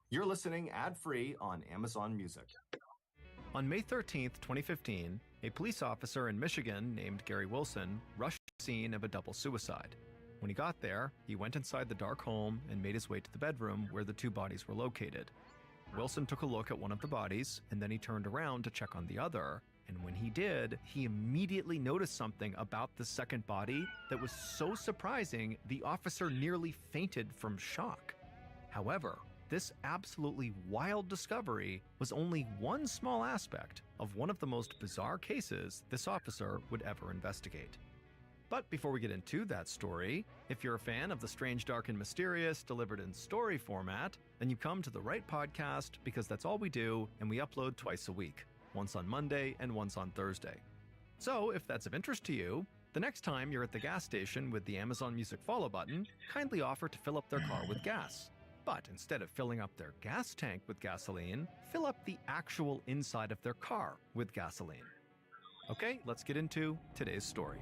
You're listening ad-free on Amazon Music. On May 13th, 2015, a police officer in Michigan named Gary Wilson rushed the scene of a double suicide. When he got there, he went inside the dark home and made his way to the bedroom where the two bodies were located. Wilson took a look at one of the bodies, and then he turned around to check on the other, and when he did, he immediately noticed something about the second body that was so surprising the officer nearly fainted from shock. However, this absolutely wild discovery was only one small aspect of one of the most bizarre cases this officer would ever investigate. But before we get into that story, if you're a fan of the strange, dark, and mysterious delivered in story format, then you come to the right podcast because that's all we do, and we upload twice a week, once on Monday and once on Thursday. So if that's of interest to you, the next time you're at the gas station with the Amazon Music follow button, kindly offer to fill up their car with gas. But instead of filling up their gas tank with gasoline, fill up the actual inside of their car with gasoline. Okay, let's get into today's story.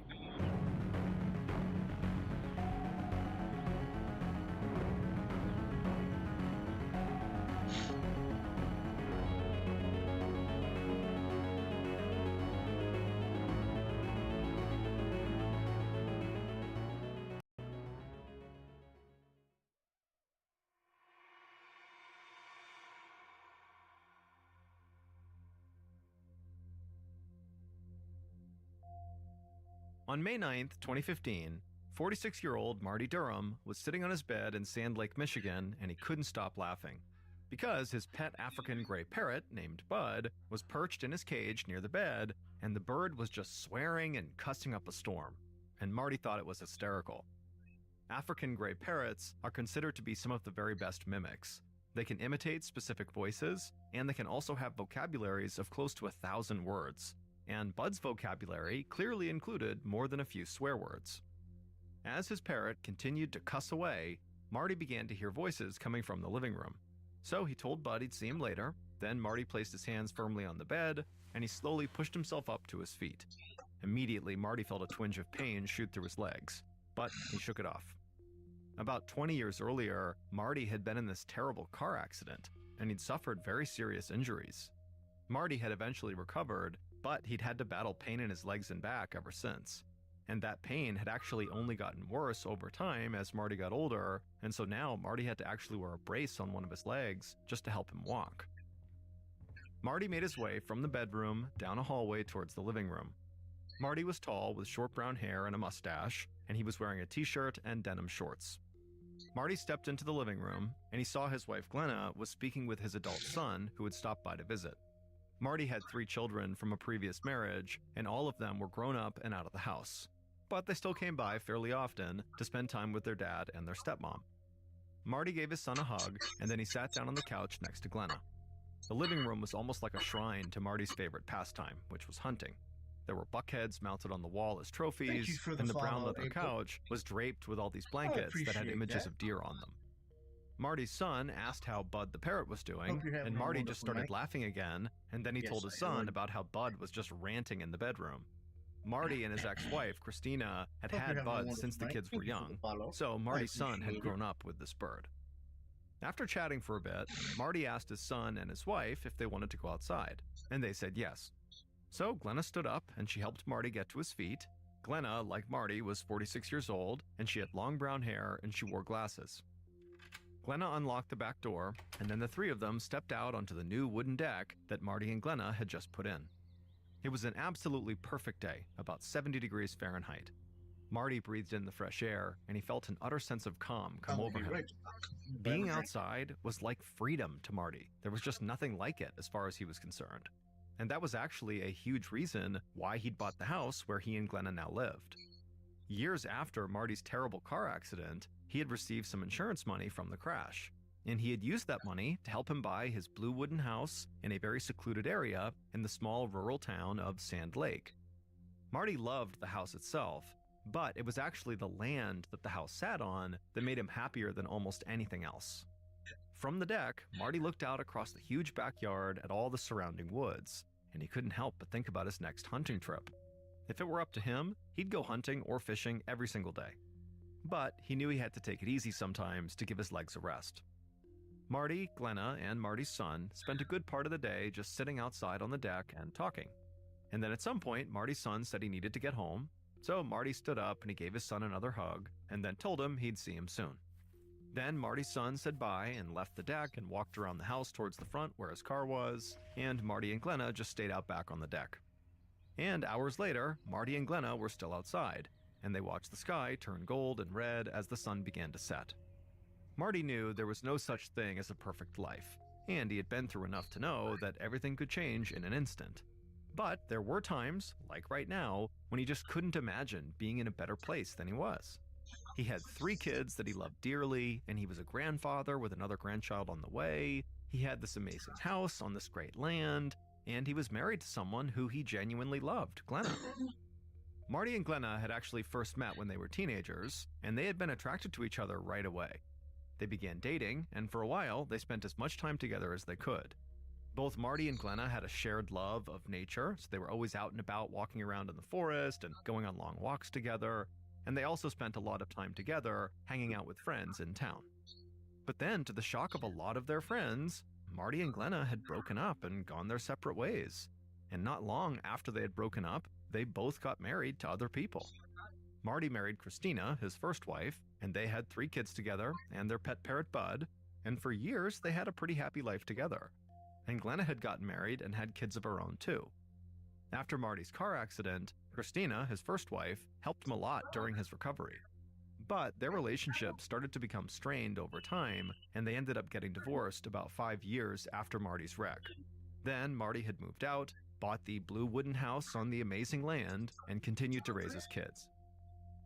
On May 9th, 2015, 46-year-old Marty Durham was sitting on his bed in Sand Lake, Michigan, and he couldn't stop laughing. Because his pet African gray parrot, named Bud, was perched in his cage near the bed, and the bird was just swearing and cussing up a storm. And Marty thought it was hysterical. African gray parrots are considered to be some of the very best mimics. They can imitate specific voices, and they can also have vocabularies of close to 1,000 words. And Bud's vocabulary clearly included more than a few swear words. As his parrot continued to cuss away, Marty began to hear voices coming from the living room. So he told Bud he'd see him later. Then Marty placed his hands firmly on the bed, and he slowly pushed himself up to his feet. Immediately, Marty felt a twinge of pain shoot through his legs, but he shook it off. About 20 years earlier, Marty had been in this terrible car accident, and he'd suffered very serious injuries. Marty had eventually recovered, but he'd had to battle pain in his legs and back ever since. And that pain had actually only gotten worse over time as Marty got older, and so now Marty had to actually wear a brace on one of his legs just to help him walk. Marty made his way from the bedroom down a hallway towards the living room. Marty was tall with short brown hair and a mustache, and he was wearing a t-shirt and denim shorts. Marty stepped into the living room, and he saw his wife Glenna was speaking with his adult son who had stopped by to visit. Marty had 3 children from a previous marriage, and all of them were grown up and out of the house. But they still came by fairly often to spend time with their dad and their stepmom. Marty gave his son a hug, and then he sat down on the couch next to Glenna. The living room was almost like a shrine to Marty's favorite pastime, which was hunting. There were buckheads mounted on the wall as trophies, and the brown leather couch was draped with all these blankets that had images of deer on them. Marty's son asked how Bud the parrot was doing, and Marty just started laughing again, and then he told his son about how Bud was just ranting in the bedroom. Marty and his ex-wife, Christina, had had Bud since the kids were young, so Marty's son had grown up with this bird. After chatting for a bit, Marty asked his son and his wife if they wanted to go outside, and they said yes. So Glenna stood up, and she helped Marty get to his feet. Glenna, like Marty, was 46 years old, and she had long brown hair, and she wore glasses. Glenna unlocked the back door, and then the 3 of them stepped out onto the new wooden deck that Marty and Glenna had just put in. It was an absolutely perfect day, about 70 degrees Fahrenheit. Marty breathed in the fresh air, and he felt an utter sense of calm come over him. Being outside was like freedom to Marty. There was just nothing like it as far as he was concerned. And that was actually a huge reason why he'd bought the house where he and Glenna now lived. Years after Marty's terrible car accident, he had received some insurance money from the crash, and he had used that money to help him buy his blue wooden house in a very secluded area in the small rural town of Sand Lake. Marty loved the house itself, but it was actually the land that the house sat on that made him happier than almost anything else. From the deck, Marty looked out across the huge backyard at all the surrounding woods, and he couldn't help but think about his next hunting trip. If it were up to him, he'd go hunting or fishing every single day. But he knew he had to take it easy sometimes to give his legs a rest. Marty, Glenna, and Marty's son spent a good part of the day just sitting outside on the deck and talking. And then at some point, Marty's son said he needed to get home, so Marty stood up and he gave his son another hug, and then told him he'd see him soon. Then Marty's son said bye and left the deck and walked around the house towards the front where his car was, and Marty and Glenna just stayed out back on the deck. And hours later, Marty and Glenna were still outside, and they watched the sky turn gold and red as the sun began to set. Marty knew there was no such thing as a perfect life, and he had been through enough to know that everything could change in an instant. But there were times, like right now, when he just couldn't imagine being in a better place than he was. He had 3 kids that he loved dearly, and he was a grandfather with another grandchild on the way. He had this amazing house on this great land, and he was married to someone who he genuinely loved, Glenna. Marty and Glenna had actually first met when they were teenagers, and they had been attracted to each other right away. They began dating, and for a while, they spent as much time together as they could. Both Marty and Glenna had a shared love of nature, so they were always out and about walking around in the forest and going on long walks together, and they also spent a lot of time together hanging out with friends in town. But then, to the shock of a lot of their friends, Marty and Glenna had broken up and gone their separate ways. And not long after they had broken up, they both got married to other people. Marty married Christina, his first wife, and they had 3 kids together and their pet parrot Bud, and for years they had a pretty happy life together. And Glenna had gotten married and had kids of her own too. After Marty's car accident, Christina, his first wife, helped him a lot during his recovery. But their relationship started to become strained over time, and they ended up getting divorced about 5 years after Marty's wreck. Then Marty had moved out, bought the blue wooden house on the amazing land, and continued to raise his kids.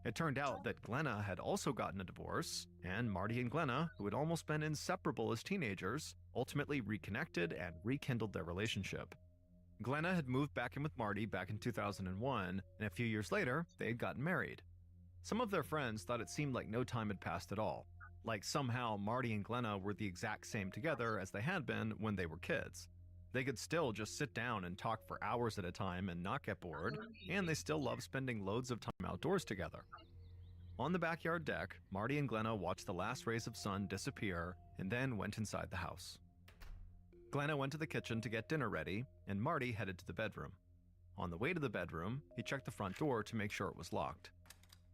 It turned out that Glenna had also gotten a divorce, and Marty and Glenna, who had almost been inseparable as teenagers, ultimately reconnected and rekindled their relationship. Glenna had moved back in with Marty back in 2001, and a few years later, they had gotten married. Some of their friends thought it seemed like no time had passed at all, like somehow Marty and Glenna were the exact same together as they had been when they were kids. They could still just sit down and talk for hours at a time and not get bored, and they still love spending loads of time outdoors together. On the backyard deck, Marty and Glenna watched the last rays of sun disappear and then went inside the house. Glenna went to the kitchen to get dinner ready, and Marty headed to the bedroom. On the way to the bedroom, he checked the front door to make sure it was locked.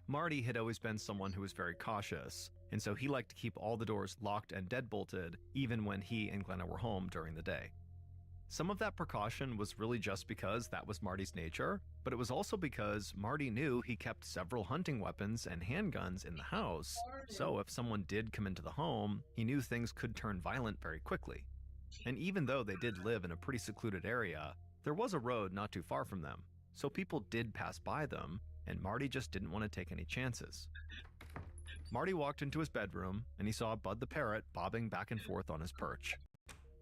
Marty had always been someone who was very cautious, and so he liked to keep all the doors locked and deadbolted even when he and Glenna were home during the day. Some of that precaution was really just because that was Marty's nature, but it was also because Marty knew he kept several hunting weapons and handguns in the house, so if someone did come into the home, he knew things could turn violent very quickly. And even though they did live in a pretty secluded area, there was a road not too far from them, so people did pass by them, and Marty just didn't want to take any chances. Marty walked into his bedroom, and he saw Bud the parrot bobbing back and forth on his perch.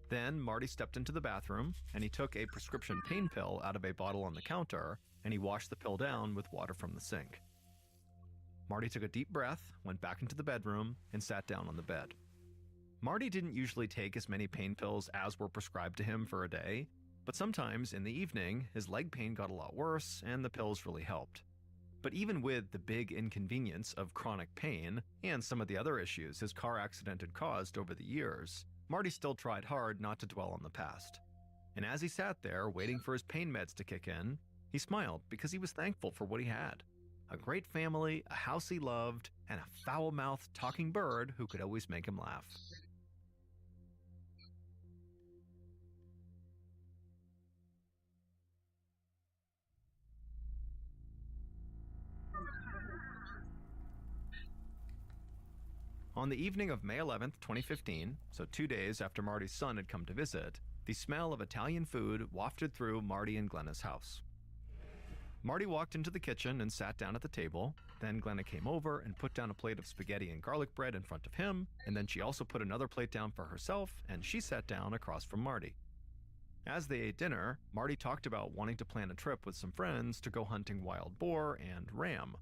Then Marty stepped into the bathroom, and he took a prescription pain pill out of a bottle on the counter, and he washed the pill down with water from the sink. Marty took a deep breath, went back into the bedroom, and sat down on the bed. Marty didn't usually take as many pain pills as were prescribed to him for a day, but sometimes in the evening, his leg pain got a lot worse, and the pills really helped. But even with the big inconvenience of chronic pain, and some of the other issues his car accident had caused over the years, Marty still tried hard not to dwell on the past. And as he sat there waiting for his pain meds to kick in, he smiled because he was thankful for what he had. A great family, a house he loved, and a foul-mouthed talking bird who could always make him laugh. On the evening of May 11th, 2015, so 2 days after Marty's son had come to visit, the smell of Italian food wafted through Marty and Glenna's house. Marty walked into the kitchen and sat down at the table. Then Glenna came over and put down a plate of spaghetti and garlic bread in front of him, and then she also put another plate down for herself, and she sat down across from Marty. As they ate dinner, Marty talked about wanting to plan a trip with some friends to go hunting wild boar and ram.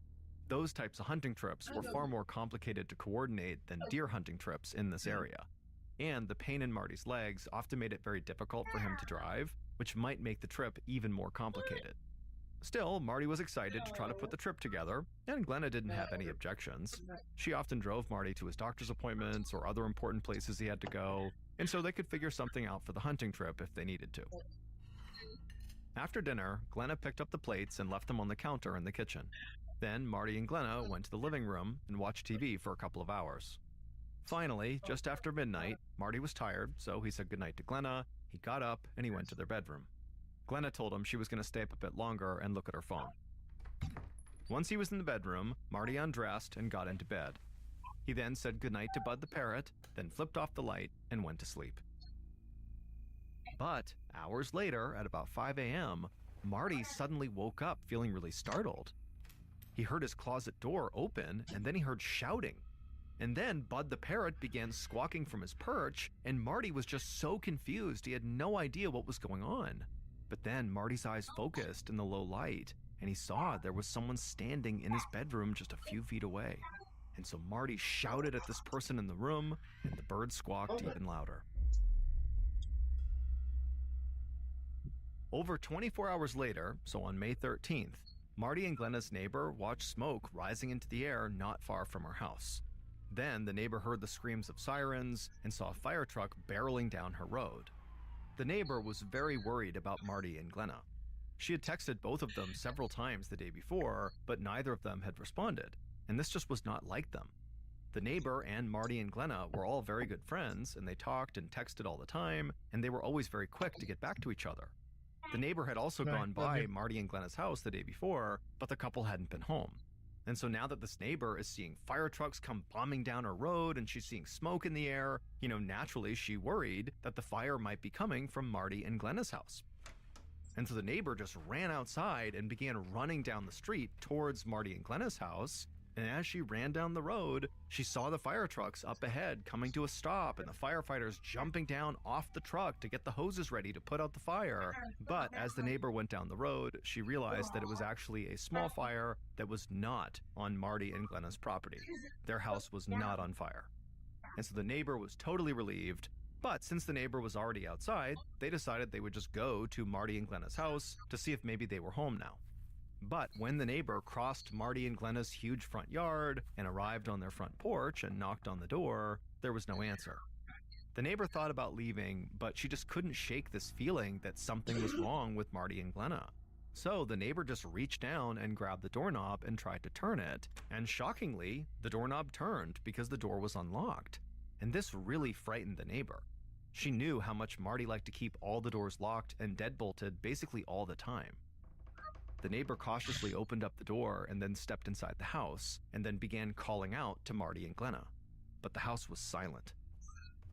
Those types of hunting trips were far more complicated to coordinate than deer hunting trips in this area. And the pain in Marty's legs often made it very difficult for him to drive, which might make the trip even more complicated. Still, Marty was excited to try to put the trip together, and Glenna didn't have any objections. She often drove Marty to his doctor's appointments or other important places he had to go, and so they could figure something out for the hunting trip if they needed to. After dinner, Glenna picked up the plates and left them on the counter in the kitchen. Then Marty and Glenna went to the living room and watched TV for a couple of hours. Finally, just after midnight, Marty was tired, so he said goodnight to Glenna, he got up, and he went to their bedroom. Glenna told him she was going to stay up a bit longer and look at her phone. Once he was in the bedroom, Marty undressed and got into bed. He then said goodnight to Bud the parrot, then flipped off the light and went to sleep. But hours later, at about 5 a.m., Marty suddenly woke up feeling really startled. He heard his closet door open, and then he heard shouting. And then Bud the parrot began squawking from his perch, and Marty was just so confused he had no idea what was going on. But then Marty's eyes focused in the low light, and he saw there was someone standing in his bedroom just a few feet away. And so Marty shouted at this person in the room, and the bird squawked even louder. Over 24 hours later, so on May 13th, Marty and Glenna's neighbor watched smoke rising into the air not far from her house. Then the neighbor heard the screams of sirens and saw a fire truck barreling down her road. The neighbor was very worried about Marty and Glenna. She had texted both of them several times the day before, but neither of them had responded, and this just was not like them. The neighbor and Marty and Glenna were all very good friends, and they talked and texted all the time, and they were always very quick to get back to each other. The neighbor had also gone by Marty and Glenna's house the day before, but the couple hadn't been home. And so now that this neighbor is seeing fire trucks come bombing down her road and she's seeing smoke in the air, naturally she worried that the fire might be coming from Marty and Glenna's house. And so the neighbor just ran outside and began running down the street towards Marty and Glenna's house. And as she ran down the road, she saw the fire trucks up ahead coming to a stop and the firefighters jumping down off the truck to get the hoses ready to put out the fire. But as the neighbor went down the road, she realized that it was actually a small fire that was not on Marty and Glenna's property. Their house was not on fire. And so the neighbor was totally relieved. But since the neighbor was already outside, they decided they would just go to Marty and Glenna's house to see if maybe they were home now. But when the neighbor crossed Marty and Glenna's huge front yard and arrived on their front porch and knocked on the door, there was no answer. The neighbor thought about leaving, but she just couldn't shake this feeling that something was wrong with Marty and Glenna. So the neighbor just reached down and grabbed the doorknob and tried to turn it, and shockingly, the doorknob turned because the door was unlocked. And this really frightened the neighbor. She knew how much Marty liked to keep all the doors locked and deadbolted basically all the time. The neighbor cautiously opened up the door and then stepped inside the house and then began calling out to Marty and Glenna. But the house was silent.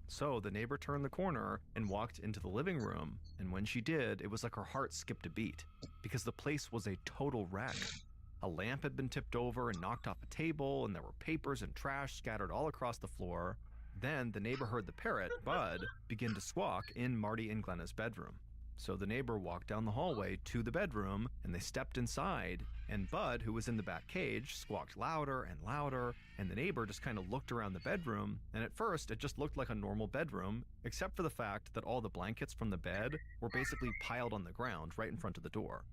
So the neighbor turned the corner and walked into the living room, and when she did, it was like her heart skipped a beat because the place was a total wreck. A lamp had been tipped over and knocked off a table, and there were papers and trash scattered all across the floor. Then the neighbor heard the parrot, Bud, begin to squawk in Marty and Glenna's bedroom. So the neighbor walked down the hallway to the bedroom, and they stepped inside, and Bud, who was in the back cage, squawked louder and louder, and the neighbor just kind of looked around the bedroom, and at first it just looked like a normal bedroom, except for the fact that all the blankets from the bed were basically piled on the ground right in front of the door.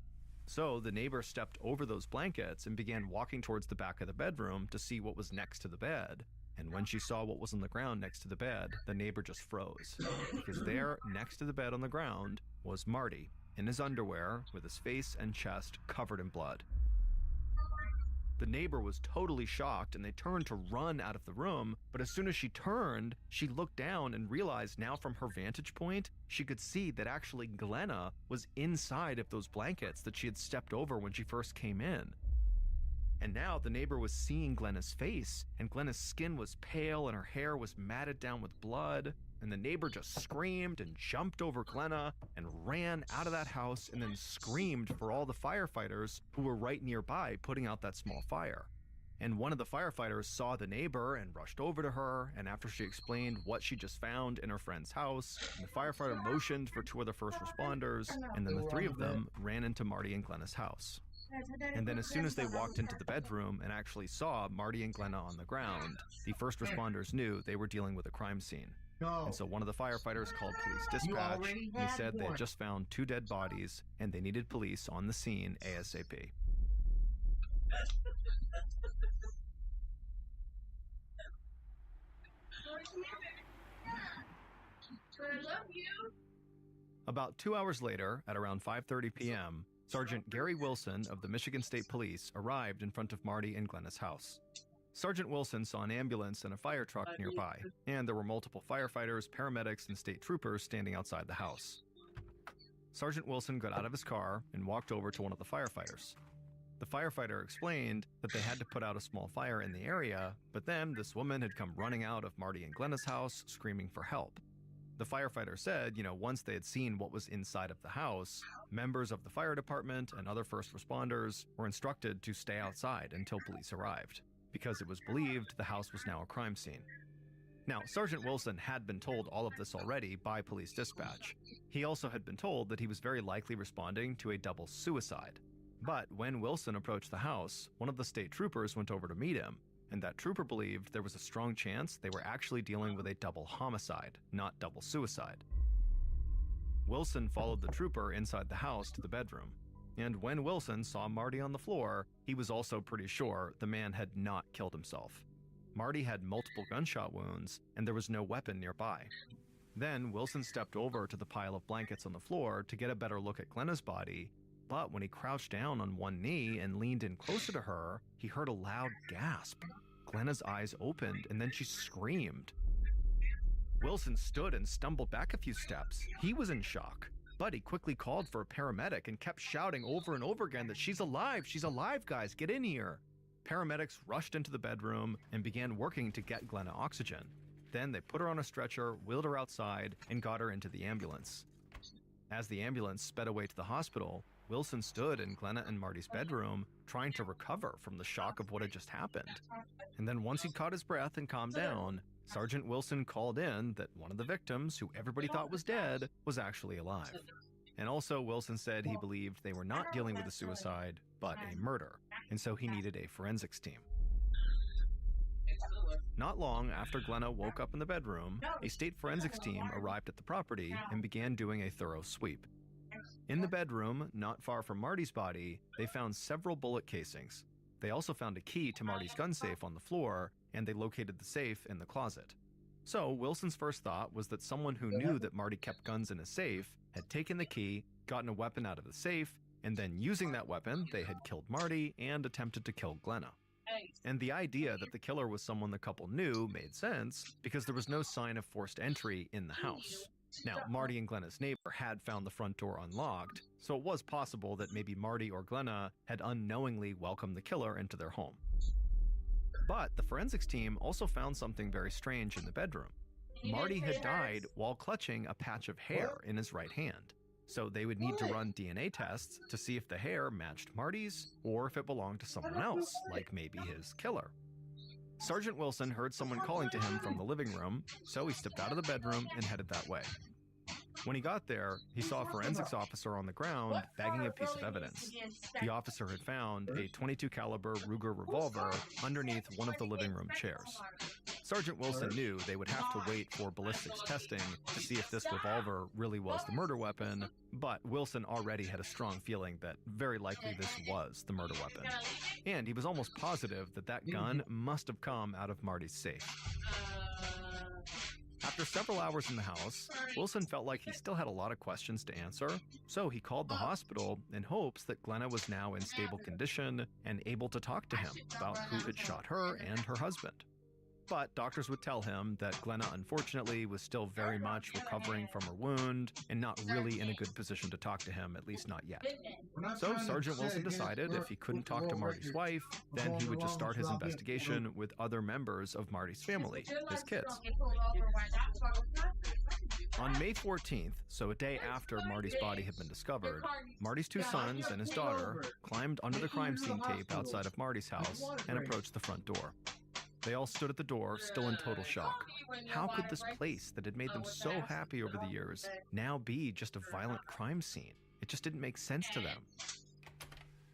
So the neighbor stepped over those blankets and began walking towards the back of the bedroom to see what was next to the bed. And when she saw what was on the ground next to the bed, the neighbor just froze. Because there, next to the bed on the ground, was Marty, in his underwear, with his face and chest covered in blood. The neighbor was totally shocked, and they turned to run out of the room, but as soon as she turned, she looked down and realized now from her vantage point, she could see that actually Glenna was inside of those blankets that she had stepped over when she first came in. And now the neighbor was seeing Glenna's face, and Glenna's skin was pale and her hair was matted down with blood. And the neighbor just screamed and jumped over Glenna and ran out of that house and then screamed for all the firefighters who were right nearby putting out that small fire. And one of the firefighters saw the neighbor and rushed over to her, and after she explained what she just found in her friend's house, the firefighter motioned for two other first responders, and then the three of them ran into Marty and Glenna's house. And then as soon as they walked into the bedroom and actually saw Marty and Glenna on the ground, the first responders knew they were dealing with a crime scene. And so one of the firefighters called police dispatch, and he said they had just found 2 dead bodies and they needed police on the scene ASAP. About 2 hours later, at around 5:30 p.m., Sergeant Gary Wilson of the Michigan State Police arrived in front of Marty and Glenna's house. Sergeant Wilson saw an ambulance and a fire truck nearby, and there were multiple firefighters, paramedics, and state troopers standing outside the house. Sergeant Wilson got out of his car and walked over to one of the firefighters. The firefighter explained that they had to put out a small fire in the area, but then this woman had come running out of Marty and Glenna's house screaming for help. The firefighter said, once they had seen what was inside of the house, members of the fire department and other first responders were instructed to stay outside until police arrived, because it was believed the house was now a crime scene. Now, Sergeant Wilson had been told all of this already by police dispatch. He also had been told that he was very likely responding to a double suicide. But when Wilson approached the house, one of the state troopers went over to meet him, and that trooper believed there was a strong chance they were actually dealing with a double homicide, not double suicide. Wilson followed the trooper inside the house to the bedroom, and when Wilson saw Marty on the floor, he was also pretty sure the man had not killed himself. Marty had multiple gunshot wounds, and there was no weapon nearby. Then Wilson stepped over to the pile of blankets on the floor to get a better look at Glenna's body, but when he crouched down on one knee and leaned in closer to her, he heard a loud gasp. Glenna's eyes opened, and then she screamed. Wilson stood and stumbled back a few steps. He was in shock, but he quickly called for a paramedic and kept shouting over and over again that she's alive, guys, get in here. Paramedics rushed into the bedroom and began working to get Glenna oxygen. Then they put her on a stretcher, wheeled her outside, and got her into the ambulance. As the ambulance sped away to the hospital, Wilson stood in Glenna and Marty's bedroom, trying to recover from the shock of what had just happened. And then once he caught his breath and calmed down, Sergeant Wilson called in that one of the victims, who everybody thought was dead, was actually alive. And also, Wilson said he believed they were not dealing with a suicide, but a murder, and so he needed a forensics team. Not long after Glenna woke up in the bedroom, a state forensics team arrived at the property and began doing a thorough sweep. In the bedroom, not far from Marty's body, they found several bullet casings. They also found a key to Marty's gun safe on the floor, and they located the safe in the closet. So Wilson's first thought was that someone who knew that Marty kept guns in his safe had taken the key, gotten a weapon out of the safe, and then using that weapon, they had killed Marty and attempted to kill Glenna. And the idea that the killer was someone the couple knew made sense because there was no sign of forced entry in the house. Now, Marty and Glenna's neighbor had found the front door unlocked, so it was possible that maybe Marty or Glenna had unknowingly welcomed the killer into their home. But the forensics team also found something very strange in the bedroom. Marty had died while clutching a patch of hair in his right hand, so they would need to run DNA tests to see if the hair matched Marty's or if it belonged to someone else, like maybe his killer. Sergeant Wilson heard someone calling to him from the living room, so he stepped out of the bedroom and headed that way. When he got there, he saw a forensics officer on the ground bagging a piece of evidence. The officer had found a .22 caliber Ruger revolver underneath one of the living room chairs. Sergeant Wilson knew they would have to wait for ballistics testing to see if this revolver really was the murder weapon, but Wilson already had a strong feeling that very likely this was the murder weapon. And he was almost positive that that gun must have come out of Marty's safe. After several hours in the house, Wilson felt like he still had a lot of questions to answer, so he called the hospital in hopes that Glenna was now in stable condition and able to talk to him about who had shot her and her husband. But doctors would tell him that Glenna, unfortunately, was still very much recovering from her wound and not really in a good position to talk to him, at least not yet. So Sergeant Wilson decided if he couldn't talk to Marty's wife, then he would just start his investigation with other members of Marty's family, his kids. On May 14th, so a day after Marty's body had been discovered, Marty's 2 sons and his daughter climbed under the crime scene tape outside of Marty's house and approached the front door. They all stood at the door, still in total shock. How could this place that had made them so happy over the years now be just a violent crime scene? It just didn't make sense to them.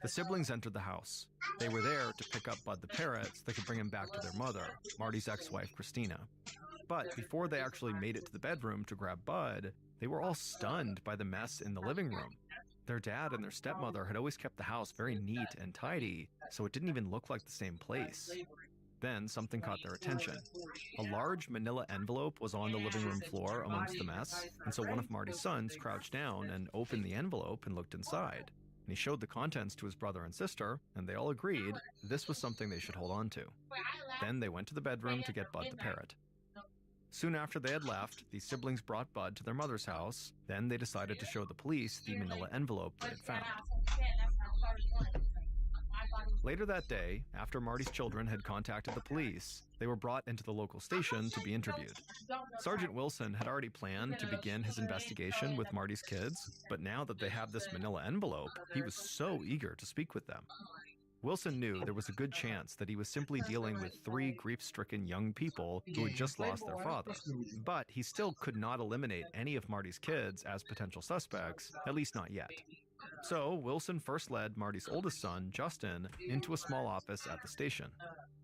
The siblings entered the house. They were there to pick up Bud the parrot so they could bring him back to their mother, Marty's ex-wife, Christina. But before they actually made it to the bedroom to grab Bud, they were all stunned by the mess in the living room. Their dad and their stepmother had always kept the house very neat and tidy, so it didn't even look like the same place. Then something caught their attention. A large manila envelope was on the living room floor amongst the mess, and so one of Marty's sons crouched down and opened the envelope and looked inside. And he showed the contents to his brother and sister, and they all agreed this was something they should hold on to. Then they went to the bedroom to get Bud the parrot. Soon after they had left, the siblings brought Bud to their mother's house. Then they decided to show the police the manila envelope they had found. Later that day, after Marty's children had contacted the police, they were brought into the local station to be interviewed. Sergeant Wilson had already planned to begin his investigation with Marty's kids, but now that they have this manila envelope, he was so eager to speak with them. Wilson knew there was a good chance that he was simply dealing with 3 grief-stricken young people who had just lost their father. But he still could not eliminate any of Marty's kids as potential suspects, at least not yet. So Wilson first led Marty's oldest son, Justin, into a small office at the station.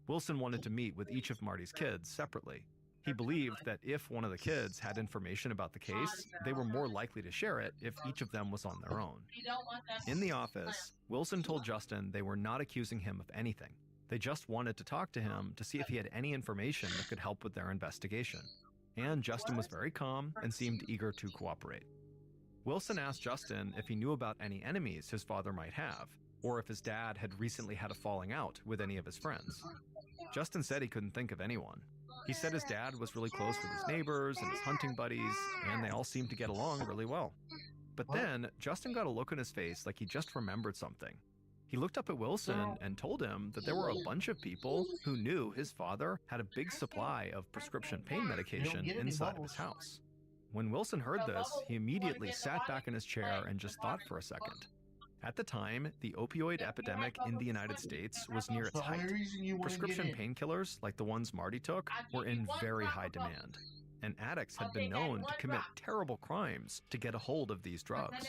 Wilson wanted to meet with each of Marty's kids separately. He believed that if one of the kids had information about the case, they were more likely to share it if each of them was on their own. In the office, Wilson told Justin they were not accusing him of anything. They just wanted to talk to him to see if he had any information that could help with their investigation. And Justin was very calm and seemed eager to cooperate. Wilson asked Justin if he knew about any enemies his father might have, or if his dad had recently had a falling out with any of his friends. Justin said he couldn't think of anyone. He said his dad was really close with his neighbors and his hunting buddies, and they all seemed to get along really well. But then, Justin got a look on his face like he just remembered something. He looked up at Wilson and told him that there were a bunch of people who knew his father had a big supply of prescription pain medication inside of his house. When Wilson heard this, he immediately sat back in his chair and just thought for a second. At the time, the opioid epidemic in the United States was near its height. Prescription painkillers, like the ones Marty took, were in very high demand, and addicts had been known to commit terrible crimes to get a hold of these drugs.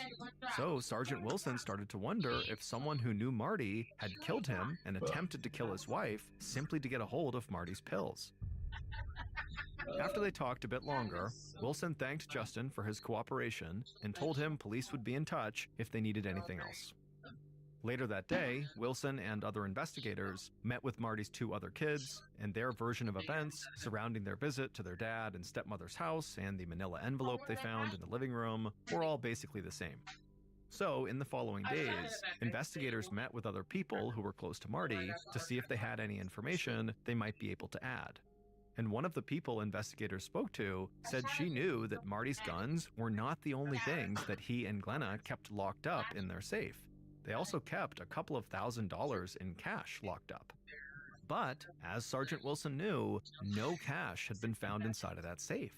So Sergeant Wilson started to wonder if someone who knew Marty had killed him and attempted to kill his wife simply to get a hold of Marty's pills. After they talked a bit longer, Wilson thanked Justin for his cooperation and told him police would be in touch if they needed anything else. Later that day, Wilson and other investigators met with Marty's 2 other kids, and their version of events surrounding their visit to their dad and stepmother's house and the manila envelope they found in the living room were all basically the same. So, in the following days, investigators met with other people who were close to Marty to see if they had any information they might be able to add. And one of the people investigators spoke to said she knew that Marty's guns were not the only things that he and Glenna kept locked up in their safe. They also kept a couple of $1,000s in cash locked up. But, as Sergeant Wilson knew, no cash had been found inside of that safe.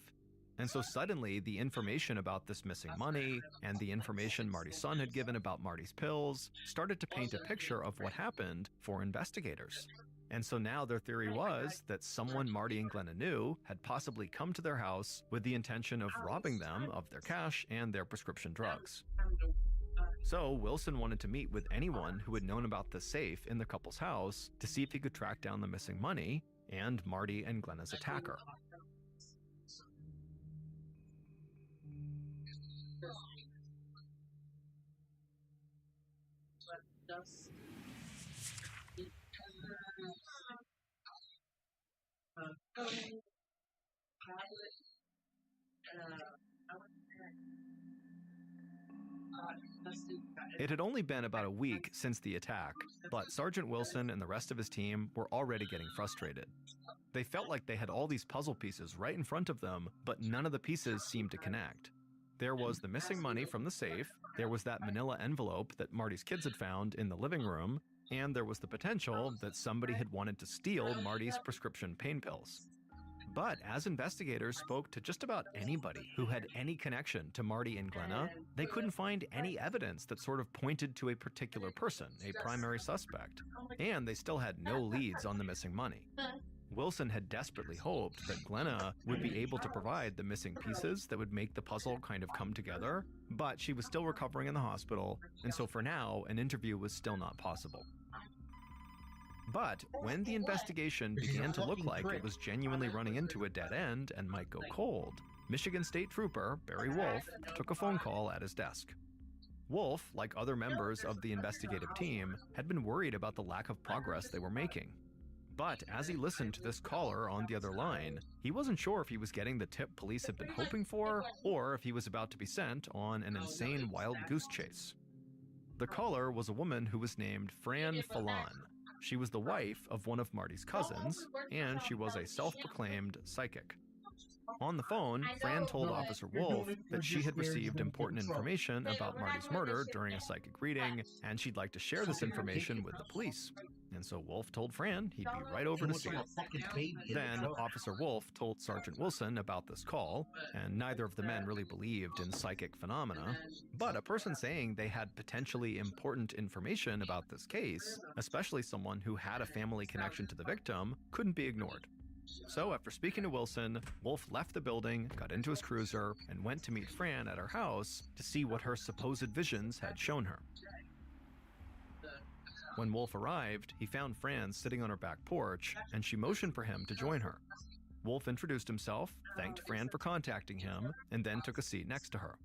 And so suddenly, the information about this missing money and the information Marty's son had given about Marty's pills started to paint a picture of what happened for investigators. And so now their theory was that someone Marty and Glenna knew had possibly come to their house with the intention of robbing them of their cash and their prescription drugs. So Wilson wanted to meet with anyone who had known about the safe in the couple's house to see if he could track down the missing money and Marty and Glenna's attacker. It had only been about a week since the attack, but Sergeant Wilson and the rest of his team were already getting frustrated. They felt like they had all these puzzle pieces right in front of them, but none of the pieces seemed to connect. There was the missing money from the safe, there was that manila envelope that Marty's kids had found in the living room, and there was the potential that somebody had wanted to steal Marty's prescription pain pills. But as investigators spoke to just about anybody who had any connection to Marty and Glenna, they couldn't find any evidence that sort of pointed to a particular person, a primary suspect. And they still had no leads on the missing money. Wilson had desperately hoped that Glenna would be able to provide the missing pieces that would make the puzzle kind of come together, but she was still recovering in the hospital, and so for now, an interview was still not possible. But when the investigation began to look like it was genuinely running into a dead end and might go cold, Michigan State Trooper Barry Wolf took a phone call at his desk. Wolf, like other members of the investigative team, had been worried about the lack of progress they were making. But as he listened to this caller on the other line, he wasn't sure if he was getting the tip police had been hoping for, or if he was about to be sent on an insane wild goose chase. The caller was a woman who was named Fran Fallon. She was the wife of one of Marty's cousins, and she was a self-proclaimed psychic. On the phone, Fran told Officer Wolf that she had received important information about Marty's murder during a psychic reading, and she'd like to share this information with the police. And so Wolf told Fran he'd be right over to see it. Then Officer Wolf told Sergeant Wilson about this call, and neither of the men really believed in psychic phenomena. But a person saying they had potentially important information about this case, especially someone who had a family connection to the victim, couldn't be ignored. So after speaking to Wilson, Wolf left the building, got into his cruiser, and went to meet Fran at her house to see what her supposed visions had shown her. When Wolf arrived, he found Fran sitting on her back porch, and she motioned for him to join her. Wolf introduced himself, thanked Fran for contacting him, and then took a seat next to her.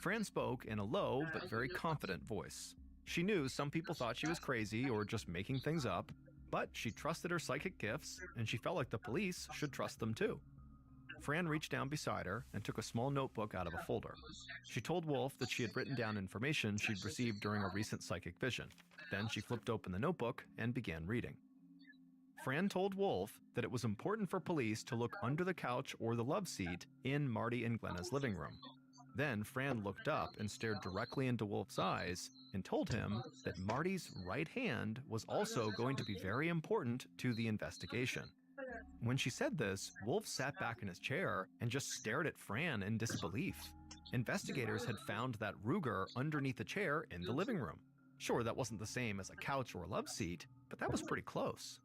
Fran spoke in a low but very confident voice. She knew some people thought she was crazy or just making things up, but she trusted her psychic gifts, and she felt like the police should trust them too. Fran reached down beside her and took a small notebook out of a folder. She told Wolf that she had written down information she'd received during a recent psychic vision. Then she flipped open the notebook and began reading. Fran told Wolf that it was important for police to look under the couch or the love seat in Marty and Glenna's living room. Then Fran looked up and stared directly into Wolf's eyes and told him that Marty's right hand was also going to be very important to the investigation. When she said this, Wolf sat back in his chair and just stared at Fran in disbelief. Investigators had found that Ruger underneath the chair in the living room. Sure, that wasn't the same as a couch or a love seat, but that was pretty close.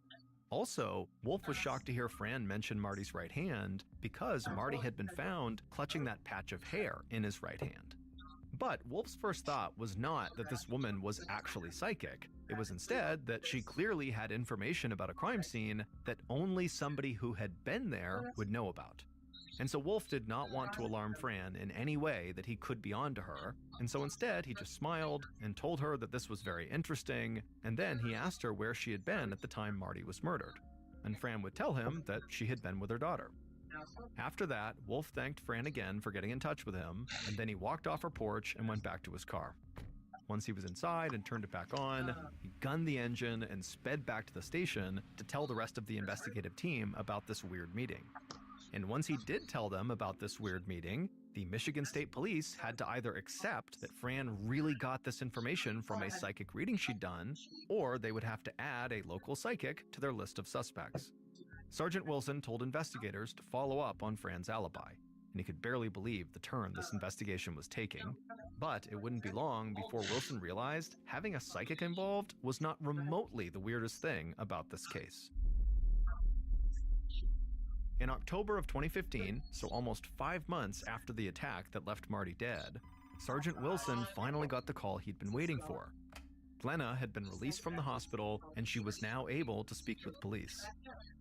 Also, Wolf was shocked to hear Fran mention Marty's right hand because Marty had been found clutching that patch of hair in his right hand. But Wolf's first thought was not that this woman was actually psychic. It was instead that she clearly had information about a crime scene that only somebody who had been there would know about. And so Wolf did not want to alarm Fran in any way that he could be onto her, and so instead he just smiled and told her that this was very interesting, and then he asked her where she had been at the time Marty was murdered. And Fran would tell him that she had been with her daughter. After that, Wolf thanked Fran again for getting in touch with him, and then he walked off her porch and went back to his car. Once he was inside and turned it back on, he gunned the engine and sped back to the station to tell the rest of the investigative team about this weird meeting. And once he did tell them about this weird meeting, the Michigan State Police had to either accept that Fran really got this information from a psychic reading she'd done, or they would have to add a local psychic to their list of suspects. Sergeant Wilson told investigators to follow up on Fran's alibi, and he could barely believe the turn this investigation was taking. But it wouldn't be long before Wilson realized having a psychic involved was not remotely the weirdest thing about this case. In October of 2015, so almost 5 months after the attack that left Marty dead, Sergeant Wilson finally got the call he'd been waiting for. Glenna had been released from the hospital, and she was now able to speak with police.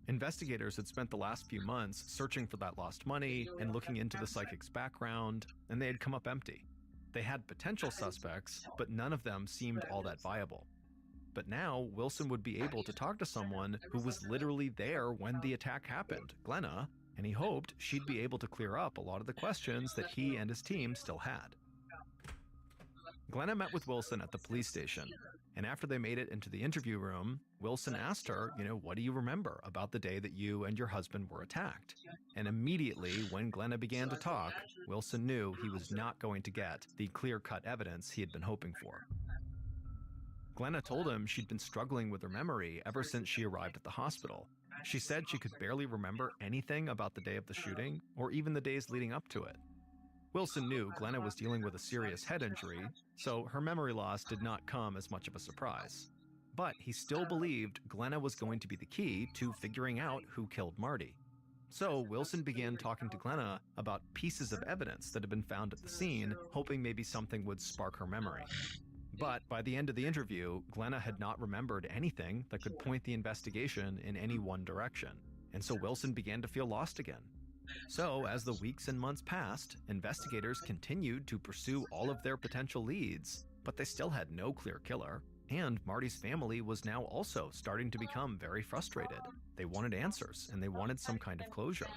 Investigators had spent the last few months searching for that lost money and looking into the psychic's background, and they had come up empty. They had potential suspects, but none of them seemed all that viable. But now, Wilson would be able to talk to someone who was literally there when the attack happened, Glenna, and he hoped she'd be able to clear up a lot of the questions that he and his team still had. Glenna met with Wilson at the police station, and after they made it into the interview room, Wilson asked her, what do you remember about the day that you and your husband were attacked? And immediately, when Glenna began to talk, Wilson knew he was not going to get the clear-cut evidence he had been hoping for. Glenna told him she'd been struggling with her memory ever since she arrived at the hospital. She said she could barely remember anything about the day of the shooting, or even the days leading up to it. Wilson knew Glenna was dealing with a serious head injury, so her memory loss did not come as much of a surprise. But he still believed Glenna was going to be the key to figuring out who killed Marty. So Wilson began talking to Glenna about pieces of evidence that had been found at the scene, hoping maybe something would spark her memory. But by the end of the interview, Glenna had not remembered anything that could point the investigation in any one direction, and so Wilson began to feel lost again. So, as the weeks and months passed, investigators continued to pursue all of their potential leads, but they still had no clear killer, and Marty's family was now also starting to become very frustrated. They wanted answers, and they wanted some kind of closure.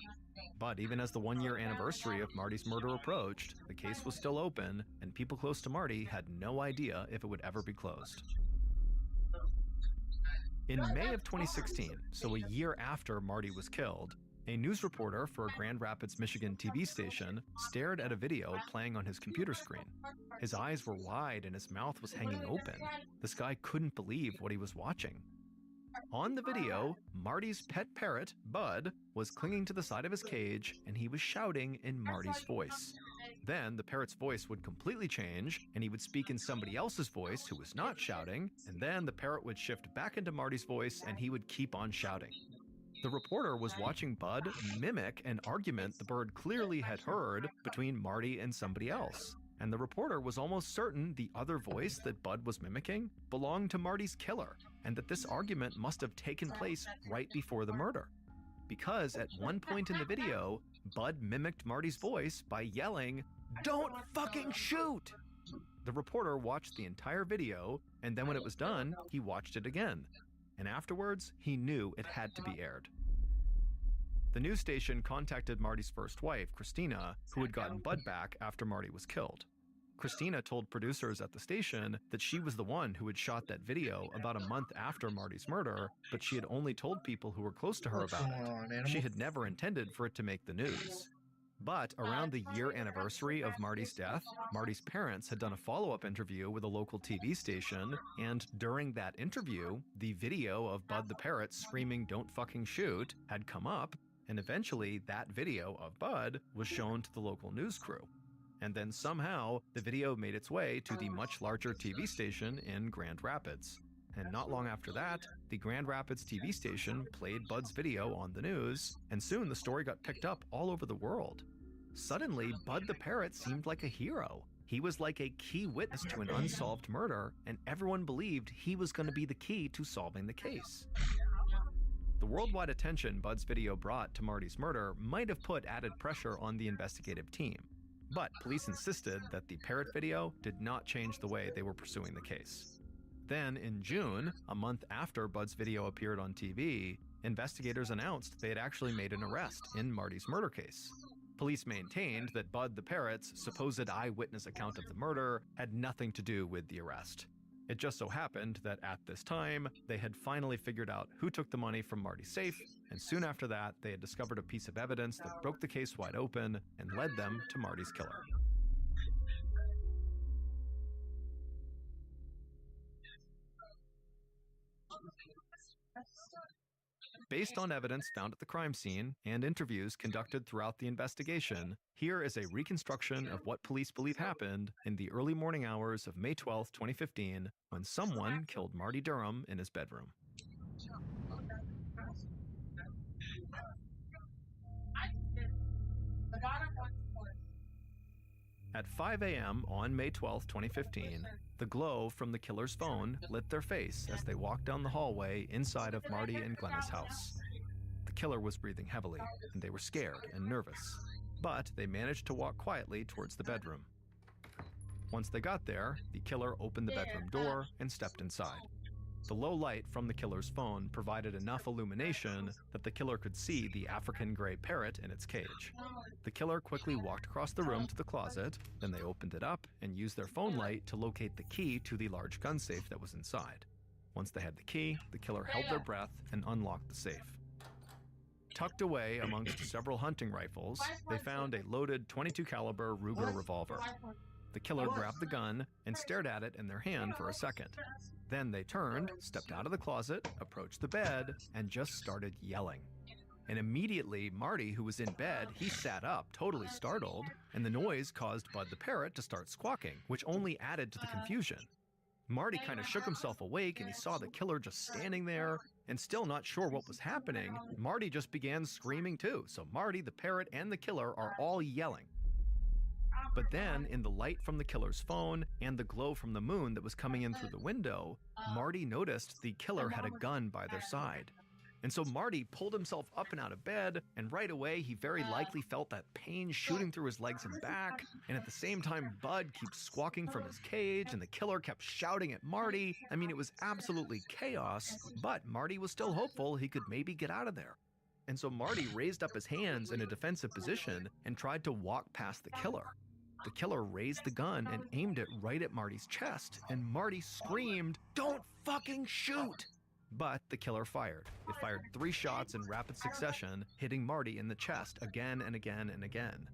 But even as the one-year anniversary of Marty's murder approached, the case was still open, and people close to Marty had no idea if it would ever be closed. In May of 2016, so a year after Marty was killed, a news reporter for a Grand Rapids, Michigan TV station stared at a video playing on his computer screen. His eyes were wide and his mouth was hanging open. This guy couldn't believe what he was watching. On the video, Marty's pet parrot, Bud, was clinging to the side of his cage and he was shouting in Marty's voice. Then the parrot's voice would completely change and he would speak in somebody else's voice who was not shouting, and then the parrot would shift back into Marty's voice and he would keep on shouting. The reporter was watching Bud mimic an argument the bird clearly had heard between Marty and somebody else. And the reporter was almost certain the other voice that Bud was mimicking belonged to Marty's killer, and that this argument must have taken place right before the murder. Because at one point in the video, Bud mimicked Marty's voice by yelling, "Don't fucking shoot!" The reporter watched the entire video, and then when it was done, he watched it again. And afterwards, he knew it had to be aired. The news station contacted Marty's first wife, Christina, who had gotten Bud back after Marty was killed. Christina told producers at the station that she was the one who had shot that video about a month after Marty's murder, but she had only told people who were close to her about it. She had never intended for it to make the news. But around the year anniversary of Marty's death, Marty's parents had done a follow-up interview with a local TV station, and during that interview, the video of Bud the parrot screaming "Don't fucking shoot" had come up, and eventually that video of Bud was shown to the local news crew. And then somehow, the video made its way to the much larger TV station in Grand Rapids. And not long after that, the Grand Rapids TV station played Bud's video on the news, and soon the story got picked up all over the world. Suddenly, Bud the parrot seemed like a hero. He was like a key witness to an unsolved murder, and everyone believed he was going to be the key to solving the case. The worldwide attention Bud's video brought to Marty's murder might have put added pressure on the investigative team, but police insisted that the parrot video did not change the way they were pursuing the case. Then, in June, a month after Bud's video appeared on TV, investigators announced they had actually made an arrest in Marty's murder case. Police maintained that Bud the parrot's supposed eyewitness account of the murder had nothing to do with the arrest. It just so happened that at this time, they had finally figured out who took the money from Marty's safe, and soon after that, they had discovered a piece of evidence that broke the case wide open and led them to Marty's killer. Based on evidence found at the crime scene and interviews conducted throughout the investigation, here is a reconstruction of what police believe happened in the early morning hours of May 12, 2015, when someone killed Marty Durham in his bedroom. At 5 a.m. on May 12, 2015, the glow from the killer's phone lit their face as they walked down the hallway inside of Marty and Glenna's house. The killer was breathing heavily, and they were scared and nervous, but they managed to walk quietly towards the bedroom. Once they got there, the killer opened the bedroom door and stepped inside. The low light from the killer's phone provided enough illumination that the killer could see the African gray parrot in its cage. The killer quickly walked across the room to the closet, then they opened it up and used their phone light to locate the key to the large gun safe that was inside. Once they had the key, the killer held their breath and unlocked the safe. Tucked away amongst several hunting rifles, they found a loaded .22 caliber Ruger revolver. The killer grabbed the gun and stared at it in their hand for a second. Then they turned, stepped out of the closet, approached the bed, and just started yelling. And immediately, Marty, who was in bed, he sat up, totally startled, and the noise caused Bud the parrot to start squawking, which only added to the confusion. Marty kind of shook himself awake and he saw the killer just standing there, and still not sure what was happening, Marty just began screaming too. So Marty, the parrot, and the killer are all yelling. But then, in the light from the killer's phone and the glow from the moon that was coming in through the window, Marty noticed the killer had a gun by their side. And so Marty pulled himself up and out of bed, and right away he very likely felt that pain shooting through his legs and back, and at the same time Bud keeps squawking from his cage, and the killer kept shouting at Marty. I mean, it was absolutely chaos, but Marty was still hopeful he could maybe get out of there. And so Marty raised up his hands in a defensive position and tried to walk past the killer. The killer raised the gun and aimed it right at Marty's chest, and Marty screamed, "Don't fucking shoot!" But the killer fired. It fired 3 shots in rapid succession, hitting Marty in the chest again and again and again.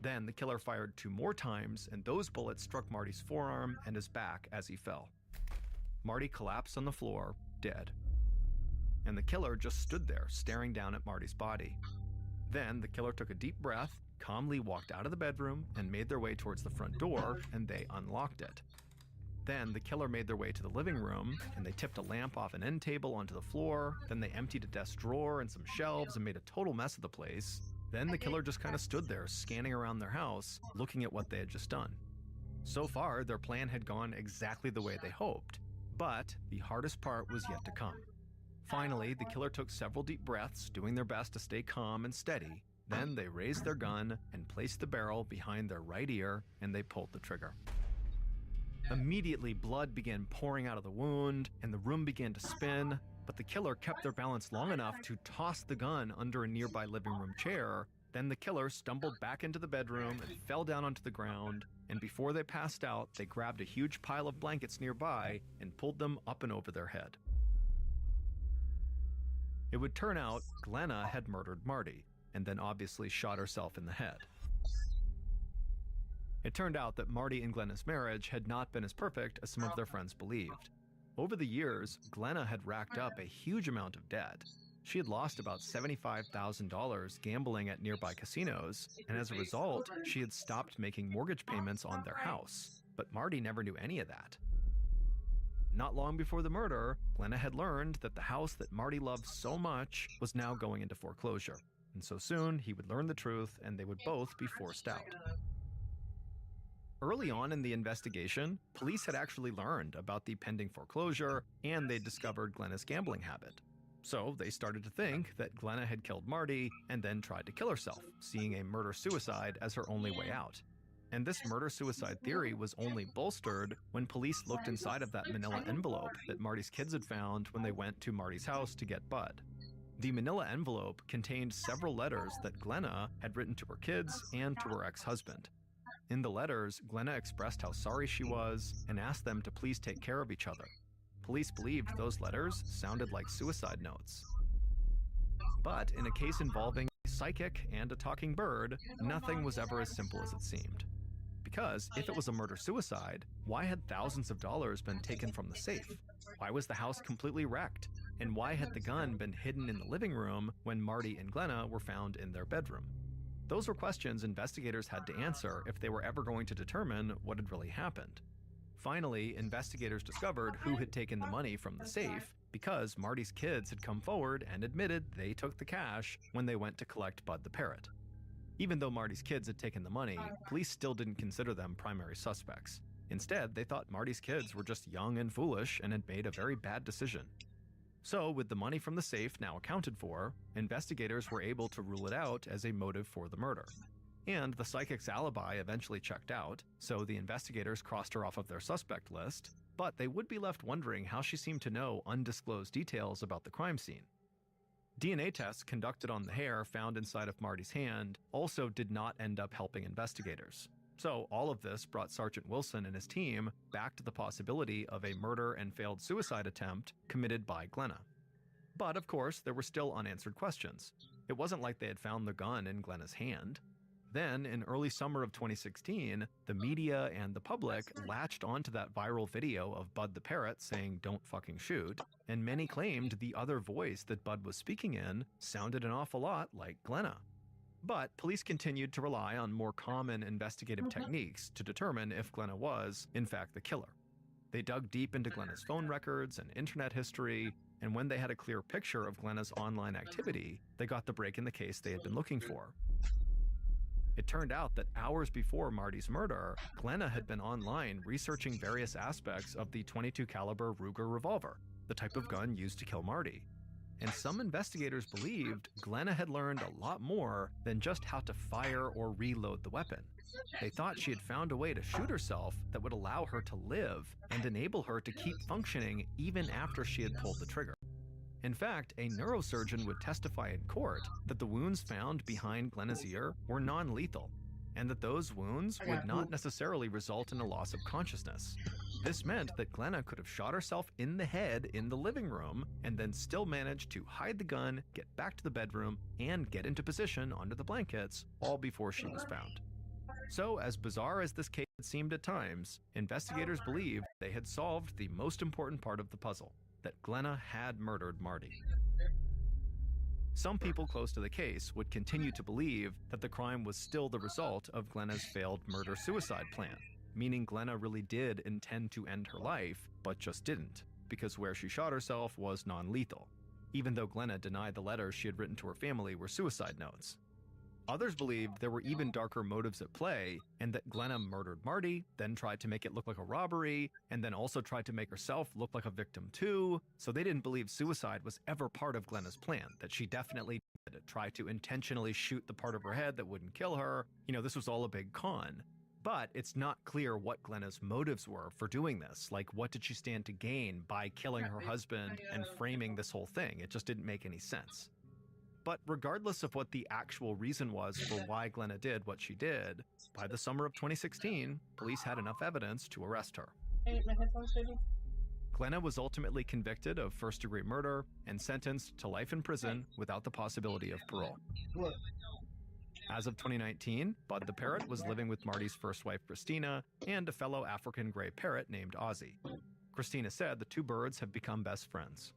Then the killer fired 2 more times, and those bullets struck Marty's forearm and his back as he fell. Marty collapsed on the floor, dead. And the killer just stood there, staring down at Marty's body. Then the killer took a deep breath, calmly walked out of the bedroom, and made their way towards the front door, and they unlocked it. Then the killer made their way to the living room, and they tipped a lamp off an end table onto the floor. Then they emptied a desk drawer and some shelves and made a total mess of the place. Then the killer just kind of stood there, scanning around their house, looking at what they had just done. So far, their plan had gone exactly the way they hoped, but the hardest part was yet to come. Finally, the killer took several deep breaths, doing their best to stay calm and steady. Then they raised their gun and placed the barrel behind their right ear, and they pulled the trigger. Immediately, blood began pouring out of the wound, and the room began to spin, but the killer kept their balance long enough to toss the gun under a nearby living room chair. Then the killer stumbled back into the bedroom and fell down onto the ground, and before they passed out, they grabbed a huge pile of blankets nearby and pulled them up and over their head. It would turn out Glenna had murdered Marty, and then obviously shot herself in the head. It turned out that Marty and Glenna's marriage had not been as perfect as some of their friends believed. Over the years, Glenna had racked up a huge amount of debt. She had lost about $75,000 gambling at nearby casinos, and as a result, she had stopped making mortgage payments on their house. But Marty never knew any of that. Not long before the murder, Glenna had learned that the house that Marty loved so much was now going into foreclosure. And so soon, he would learn the truth, and they would both be forced out. Early on in the investigation, police had actually learned about the pending foreclosure, and they discovered Glenna's gambling habit. So they started to think that Glenna had killed Marty and then tried to kill herself, seeing a murder-suicide as her only way out. And this murder-suicide theory was only bolstered when police looked inside of that manila envelope that Marty's kids had found when they went to Marty's house to get Bud. The manila envelope contained several letters that Glenna had written to her kids and to her ex-husband. In the letters, Glenna expressed how sorry she was and asked them to please take care of each other. Police believed those letters sounded like suicide notes. But in a case involving a psychic and a talking bird, nothing was ever as simple as it seemed. Because if it was a murder-suicide, why had thousands of dollars been taken from the safe? Why was the house completely wrecked? And why had the gun been hidden in the living room when Marty and Glenna were found in their bedroom? Those were questions investigators had to answer if they were ever going to determine what had really happened. Finally, investigators discovered who had taken the money from the safe because Marty's kids had come forward and admitted they took the cash when they went to collect Bud the parrot. Even though Marty's kids had taken the money, police still didn't consider them primary suspects. Instead, they thought Marty's kids were just young and foolish and had made a very bad decision. So, with the money from the safe now accounted for, investigators were able to rule it out as a motive for the murder. And the psychic's alibi eventually checked out, so the investigators crossed her off of their suspect list, but they would be left wondering how she seemed to know undisclosed details about the crime scene. DNA tests conducted on the hair found inside of Marty's hand also did not end up helping investigators. So all of this brought Sergeant Wilson and his team back to the possibility of a murder and failed suicide attempt committed by Glenna. But of course, there were still unanswered questions. It wasn't like they had found the gun in Glenna's hand. Then, in early summer of 2016, the media and the public latched onto that viral video of Bud the parrot saying, "Don't fucking shoot," and many claimed the other voice that Bud was speaking in sounded an awful lot like Glenna. But police continued to rely on more common investigative techniques to determine if Glenna was, in fact, the killer. They dug deep into Glenna's phone records and internet history, and when they had a clear picture of Glenna's online activity, they got the break in the case they had been looking for. It turned out that hours before Marty's murder, Glenna had been online researching various aspects of the .22 caliber Ruger revolver, the type of gun used to kill Marty. And some investigators believed Glenna had learned a lot more than just how to fire or reload the weapon. They thought she had found a way to shoot herself that would allow her to live and enable her to keep functioning even after she had pulled the trigger. In fact, a neurosurgeon would testify in court that the wounds found behind Glenna's ear were non-lethal, and that those wounds would not necessarily result in a loss of consciousness. This meant that Glenna could have shot herself in the head in the living room and then still managed to hide the gun, get back to the bedroom, and get into position under the blankets, all before she was found. So, as bizarre as this case had seemed at times, investigators believed they had solved the most important part of the puzzle, that Glenna had murdered Marty. Some people close to the case would continue to believe that the crime was still the result of Glenna's failed murder-suicide plan, meaning Glenna really did intend to end her life, but just didn't, because where she shot herself was non-lethal, even though Glenna denied the letters she had written to her family were suicide notes. Others believed there were even darker motives at play, and that Glenna murdered Marty, then tried to make it look like a robbery, and then also tried to make herself look like a victim too, so they didn't believe suicide was ever part of Glenna's plan, that she definitely did try to intentionally shoot the part of her head that wouldn't kill her. This was all a big con. But it's not clear what Glenna's motives were for doing this. Like, what did she stand to gain by killing her husband and framing this whole thing? It just didn't make any sense. But regardless of what the actual reason was for why Glenna did what she did, by the summer of 2016, police had enough evidence to arrest her. Glenna was ultimately convicted of first-degree murder and sentenced to life in prison without the possibility of parole. As of 2019, Bud the parrot was living with Marty's first wife, Christina, and a fellow African gray parrot named Ozzy. Christina said the two birds have become best friends.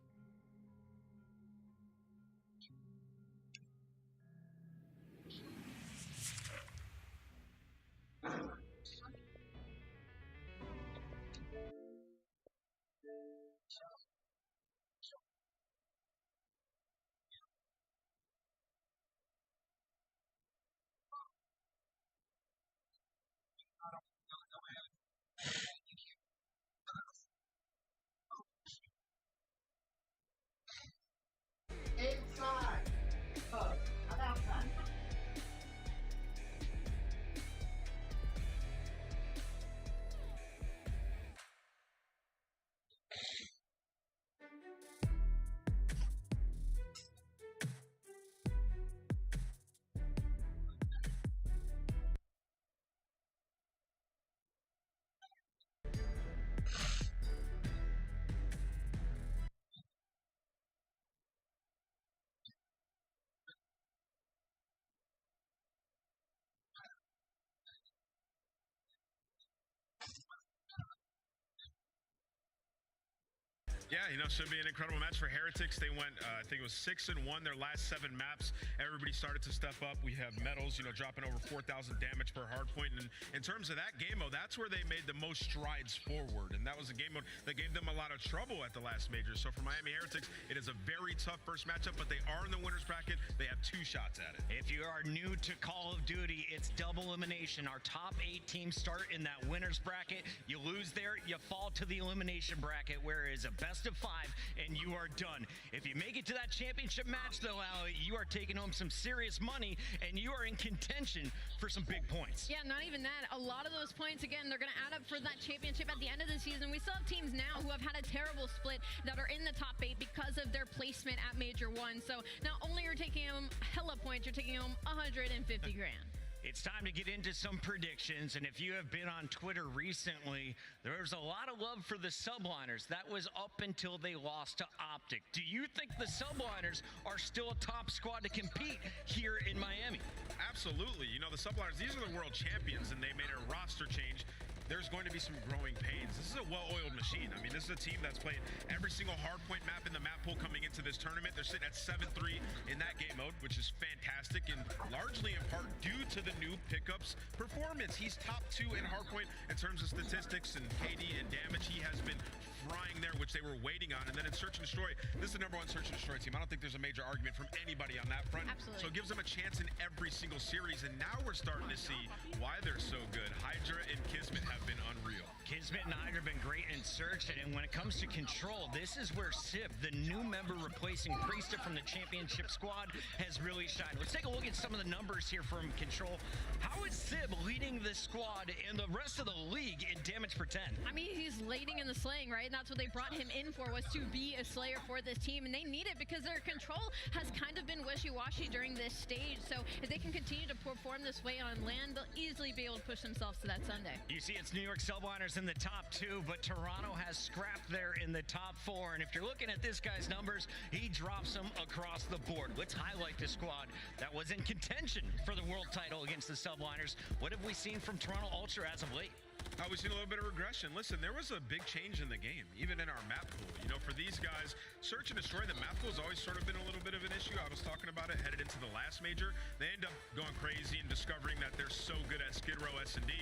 Yeah, should be an incredible match for Heretics. They went, I think it was 6-1 their last 7 maps. Everybody started to step up. We have medals, dropping over 4,000 damage per hardpoint. And in terms of that game mode, that's where they made the most strides forward. And that was a game mode that gave them a lot of trouble at the last major. So for Miami Heretics, it is a very tough first matchup, but they are in the winner's bracket. They have 2 shots at it. If you are new to Call of Duty, it's double elimination. Our top 8 teams start in that winner's bracket. You lose there, you fall to the elimination bracket, where it is a best of 5 and you are done. If you make it to that championship match though, Ali, you are taking home some serious money and you are in contention for some big points. Yeah, not even that. A lot of those points, again, they're going to add up for that championship at the end of the season. We still have teams now who have had a terrible split that are in the top 8 because of their placement at Major 1. So not only are you taking home hella points, you're taking home 150 grand. It's time to get into some predictions, and if you have been on Twitter recently, there's a lot of love for the Subliners. That was up until they lost to Optic. Do you think the Subliners are still a top squad to compete here in Miami? Absolutely. The Subliners, these are the world champions, and they made a roster change. There's going to be some growing pains. This is a well-oiled machine. I mean, this is a team that's played every single hardpoint map in the map pool coming into this tournament. They're sitting at 7-3 in that game mode, which is fantastic, and largely in part due to the new pickups performance. He's top 2 in hardpoint in terms of statistics and KD and damage. He has been trying there, which they were waiting on. And then in Search and Destroy, this is the #1 Search and Destroy team. I don't think there's a major argument from anybody on that front. Absolutely. So it gives them a chance in every single series. And now we're starting to see why they're so good. Hydra and Kismet have been unreal. Kismet and Hydra have been great in Search, and when it comes to Control, this is where Sib, the new member replacing Priesta from the championship squad, has really shined. Let's take a look at some of the numbers here from Control. How is Sib leading this squad and the rest of the league in damage per 10? I mean, he's leading in the slaying, right? And that's what they brought him in for, was to be a slayer for this team. And they need it because their control has kind of been wishy-washy during this stage. So if they can continue to perform this way on land, they'll easily be able to push themselves to that Sunday. You see it's New York Subliners in the top 2, but Toronto has scrapped there in the top 4. And if you're looking at this guy's numbers, he drops them across the board. Let's highlight the squad that was in contention for the world title against the Subliners. What have we seen from Toronto Ultra as of late? We've seen a little bit of regression. Listen, there was a big change in the game, even in our map pool. You know, for these guys, Search and Destroy, the map pool has always sort of been a little bit of an issue. I was talking about it headed into the last major. They end up going crazy and discovering that they're so good at Skid Row S&D.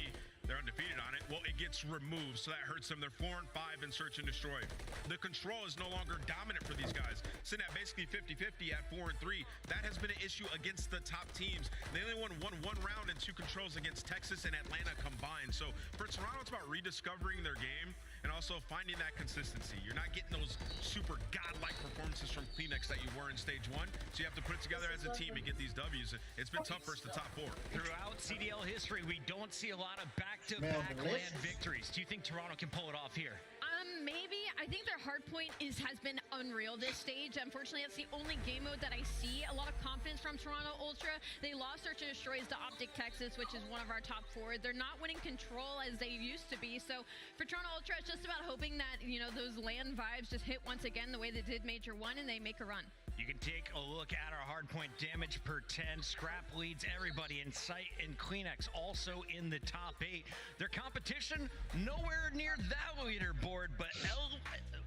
They're undefeated on it. Well, it gets removed, so that hurts them. They're 4 and 5 in Search and Destroy. The control is no longer dominant for these guys. Sitting at basically 50-50 at 4 and 3. That has been an issue against the top teams. They only won one round and 2 controls against Texas and Atlanta combined. So for Toronto, it's about rediscovering their game and also finding that consistency. You're not getting those super godlike performances from Kleenex that you were in stage 1. So you have to put it together as a team and get these W's. It's been tough versus the top 4. Throughout CDL history, we don't see a lot of back-to-back land victories. Do you think Toronto can pull it off here? Maybe. I think their hard point has been unreal this stage. Unfortunately, that's the only game mode that I see a lot of confidence from Toronto Ultra. They lost Search and Destroys to Optic Texas, which is one of our top 4. They're not winning control as they used to be. So for Toronto Ultra, it's just about hoping that, you know, those land vibes just hit once again the way they did Major 1 and they make a run. You can take a look at our hardpoint damage per 10. Scrap leads everybody in sight, and Kleenex also in the top 8. Their competition, nowhere near that leaderboard, but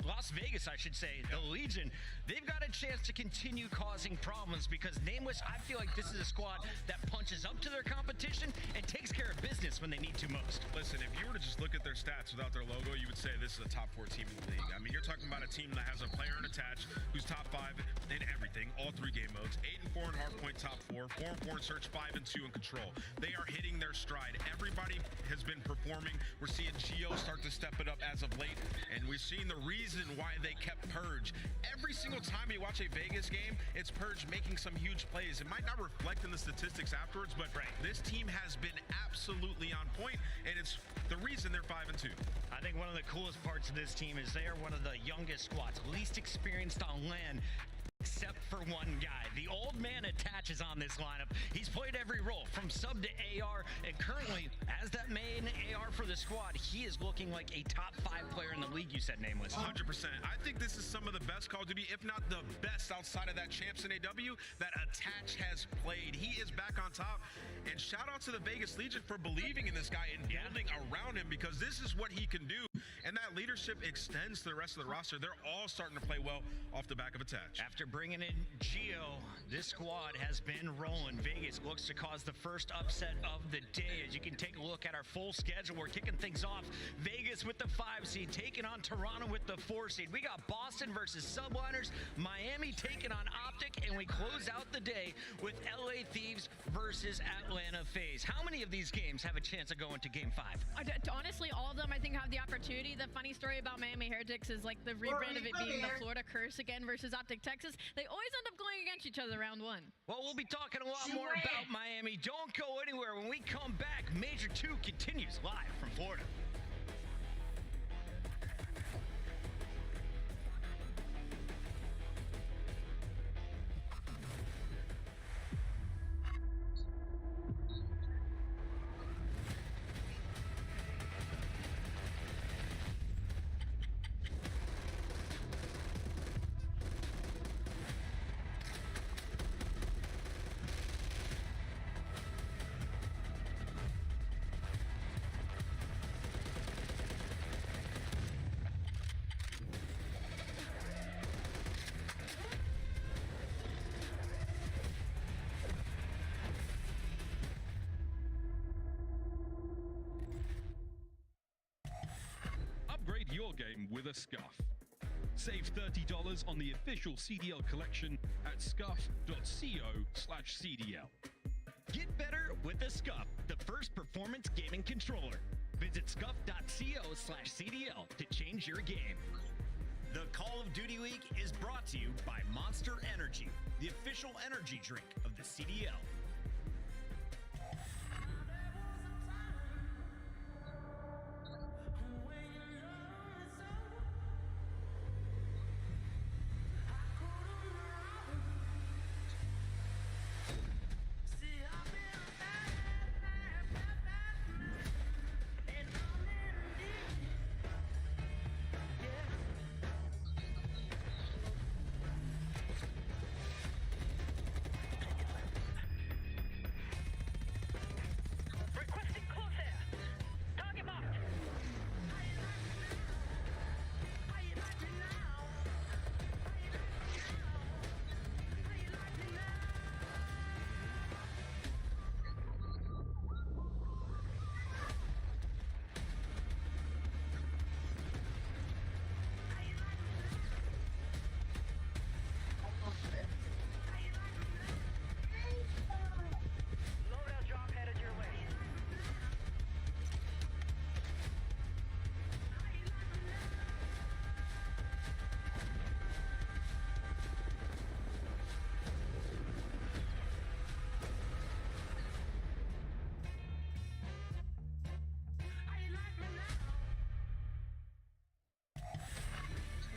Las Vegas, I should say, the Legion, they've got a chance to continue causing problems because Nameless, I feel like this is a squad that punches up to their competition and takes care of business when they need to most. Listen, if you were to just look at their stats without their logo, you would say this is a top 4 team in the league. I mean, you're talking about a team that has a player unattached who's top 5 in everything, all 3 game modes, 8 and 4 in hardpoint, top 4, 4 and 4 in Search, 5 and 2 in Control. They are hitting their stride. Everybody has been performing. We're seeing Geo start to step it up as of late, and we're seeing the reason why they kept Purge. Every single time you watch a Vegas game, it's Purge making some huge plays. It might not reflect in the statistics afterwards, but this team has been absolutely on point, and it's the reason they're 5 and 2. I think one of the coolest parts of this team is they are one of the youngest squads, least experienced on land, except for one guy. The old man attaches on this lineup. He's played every role from sub to AR, and currently, as that main AR for the squad, he is looking like a top 5 player in the league, you said, Nameless. 100%. I think this is some of the best Call of Duty, if not the best outside of that Champs in AW that Attach has played. He is back on top, and shout out to the Vegas Legion for believing in this guy and building around him, because this is what he can do, and that leadership extends to the rest of the roster. They're all starting to play well off the back of Attach. After bringing in Geo, this squad has been rolling. Vegas looks to cause the first upset of the day. As you can take a look at our full schedule, we're kicking things off. Vegas with the 5 seed, taking on Toronto with the 4 seed. We got Boston versus Subliners, Miami taking on Optic, and we close out the day with LA Thieves versus Atlanta FaZe. How many of these games have a chance of going to Game 5? Honestly, all of them, I think, have the opportunity. The funny story about Miami Heretics is like the rebrand of it being the Florida Curse again versus Optic Texas. They always end up going against each other round 1. Well, we'll be talking a lot more about Miami. Don't go anywhere. When we come back, Major 2 continues live from Florida. your game with a Scuff. Save $30 on the official CDL collection at scuff.co/CDL. Get better with a Scuff, the first performance gaming controller. Visit scuff.co/CDL to change your game. The Call of Duty Week is brought to you by Monster Energy, the official energy drink of the CDL.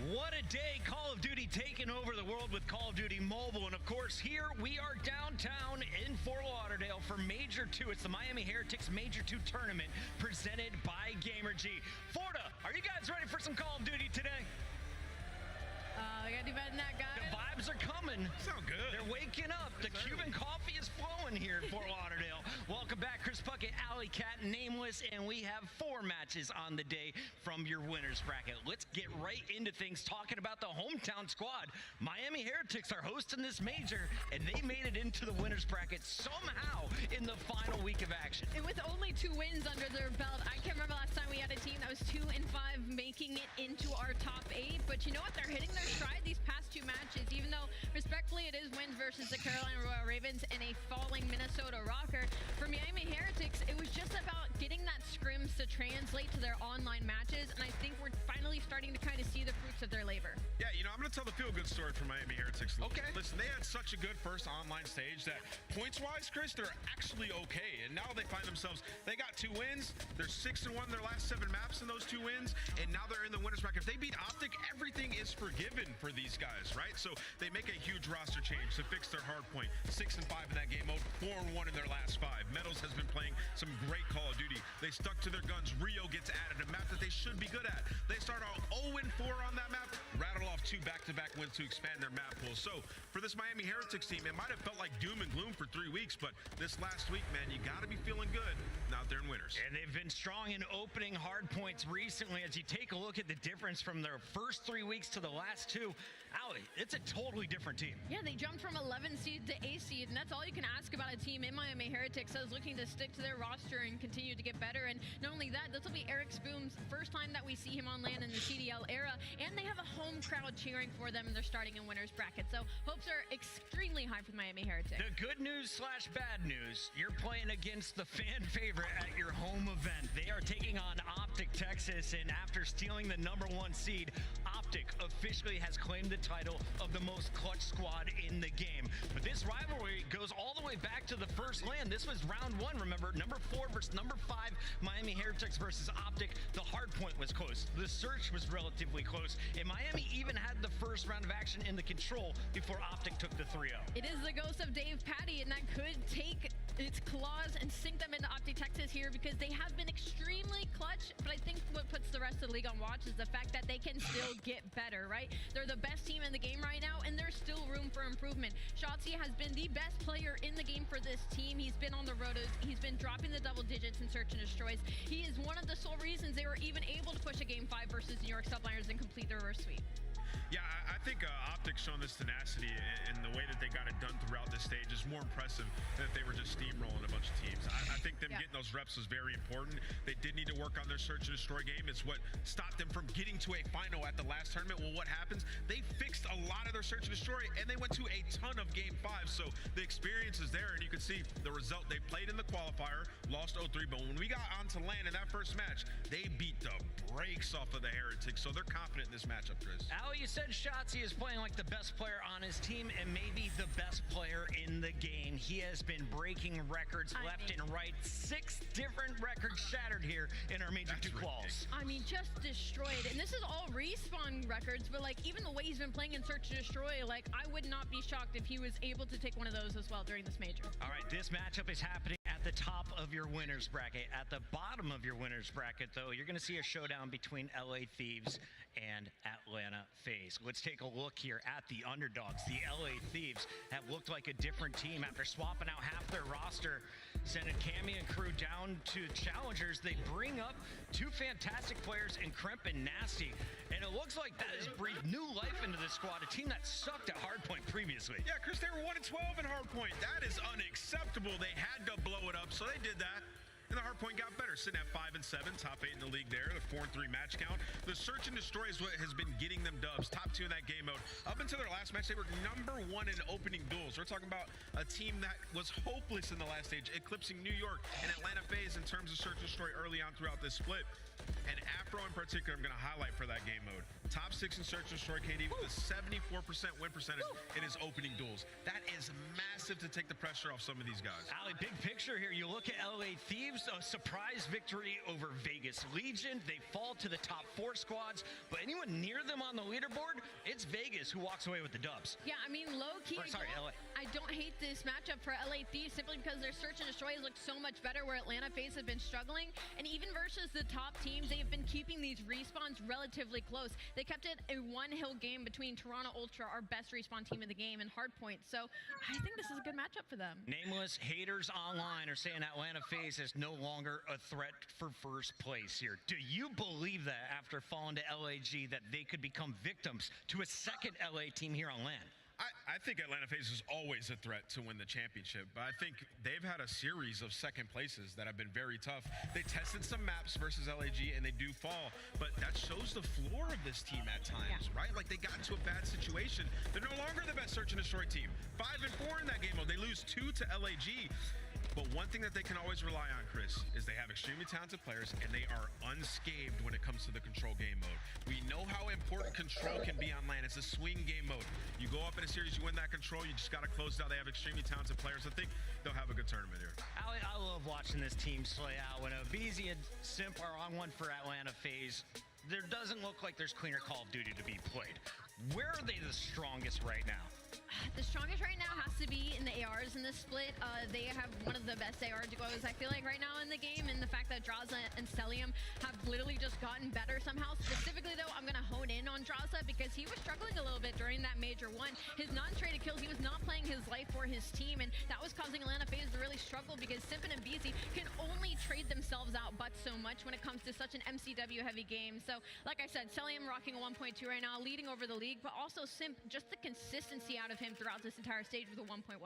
What a day, Call of Duty taking over the world with Call of Duty Mobile. And of course, here we are downtown in Fort Lauderdale for Major 2. It's the Miami Heretics Major 2 tournament presented by Gamergy. Forta, are you guys ready for some Call of Duty today? We gotta do better than that, guys. The vibes are coming. Sound good. They're waking up. The Cuban coffee is flowing here in Fort Lauderdale. Welcome back, Chris Puckett, Alley Cat, Nameless, and we have 4 matches on the day from your winners bracket. Let's get right into things, talking about the hometown squad. Miami Heretics are hosting this major, and they made it into the winners bracket somehow in the final week of action. And with only 2 wins under their belt, I can't remember last time we had a team that was 2-5 making it into our top 8. But you know what? They're hitting their stride these past 2 matches, even though respectfully it is wins versus the Carolina Royal Ravens and a falling Minnesota Rocker. For Miami Heretics, it was just about getting that scrims to translate to their online matches, and I think we're finally starting to kind of see the fruits of their labor. Yeah, you know, I'm going to tell the feel-good story for Miami Heretics. Okay. Listen, they had such a good first online stage that points-wise, Chris, they're actually okay. And now they find themselves, they got 2 wins. They're 6-1 their last 7 maps in those 2 wins, and now they're in the winners bracket. If they beat Optic, everything is forgiven for these guys, right? So they make a huge roster change to fix their hard point. 6-5 in that game mode, 4-1 in their last 5. Meadows has been playing some great Call of Duty. They stuck to their guns. Rio gets added, a map that they should be good at. They start out 0-4 on that map, rattle off 2 back-to-back wins to expand their map pool. So for this Miami Heretics team, it might have felt like doom and gloom for 3 weeks, but this last week, man, you got to be feeling good out there in winners. And they've been strong in opening hard points recently. As you take a look at the difference from their first 3 weeks to the last 2, Allie, it's a totally different team. Yeah, they jumped from 11 seed to A seed, and that's all you can ask about a team in Miami Heretics that is looking to stick to their roster and continue to get better. And not only that, this will be Eric Spoom's first time that we see him on land in the CDL era, and they have a home crowd cheering for them, and they're starting in winners bracket. So hopes are extremely high for the Miami Heretics. The good news / bad news, you're playing against the fan favorite at your home event. They are taking on Optic Texas, and after stealing the #1 seed, Optic officially has claimed the title of the most clutch squad in the game. But this rivalry goes all the way back to the first land. This was round 1, remember, number 4 versus number 5, Miami Heretics versus Optic. The hard point was close. The search was relatively close, and Miami even had the first round of action in the control before Optic took the 3-0. It is the ghost of Dave Patty, and that could take its claws and sink them into Optic Texas here, because they have been extremely clutch. But I think what puts the rest of the league on watch is the fact that they can still get better, right? They're the best team in the game right now, and there's still room for improvement. Shotzi has been the best player in the game for this team. He's been on the rotos. He's been dropping the double digits in search and destroys. He is one of the sole reasons they were even able to push a game 5 versus New York Subliners and complete the reverse sweep. Yeah, I think Optic's shown this tenacity, and the way that they got it done throughout this stage is more impressive than if they were just steamrolling a bunch of teams. I think them getting those reps was very important. They did need to work on their search and destroy game. It's what stopped them from getting to a final at the last tournament. Well, what happens? They fixed a lot of their search and destroy, and they went to a ton of game 5. So the experience is there, and you can see the result. They played in the qualifier, lost 0-3, but when we got onto LAN in that first match, they beat the brakes off of the Heretics. So they're confident in this matchup, Chris. Al, you said Shotzi is playing like the best player on his team and maybe the best player in the game. He has been breaking records left and right. 6 different records shattered here in our Major 2 quals. I mean, just destroyed. And this is all respawn records, but like even the way he's been playing in Search and Destroy, like I would not be shocked if he was able to take one of those as well during this major. All right, this matchup is happening at the top of your winners bracket. At the bottom of your winners bracket, though, you're going to see a showdown between LA Thieves and Atlanta FaZe. Let's take a look here at the underdogs. The LA Thieves have looked like a different team after swapping out half their roster, sending Cammy and crew down to challengers. They bring up 2 fantastic players in Kremp and Nasty, and it looks like that has breathed new life into this squad, a team that sucked at Hardpoint previously. Yeah, Chris, they were 1-12 in Hardpoint. That is unacceptable. They had to blow it up, so they did that. And the Hardpoint got better, sitting at 5-7, top 8 in the league there. The 4-3 match count. The search and destroy is what has been getting them dubs. Top 2 in that game mode. Up until their last match, they were number 1 in opening duels. We're talking about a team that was hopeless in the last stage, eclipsing New York and Atlanta FaZe in terms of search and destroy early on throughout this split. And Afro in particular, I'm going to highlight for that game mode. Top 6 in search and destroy KD with a 74% win percentage in his opening duels. That is massive to take the pressure off some of these guys. Ali, big picture here. You look at LA Thieves, a surprise victory over Vegas Legion. They fall to the top 4 squads, but anyone near them on the leaderboard, it's Vegas who walks away with the dubs. Yeah, I mean, low-key, LA. I don't hate this matchup for LA Thieves simply because their search and destroy has looked so much better where Atlanta FaZe have been struggling. And even versus the top teams, they have been keeping these respawns relatively close. They kept it a one-hill game between Toronto Ultra, our best respawn team of the game, and Hardpoint. So I think this is a good matchup for them. Nameless haters online are saying Atlanta FaZe is no longer a threat for first place here. Do you believe that after falling to LAG that they could become victims to a second LA team here on LAN? I think Atlanta FaZe is always a threat to win the championship, but I think they've had a series of second places that have been very tough. They tested some maps versus LAG, and they do fall, but that shows the floor of this team at times, right? Like, they got into a bad situation. They're no longer the best search and destroy team. 5-4 in that game mode. They lose 2 to LAG. But one thing that they can always rely on, Chris, is they have extremely talented players, and they are unscathed when it comes to the control game mode. We know how important control can be on LAN. It's a swing game mode. You go up in a series, you win that control, you just got to close it out. They have extremely talented players. I think they'll have a good tournament here. I love watching this team slay out. When Abeezy and Simp are on one for Atlanta FaZe, there doesn't look like there's cleaner Call of Duty to be played. Where are they the strongest right now? The strongest right now has to be in the ARs in this split. They have one of the best AR duos, I feel like, right now in the game. And the fact that Draza and Celium have literally just gotten better somehow. Specifically, though, I'm going to hone in on Draza because he was struggling a little bit during that Major 1. His non-traded kills, he was not playing his life for his team. And that was causing Atlanta FaZe to really struggle because Simpin and BZ can only trade themselves out but so much when it comes to such an MCW-heavy game. So, like I said, Celium rocking a 1.2 right now, leading over the league. But also Simp, just the consistency out of him throughout this entire stage with a 1.14.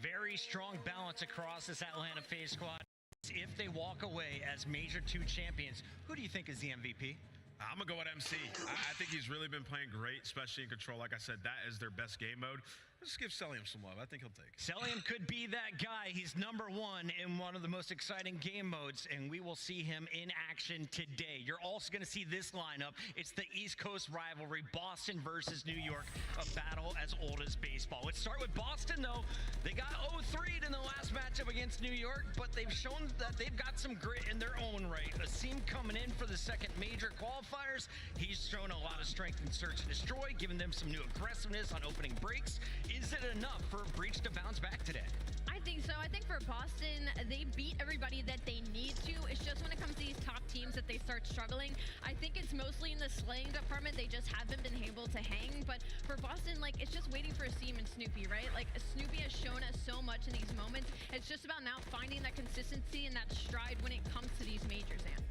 Very strong balance across this Atlanta FaZe squad. If they walk away as Major 2 champions, who do you think is the MVP? I'm going to go with MC. I think he's really been playing great, especially in control. Like I said, that is their best game mode. Let's give Celium some love. I think he'll take it. Celium could be that guy. He's number 1 in one of the most exciting game modes, and we will see him in action today. You're also going to see this lineup. It's the East Coast rivalry, Boston versus New York, a battle as old as baseball. Let's start with Boston, though. They got 0-3'd in the last matchup against New York, but they've shown that they've got some grit in their own right. Asim coming in for the second major qualifiers. He's shown a lot of strength in search and destroy, giving them some new aggressiveness on opening breaks. Is it enough for Breach to bounce back today? I think so. I think for Boston, they beat everybody that they need to. It's just when it comes to these top teams that they start struggling. I think it's mostly in the slaying department. They just haven't been able to hang. But for Boston, like, it's just waiting for Asim and Snoopy, right? Like, Snoopy has shown us so much in these moments. It's just about now finding that consistency and that stride when it comes to these majors, Ann.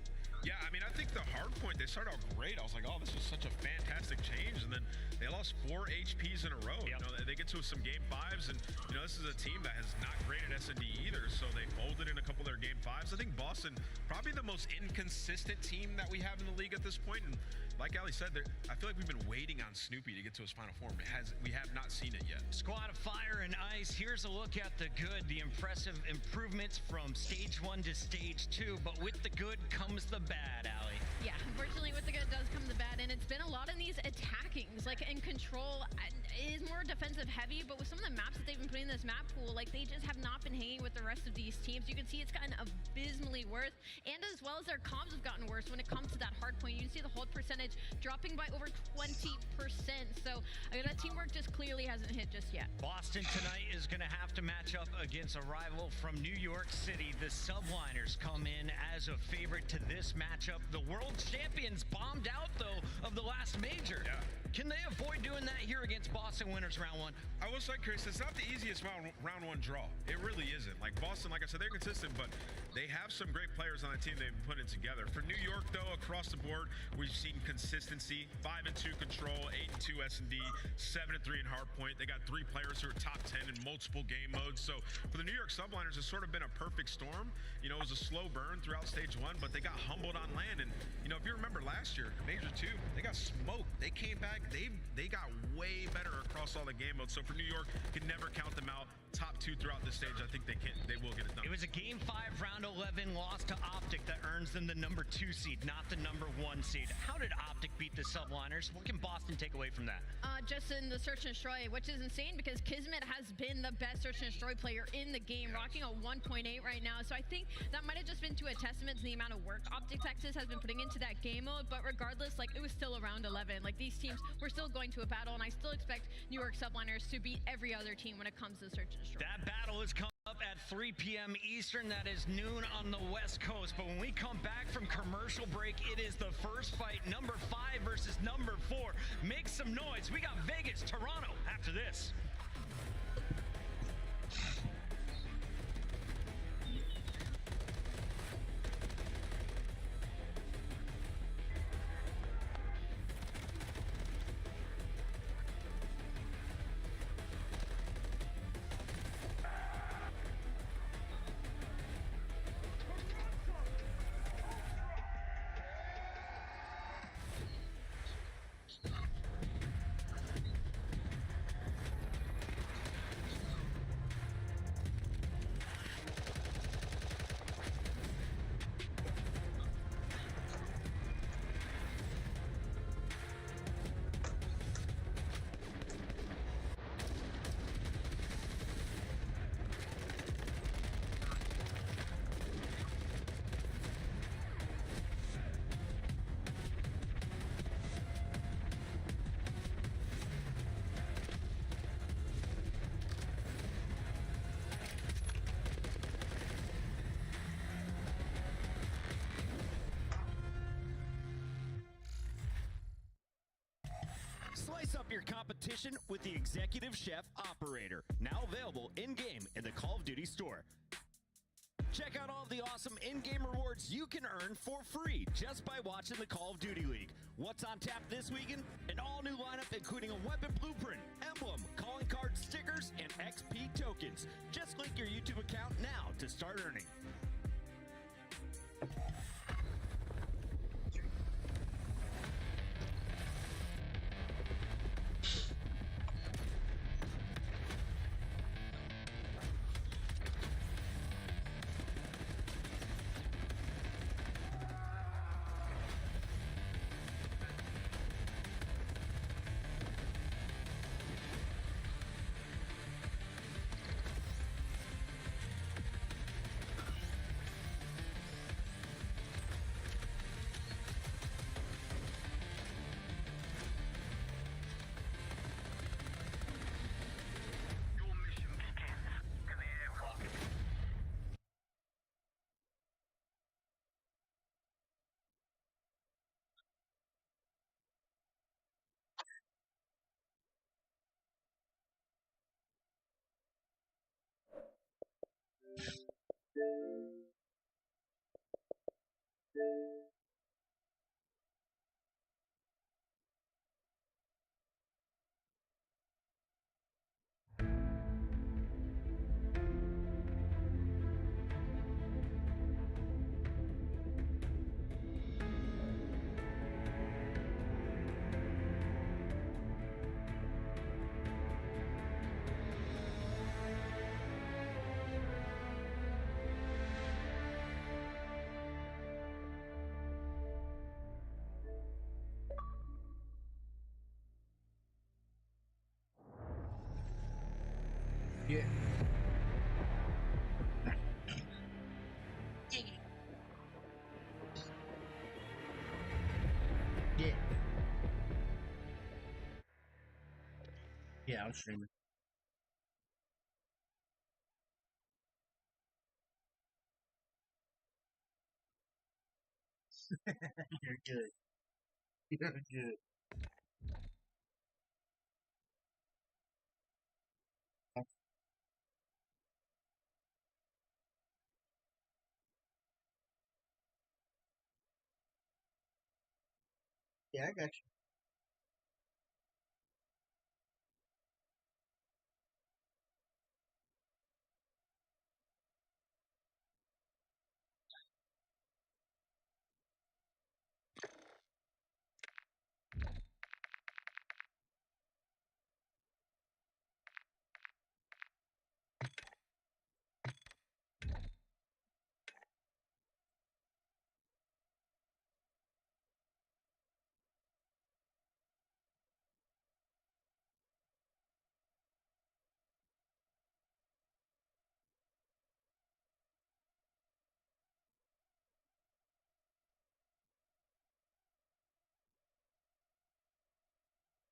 Yeah, I mean, I think the hard point, they started out great. I was like, oh, this was such a fantastic change. And then they lost 4 HPs in a row. Yep. You know, they get to some game 5s, and, you know, this is a team that has not great at S&D either. So they folded in a couple of their game 5s. I think Boston, probably the most inconsistent team that we have in the league at this point. And like Ali said, I feel like we've been waiting on Snoopy to get to his final form. We have not seen it yet. Squad of Fire and Ice. Here's a look at the good, the impressive improvements from stage 1 to stage 2. But with the good comes the bad, Allie. Yeah, unfortunately, with the good does come the bad, and it's been a lot in these attackings. Like in Control, it is more defensive heavy, but with some of the maps that they've been putting in this map pool, like they just have not been hanging with the rest of these teams. You can see it's gotten abysmally worse, and as well as their comms have gotten worse when it comes to that hard point. You can see the hold percentage dropping by over 20%. So that teamwork just clearly hasn't hit just yet. Boston tonight is going to have to match up against a rival from New York City. The Subliners come in as a favorite to this matchup. The world champions bombed out, though, of the last major. Yeah. Can they avoid doing that here against Boston winners round 1? I will say, Chris, it's not the easiest round 1 draw. It really isn't. Like Boston, like I said, they're consistent, but they have some great players on the team they've been putting together. For New York, though, across the board, we've seen consistency. 5-2 Control, 8-2 S&D, 7-3 in Hardpoint. They got 3 players who are top 10 in multiple game modes. So for the New York Subliners, it's sort of been a perfect storm. You know, it was a slow burn throughout stage 1, but they got humbled on land. And, you know, if you remember last year, Major 2, they got smoked. They came back. They got way better across all the game modes. So for New York, can never count them out. Top 2 throughout this stage. I think they will get it done. It was a game 5, round 11 loss to Optic that earns them the number 2 seed, not the number 1 seed. How did Optic beat the Subliners? What can Boston take away from that? Just in the search and destroy, which is insane because Kismet has been the best search and destroy player in the game, rocking a 1.8 right now. So I think that might have just been to a testament to the amount of work Optic Texas has been putting into that game mode. But regardless, like it was still around 11. Like these teams were still going to a battle, and I still expect New York Subliners to beat every other team when it comes to search and destroy. That battle is coming up at 3 p.m. Eastern. That is noon on the West Coast. But when we come back from commercial break, it is the first fight, number 5 versus number 4. Make some noise. We got Vegas, Toronto after this. Slice up your competition with the Executive Chef Operator, now available in-game in the Call of Duty store. Check out all of the awesome in-game rewards you can earn for free just by watching the Call of Duty League. What's on tap this weekend? An all-new lineup including a weapon blueprint, emblem, calling card stickers, and XP tokens. Just link your YouTube account now to start earning. Yeah. Yeah. Yeah, I'm streaming. You're good. You're good. Yeah, I got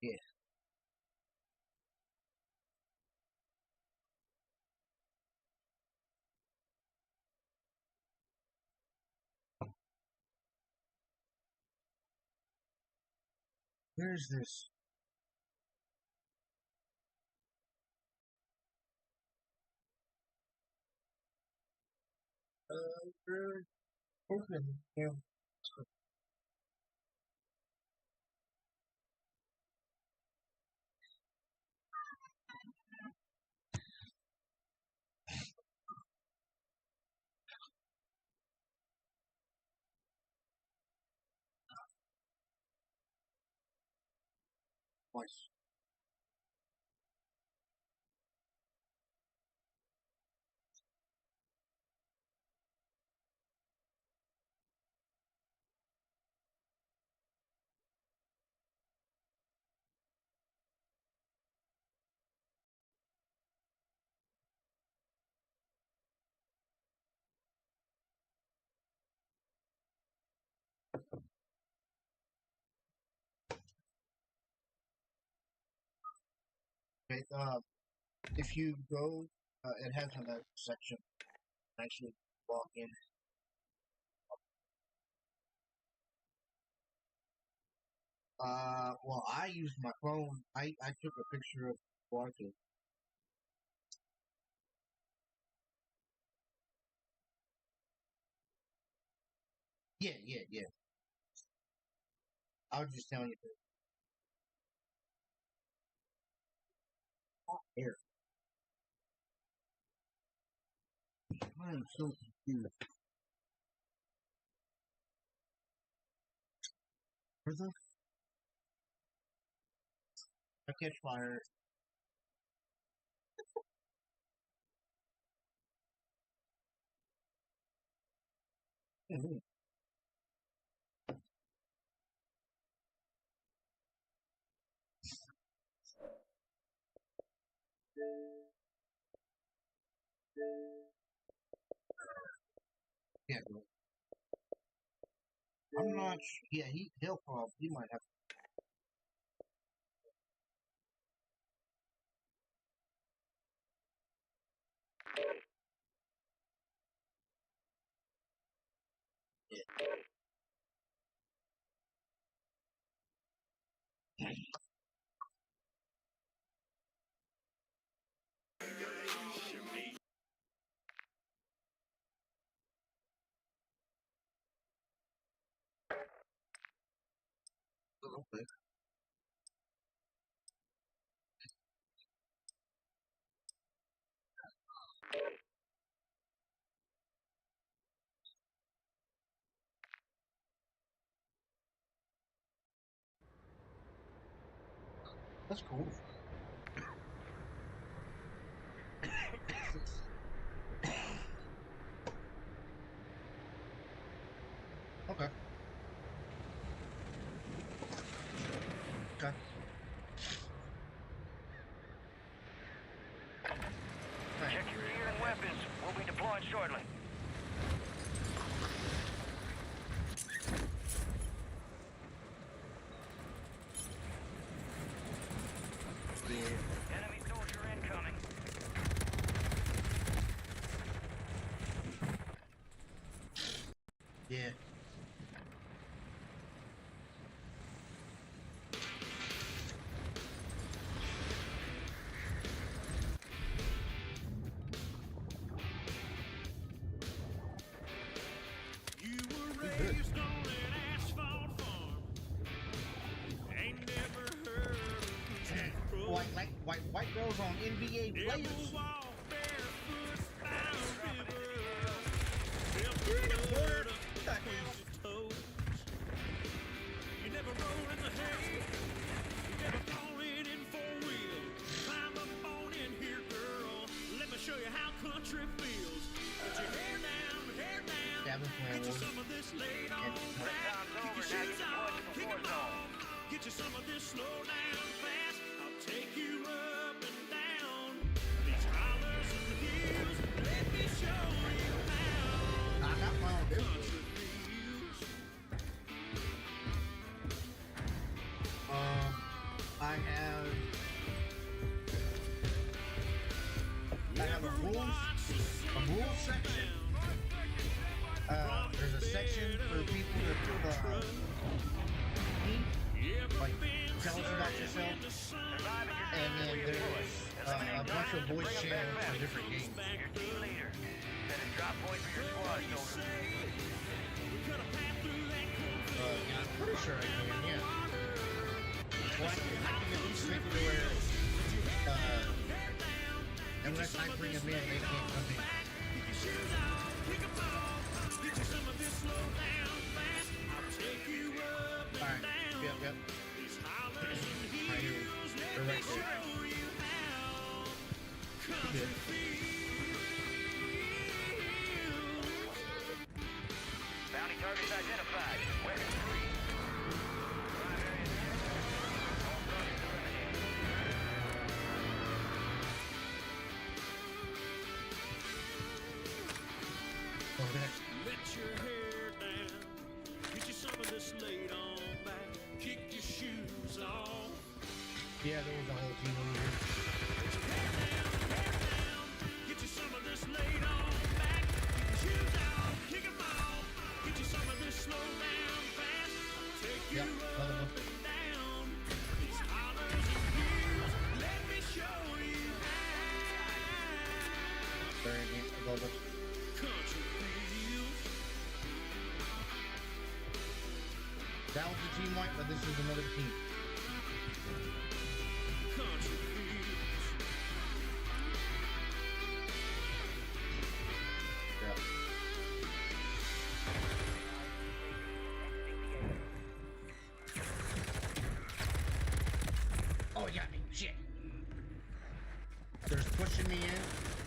you. Yeah. Where's this? Where? Open. Yeah. Twice. Okay, if you go, it has another section. Actually, walk in. Well, I used my phone. I took a picture of walking. Yeah, yeah, yeah. I was just telling you. Hot air. I am so confused. Where the? I catch fire. Mhm. Yeah, bro. I'm not. Yeah, he'll fall. He might have. Okay. That's cool. Okay. Okay. Yeah. You were raised on an asphalt farm. Ain't never heard of pro. White girls on NBA Never players. walked barefoot down river. You're in the corner. Toes. You never rolled in the hay. You never fallen in four wheel. Climb up on in here, girl. Let me show you how country feels. Put your hair down, hair down. Yeah, I've been playing Get you Warzone. some of this laid on back. Kick your shoes off, kick 'em off. Get you some of this slow down fast. I'll take you up and down these hollers and hills. Let me show you how I got my own business. country feels. I have a rules section. There's a section for people to like tell us about yourself, and then there's a bunch of voice channels for different games. Your team leader. Set a drop point for your squad, soldier. Yeah, I'm pretty sure I can, yeah. Well, I can at least make it where, unless I bring them in, they can't come in. Alright, yep. Right here. They're right there. Good. Bounty targets identified. Weapons free. Primary intent. All targets eliminated. Okay. Let your hair down. Get you some of this laid on back. Kick your shoes off. Yeah, there was a whole team over here. Let your hair down. Get you some of this laid on back. Kick your shoes off. Kick 'em off. Get you some of this slow down fast. I'll take you Yep, another up one. and down these hollers and hills. Let me show you how Sorry, I can't go over. country feels. That was the team wipe, but this is another team. Country feels. Yeah. Oh, you got me. Shit. They're pushing me in.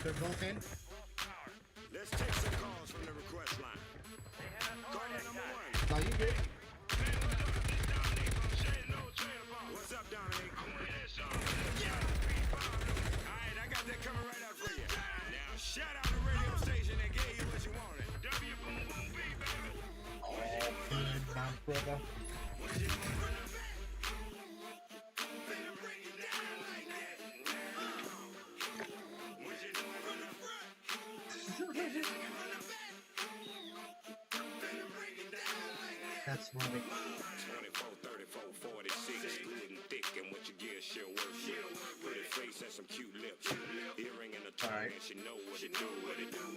They're both in. Let's take some calls from the request line. Caller number one. No, you good. What's up, Dominic? Alright, I got that coming right out for you. Now, shout out the radio station that gave you what you wanted. Oh, good, my brother. That's funny. 24, 34, 46, good and thick, and what you get sure worth shit. Pretty face and some cute lips. Earring in the tongue, Alright. and she know what it do.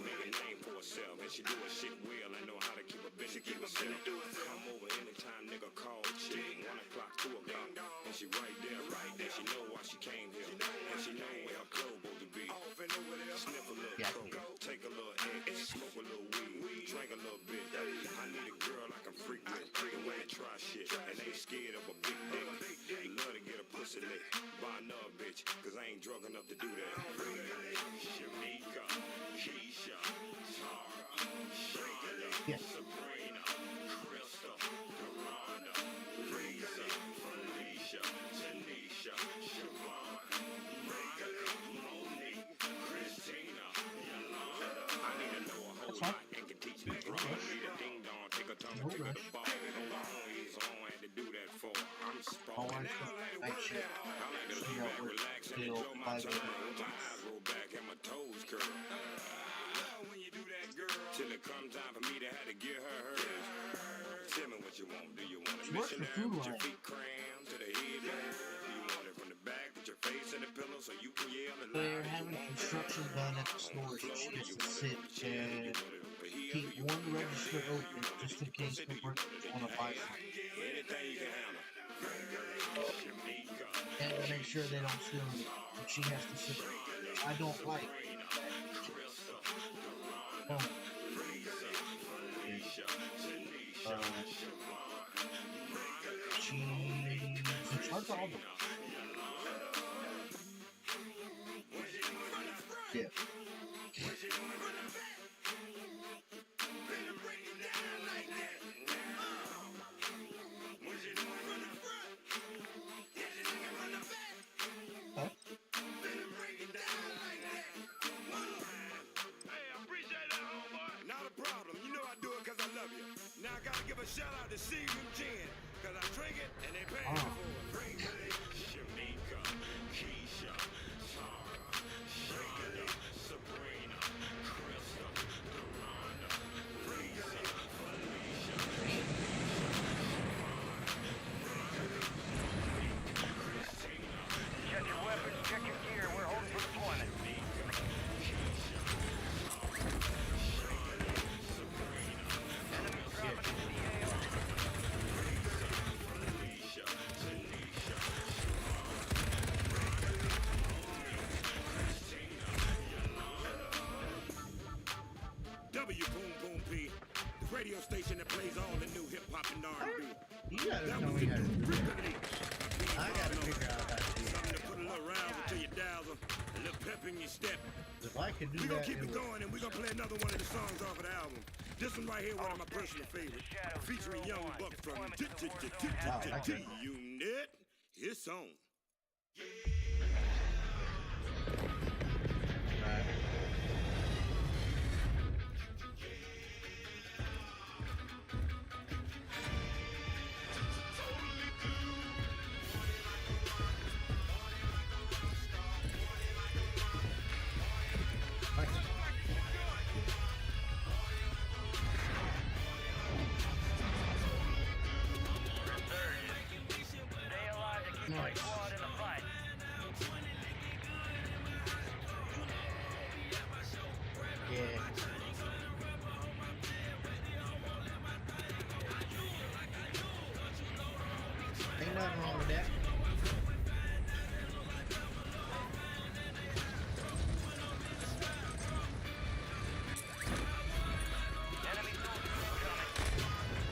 Make a name for herself, and she do her shit well. I know how to keep a bitch keep herself. Come over anytime, nigga, call chick. 1 o'clock, 2 o'clock, and she right there. She know why she came here, and she know where her clothes supposed to be. Sniff a little Yeah. coke, take a little X, smoke a little weed, drink a little bit. I need a girl I can freak with, the way I try shit, and ain't scared of a big dick. Love to get a pussy lick, buy another bitch, cause I ain't drunk enough to do that. Shamika, Keisha, Tara, Shonda, Yeah. Sabrina, Crystal, Dorada, Lisa, Felicia, Tanisha, Siobhan, Megan, Monique, Christina, Yolanda. I need to know a whole lot and can teach me wrong. Need a ding dong, take a tongue and take her the ball. Hold on, he's on, had to do that for. I'm Oh, sprawling. I shit. I like to lay back, relax, and enjoy my time. My eyes roll back and my toes curl. When you do that, girl. Till it comes time for me to have to give her hers. what you want. Do you want a She works mission for Food with your Lion. feet crammed to the headband? Do you want it from the back with your face in the pillow so you can yell aloud? They're having construction done at the store, so she gets to sit and keep one register open just in case the workers want to buy something. Anything you can handle. And to make sure they don't steal anything. And she has to sit there. I don't like oh. She's in charge of all of them. Yeah. Huh? Not a problem. You know I do it because I love you. Now I gotta give a shout out to Season Gin, because I drink it and they pay me for it. Shamika, Keisha, Tara, Shonda, Sabrina, Krista, Duranda, Risa, Felicia, Christina. Check your weapons, check your gear. We're holding for deployment. W Boom Boom P, the radio station that plays all the new hip hop and R&B. You gotta That know was we the have new to do Rick that. Lee. I gotta figure out how to do Something to that. put a little round until you dazzle, a little pep in your step. If I could do We're gonna that, keep it it would. going and we're gonna play another one of the songs off of the album. This one right here, one of my personal favorites, featuring Young Buck from Unit. It's on. Right. Stay alive to keep our Nice. squad in the fight. Yeah. Ain't nothing wrong with that. Enemy soldiers incoming.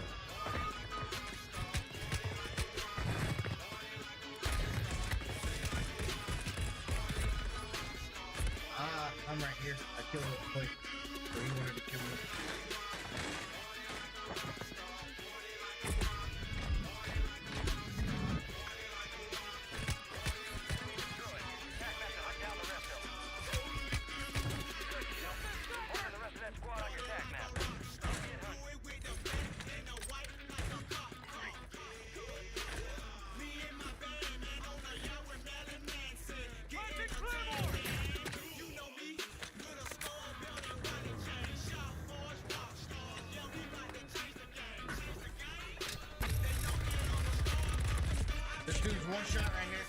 I'm right here. I killed him quick. So he wanted to kill me. Screw it. Attack map to hunt down the rest of them. Good kill. Order the rest of that squad on your attack map. Get hunting. This dude's one shot right here.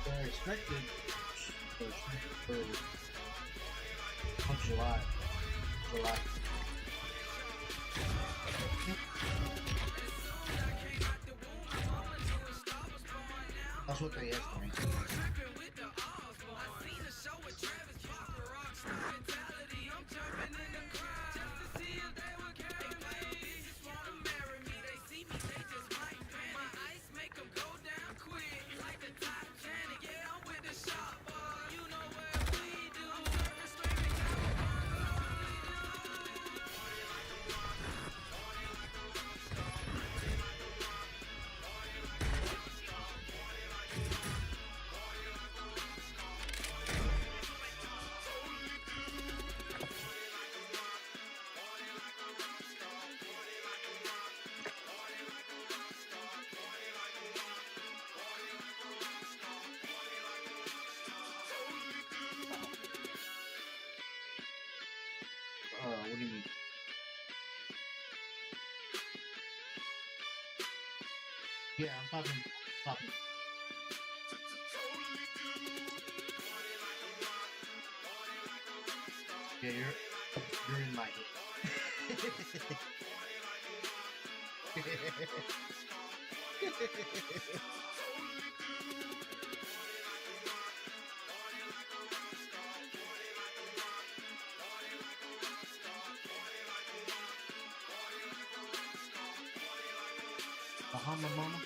We're expected for July. That's what they asked me. Yeah, I'm popping. Yeah, you're in my Bahama Mama.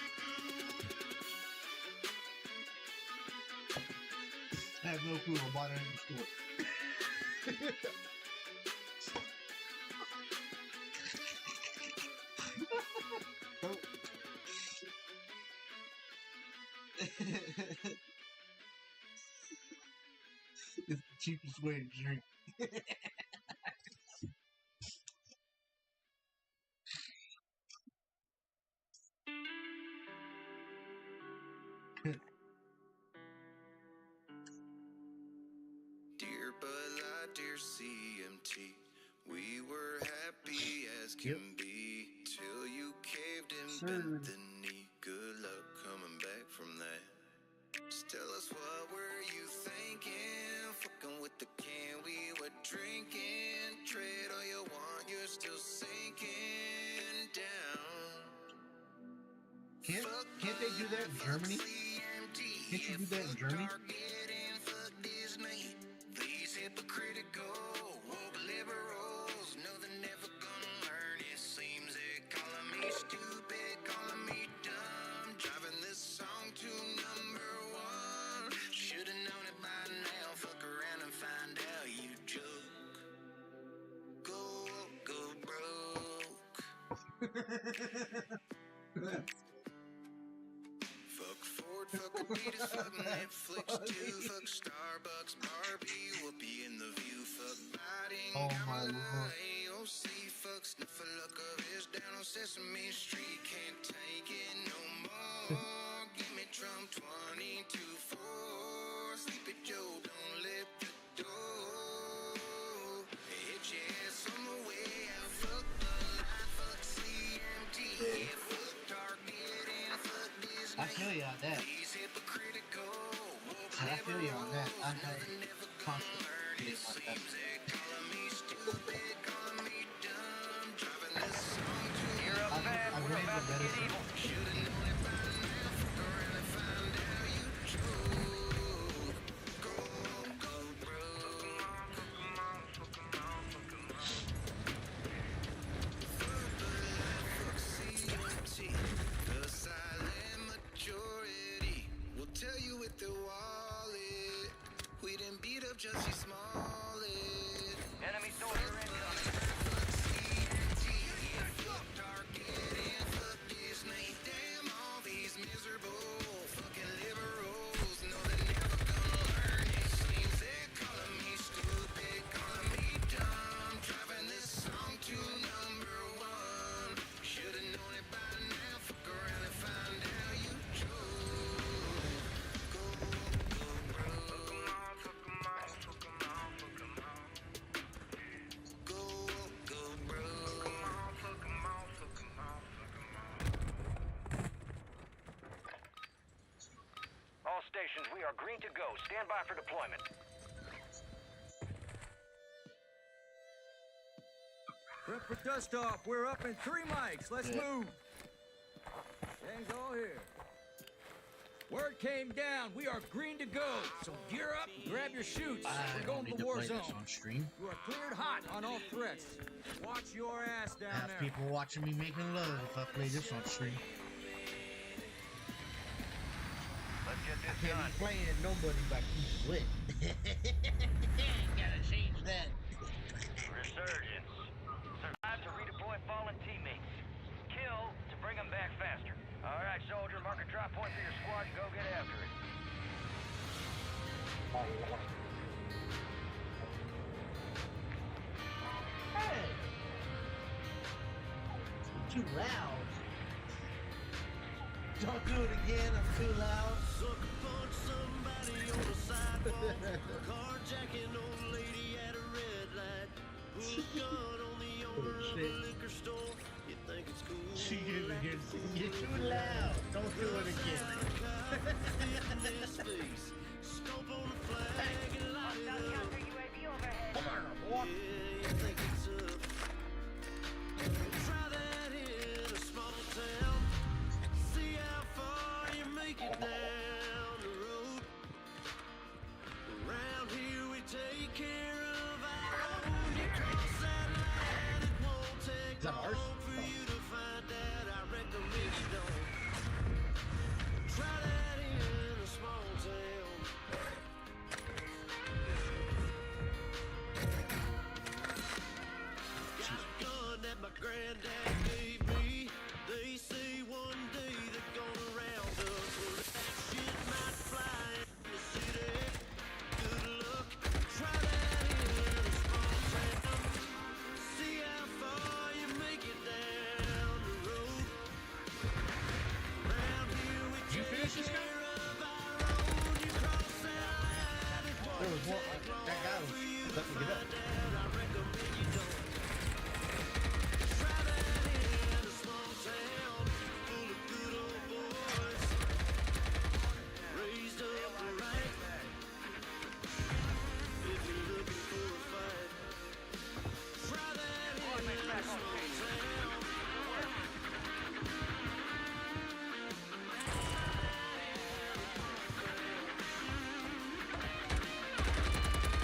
I have no clue. I bought it in the store. It's the cheapest way to drink. Dear Bud Light, dear CMT, we were happy as can be till you caved and bent the knee. Good luck coming back from that. Just tell us, what were you thinking? Fucking with the can we were drinking. Trade all you want, you're still sinking down. Can't they do that in Germany? Can't you do that in Germany? These hypocritical woke liberals know they're never gonna learn. It seems they're calling me stupid, calling me dumb, driving this song to #1. Should've known it by now. Fuck around and find out you joke. Go broke. Fuck Ford, fuck Adidas, fuck Netflix too, fuck Starbucks, Barbie, Whoopi in the View, fuck Biden, Kamala, AOC, fuck Snuffleupagus down on Sesame Street, can't take it no more. Give me Trump 22-4, Sleepy Joe, don't let the door hit your ass on the way out. Fuck the line, fuck CMT, yeah, fuck Target and fuck Disney. I feel you on that. I feel you on that. I had constant feelings like that. I ran the medicine. The silent majority will tell you with the wallet. We didn't beat up Jussie Smollett. Enemy soldier incoming. Fuck Target and fuck Disney. Damn all these miserable fucking liberals. No, they're never gonna learn. It seems they're calling me stupid, calling me dumb, driving this song to #1. Should've known it by now. Fuck around and find out you joke. Go broke. Go broke. All stations, we are green to go. Stand by for deployment. Prep for dust off. We're up in 3 mics. Let's move. Gang's all here. Word came down. We are green to go. So gear up, grab your chutes. We're going to Warzone. On stream. You are cleared hot on all threats. Watch your ass down Have there. people watching me making love if I play this on stream. Let's get I this can't done. be playing nobody by Keith Sweat. Gotta change that. Resurgence. Survive to redeploy fallen teammates. Kill to bring them back faster. All right, soldier, mark a drop point for your squad and go get after it. Hey! Too loud. Don't do it again, I'm too loud. Sucker punch somebody on the sidewalk. Carjacking old lady at a red light. Pull a gun on the owner of a liquor store. You think it's cool? She gave me You're too loud. Don't do it again. Come on, boy. Try that in a small town. See how far you make it down the road. Around here we take care of our own. You cross that line, it won't take that ours? long for you to find out. I recommend you don't. Try that in a small town. Got a gun that my granddad gave me. They say one day they're gonna round us. Well, that shit might fly in the city. Good luck. Try that in a small town. See how far you make it down the road. Around here we You finish this guy? care of our own. You cross that line, it There won't was more. take That guy was let me get up. I recommend you don't. Try that in a small town full of good old boys, raised up right. If you're looking for a fight, try that in a small town.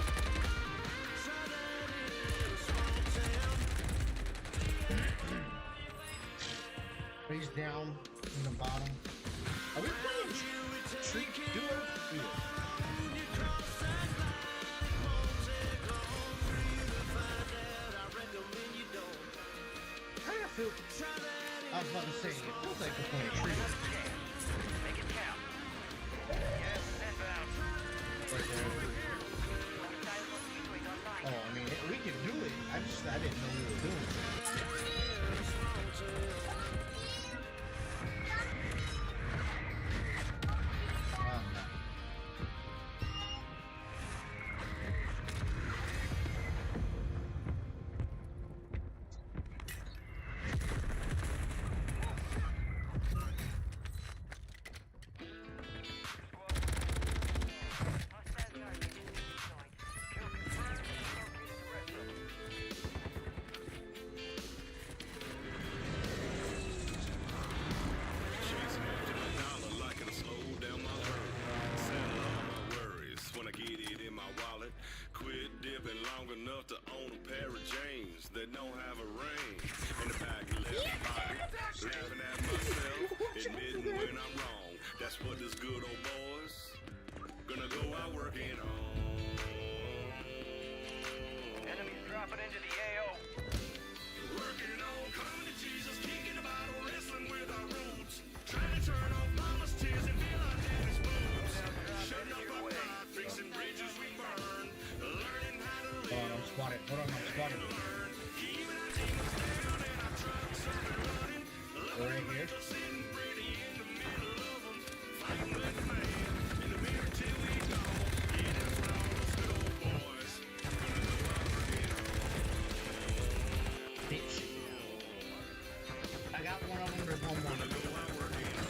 Try that in a small town. Face down in the bottom. Are we playing Treat Duo? Yeah. You cross that line, it won't take long for you to find out. I recommend you don't. How do you feel? Try that in I was about to say, it feels like we're playing Trio. Make it count. Yes, inbound. Right there. Oh, I mean, we can do it. I didn't know we were doing it. No. Chasing after the dollar, like it'll slow down my hurt. Settle all my worries when I get it in my wallet. Quit dipping long enough to own a pair of jeans that don't have a ring. In the back left pocket, laughing at myself, admitting when I'm wrong. That's what this good old boys gonna go out working on. Enemies dropping into the AO. Working on coming to Jesus, kicking about wrestling with our roots. Trying to turn off mama's tears and feel our daddy's boobs. Shutting up our pride, fixing bridges we burn. Learning how to live. Hold on, I'm squatting. Hold on, I'm squatting. Learn. Keeping our demons down and our trucks up and running. We're right here. Sitting pretty in the middle of them. Fighting with the man in the mirror till we go. Yeah, that's what all those good old boys gonna go out working on. Bitch. I got one of them. There's one more. Gonna go out working on.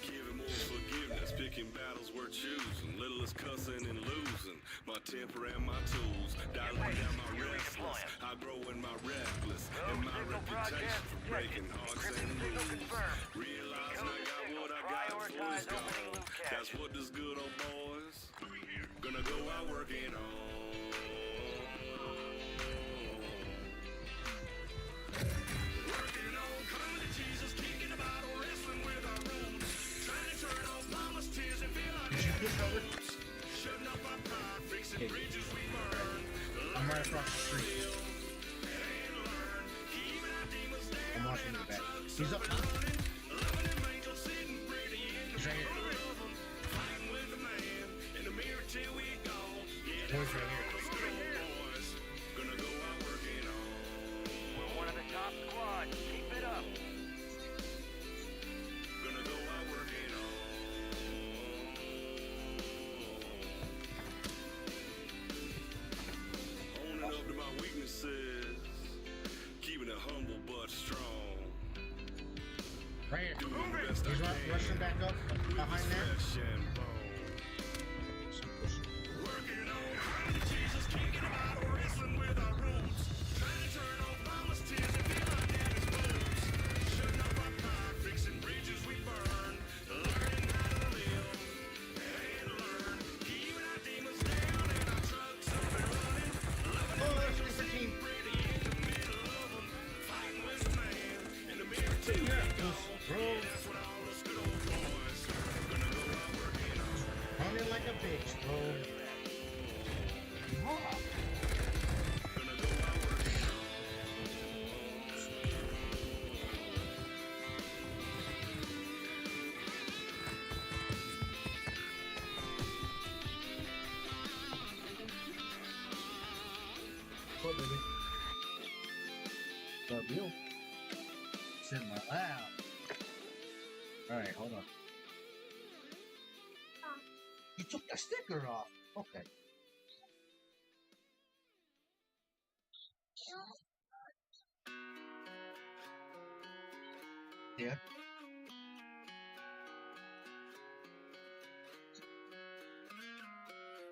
Giving more forgiveness, picking battles we're choosing. Little is cussing and losing. My temper and my tools, dialing down my restless. I grow in my reckless and my reputation for breaking hearts and rules. Realizing I got what I got before it's gone. That's what this good old boys gonna go out working on. Working on coming to Jesus, kicking about wrestling with our roots. Trying to turn off mama's tears and feel like roots. Shutting up our pride, fixing bridges we burn. I'm right across the street. And learn, keeping our demons down. I'm watching the back. He's up top. Loving them angels sitting pretty in the He's right here. middle of them. Fighting with the man in the mirror till we go. Yeah, Boys right here. those good old boys gonna go out working on. We're one of the top squads. Keep it up. Gonna go out working on. Owning up Right here. He's rushing back up behind there. Working on crying Jesus, kicking about wrestling with our roots. Trying to turn off mama's tears and feel like daddy's blues. Shutting up our fire, fixing bridges we burn. Learning how to live and learn. Keeping our demons down and our trucks up and running. Loving Oh, that's a different team. pretty in the middle of them. Fighting with the man in the mirror too. Bro, That's what all us good old boys gonna go out working on. running like a bitch, bro. Gonna go out working on. What, baby? Love you. Sit in my lap. Alright, hold on. You took the sticker off. Okay. Yeah.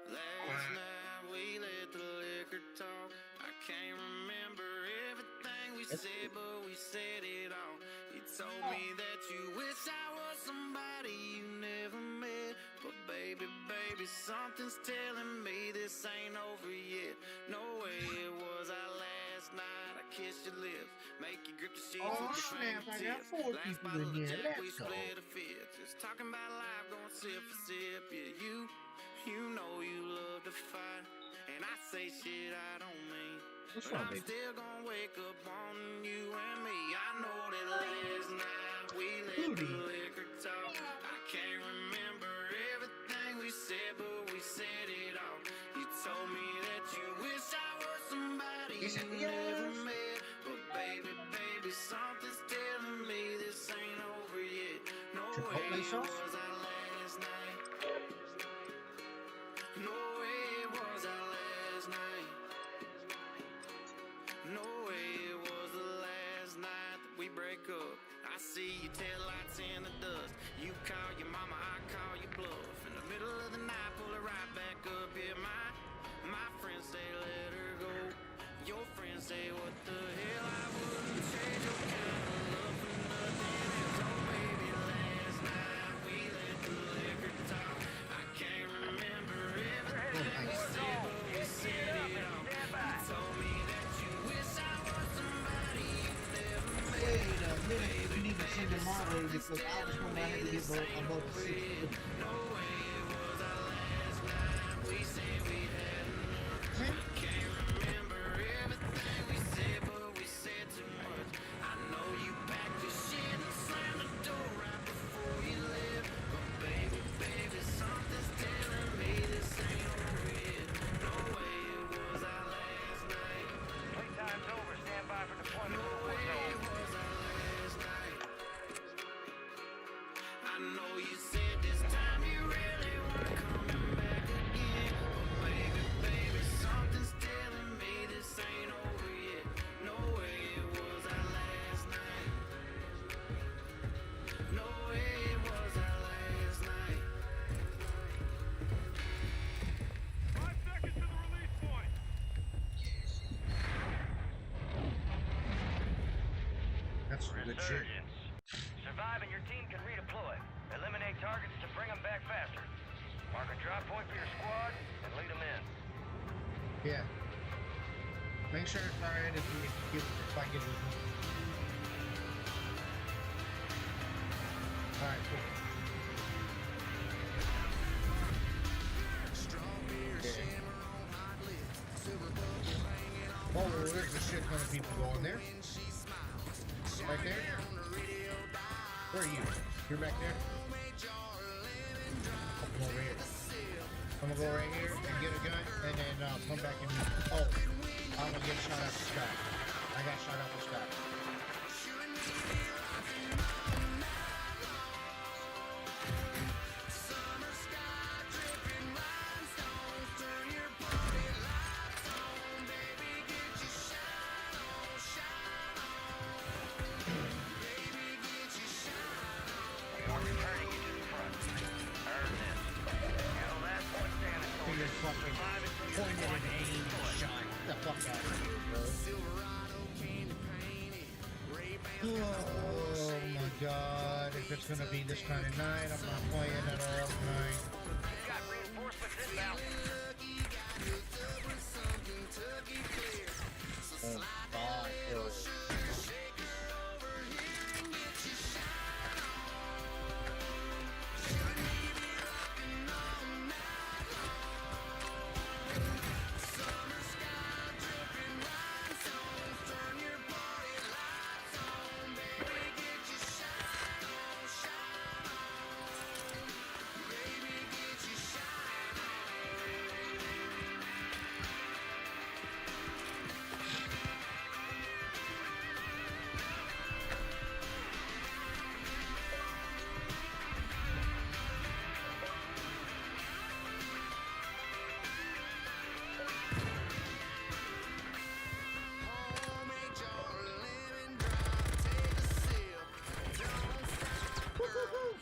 Last night we let the liquor talk. I can't remember everything we said, but we said it all. You told me that you wish I was somebody you never met. But baby, baby, something's telling me this ain't over yet. No way it was our last night. I kissed your lips, make you grip the sheets Oh, with your snap, I got fingertips. 4 Last people bottle in of here. Jack, we Let's go. split a fifth. Just talking about life, going sip for sip. Yeah, you know you love to fight, and I say shit I don't mean. What's But wrong, I'm baby? still gonna wake up on you and me. I know that last night we let Booty. the liquor talk. I can't remember everything we said, but we said it all. You told me that you wish I was somebody He said, you never yes. met. But baby, baby, something's telling me this ain't over yet. No way Chipotle it sauce? was our last night. No way it was our last night. No way it was the last night that we break up. I see your taillights in the dust. You call your mama, I call your bluff. In the middle of the night, pull her right back up. Yeah, my friends say let her go. Your friends say what the hell, I wouldn't trade your kind of love for nothing. And so baby, last night we let the liquor talk. I can't remember everything we said, but we said it all. You told me that you wish I was somebody you never met. Wait a minute. You need to send them my way because I was going to have to get above the 6. No way it was our last night. We said we had enough. I can't remember everything we said, but we said too much. I know you packed your shit and slammed the door right before you left. But baby, baby, something's telling me this ain't over yet. No way it was our last night. Playtime's over. Stand by for deployment No to way it Warzone. was our last night. I know you said this time you really weren't coming back again. But baby, baby, something's telling me this ain't over yet. No way it was our last night. No way it was our last night. 5 seconds to the release point. That's some good shit. Resurgence. Survive and your team can redeploy. Eliminate targets to bring them back faster. Mark a drop point for your squad and lead them in. Yeah. Make sure it's alright if I get this one. Alright, cool. Yeah. Oh, there's a shit ton of people going there. Right there. Where are you? You're back there? I'll come over here. I'm gonna go right here and get a gun and then come back and oh, I'm gonna get shot out the sky. I got shot out the sky. fuck out of here, bro. Oh my god, if it's gonna be this kind of night, I'm not playing at all tonight. Got reinforcements inbound. Oh god, bro.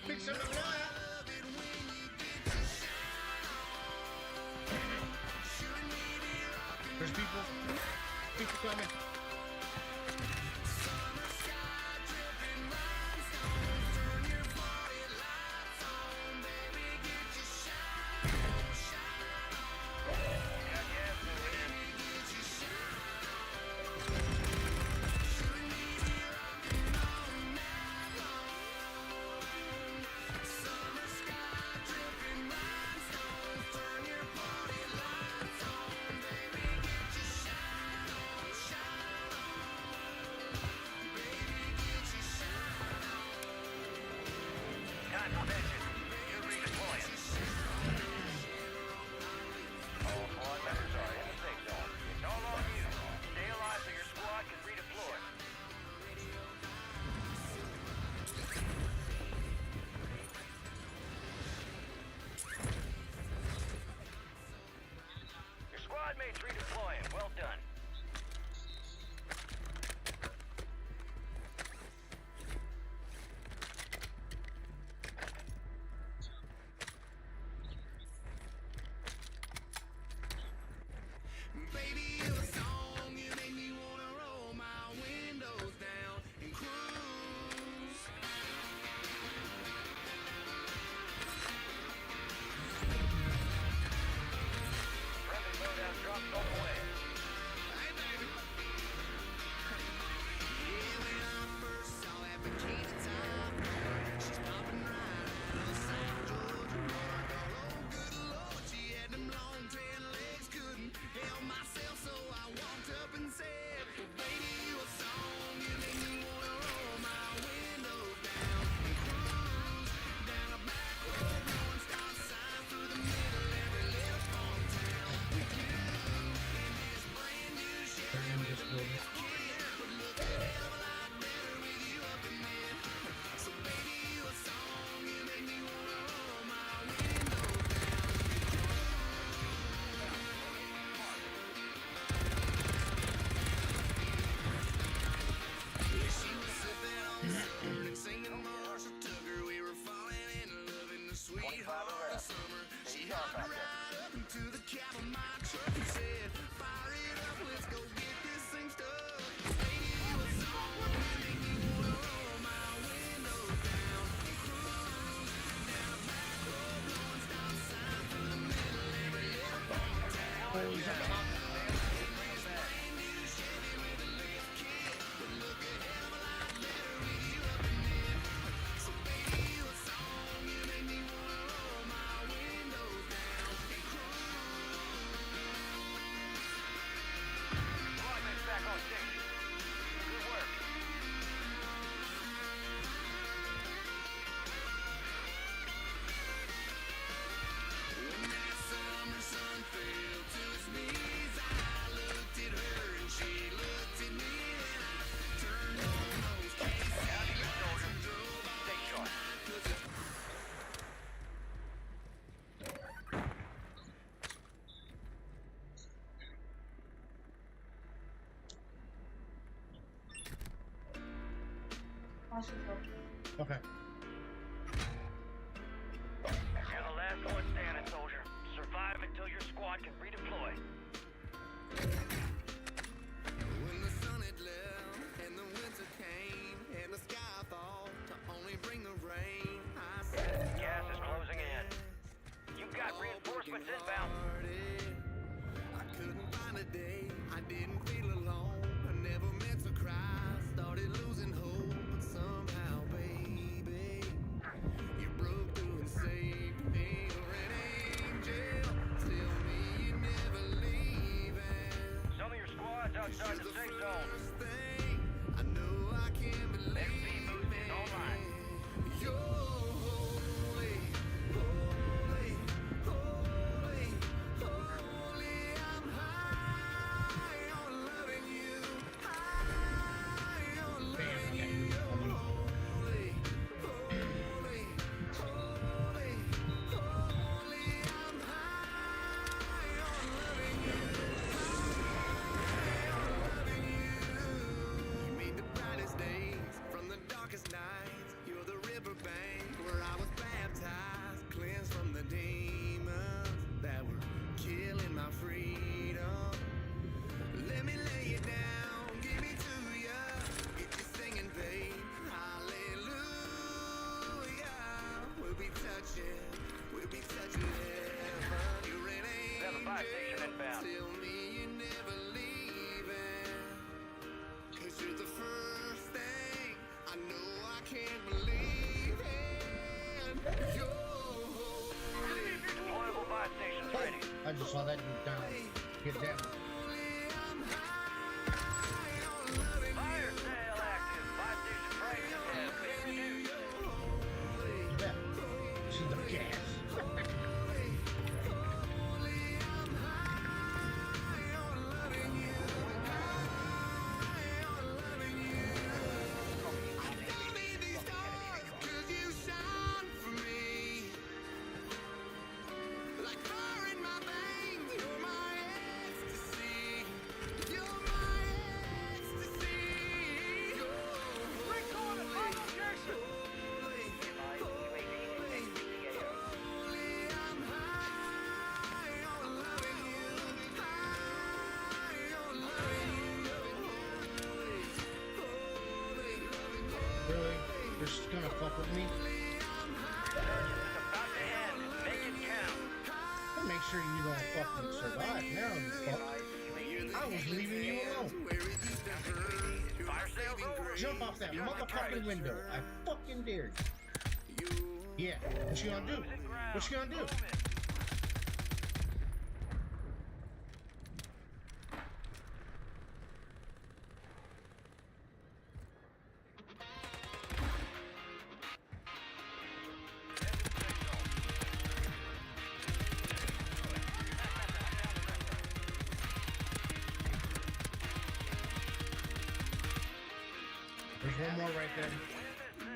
Fix it up. There's people. People coming. Time extension. You redeploying. All squad members are in the safe zone. It's all on you. Stay alive so your squad can redeploy. Your squad mates redeploying. Well done. Baby, you're a song, you make me wanna roll my windows down and cruise. Friendly loadout drops on the way. Hey, baby. Yeah, when I first saw that bikini top, she's popping right out of South Georgia. Oh, good Lord, she had them long tan legs, couldn't help myself, so I walked up and said, well, baby, you a song, you make me wanna roll my windows down and cruise down a back road, blowing stop signs through the middle of every little small town with you in this brand new Chevy with a little kid, would look a hell of a lot better with you up in there. So baby, you a song, you make me wanna roll my windows down and yeah, she was sipping on Southern and singing Marshall Tucker. We were falling in love in the sweet heart of summer. She hopped right up into the cab of my truck and said, fire it up, let's go get this thing stuck. Baby, you a song, you make me wanna roll my windows down and cruise down a back road, blowing stop signs through the middle of every little farm town. Squad mates back on station. Good work. When that summer sun fell to its knees, I looked at her and she looked at me, and I turned on those KC lights and drove all Stay sharp. night 'cause it's Okay. You're the last one standing, soldier. Survive until your squad can redeploy. inside the safe zone. I know I can't believe XP boost is online. you're holy, holy, holy, holy. I'm high on loving you, high on loving you. You're holy, holy, holy, holy. I'm high on loving you, high on loving you. You made the brightest days from the darkest nights. You're the riverbank where I was baptized, cleansed from the demons that were killing my freedom. Let me lay you down, give me to ya, get you singing, babe. Hallelujah. We'll be touching heaven. You're an Have a fire station angel. inbound. Tell me you're never leaving. 'Cause you're the first thing I know I can't believe in. You're holy, Deployable fire stations ready. I just saw that dude down. Get down. I'm high on loving Fire sale active. Fire station prices have been reduced. You bet. See the gas. Really? You're just gonna fuck with me? Surgeons is about to end. Make it count. I'll make sure you don't fucking survive now, you fuck. I was leaving you alone. Fire sale's over. Jump off that motherfucking window. I fucking dare you. Yeah, what you gonna do? What you gonna do? There's one more right there.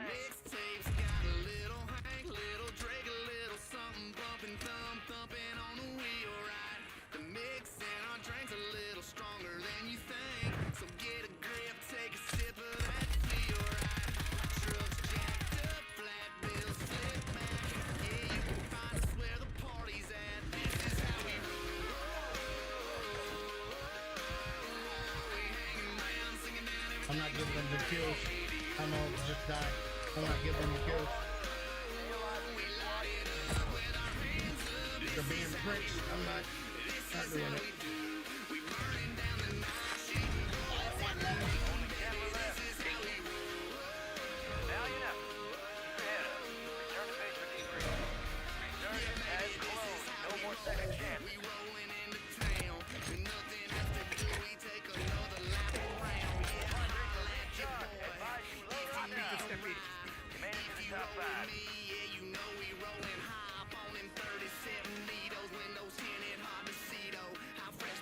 Mixtapes got a little Hank, little Drake, a little something bumping, thumping on the wheel, right? The mix in our drinks a little stronger than you think. So get a grip, take a sip of that feel, right? Trucks jacked up, flat bills slip back. Yeah, you can find us where the party's at. This is how we roll. We hanging around, singing down everything. I'm not giving them the kills. I know it's just die. I'm not giving them the kills. They're being pricks. I'm not doing it. Now you know. Keep your head up. Return to base for debrief. Resurgence has closed. No more second chance. We rolling into town. With nothing else to do, we take another lap around. Yeah, holla at your boy. Advise you load up now. You made it to the top five. Yeah, you know we rolling high up on them 37 needles. Windows tinted, hard to see though. How fresh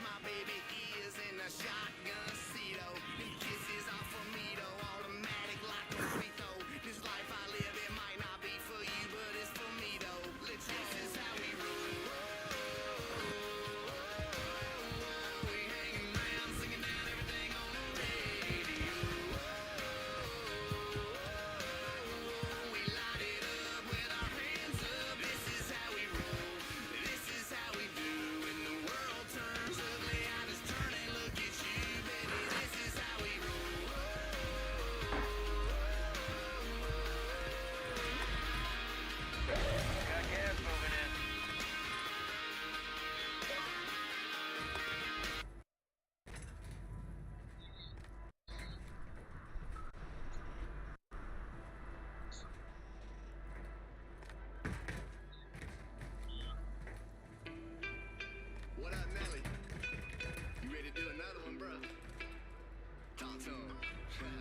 Running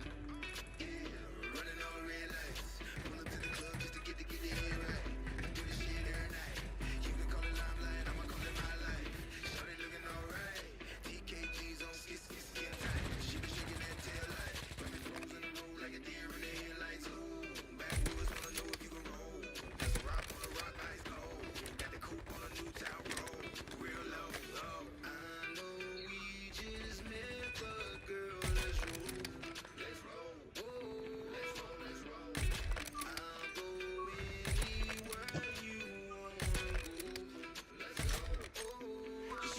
on red lights. Pull up to the club just to get the head right. Do this shit every night. You can call it limelight, I'ma call it my life. Shawty looking alright. TKG's on skin tight. She be shaking that tail light. Rapid flows in the road like a deer in the headlights. Ooh, backwoods wanna know if you can roll. That's a rock on a rock, ice cold. Got the coupe on a new town road. Real low, low. I know we just met, but girl, let's roll. Let's roll. Let's roll, let's roll. I'll go anywhere you wanna go. Let's go.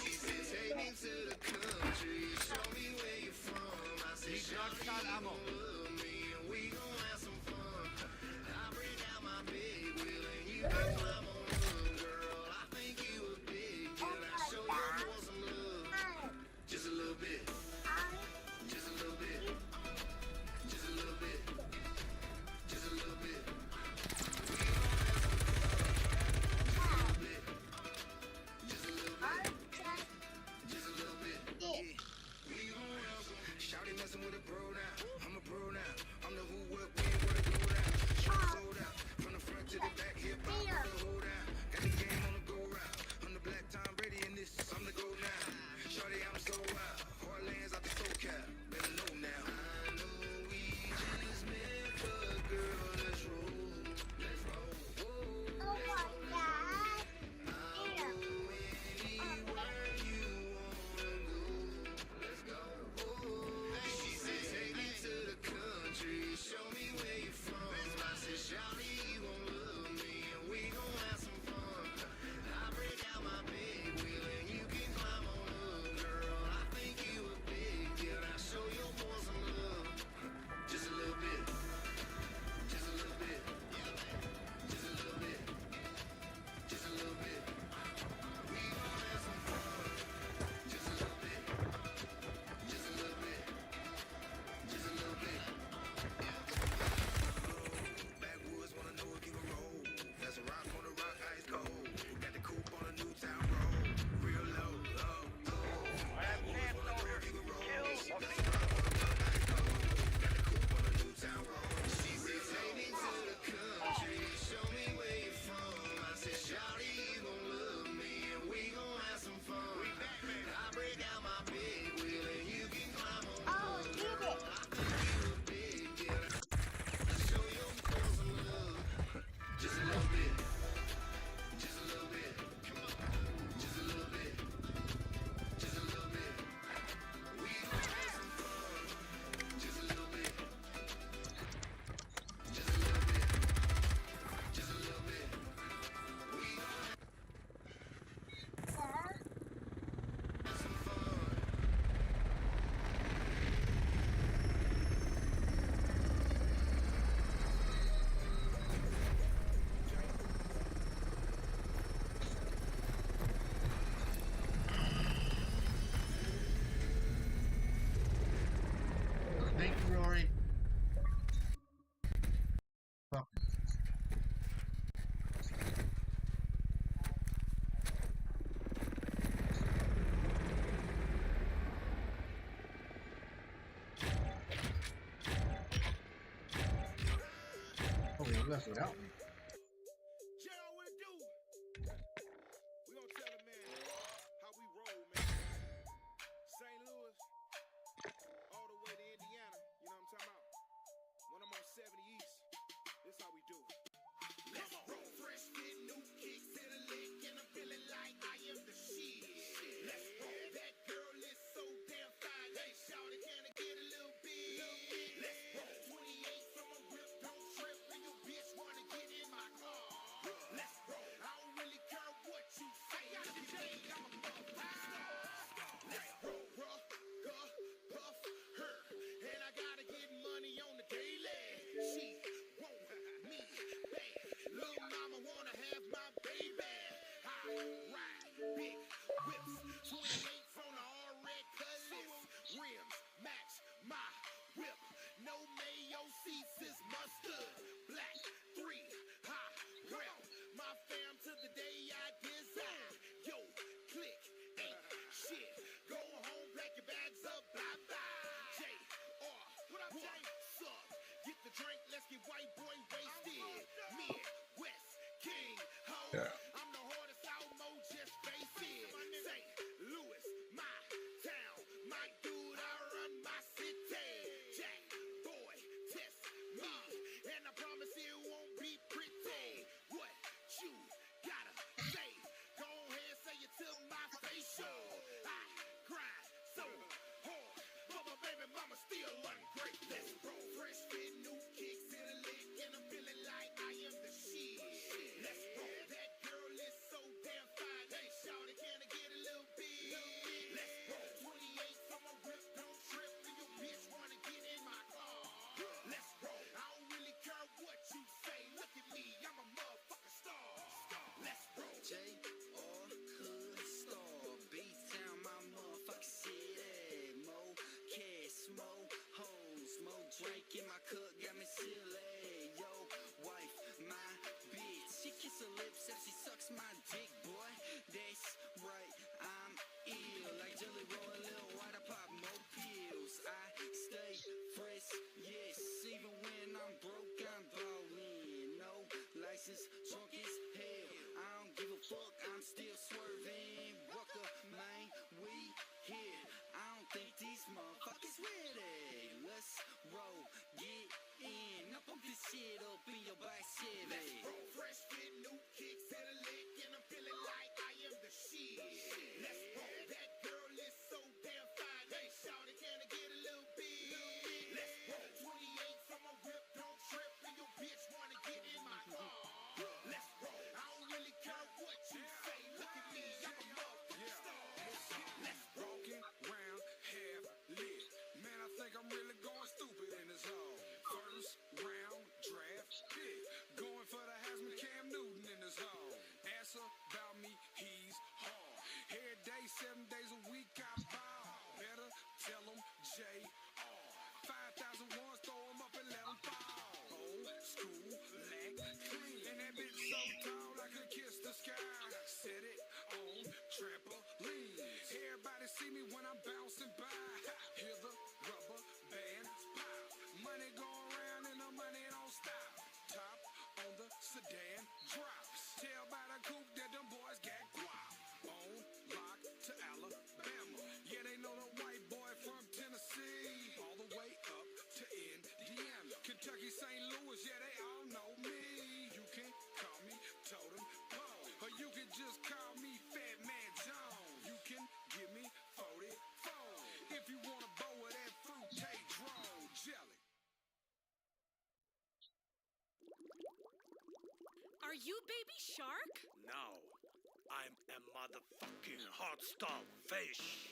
She said, take me to the country. Show me where you're from. I said, shawty, you gon' love me, and we gon' have some fun. I bring out my big wheel, and you can climb on up, girl. I think you a big deal. I show you more some love. Just a little bit. Just a little bit. Just a little bit. Just a little bit. We gon' have some fun. Just a little bit. Just a little bit. Yeah. We gon' have some. Shawty messing with a bro now. I'm a bro now. I'm the who, what, when, where to go now. Show sold out. From the front to the back, hip hop, the hold down. Got the game on the go route. I'm the black Tom Brady in this. I'm the go now. Shawty, I'm so wild. Heartlands out the SoCal. Better know now. I know we just met, but girl, let's roll. Let's roll. I'll go anywhere you wanna go. Let's go. She said, take me to the country. Show me where you're from. I said, shawty, you gon' love me, and we gon' have some fun. I break out my big wheel, and you can climb on up, girl. I think you a big deal. I'll show your boys some love. Just a little bit. Just a little bit. Just a little bit. Just a little bit. We gon' have some fun. Just a little bit. Just a little bit. Just a little bit. Backwoods wanna know if you can roll. That's a rock on a rock, ice cold. Got the coupe on a new town road. Real low, low, low. Backwoods wanna know if you can roll. That's a rock on a rock, ice cold. Got the coupe on a new town road. She said, take me to the country. Show me where you're from. I said, shawty, you gon' love me, and we gon' have some fun. I break out my big wheel, and you can climb on up, girl. I think you a big deal. I'll show your boys some love. Just a little bit. Just a little bit. Just a little bit. Just a little bit. We gon' have some fun. Just a little bit. Just a little bit. Just a little bit. We gon' have some fun. Thank you, Rory. Fuck. Oh, you left without me. Gerald, what it do? We gon' tell the man how we roll, man. St. Louis, all the way to Indiana. You know what I'm talking about? When I'm on 70 East, this how we do. Let's roll fresh fit, new kicks and a lick, and I'm feeling like I am the shit. Let's roll. That girl is so damn fine. Hey, shawty, can I get a little bit? Let's roll. 28 from a whip, don't trip, and your bitch wanna get drink in my cup got me silly. Yo, wife, my bitch. She kiss her lips as she sucks my dick, boy. That's right, I'm ill. Like Jelly Roll, a little white, I pop more pills. I stay fresh, yes. Even when I'm broke, I'm ballin'. No license, drunk as hell. I don't give a fuck, I'm still swerving. Walker, man, we here. I don't think these motherfuckers ready. Let's roll, get in. Now pump this shit up in your back Chevy. Let's roll, fresh fit, new kicks and a lick, and I'm feeling like I am the shit. Let's roll, that girl is so damn fine. Hey, shawty, can I get a little bit? Let's roll, 28 from a whip, don't trip, and your bitch wanna get in my car. Let's roll, I don't really care what you say. Look at me, I'm a motherfucking star. Let's roll. Walking round half lit. Man, I think I'm really going stupid in this hole. First round draft pick. Going for the Heisman Cam Newton in this hole. Ask about me, he's hard. Every day, 7 days a week, I ball. Better tell him J.R. 5,000 ones, throw him up and let him fall. Old school, lack clean. And that bitch so tall, I could kiss the sky. Set it on trampoline. Everybody see me when I'm bouncing by. Hear the rubber bands pop. Money go around and the money don't stop. Top on the sedan drops. Tell by the coupe that them boys got guap. On lock to Alabama. Yeah, they know the white boy from Tennessee. All the way up to Indiana. Kentucky, St. Louis, yeah, they all know me. You can call me Totem Pole. Or you can just call me Fat Man Jones. You can give me 44 if you want a bow of that fruit drone jelly. Are you Baby Shark? No, I'm a motherfucking hot starfish.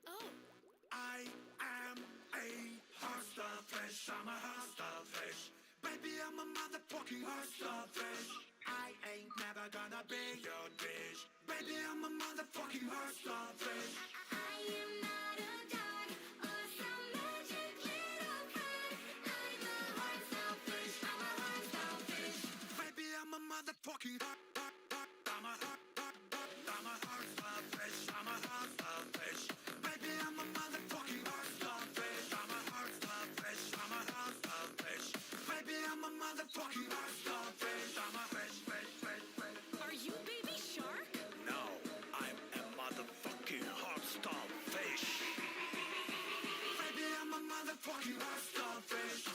Oh. I am a hot starfish. I'm a hot starfish. Baby, I'm a motherfucking hot starfish. I ain't never gonna be your dish. Baby, I'm a motherfucking hot starfish. I am not a dog or some magic little bird. I'm a hot starfish. I'm a hot starfish. Baby, I'm a motherfucking hot starfish. I'm a hot starfish. Baby, I'm a motherfucking hot starfish. I'm a hot starfish. I'm a hot starfish. Baby, I'm a motherfucking hot starfish. I'm a fish. Are you Baby Shark? No, I'm a motherfucking hot starfish. Baby, I'm a motherfucking hot starfish.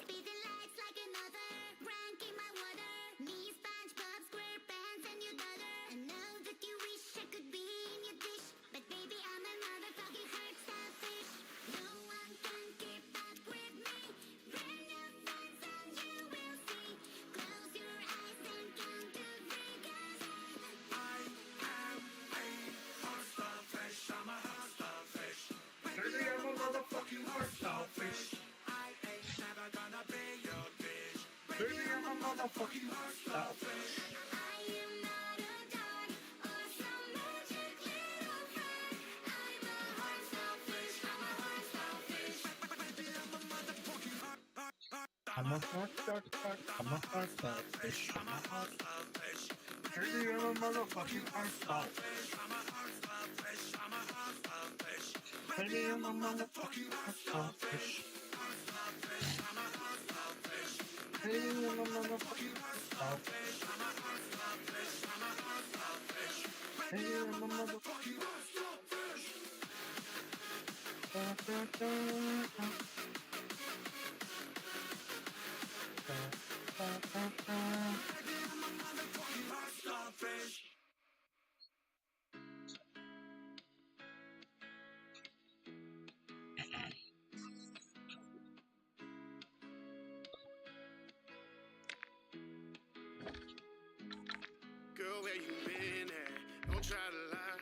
Speeding lights like another rank in my water. Me, SpongeBob, SquarePants, and your daughter. I know that you wish I could be in your dish, but baby, I'm a motherfucking hot starfish. No one can keep up with me. Brand new friends and you will see. Close your eyes and count to three, 'cause I am a hot starfish. I'm a hot starfish. Baby, I'm a motherfucking hot starfish. I ain't never gonna be your dish. Baby, I'm a motherfucking hot starfish. I am not a dog or some magic little bird. I'm a hot starfish. I'm a hot starfish. Baby, I'm a motherfucking hot I'm a hot starfish. I'm a hot starfish. I'm a hot starfish. Baby, I'm a motherfucking hot starfish. I'm a hot starfish. I'm a hot starfish. Baby, I'm a motherfucking hot starfish. Hot starfish. I'm a hot starfish. Baby, I'm a motherfucking hot starfish. I'm a hot starfish. I'm a hot starfish. Baby, Baby, I'm I'm a a motherfucking motherfucking hot starfish. da, da, da, da. Da, da, da, da. Baby, I'm a motherfucking hot starfish. Girl, where you been at? Don't try to lie.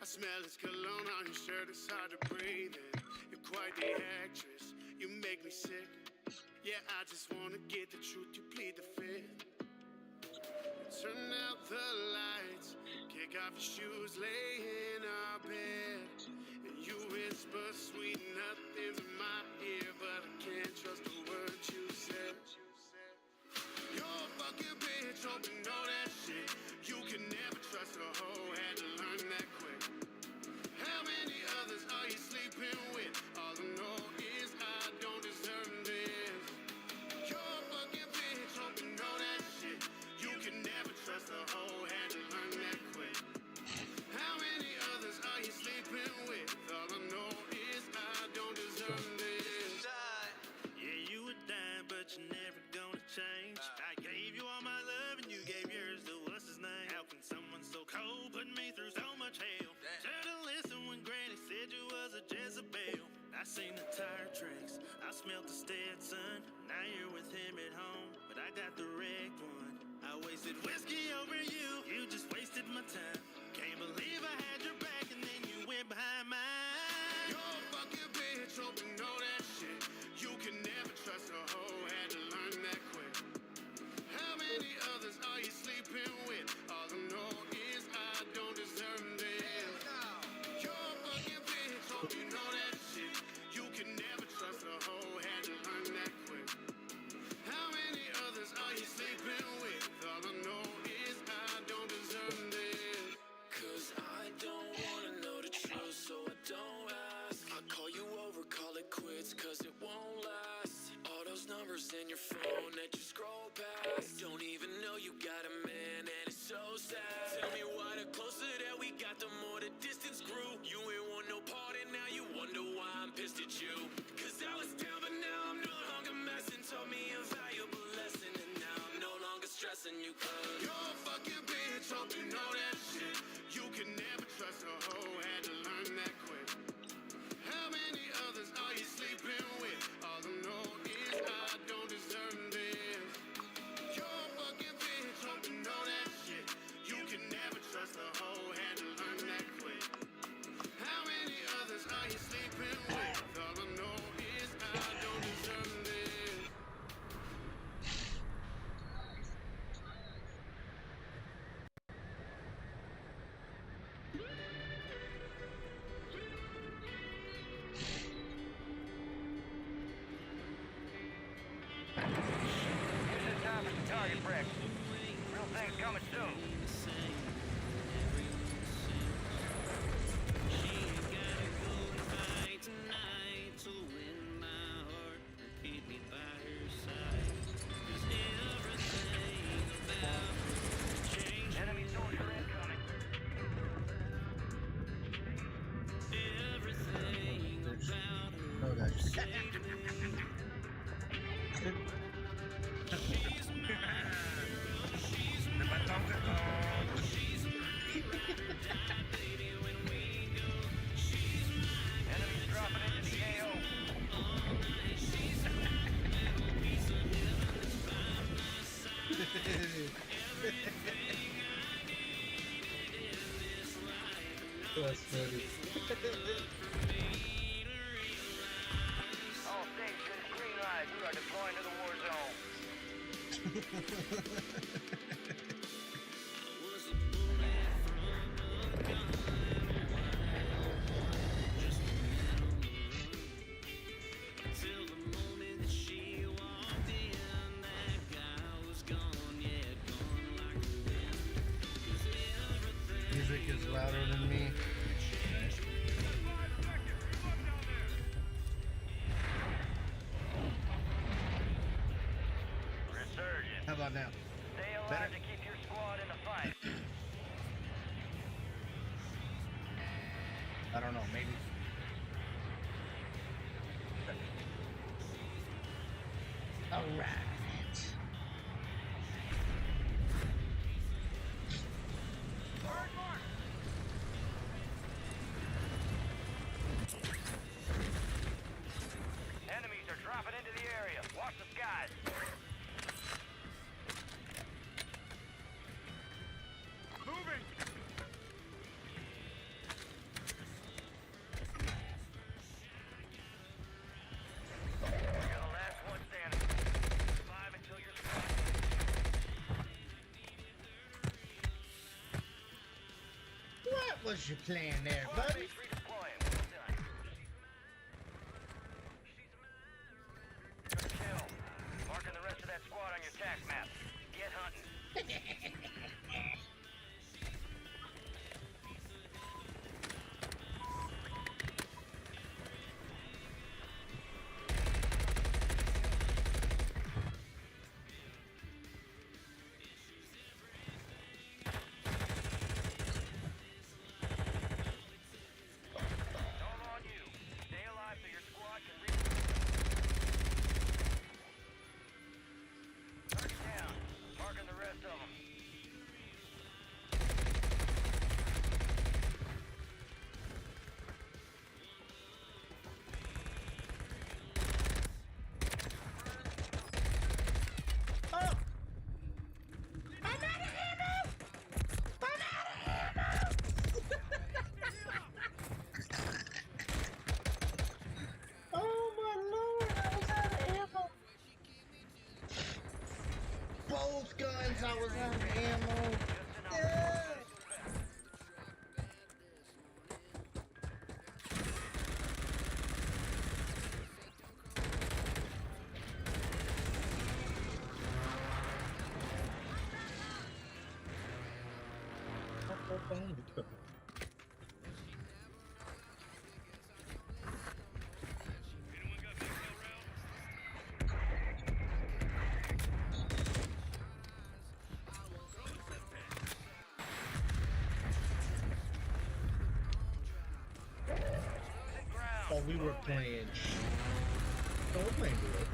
I smell this cologne on your shirt, it's hard to breathe in. You're quite the actress. make me sick. Yeah, I just wanna get the truth, you plead the fifth. Turn out the lights, kick off your shoes, lay in our bed. And you whisper sweet nothings in my ear, but I can't trust the words you said. You're a fucking bitch, hope you know that shit. You can never trust a hoe, had to learn that quick. How many others are you sleeping with? All I know is I don't deserve this. You're a fucking bitch, hope you know that shit. You can never trust a hoe, had to learn that quick. How many others are you sleeping with? All I know is I don't deserve this. Yeah, you would die, but you're never gonna change. I gave you all my love and you gave yours to what's his name? How can someone so cold put me through so much hell? Should've listened when Granny said you was a Jezebel. I seen the tire tracks, I smelled the Stetson. Now you're with him at home, but I got the wrecked one. I wasted whiskey over you, you just wasted my time. Can't believe I had your back and then you went behind mine. You're a fucking bitch, hope you know that shit. You can never trust a hoe, had to learn that quick. How many others are you sleeping with? All I know is I don't deserve this. You're a fucking bitch, hope you know that shit. You can never trust a hoe, had to learn that quick. How many others are you sleeping with? All I know is I don't deserve this. Cause I don't wanna know the truth, so I don't ask. I call you over, call it quits, cause it won't last. All those numbers in your phone that you scroll past. Don't even know you got a man, and it's so sad. Tell me why the closer that we got, the more the distance grew. You ain't want no part, and now you wonder why I'm pissed at you. Cause I was down, but now I'm no longer messing. Taught me a valuable lesson, and now I'm no longer stressing you. Cause you're a fucking bitch, hope you know that shit. You can never trust a hoe, had to learn that quick. How many others are you sleeping with? All I know is I don't deserve this. You're a fucking bitch, hope you know that shit. You can never trust a hoe, had to learn that quick. How many others are you sleeping with? All I know is I don't deserve this. This is time for some target practice. Real things coming soon. Enemy soldier incoming. Oh, guys. Enemies dropping into the AO. That's funny. All stations, green light. We are deploying to the war zone. Music is louder than me. Resurgence. How about now? Stay alive Better? to keep your squad in the fight. I don't know, maybe. All right. Enemies are dropping into the area. Watch the skies. Moving. What's your plan there, buddy? Redeploying. Well done. Good kill. Marking the rest of that squad on your tac map. Get hunting. All on you. Stay alive so your squad can reach. Target down. Marking the rest of them. Oh! I'm out of ammo! I'm out of ammo! Oh my lord, I was out of ammo. Both guns, I was out of ammo. Yeah. Oh, we were playing. Oh, we're playing good.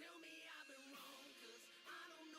Tell me I've been wrong, 'cause I don't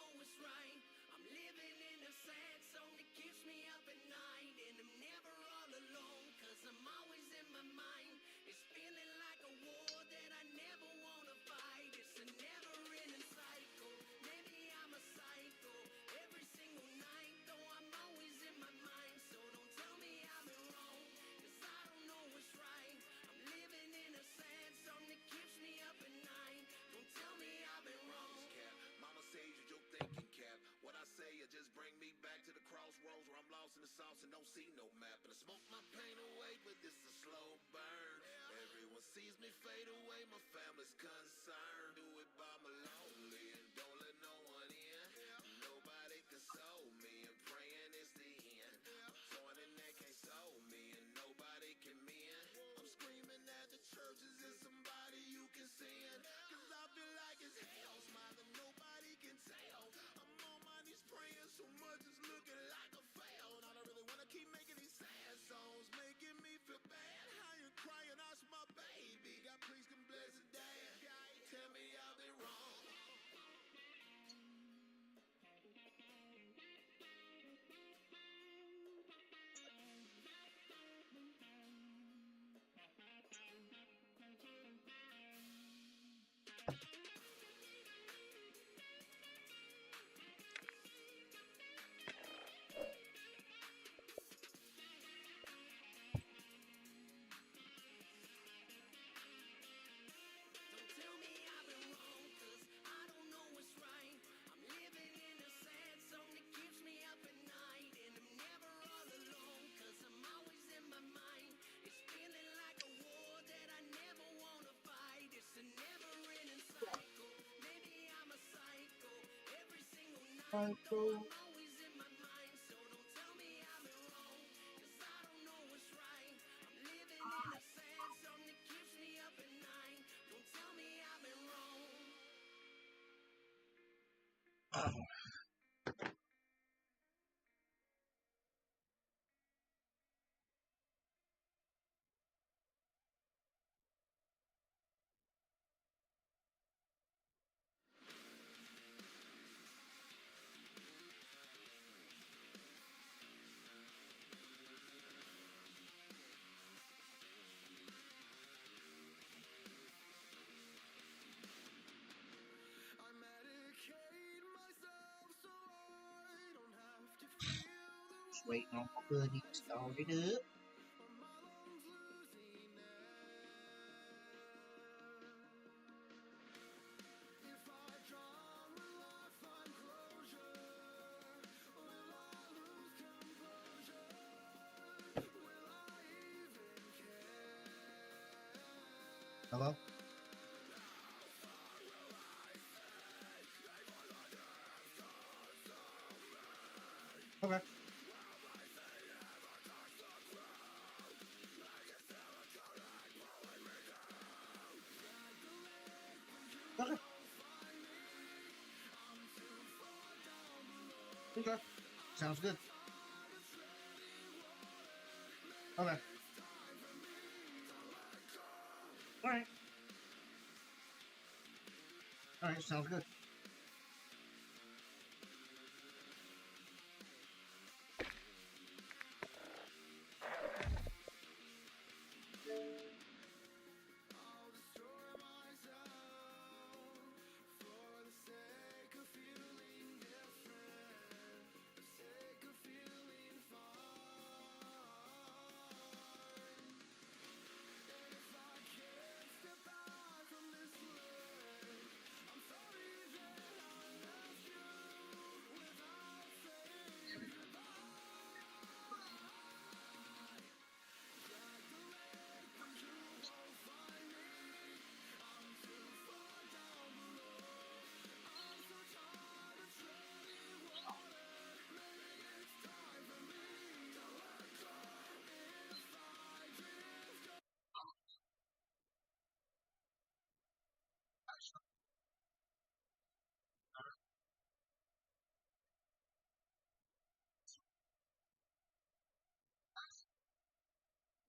Just waiting on my buddy to start it up. Hello? Okay. Okay. Okay. Sounds good. Okay. Alright. Alright, sounds good.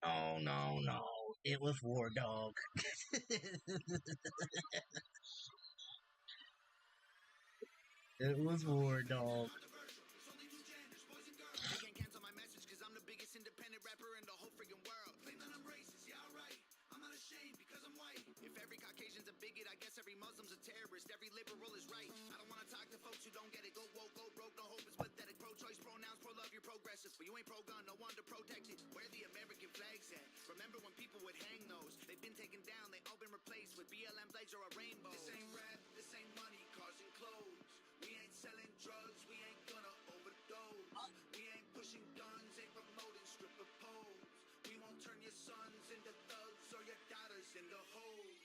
No, no, no. It was War Dog. It was War Dog. You can't cancel my message because I'm the biggest independent rapper in the whole freaking world. Claim that I'm racist, yeah, right. I'm not ashamed because I'm white. If every Caucasian's a bigot, I guess every Muslim's a terrorist. Every liberal is right. I don't want to talk to folks who don't get it. Go woke, go broke, no hope is pathetic. Pro-choice, pronouns, pro-love, you're progressive. But you ain't pro-gun, no wonder protected. Where the American flags at? Remember when people would hang those? They've been taken down, they all been replaced with BLM flags or a rainbow. This ain't rap, this ain't money, cars and clothes. We ain't selling drugs, we ain't gonna overdose. We ain't pushing guns, ain't promoting stripper poles. We won't turn your sons into thugs or your daughters into hoes.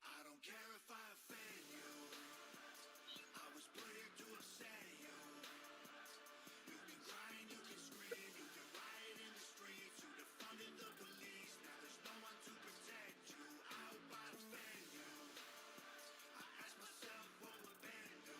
I don't care if I offend you. I was put here to upset you. You can cry and you can scream, you can riot in the streets, you defunded the police. Now there's no one to protect you. I hope I offend you. I ask myself what would Ben do?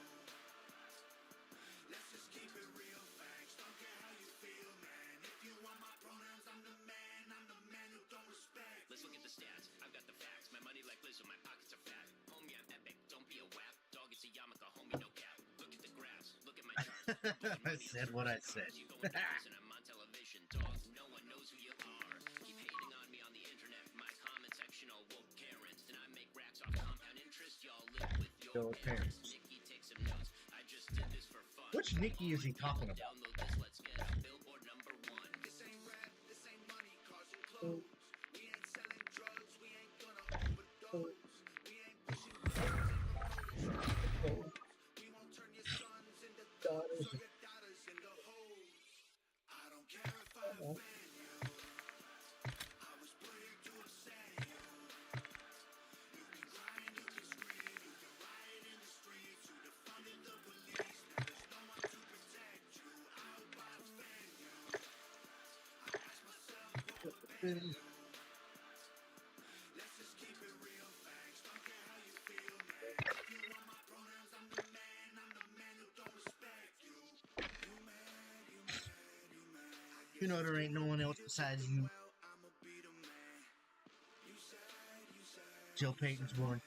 Let's just keep it real, facts. Don't care how you feel, man. If you want my pronouns, I'm the man. I'm the man who don't respect. Let's look at the stats. I've got the facts. My money like Lizzo, my pockets are fat. Homie, I'm epic. Don't be a wap. Dog, it's a yarmulke. Homie, no cap. Look at the graphs. Look at my charts. I said what I said. You going down and I'm on television. Dog, no one knows who you are. Keep hating on me on the internet. My comment section all woke Karens. And I make racks off compound interest. Y'all live with your parents. Nikki, take some notes. I just did this for fun. Which Nikki is he talking about? Download this. Let's get a billboard number one. This ain't rap, this ain't money, cars and clothes. We ain't selling drugs, we ain't gonna overdose. We ain't pushing guns, ain't promoting stripper poles. We won't turn your sons into thugs or your daughters into hoes. I don't care if I offend you. I was put here to upset you. You can cry and you can scream, you can riot in the streets, you defunded the police. Now there's no Been You know there ain't no one else besides you. Joe Payton's born.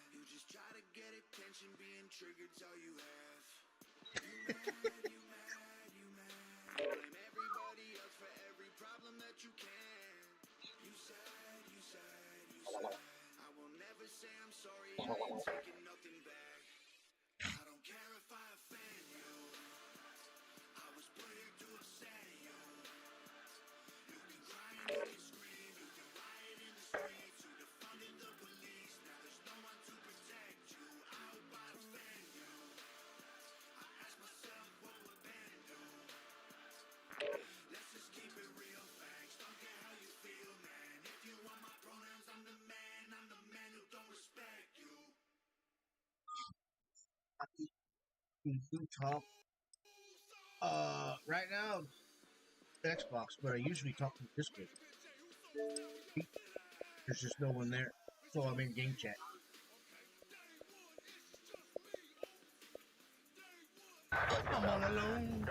You talk. Right now, Xbox, but I usually talk to Discord. There's just no one there, so I'm in game chat. I'm all alone.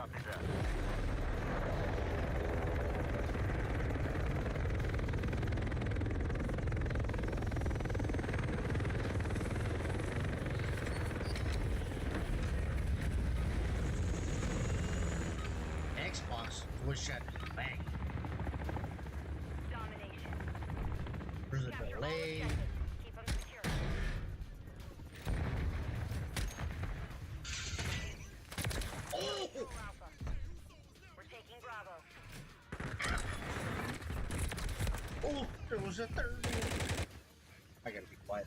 Xbox voice chat is bang. Domination. There's a Capture all delay. objectives. Keep them secure. Oh! Alpha. We're taking Bravo. Oh, there was a third one. I gotta be quiet.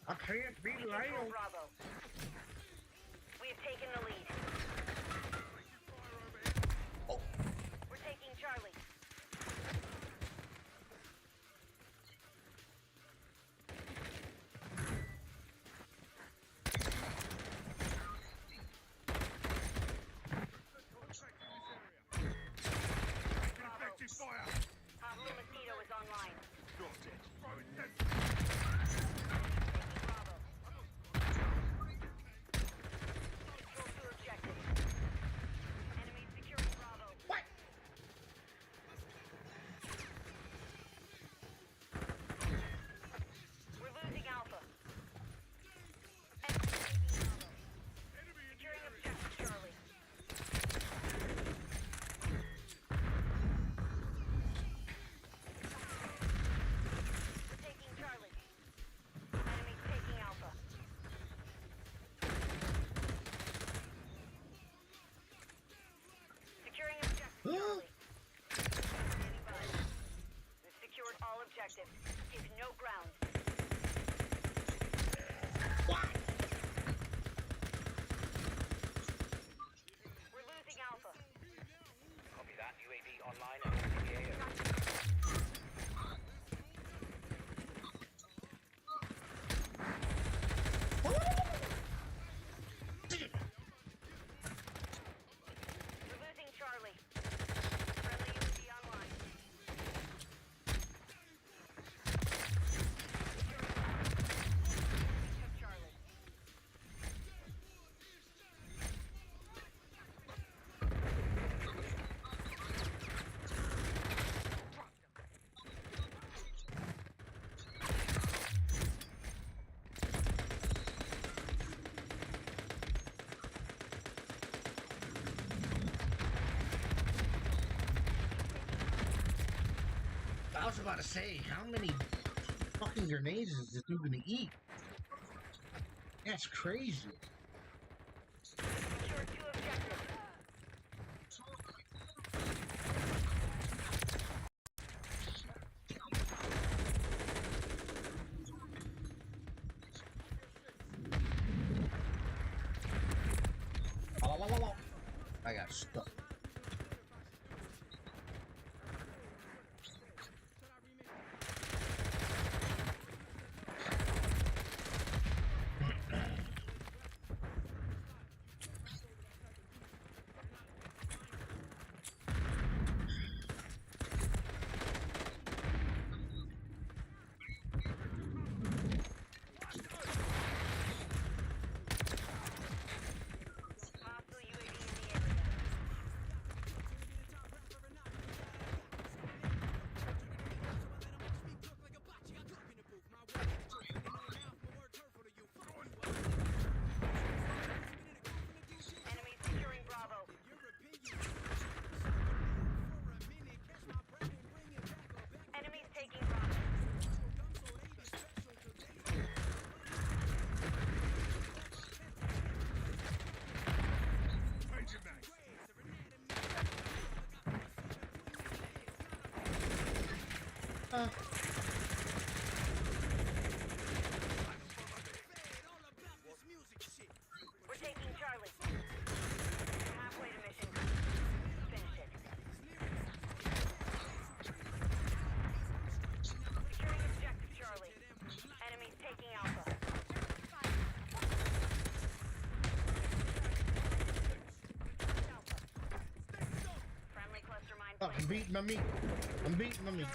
I can't be Control loud. Bravo. We have taken the lead. Oh. We're taking Charlie. Hostile Mosquito is online. Control 2 objectives. Enemy securing Bravo. What? We're losing Alpha. Enemy taking Bravo. Securing objective Charlie. We're taking Charlie. Enemy's taking Alpha. Securing objective Charlie. Standing by. We've secured all objectives. Give no ground. We're losing Alpha. Copy that. UAV online and moving the AO. We're losing Charlie. Friendly UAV online. We took Charlie. I was about to say, how many fucking grenades is this dude gonna eat? That's crazy. Secured 2 objectives. I got stuck. Oh, I'm beating my meat. I'm beating my meat.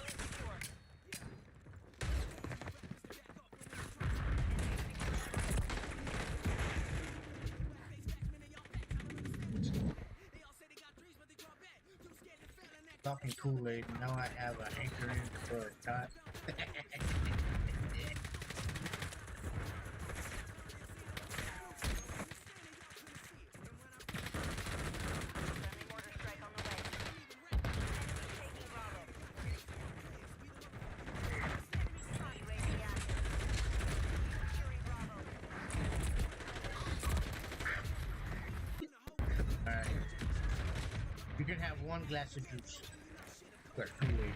Talking Kool-Aid, now I have an anchor in for a shot. Alright. You can have one glass of juice. Or Kool-Aid.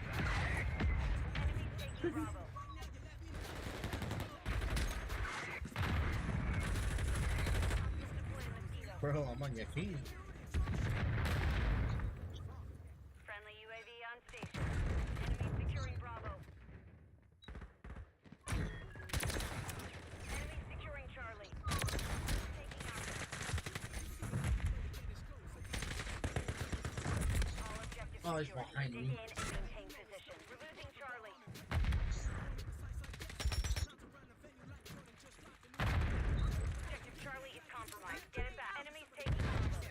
Bro, I'm on your team. Friendly UAV on station. Enemy securing Bravo. Enemy securing Charlie. Taking out. All objectives Oh, he's secured. behind Dig me. in and maintain position. We're losing Charlie. Objective Charlie is compromised. Get it back. Enemies taking Bravo.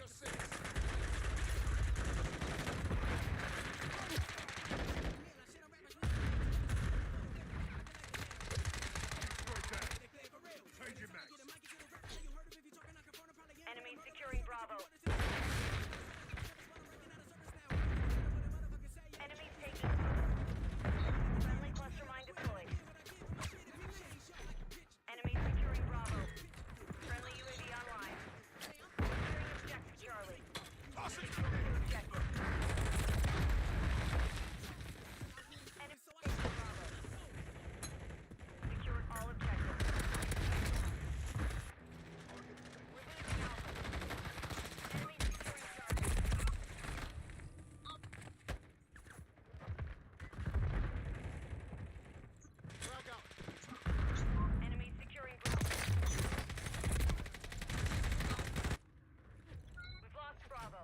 Enemy securing Bravo. Enemies taking friendly cluster mine deployed. Enemy securing Bravo. Friendly UAV online. Securing objective Charlie. Securing objective. Enemy taking Bravo. Secured all objectives. We're losing Alpha. Enemy securing Charlie. Enemy securing Bravo. We've lost Bravo.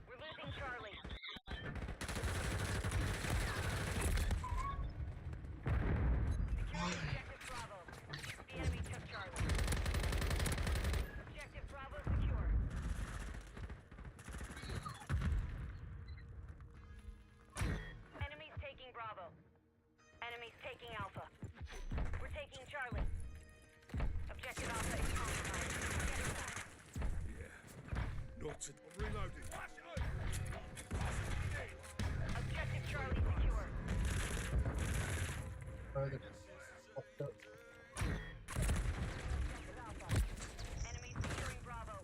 We're losing Charlie. Securing objective Bravo. The enemy took Charlie. Objective Bravo secure. Enemies taking Bravo. Enemies taking Alpha. We're taking Charlie. Objective Alpha is compromised. Get it back. Not to reloading. Objective Charlie secure. Further. Objective Alpha. Enemies securing Bravo.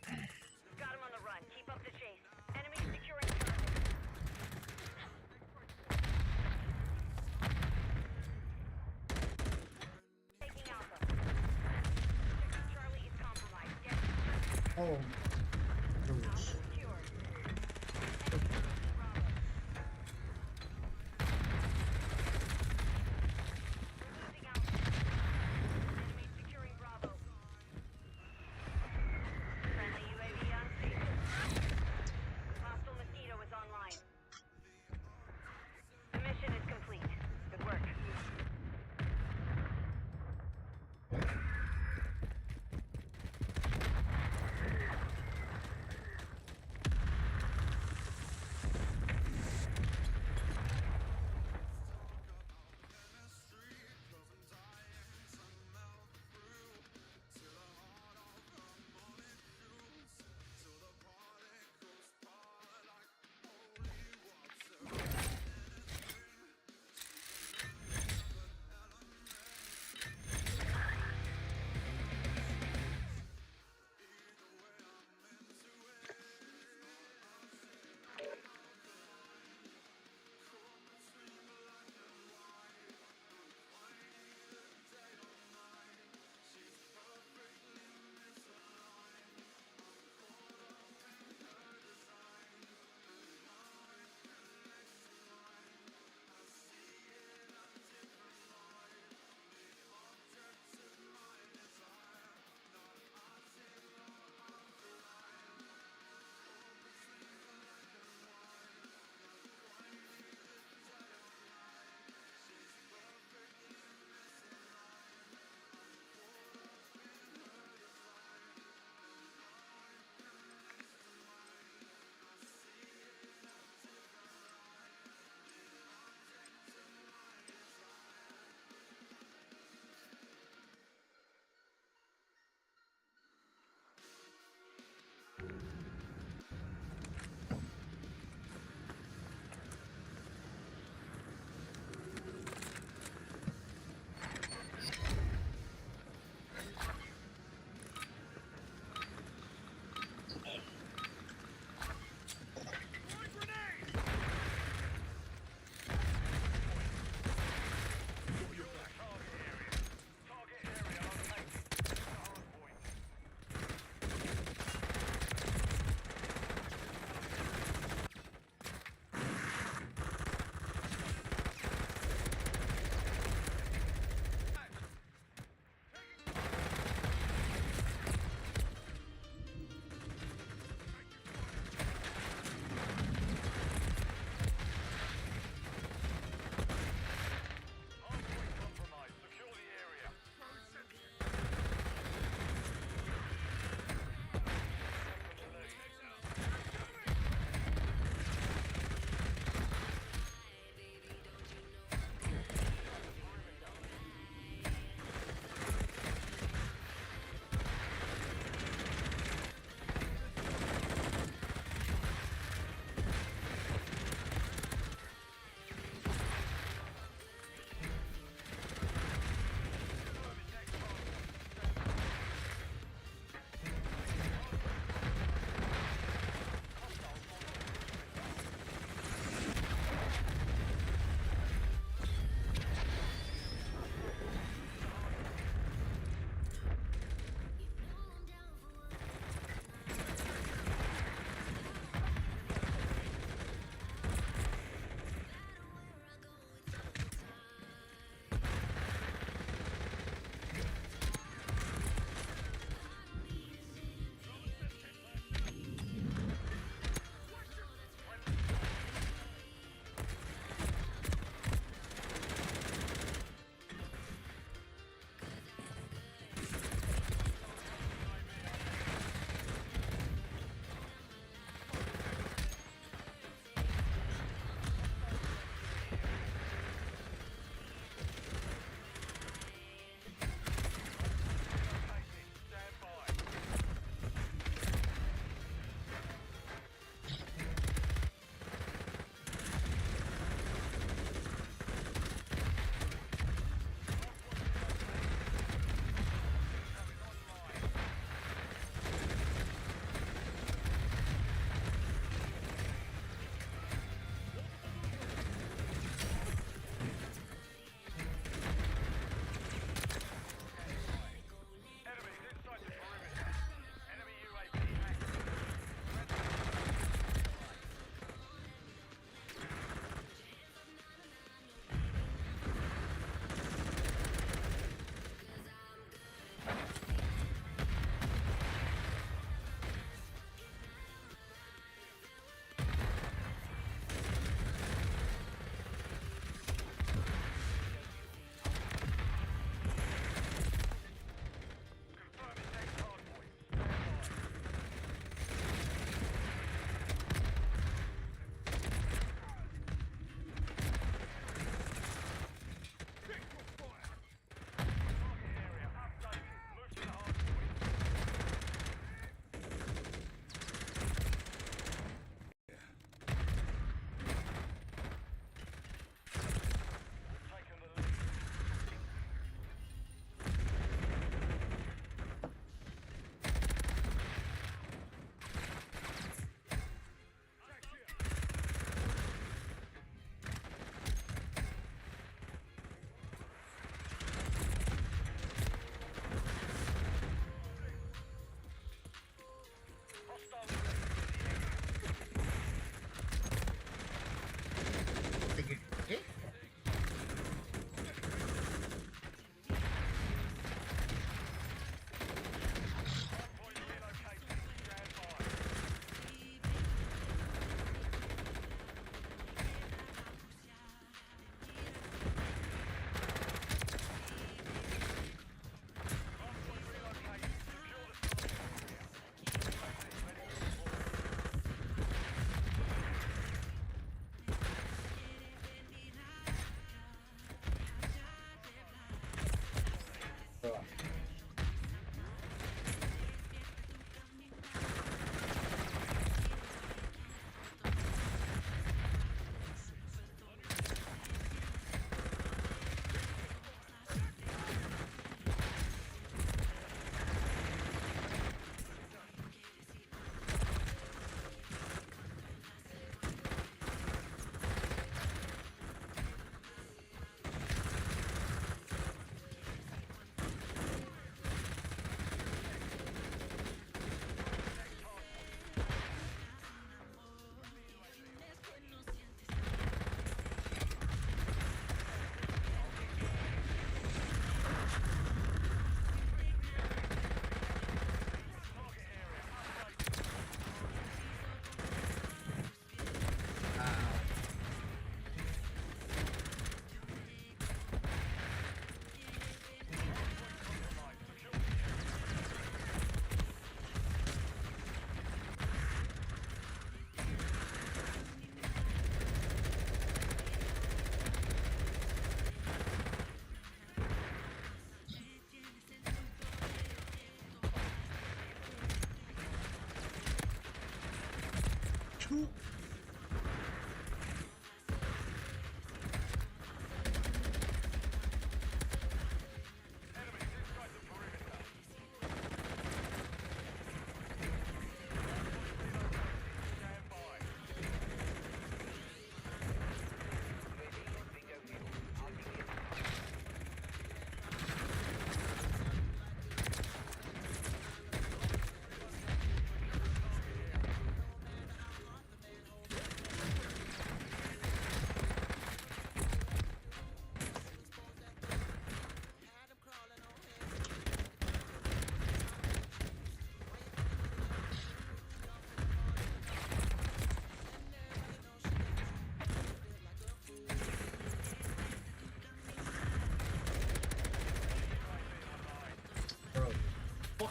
We've got him on the run. Keep up the chase. Enemies securing Charlie. Taking Alpha. Objective Charlie is compromised. Get Oh. Alpha secure. Enemies taking Bravo. We're losing Alpha. Enemies securing Bravo. Friendly UAV on station. Hostile Mosquito is online. The mission is complete. Good work.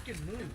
fucking move.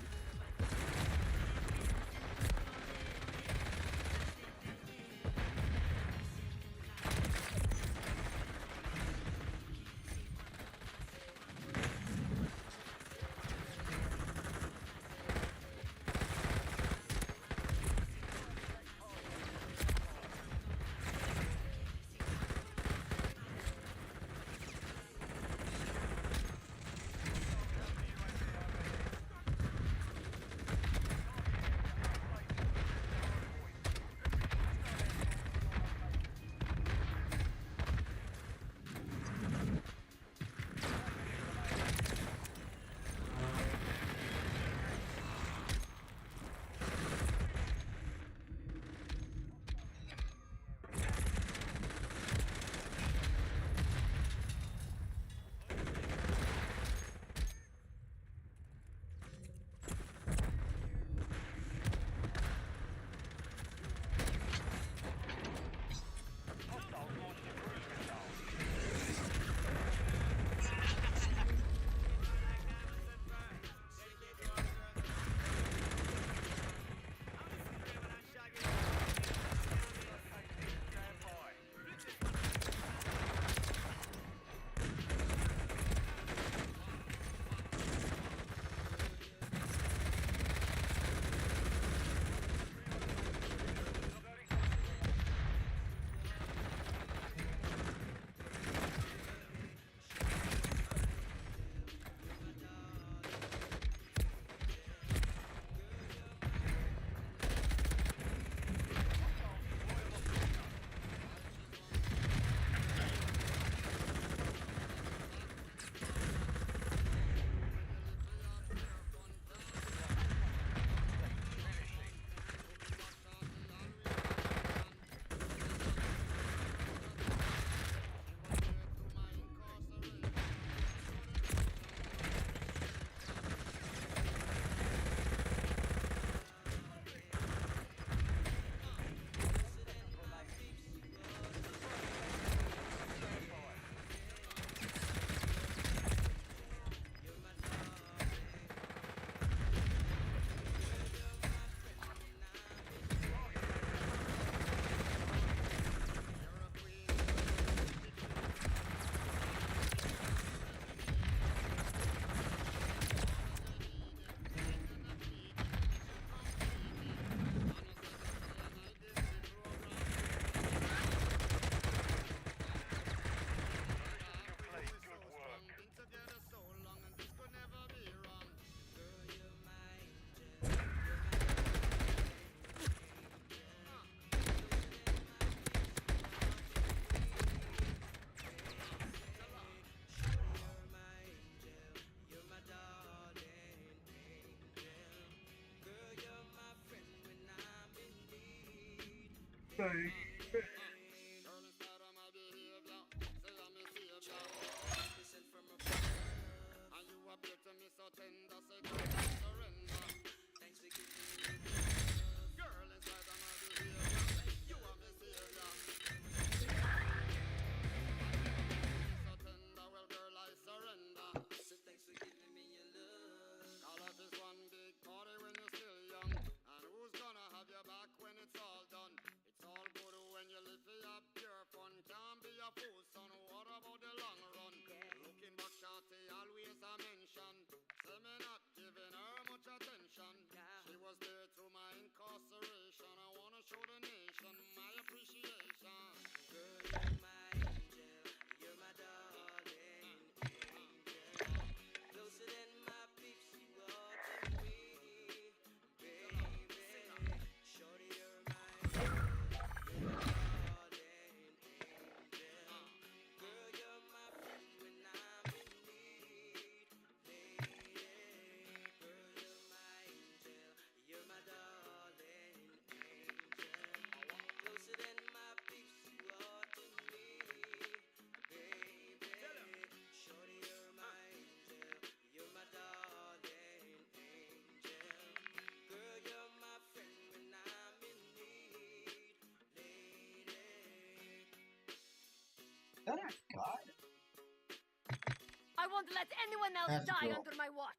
I won't let anyone else That's die cool. under my watch.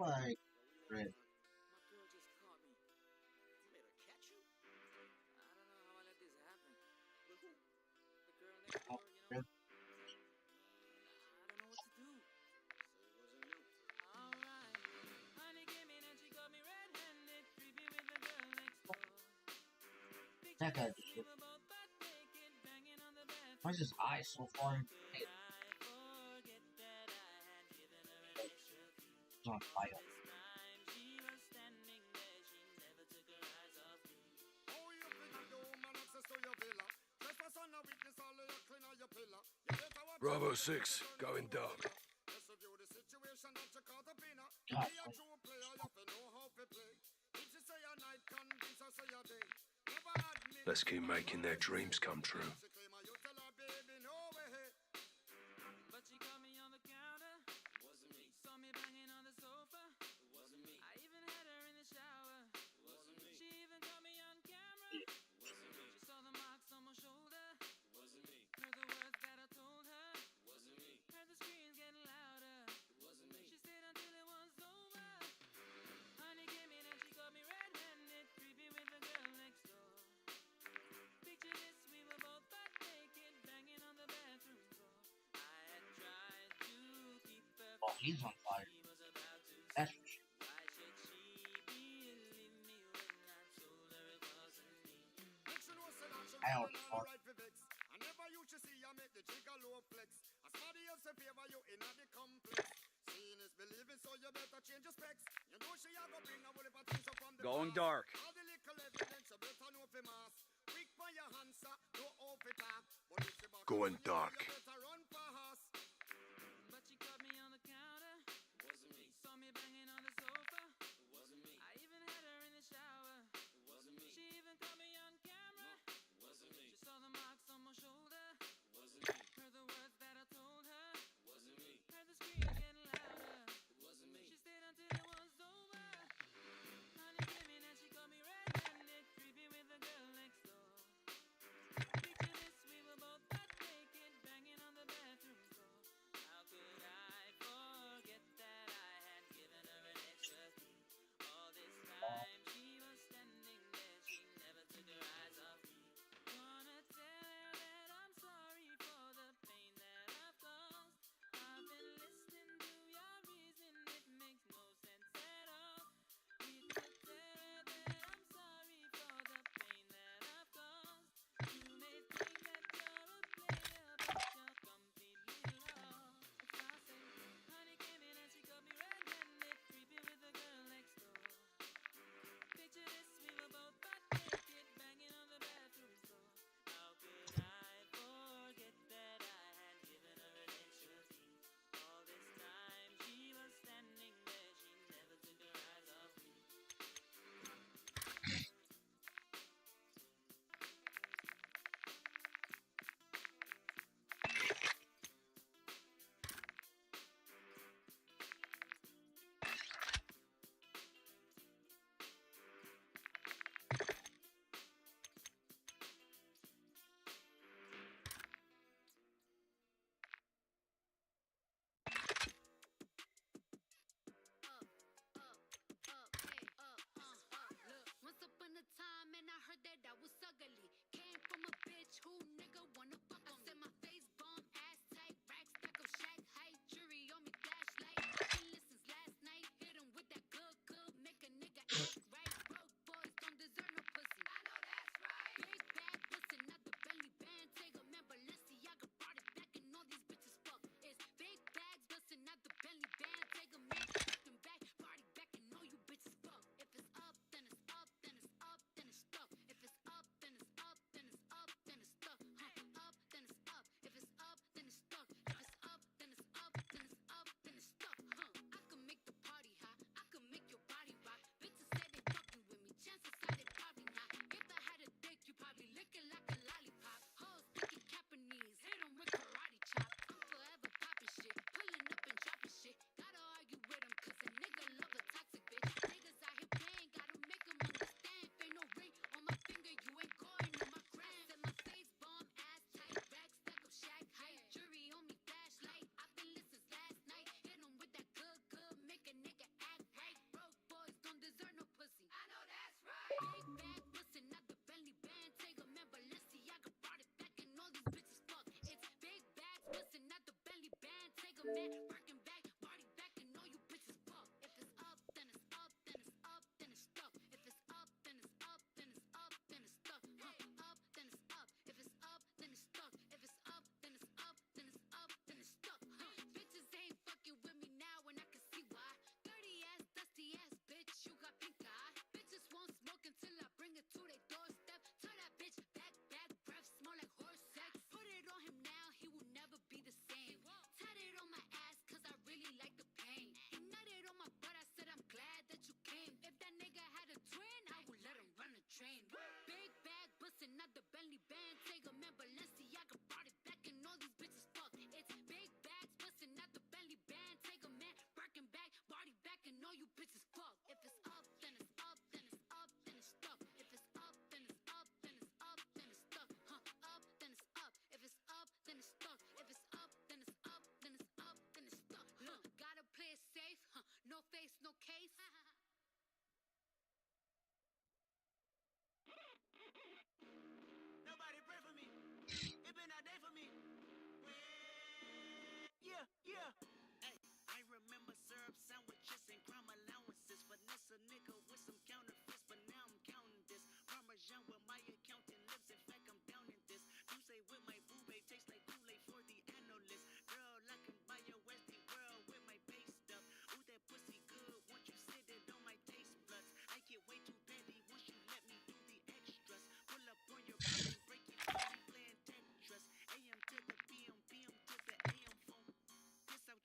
like red. Oh, red. That guy just looked. Why is his eye so far in the head? He's on fire. Bravo 6, going dark. God, Let's keep making their dreams come true. oh, he's on fire. That's for sure. I already thought. Going dark. Going dark. man, working back, body back, and all you bitches fuck. If it's up, then it's up, then it's up, then it's stuck. If it's up, then it's up, then it's up, then it's stuck. Up, then it's up. If it's up, then it's stuck. If it's up, then it's up, then it's up, then it's stuck. Bitches ain't fucking with me now, and I can see why. Dirty ass, dusty ass bitch, you got pink eye. Bitches won't smoke until I bring it to their doorstep. Tell that bitch back, breath smell like horse sex. Put it on him now, he will never be the same. Tatted on my ass, cause I really like the pain. He nutted on my butt, I said I'm glad that you came. If that nigga had a twin, I would let him run a train. Big bag, bustin' out the Bentley band. Take a man, Balenciaga brought it back, and all these bitches fuck. It's big bags, bustin' out the Bentley band. Take a man, Birkin back, body back, and all you bitches fuck. If it's up, then it's up, then it's up, then it's stuck. If it's up, then it's up, then it's up, then it's stuck. Up, then it's up. If it's up, then it's stuck. If it's up, then it's up, then it's up, then it's stuck. Gotta play it safe, no face, no case. Nobody pray for me. It been a day for me. Yeah. Hey, I remember syrup sandwiches and crime allowances. Finesse a nigga with some counterfeits, but now I'm counting this. Parmesan with my accountant lips. In fact, I'm down in this. You say with my boo babe tastes like Kool-Aid for the analyst. Girl, I can buy your Westie world with my base stuff. Ooh, that pussy good. Once you sit it on my taste buds. I get way too petty once you let me do the extras. Pull up on your body, break it down, we playing Tetris. AM to the PM, PM to the AM phone. Piss out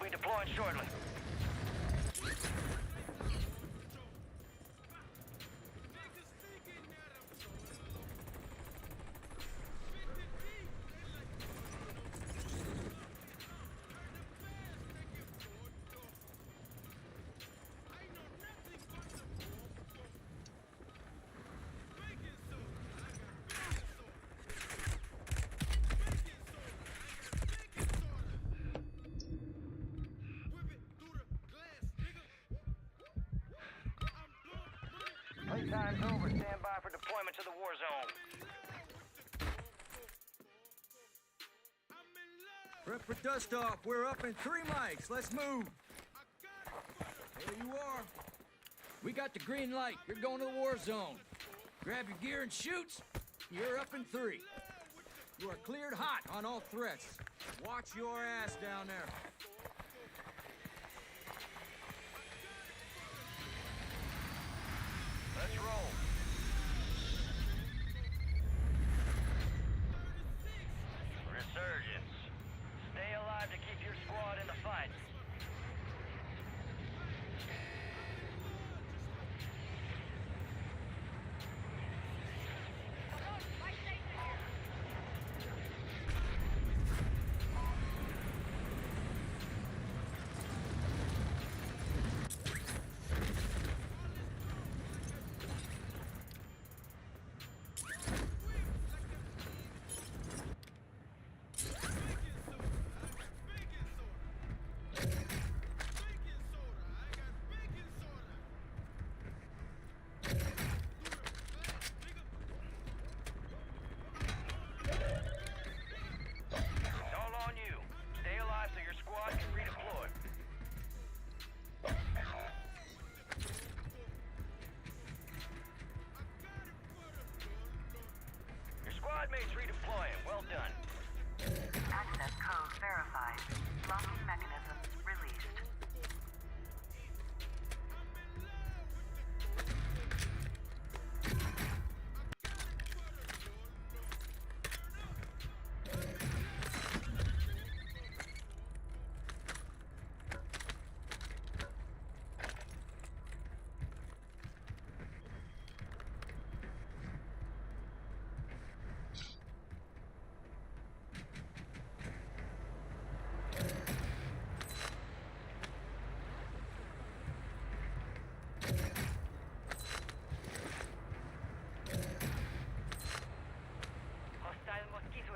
Redeploying shortly. Playtime's over. Stand by for deployment to the war zone. Prep for dust off. We're up in 3 mics. Let's move. There you are. We got the green light. You're going to the war zone. Grab your gear and shoots. You're up in 3. You are cleared hot on all threats. Watch your ass down there. Let's roll. Resurgence. Stay alive to keep your squad in the fight. Squadmates redeploying. Well done. Access code verified. Locking mechanisms released.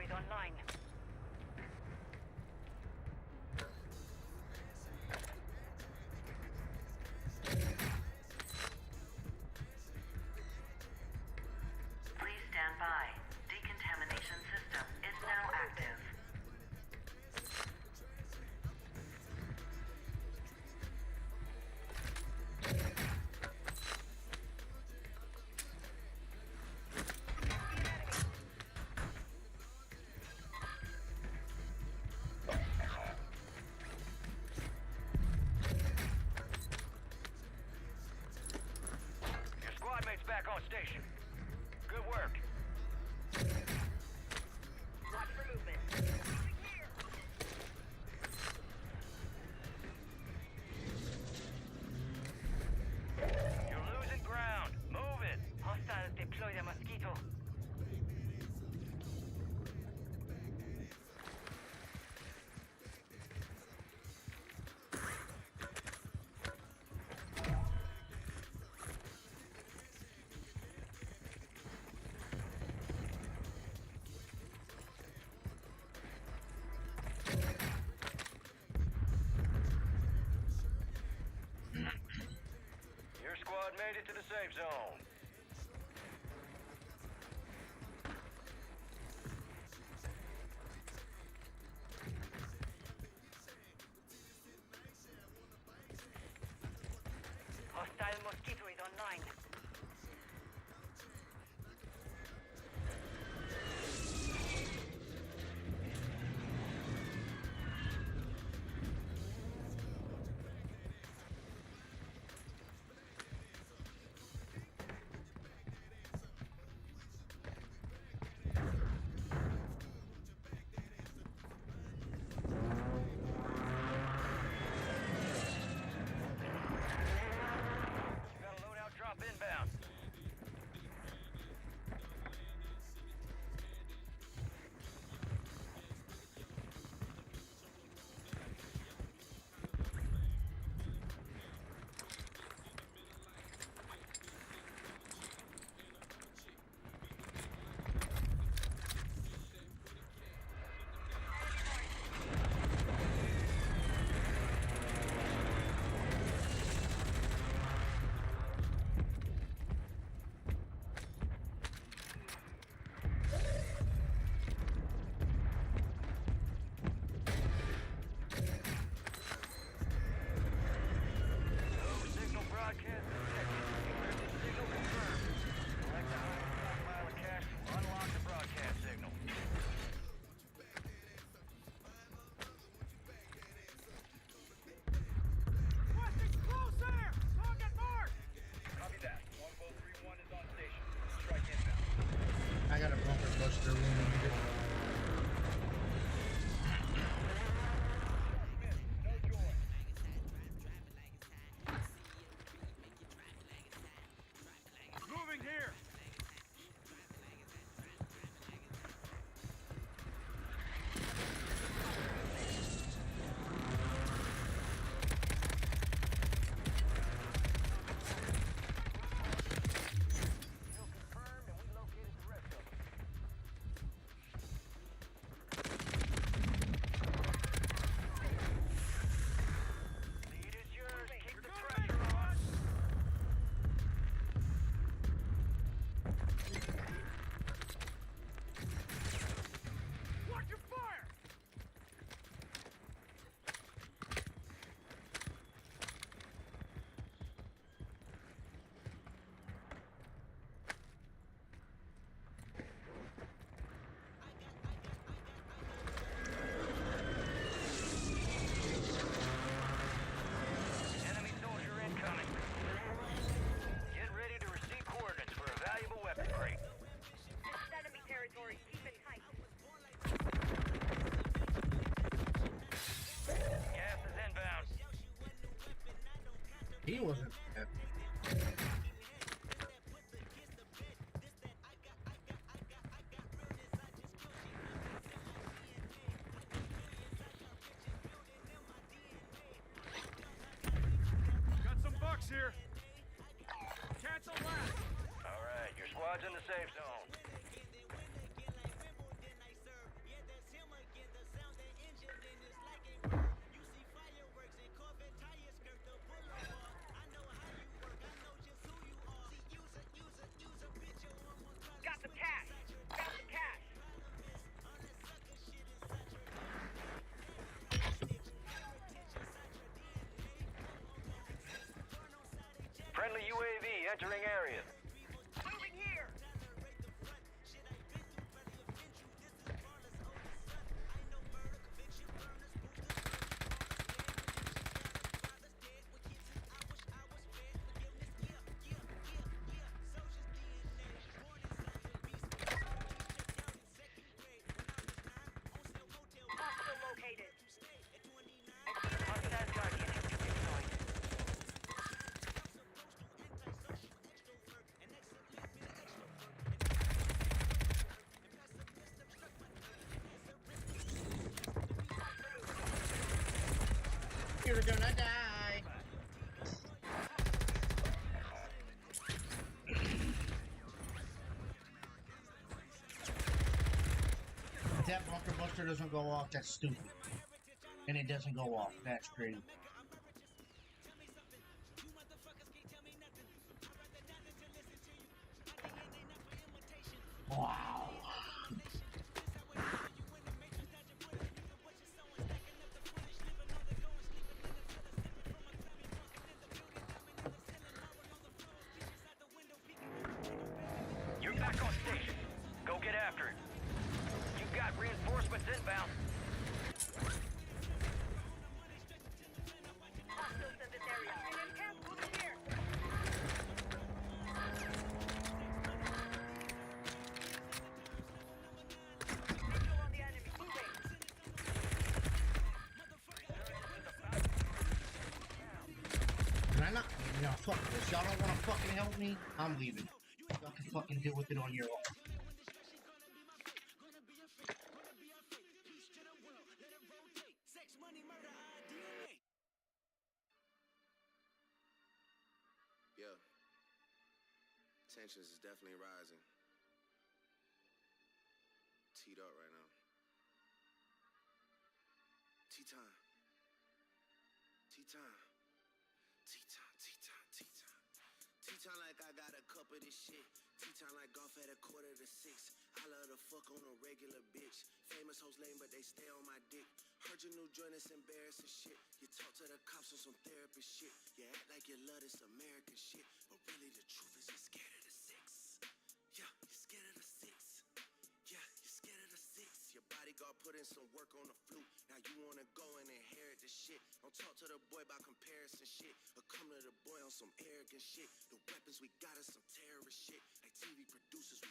Online. Please stand by. Decontamination system is now active. Squadmates back on station. Good work. Watch for movement. You're losing ground. Move it. Hostiles deploy the mosquito. Your squad made it to the safe zone. Hostile mosquito is online. He wasn't. Got some bucks here. Cancel last. All right, your squad's in the safe zone. Got some cash. Got some cash. Friendly UAV entering area. Moving here. Hostile located. Hostile targeting deployed. You're gonna die. If that bunker buster doesn't go off, that's stupid. And it doesn't go off. That's crazy. Wow. You're back on station. Go get after it. You've got reinforcements inbound. Hostiles in this area. Camp, moving here. Visual on the enemy. Moving. Can I not? No, fuck this. Y'all don't want to fucking help me? I'm leaving. Y'all can fucking deal with it on your own. Yeah. Tensions is definitely rising. Teed up right now. Tea time. Tea time. Tea time, tea time, tea time. Tea time like I got a cup of this shit. Tea time like golf at 5:45. I love to fuck on a regular bitch. Famous hoes lame, but they stay on my dick. Heard your new joint is embarrassing shit. You talk to the cops on some therapist shit. You act like you love this American shit. But really the truth is you're scared of the six. Yeah, you're scared of the six. Yeah, you're scared of the six. Your bodyguard put in some work on the flute. Now you wanna go and inherit the shit. Don't talk to the boy about comparison shit. Or come to the boy on some arrogant shit. The weapons we got is some terrorist shit. Like TV producers,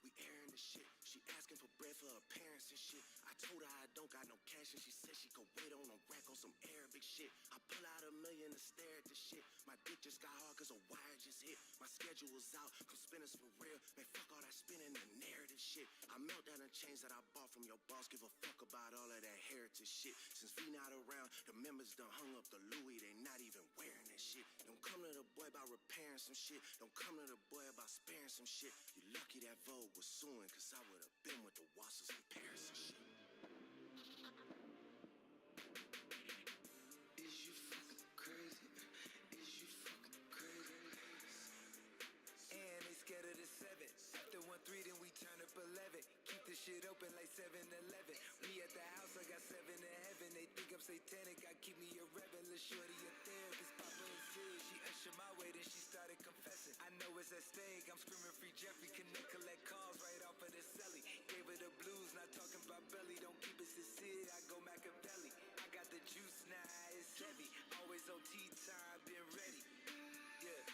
we airing the shit. She asking for bread for her parents and shit. I told her I don't got no cash and she said she could wait on a rack on some Arabic shit. I pull out $1 million to stare at the shit. My dick just got hard cause a wire just hit. My schedule was out, come spinners for real. Man, fuck all that spinning the narrative shit. I melt down the chains that I bought from your boss. Give a fuck about all of that heritage shit. Since V not around, the members done hung up the Louis. They not even wearing that shit. Don't come to the boy about repairing some shit. Don't come to the boy about sparing some shit. You lucky that Vogue was suing, cause I would've been with the Wassers in Paris and shit. Is you fucking crazy? Is you fucking crazy? And they scared of the 7. After 1-3, then we turn up 11. Keep the shit open like 7-Eleven. We at the house, I got 7 in heaven. They think I'm satanic, I keep me a rebel. Lil' shorty a therapist, Papa is serious. She ushered my way, then she started confessing. I know it's at stake, I'm screaming free Jeffrey. Connect, collect calls right off of the celly. Gave her the blues, not talking about belly. Don't keep it sincere, I go Machiavelli. I got the juice now, it's heavy. Always on tea time, been ready. Yeah.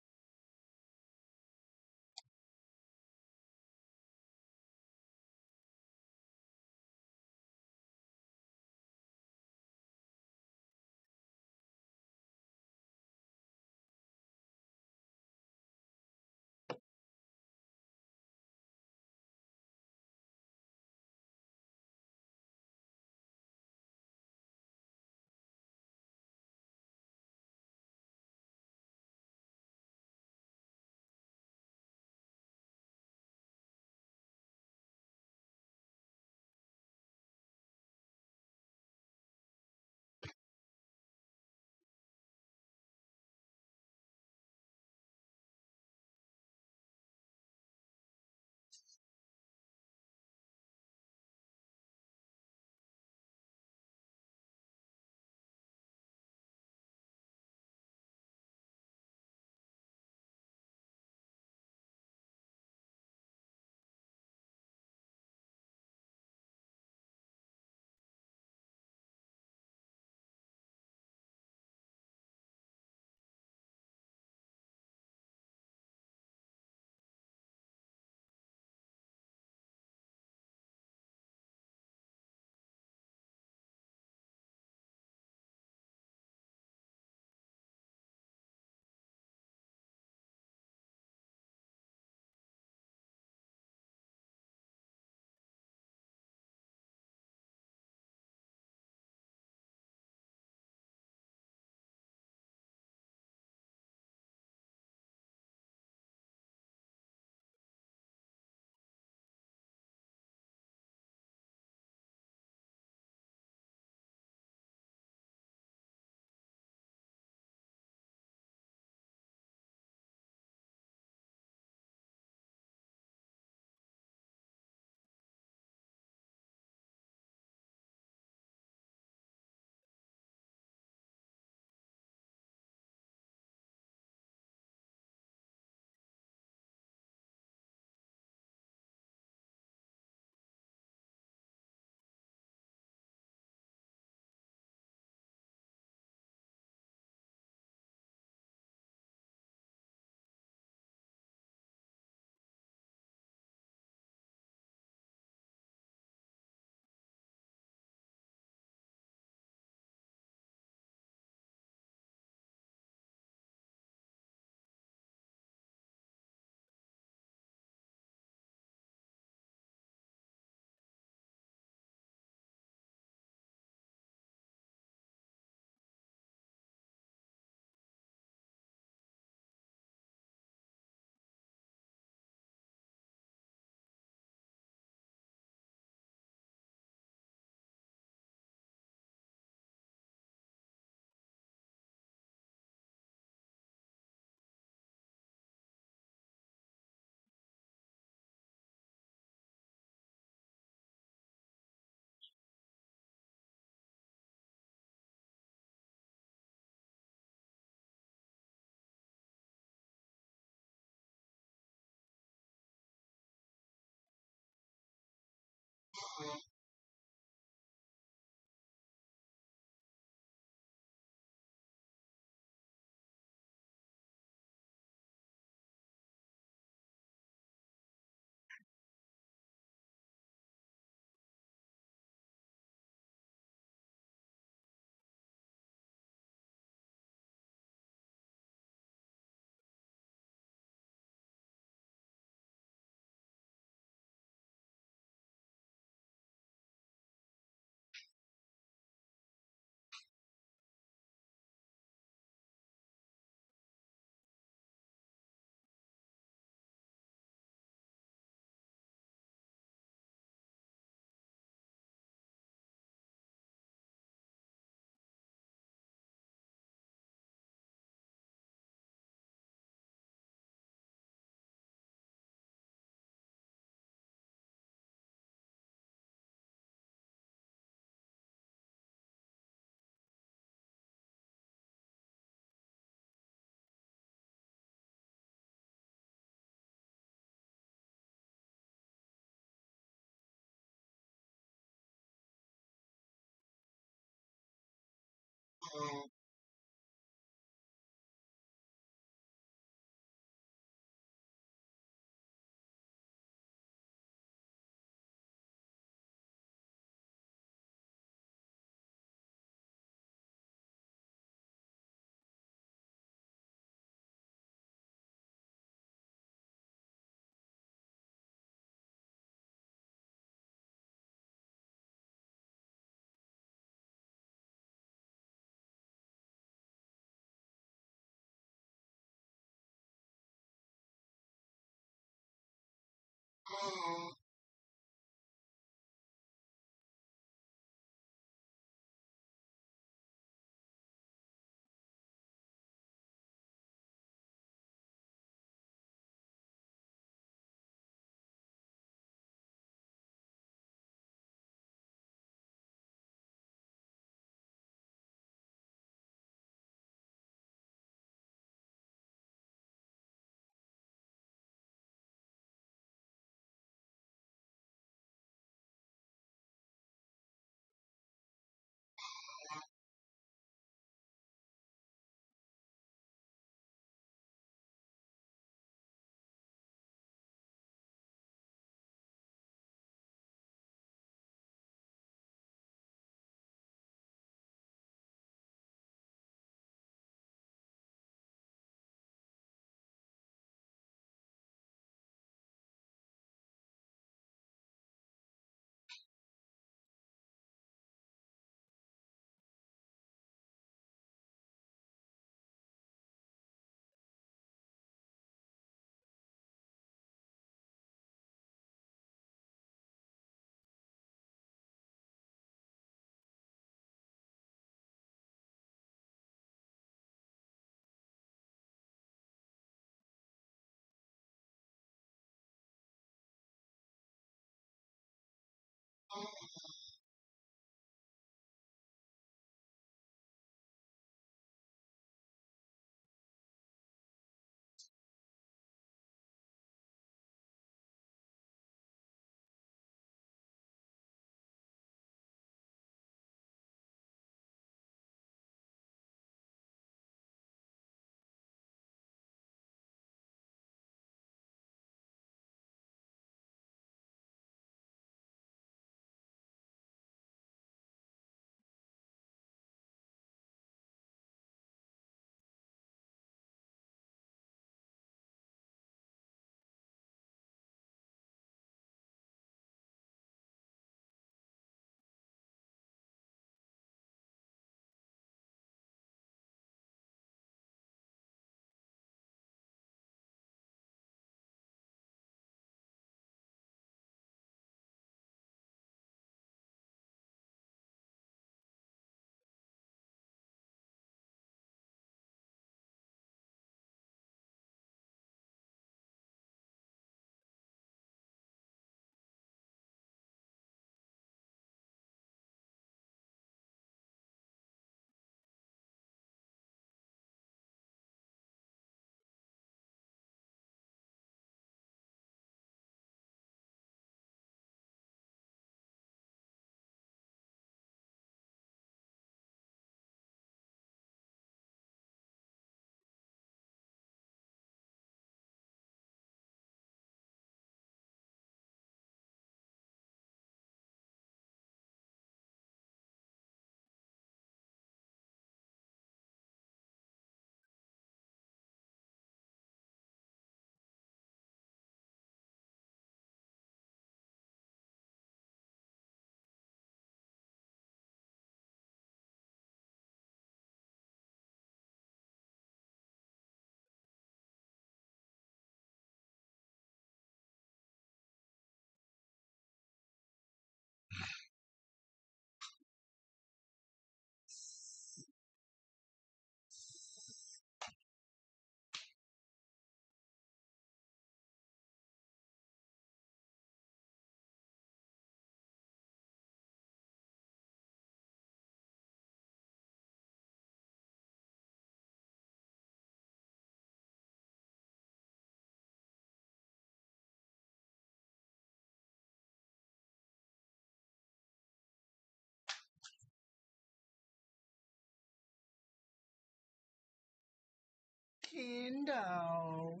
Nintendo.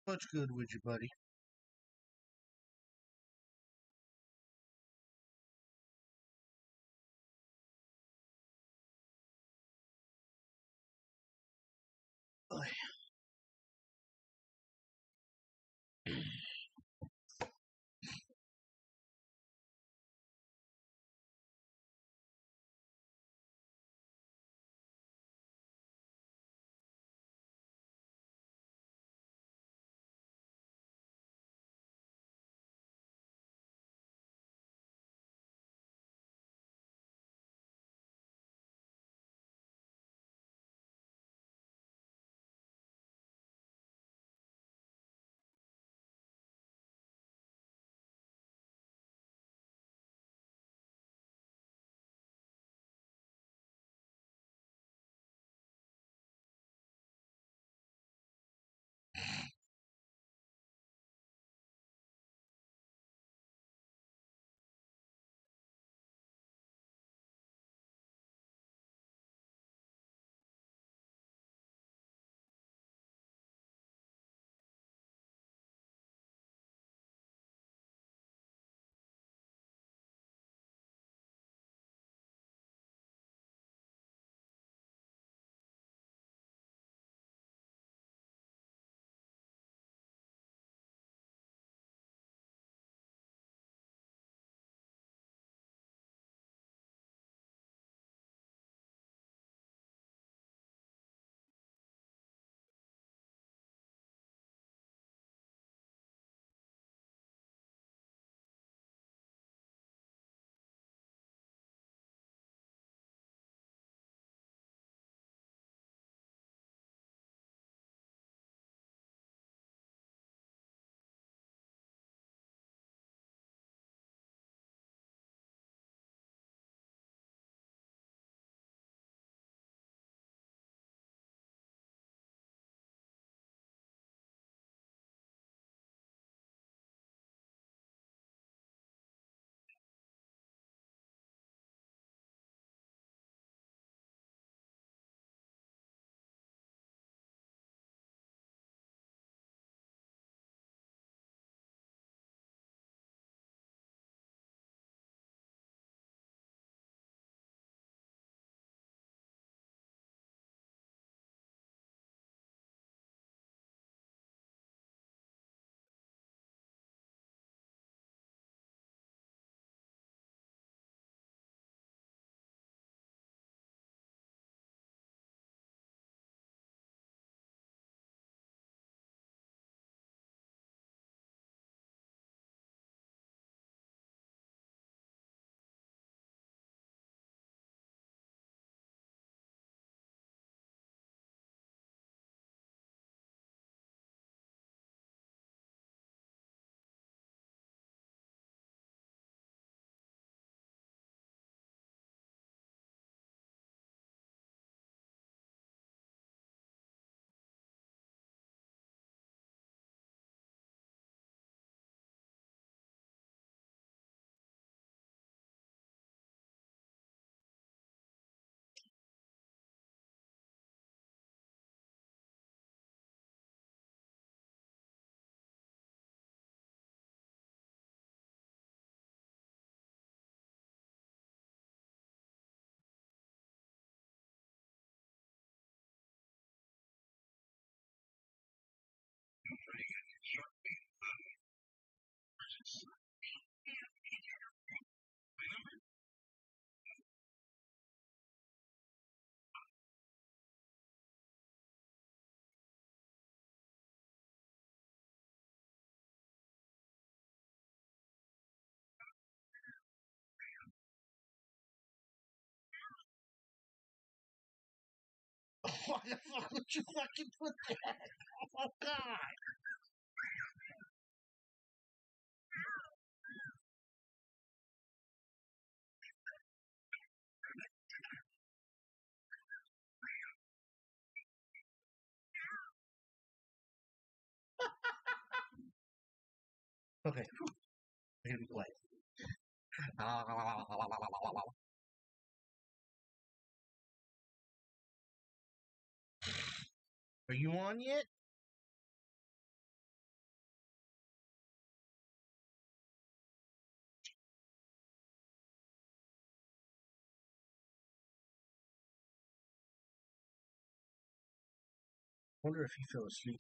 What's good with you, buddy? Oh, why the fuck would you fucking put that? Oh God! Okay, I'm gonna be quiet. Are you on yet? Wonder if he fell asleep.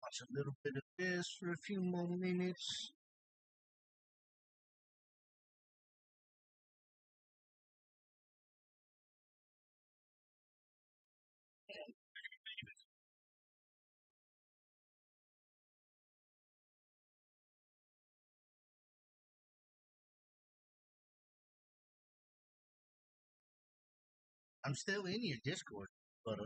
Watch a little bit of this for a few more minutes. I'm still in your Discord, but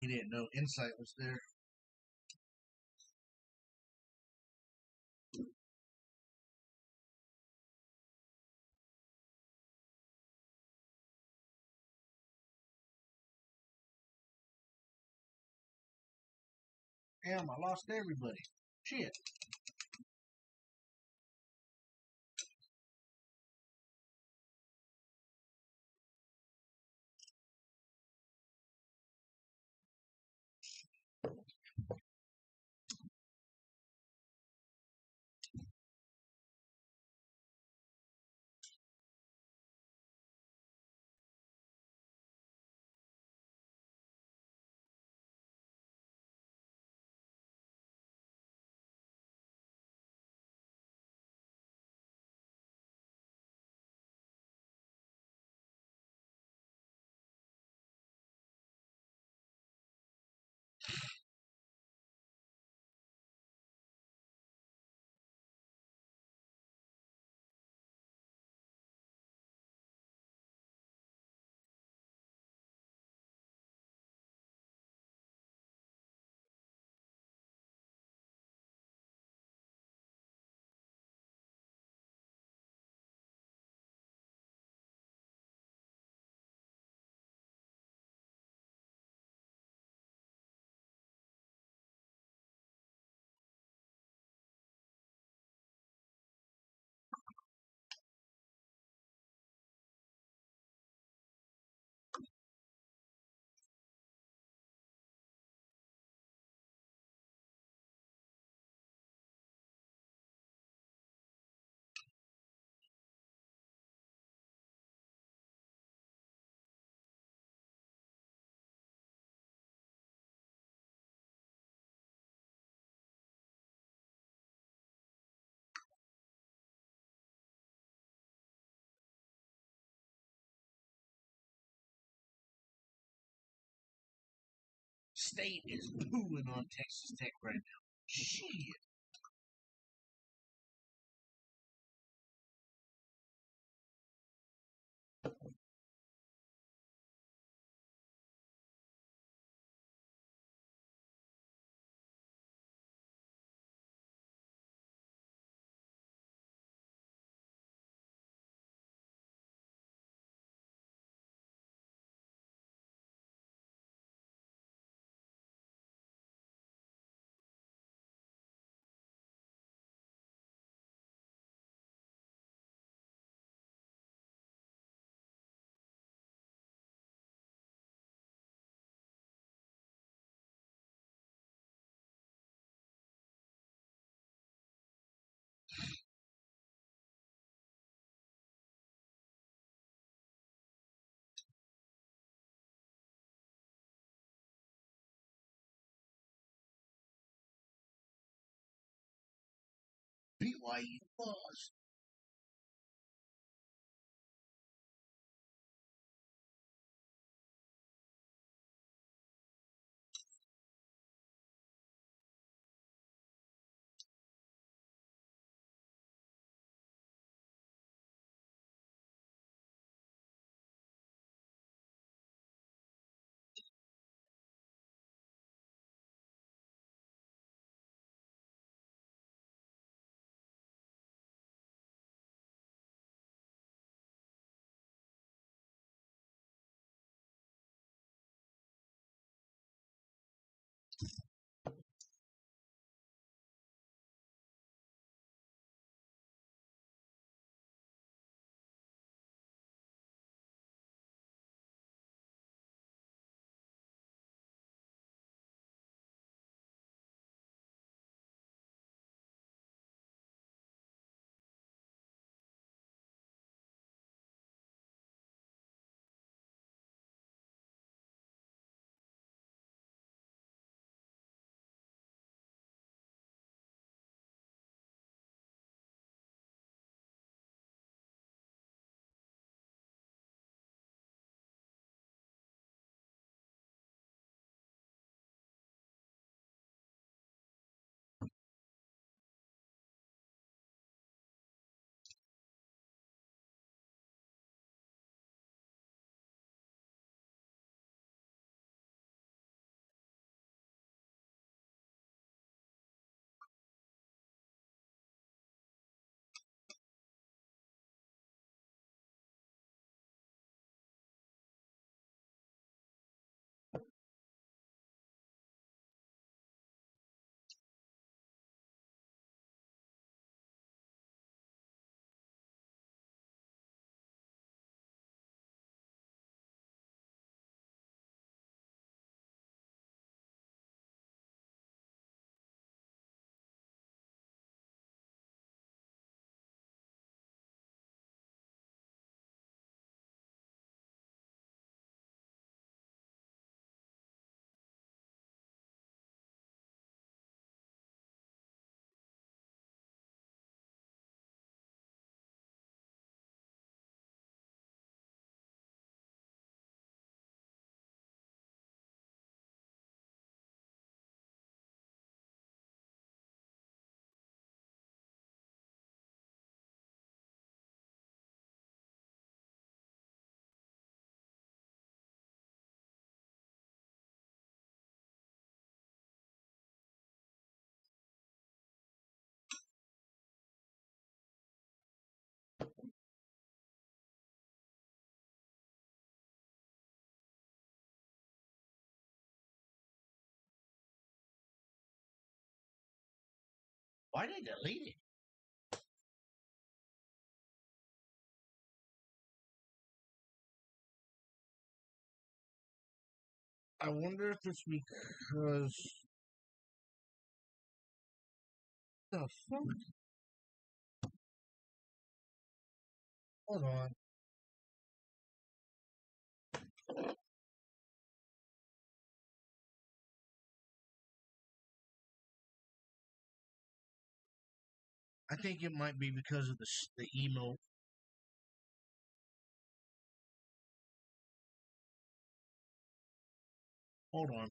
he didn't know Insight was there. Damn, I lost everybody. Shit. State is pooing on Texas Tech right now. Shit. BYU lost. Why did they delete it? I wonder if it's because the fuck? Hold on. I think it might be because of the emo. Hold on.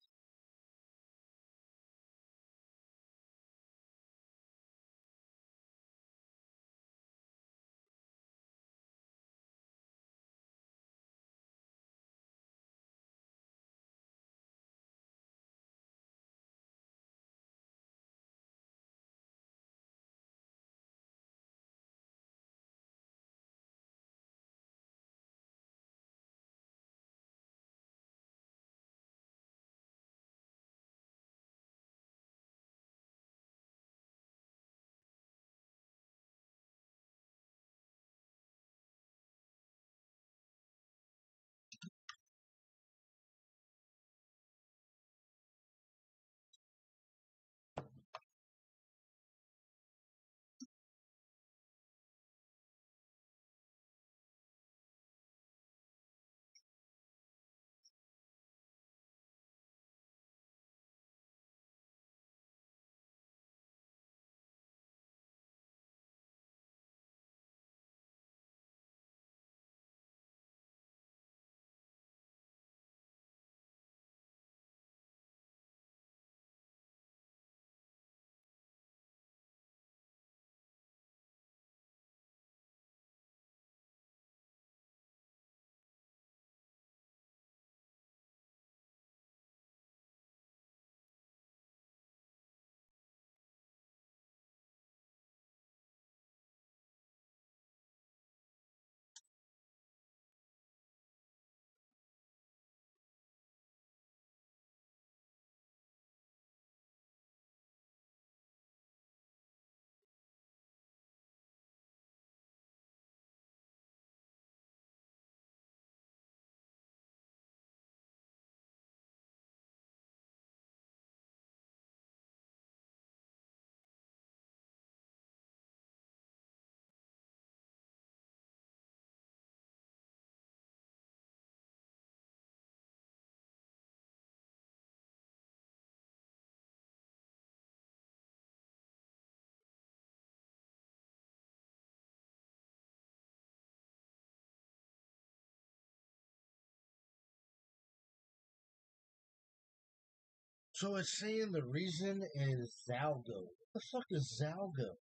So it's saying the reason is Zalgo. What the fuck is Zalgo?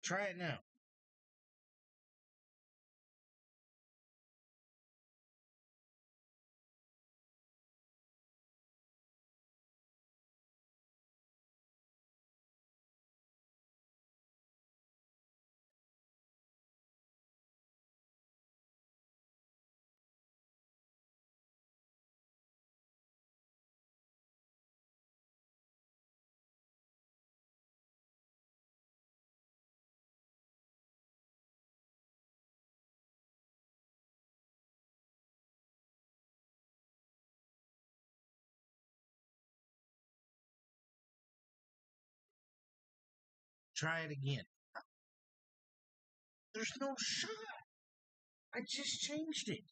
Try it now. Try it again. There's no shot. I just changed it.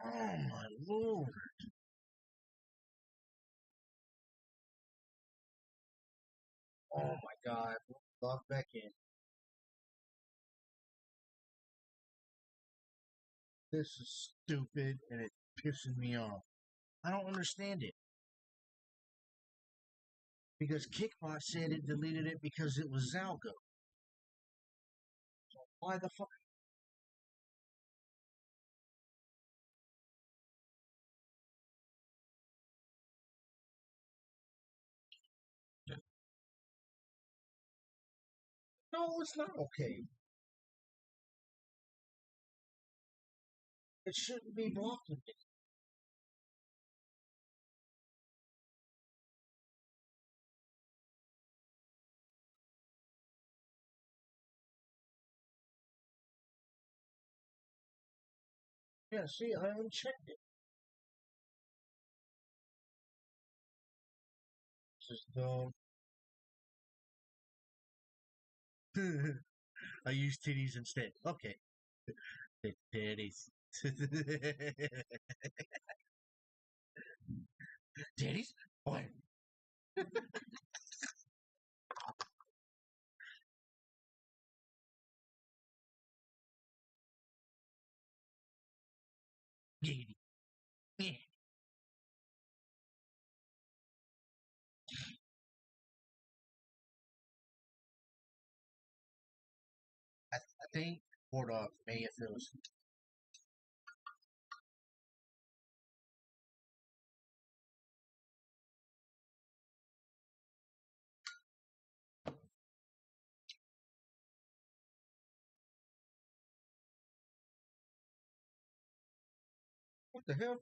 Oh my lord. Oh my god. Log back in. This is stupid and it's pissing me off. I don't understand it. Because Kickbot said it deleted it because it was Zalgo. So why the fuck? No, it's not okay. It shouldn't be blocking it. Yeah, see, I unchecked it. This is dumb. I use titties instead. Okay. The titties. Titties? What? Giggity. Yeah. I think War Dog may have those. What the hell?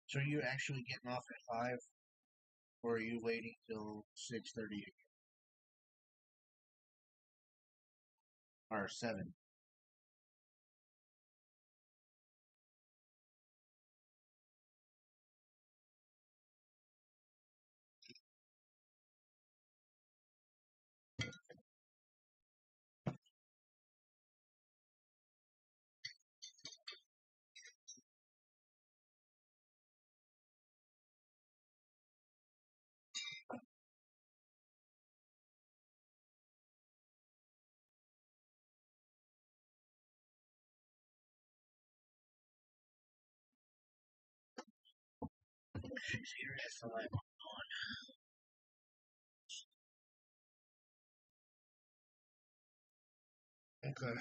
So are you actually getting off at 5? Or are you waiting till 6:30 or 7? She's here at 5 on. Okay.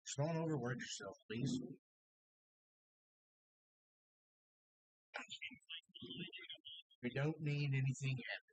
Just don't overwork yourself, please. We don't need anything happen.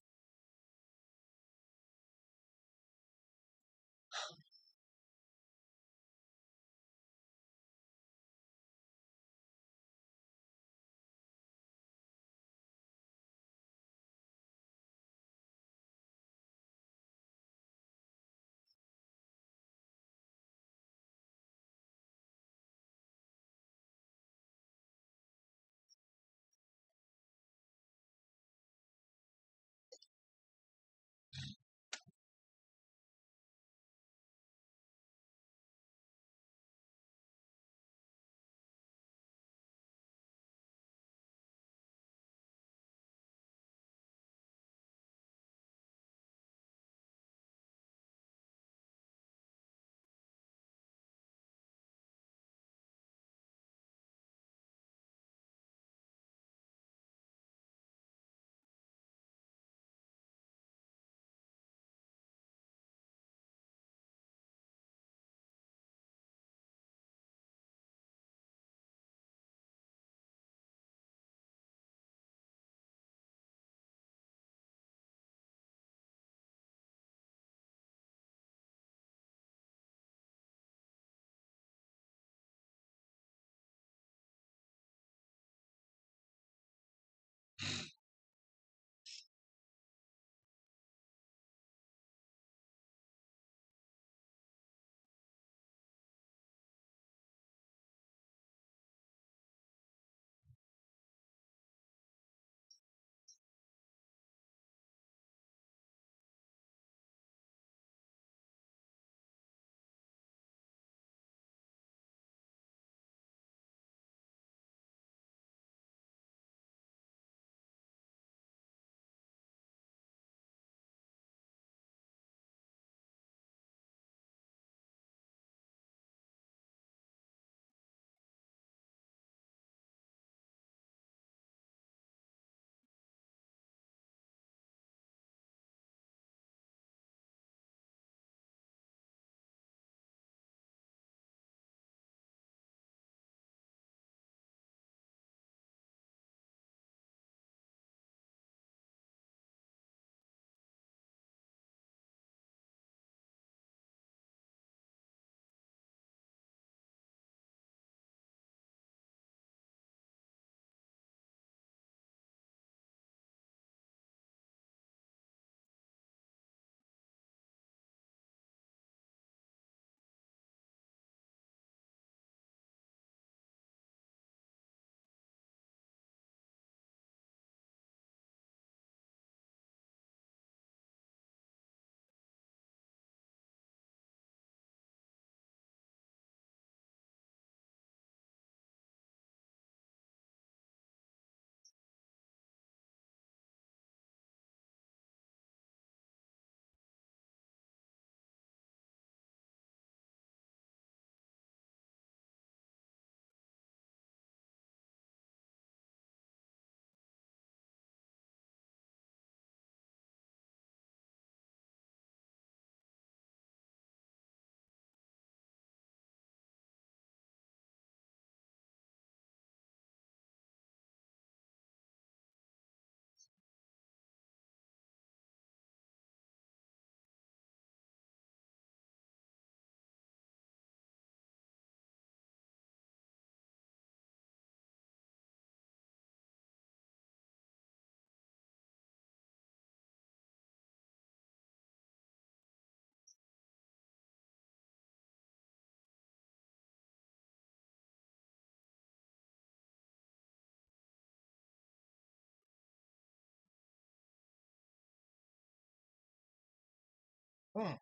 Oh,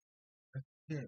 yeah.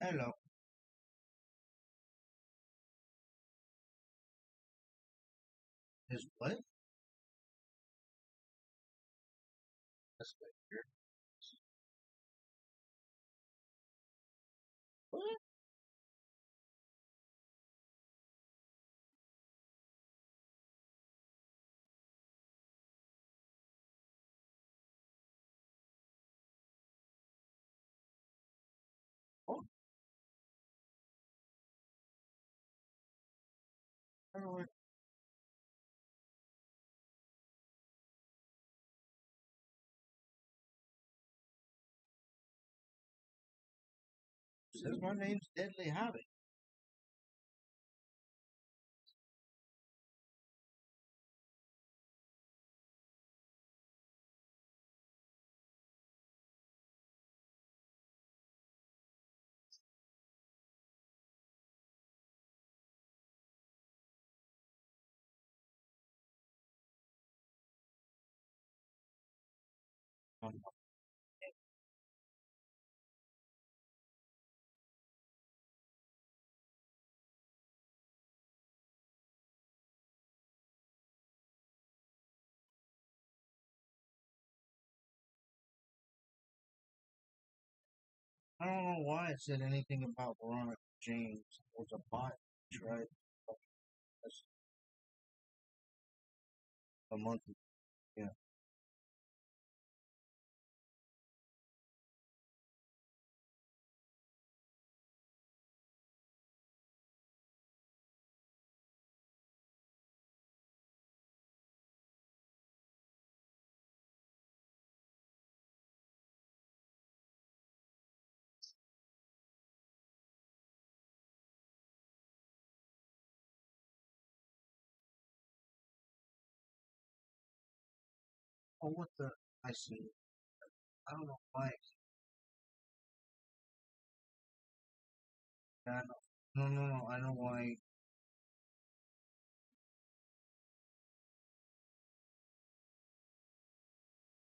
Hello. His what? That's weird. What? Oh, I don't know what. Says my name's Deadly Habit. I don't know why it said anything about Veronica James. It was a bot, right? That's a month ago. Yeah. Oh, what the? I see. I don't know why. I know. No, no, no. I know why.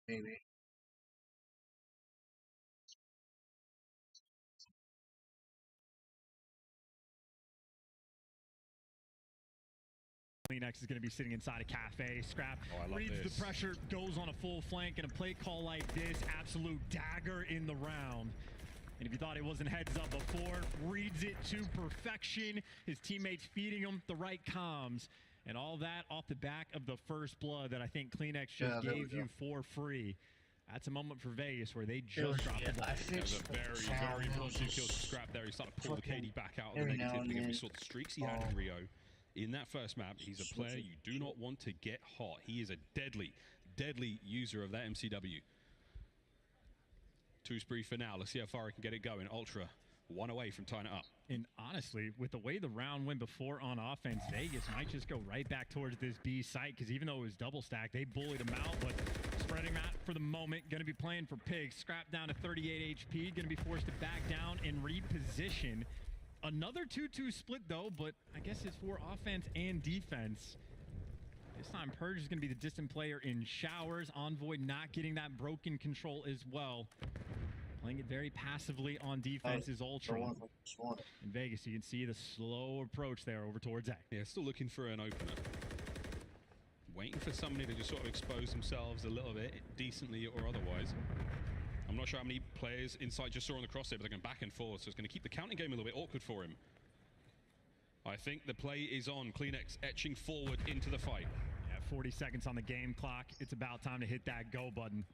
Maybe. Next is going to be sitting inside a cafe. Scrap reads this. the pressure, goes on a full flank, and a play call like this, absolute dagger in the round. And if you thought it wasn't heads up before, reads it to perfection. His teammates feeding him the right comms. And all that off the back of the first blood that I think Kleenex Yeah, just there we gave go. you for free. That's a moment for Vegas where they just dropped the ball. That was a very important kill to scrap there. He started to pull the KD back out of the every now negative and because we then. saw the streaks he had in Rio. In that first map, he's a player you do not want to get hot. He is a deadly, deadly user of that MCW. 2 spree for now. Let's see how far he can get it going. Ultra, 1 away from tying it up. And honestly, with the way the round went before on offense, Vegas might just go right back towards this B site because even though it was double stacked, they bullied him out. But spreading that for the moment, going to be playing for Pigs. Scrap down to 38 HP, going to be forced to back down and reposition. Another 2-2 split though, but I guess it's for offense and defense. This time Purge is going to be the distant player in showers. Envoy not getting that broken control as well. Playing it very passively on defense is Ultra. In Vegas, you can see the slow approach there over towards A. Yeah, still looking for an opener. Waiting for somebody to just sort of expose themselves a little bit, decently or otherwise. I'm not sure how many players Insight just saw on the crosshair, but they're going back and forth, so it's going to keep the counting game a little bit awkward for him. I think the play is on. Kleenex etching forward into the fight. Yeah, 40 seconds on the game clock. It's about time to hit that go button.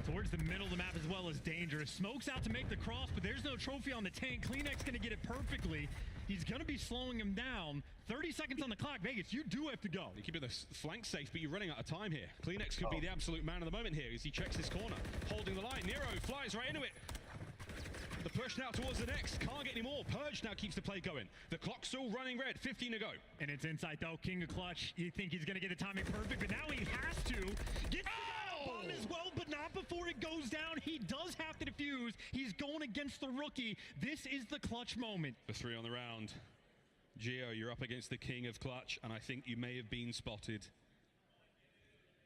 Towards the middle of the map as well as dangerous. Smokes out to make the cross, but there's no trophy on the tank. Kleenex going to get it perfectly. He's going to be slowing him down. 30 seconds on the clock. Vegas, you do have to go. You're keeping the flank safe, but you're running out of time here. Kleenex could be the absolute man of the moment here as he checks his corner. Holding the line. Nero flies right into it. The push now towards the next. Can't get any more. Purge now keeps the play going. The clock's still running red. 15 to go. And it's Insight though. King of Clutch. You think he's going to get the timing perfect, but now he has to. Get the bomb as well, but not before it goes down. He does have to defuse. He's going against the rookie. This is the clutch moment. The 3 on the round. Gio, you're up against the king of clutch, and I think you may have been spotted.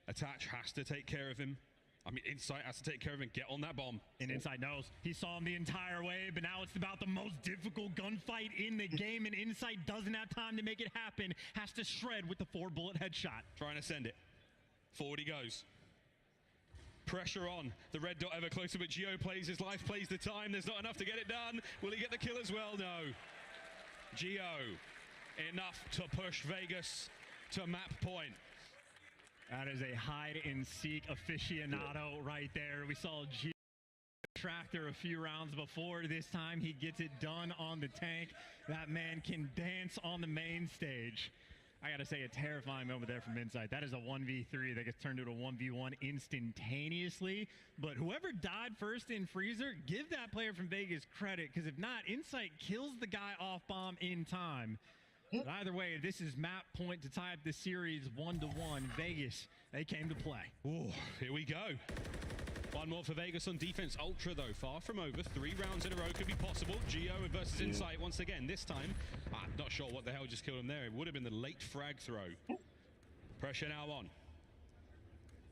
Attach has to take care of him. I mean, Insight has to take care of him. Get on that bomb. And Insight knows. He saw him the entire way, but now it's about the most difficult gunfight in the game, and Insight doesn't have time to make it happen. Has to shred with the 4-bullet headshot. Trying to send it. Forward he goes. Pressure on. The red dot ever closer, but Gio plays his life, plays the time. There's not enough to get it done. Will he get the kill as well? No. Gio, enough to push Vegas to map point. That is a hide-and-seek aficionado right there. We saw Gio Tractor a few rounds before. This time he gets it done on the tank. That man can dance on the main stage. I gotta say, a terrifying moment there from Insight. That is a 1v3 that gets turned into a 1v1 instantaneously. But whoever died first in Freezer, give that player from Vegas credit, because if not, Insight kills the guy off bomb in time. But either way, this is map point to tie up the series 1-1. Vegas, they came to play. Ooh, here we go. One more for Vegas on defense. Ultra, though, far from over. 3 rounds in a row could be possible. Gio versus Insight once again. This time, I'm not sure what the hell just killed him there. It would have been the late frag throw. Pressure now on.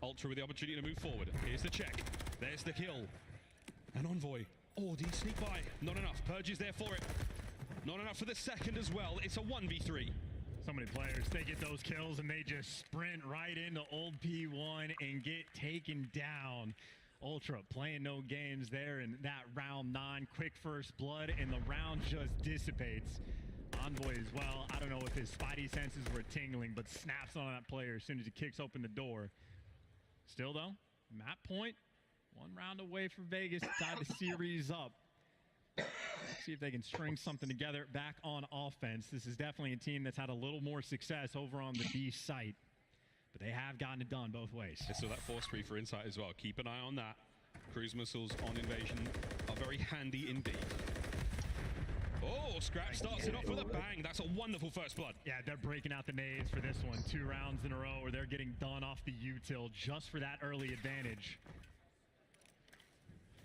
Ultra with the opportunity to move forward. Here's the check. There's the kill. An Envoy. Oh, did he sneak by? Not enough. Purge is there for it. Not enough for the second as well. It's a 1v3. So many players, they get those kills and they just sprint right into old P1 and get taken down. Ultra playing no games there in that round 9. Quick first blood, and the round just dissipates. Envoy as well. I don't know if his spidey senses were tingling, but snaps on that player as soon as he kicks open the door. Still though, map point. 1 round away for Vegas to tie the series up. See if they can string something together back on offense. This is definitely a team that's had a little more success over on the B site. But they have gotten it done both ways. So that force free for Insight as well. Keep an eye on that. Cruise missiles on Invasion are very handy indeed. Oh, Scrap starts it off with a bang. That's a wonderful first blood. Yeah, they're breaking out the nades for this one. 2 rounds in a row where they're getting done off the util just for that early advantage.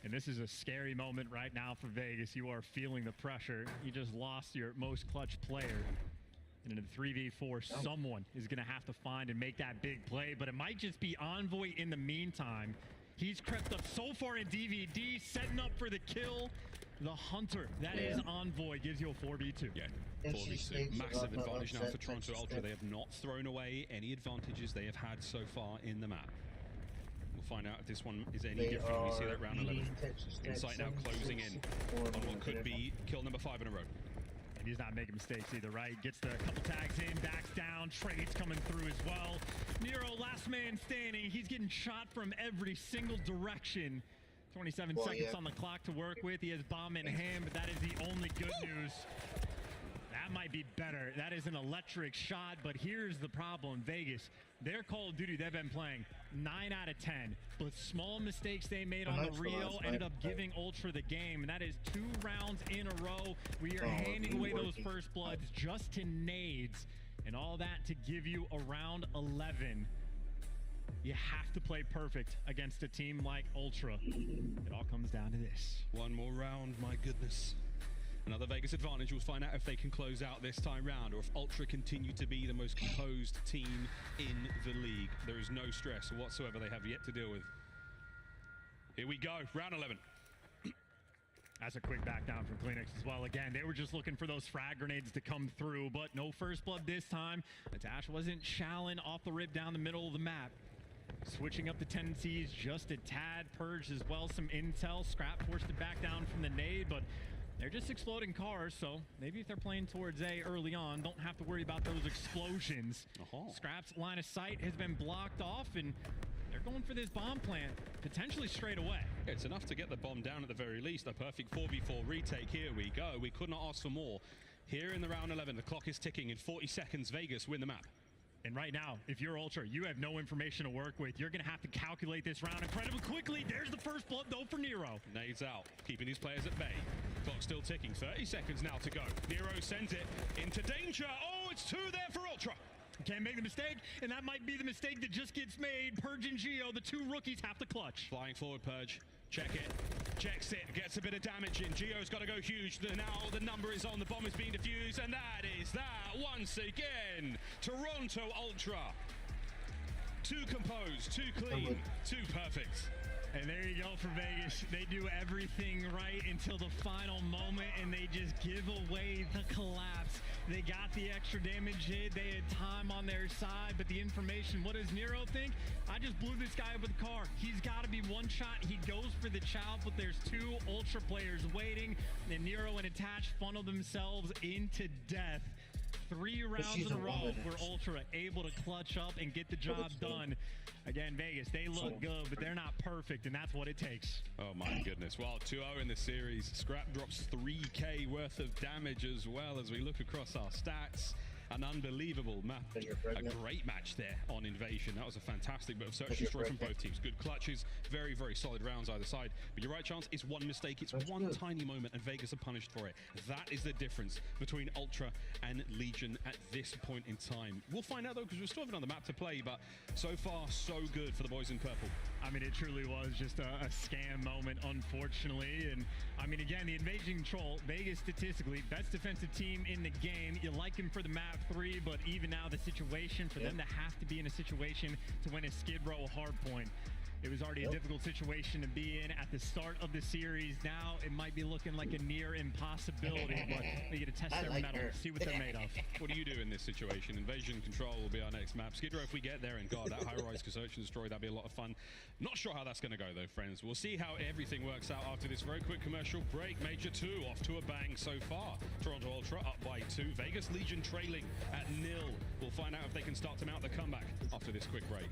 And this is a scary moment right now for Vegas. You are feeling the pressure. You just lost your most clutch player. And in a 3v4, someone is going to have to find and make that big play. But it might just be Envoy in the meantime. He's crept up so far in DVD, setting up for the kill. The Hunter, that is Envoy, gives you a 4v2. Yeah, 4v2. Massive advantage now for Toronto Ultra. They have not thrown away any advantages they have had so far in the map. We'll find out if this one is any different. We see that round 11. Insight now closing in on what could be kill number 5 in a row. And he's not making mistakes either, right? Gets the couple tags in, backs down, trades coming through as well. Nero, last man standing. He's getting shot from every single direction. 27 seconds on the clock to work with. He has bomb in hand, but that is the only good news. That might be better. That is an electric shot, but here's the problem. Vegas, their Call of Duty they've been playing, 9 out of 10. But small mistakes they made on the Rio ended up giving Ultra the game, and that is 2 rounds in a row. We are handing away those first bloods just to nades, and all that to give you a round 11. You have to play perfect against a team like Ultra. It all comes down to this. One more round, my goodness. Another Vegas advantage. We'll find out if they can close out this time round or if Ultra continue to be the most composed team in the league. There is no stress whatsoever they have yet to deal with. Here we go, round 11. That's a quick back down from Kleenex as well. Again, they were just looking for those frag grenades to come through, but no first blood this time. Atash wasn't shalling off the rip down the middle of the map. Switching up the tendencies just a tad. Purged as well some intel. Scrap forced it back down from the nade, but they're just exploding cars, so maybe if they're playing towards A early on, don't have to worry about those explosions. Scrap's line of sight has been blocked off, and they're going for this bomb plant, potentially straight away. It's enough to get the bomb down at the very least. A perfect 4v4 retake. Here we go. We could not ask for more. Here in the round 11, the clock is ticking. In 40 seconds, Vegas win the map. And right now, if you're Ultra, you have no information to work with. You're going to have to calculate this round incredibly quickly. There's the first blood, though, for Nero. Nades out, keeping these players at bay. Clock still ticking. 30 seconds now to go. Nero sends it into danger. Oh, it's 2 there for Ultra. Can't make the mistake, and that might be the mistake that just gets made. Purge and Geo, the 2 rookies, have to clutch. Flying forward, Purge. Check it. Checks it. Gets a bit of damage in. Geo's got to go huge. Now the number is on. The bomb is being defused, and that is that once again. Toronto Ultra. 2 composed, 2 clean, 2 perfect. And there you go for Vegas. They do everything right until the final moment, and they just give away the collapse. They got the extra damage hit. They had time on their side, but the information, what does Nero think? I just blew this guy up with a car. He's got to be one shot. He goes for the chow, but there's 2 Ultra players waiting, and Nero and Attach funnel themselves into death. 3 rounds in a row where Ultra able to clutch up and get the job done. Again, Vegas, they look good, but they're not perfect, and that's what it takes. Oh, my goodness. Well, 2-0 in the series. Scrap drops 3K worth of damage as well as we look across our stats. An unbelievable map. A great match there on Invasion. That was a fantastic bit of search and destroy from both teams. Good clutches. Very, very solid rounds either side. But you're right, Chance. It's one mistake. It's one tiny moment, and Vegas are punished for it. That is the difference between Ultra and Legion at this point in time. We'll find out, though, because we're still having on the map to play. But so far, so good for the boys in purple. I mean, it truly was just a scam moment, unfortunately. And, I mean, again, the Invasion Control, Vegas statistically, best defensive team in the game. You like him for the map 3, but even now the situation for them to have to be in a situation to win a Skid Row hard point. It was already a difficult situation to be in at the start of the series. Now it might be looking like a near impossibility, but they get to test their metal, see what they're made of. What do you do in this situation? Invasion Control will be our next map. Skid Row, if we get there, and God, that high-rise search and destroy, that'd be a lot of fun. Not sure how that's going to go, though, friends. We'll see how everything works out after this very quick commercial break. Major 2 off to a bang so far. Toronto Ultra up by 2. Vegas Legion trailing at 0. We'll find out if they can start to mount the comeback after this quick break.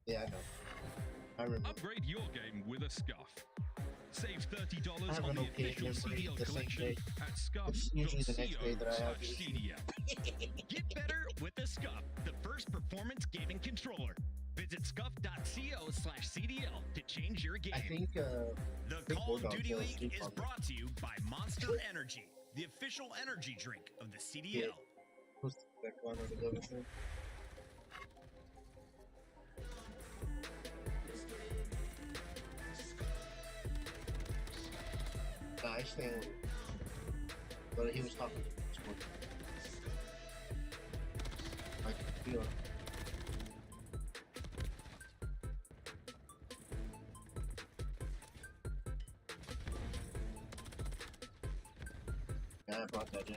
Yeah, I know. I remember. Upgrade your game with a Scuff. Save $30 on the official CDL collection at scuff.co/CDL. Get better with the Scuff, the first performance gaming controller. Visit scuff.co/CDL to change your game. I think the Call of Duty League is brought to you by Monster Energy, the official energy drink of the CDL. I stand, but he was talking to me. I could feel it. Yeah, I brought that in.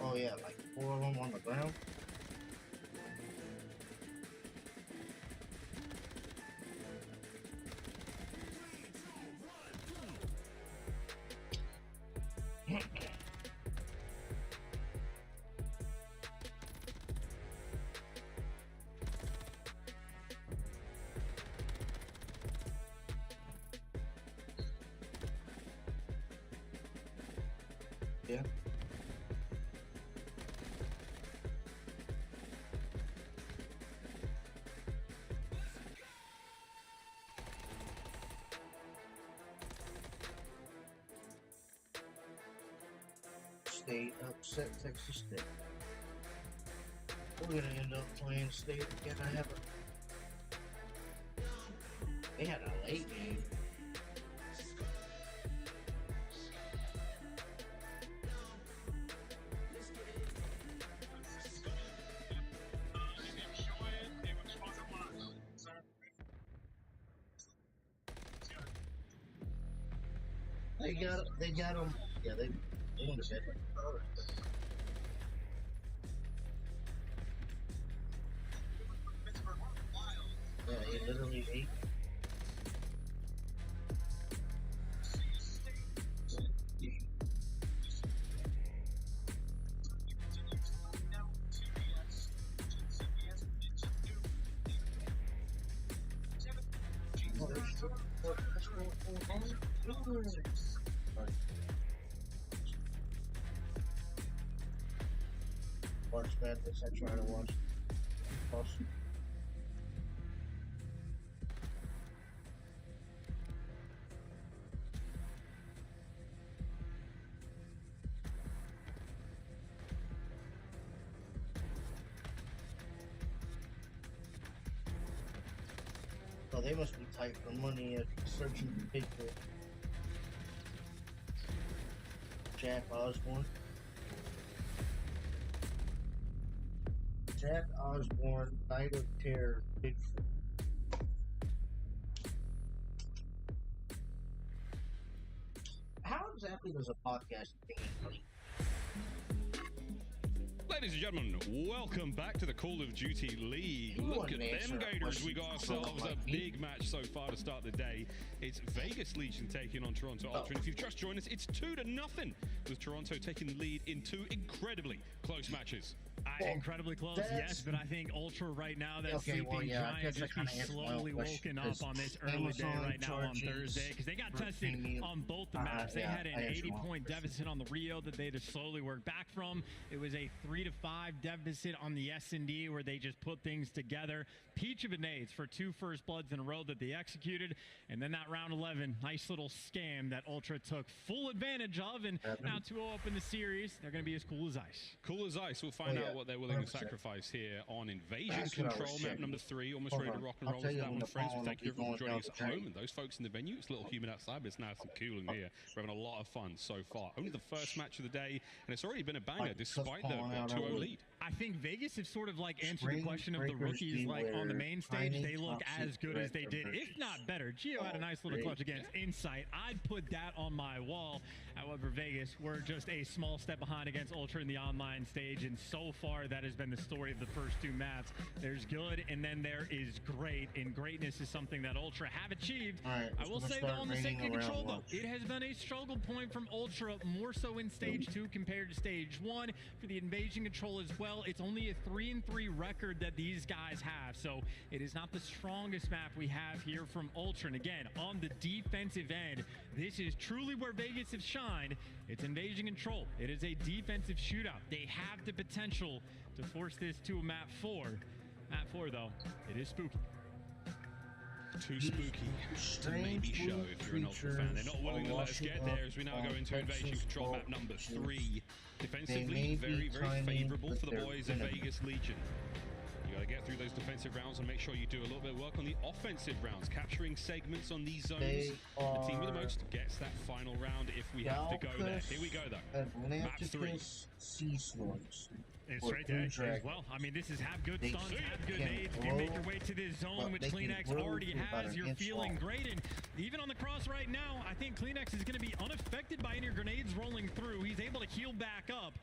Oh yeah, like 4 of them on the ground. Yeah. State upset Texas State. We're gonna end up playing State again. I have a. They had a late game. They got them. Yeah, they won the bed. Yeah, he literally ate. Watch Madness. I try to watch. Awesome. Oh, they must be tight for money at searching for Bigfoot. Jack Osborne. Jack Osborne, Night of Terror, Bigfoot. How exactly does a podcast thing work? Ladies and gentlemen, welcome back to the Call of Duty League. Look at them Gators. We got ourselves a big match so far to start the day. It's Vegas Legion taking on Toronto Ultra. And if you've just joined us, it's 2-0, with Toronto taking the lead in 2 incredibly close matches. Incredibly close, yes, but I think Ultra right now, that sleeping giant, just be slowly woken up on this early day right now on Thursday, because they got tested on both the maps. They had an 80-point deficit on the Rio that they had to slowly work back from. It was a 3-5 deficit on the S&D where they just put things together. Peach of nades for 2 first bloods in a row that they executed, and then that round 11, nice little scam that Ultra took full advantage of, and now 2-0 up in the series. They're going to be as cool as ice. Cool as ice. We'll find out what they're willing to sacrifice here on Invasion Control, map number 3. Almost ready to rock and roll with that one, friends. We thank you everyone for joining us at home, and those folks in the venue. It's a little humid outside, but it's nice and cool in here. We're having a lot of fun so far. Only the first match of the day, and it's already been a banger despite the 2-0 lead. I think Vegas has sort of like answered the question of the rookies, like on the main stage. They look as good as they did, if not better. Gio had a nice little clutch against Insight. I'd put that on my wall. However, Vegas, we're just a small step behind against Ultra in the online stage, and so far that has been the story of the first 2 maps. There's good, and then there is great, and greatness is something that Ultra have achieved. I will say, though, on the safety control, though, it has been a struggle point from Ultra, more so in stage 2 compared to stage 1. For the invasion control as well, it's only a 3-3 record that these guys have, so it is not the strongest map we have here from Ultra. And again, on the defensive end, this is truly where Vegas have shined. It's invasion control. It is a defensive shootout. They have the potential to force this to a map 4. Map 4, though, it is spooky. Too spooky to maybe show if you're an Ultra fan. They're not willing to let us get there as we now go into Invasion Control map number 3. Defensively, very, very favorable for the boys of Vegas Legion. You got to get through those defensive rounds and make sure you do a little bit of work on the offensive rounds, capturing segments on these zones. The team with the most gets that final round if we have to go there. Here we go, though. Map 3. Sea Slords. It's Or straight to A as Dragon. well. I mean, this is have good They stuns, have good can nades. If you make your grow, way to this zone, but which they can Kleenex grow already to about has, an you're inch feeling long. great. And even on the cross right now, I think Kleenex is going to be unaffected by any grenades rolling through. He's able to heal back up.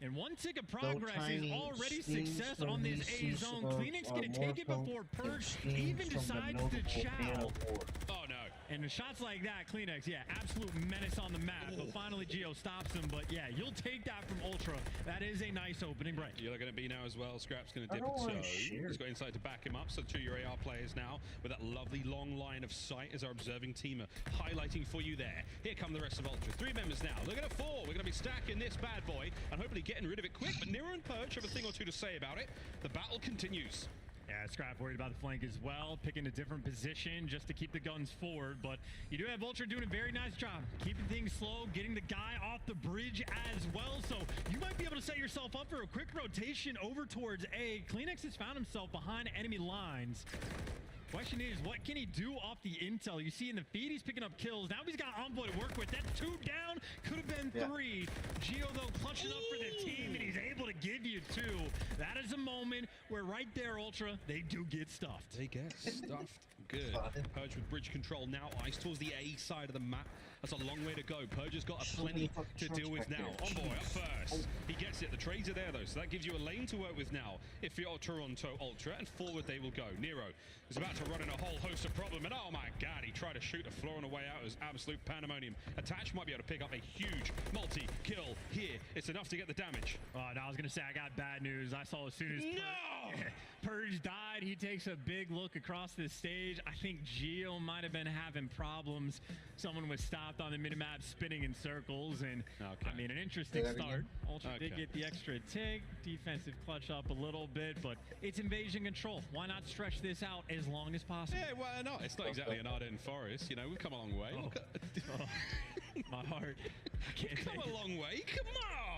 And one tick of progress is tiny already stings success from on this these A sea zone. slugs Kleenex are going to more take it potent before than Purge stings even from the decides to notable chow. Oh, no. And shots like that, Kleenex, yeah, absolute menace on the map. But finally, Geo stops him. But yeah, you'll take that from Ultra. That is a nice opening break. You're going to be now as well. Scrap's going to I dip don't it. wanna So share. he's got inside to back him up. So two of your AR players now with that lovely long line of sight as our observing team are highlighting for you there. Here come the rest of Ultra. 3 members now. Look at it, 4. We're going to be stacking this bad boy and hopefully getting rid of it quick. But Nero and Purge have a thing or two to say about it. The battle continues. Yeah, Scrap worried about the flank as well, picking a different position just to keep the guns forward. But you do have Ultra doing a very nice job, keeping things slow, getting the guy off the bridge as well. So you might be able to set yourself up for a quick rotation over towards A. Kleenex has found himself behind enemy lines. Question is, what can he do off the intel? You see in the feed, he's picking up kills. Now he's got Envoy to work with. That's 2 down. Could have been 3. Geo, though, clutching up for the team, and he's able to give you 2. That is a moment where right there, Ultra, they do get stuffed. They get stuffed. Good. Purge with bridge control now. Eyes towards the A side of the map. That's a long way to go. Purge has got a plenty to deal with now. Envoy up first. He gets it. The trades are there, though, so that gives you a lane to work with now. If you're Toronto Ultra, and forward they will go. Nero is about to run in a whole host of problem, and oh my god, he tried to shoot a floor on the way out. It was absolute pandemonium. Attach might be able to pick up a huge multi-kill here. It's enough to get the damage. Oh, no, I was going to say, I got bad news. I saw as soon as Purge died, he takes a big look across the stage. I think Geo might have been having problems. Someone was stopped on the minimap spinning in circles, and I mean, an interesting start. Ultra did get the extra tick, defensive clutch up a little bit, but it's invasion control. Why not stretch this out as long as possible? Yeah, why not? It's not exactly an Ardennes forest, you know, we've come a long way. My heart. We've come a long way. Come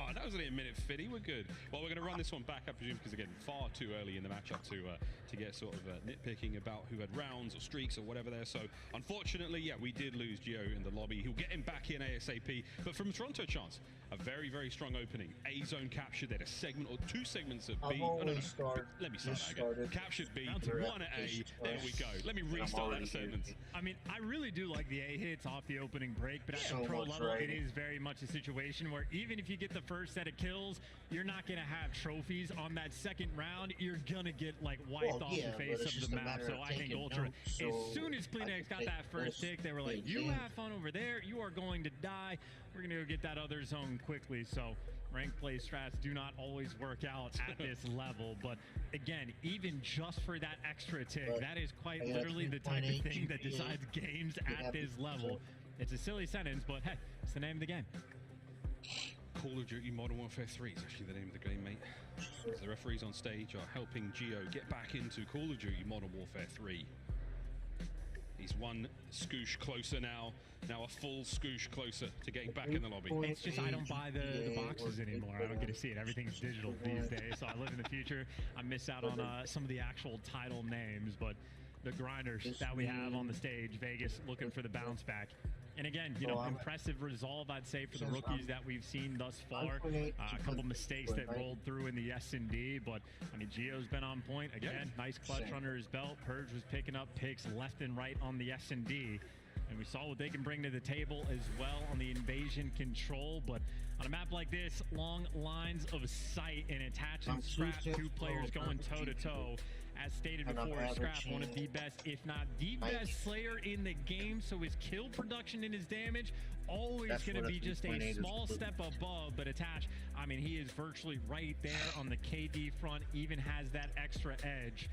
on! That was only a minute 50. We're good. Well, we're going to run this one back, I presume, because, again, far too early in the matchup to get sort of nitpicking about who had rounds or streaks or whatever there. So, unfortunately, yeah, we did lose Geo in the lobby. He'll get him back in ASAP. But from Toronto chance, a very, very strong opening. A zone captured there, a segment or 2 segments at B. Let me start that again. Captured B, 1 at A. There we go. Let me restart that sentence. I mean, I really do like the A hits off the opening break, but at the pro level, it is very much a situation where even if you get the first set of kills, you're not going to have trophies on that second round. You're going to get, like, wiped off the face of the map. So I think Ultra, as soon as Kleenex got that first tick, they were like, you have fun over there. You are going to die. We're going to go get that other zone quickly. So rank play strats do not always work out at this level. But again, even just for that extra tick, that is quite literally the type of thing that decides games at this level. It's a silly sentence, but hey, it's the name of the game. Call of Duty Modern Warfare 3 is actually the name of the game, mate. The referees on stage are helping Geo get back into Call of Duty Modern Warfare 3. He's one scoosh closer now. Now a full scoosh closer to getting back in the lobby. It's just I don't buy the boxes anymore. I don't get to see it. Everything's digital these days. So I live in the future. I miss out on some of the actual title names, but the grinders that we have on the stage, Vegas looking for the bounce back. And again, you know, impressive resolve, I'd say, for the rookies that we've seen thus far. A couple mistakes that rolled through in the S&D, but, I mean, Geo's been on point. Again, nice clutch under his belt. Purge was picking up picks left and right on the S&D. And we saw what they can bring to the table as well on the invasion control. But on a map like this, long lines of sight and attach and scrap, 2 players going toe-to-toe. As stated before, Scrap, one of the best, if not the best Slayer in the game. So his kill production and his damage, always going to be just a small step above. But Attach, I mean, he is virtually right there on the KD front, even has that extra edge.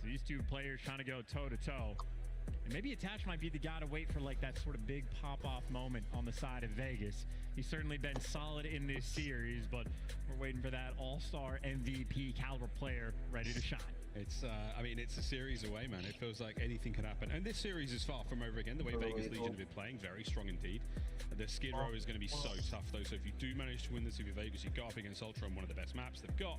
So these 2 players trying to go toe-to-toe. And maybe Attach might be the guy to wait for, like, that sort of big pop-off moment on the side of Vegas. He's certainly been solid in this series, but we're waiting for that all-star MVP caliber player ready to shine. It's, I mean, it's a series away, man. It feels like anything can happen. And this series is far from over again. The way Vegas Legion have been playing, very strong indeed. The Skid Row is going to be so tough, though. So if you do manage to win this, if you're Vegas, you go up against Ultra on one of the best maps they've got.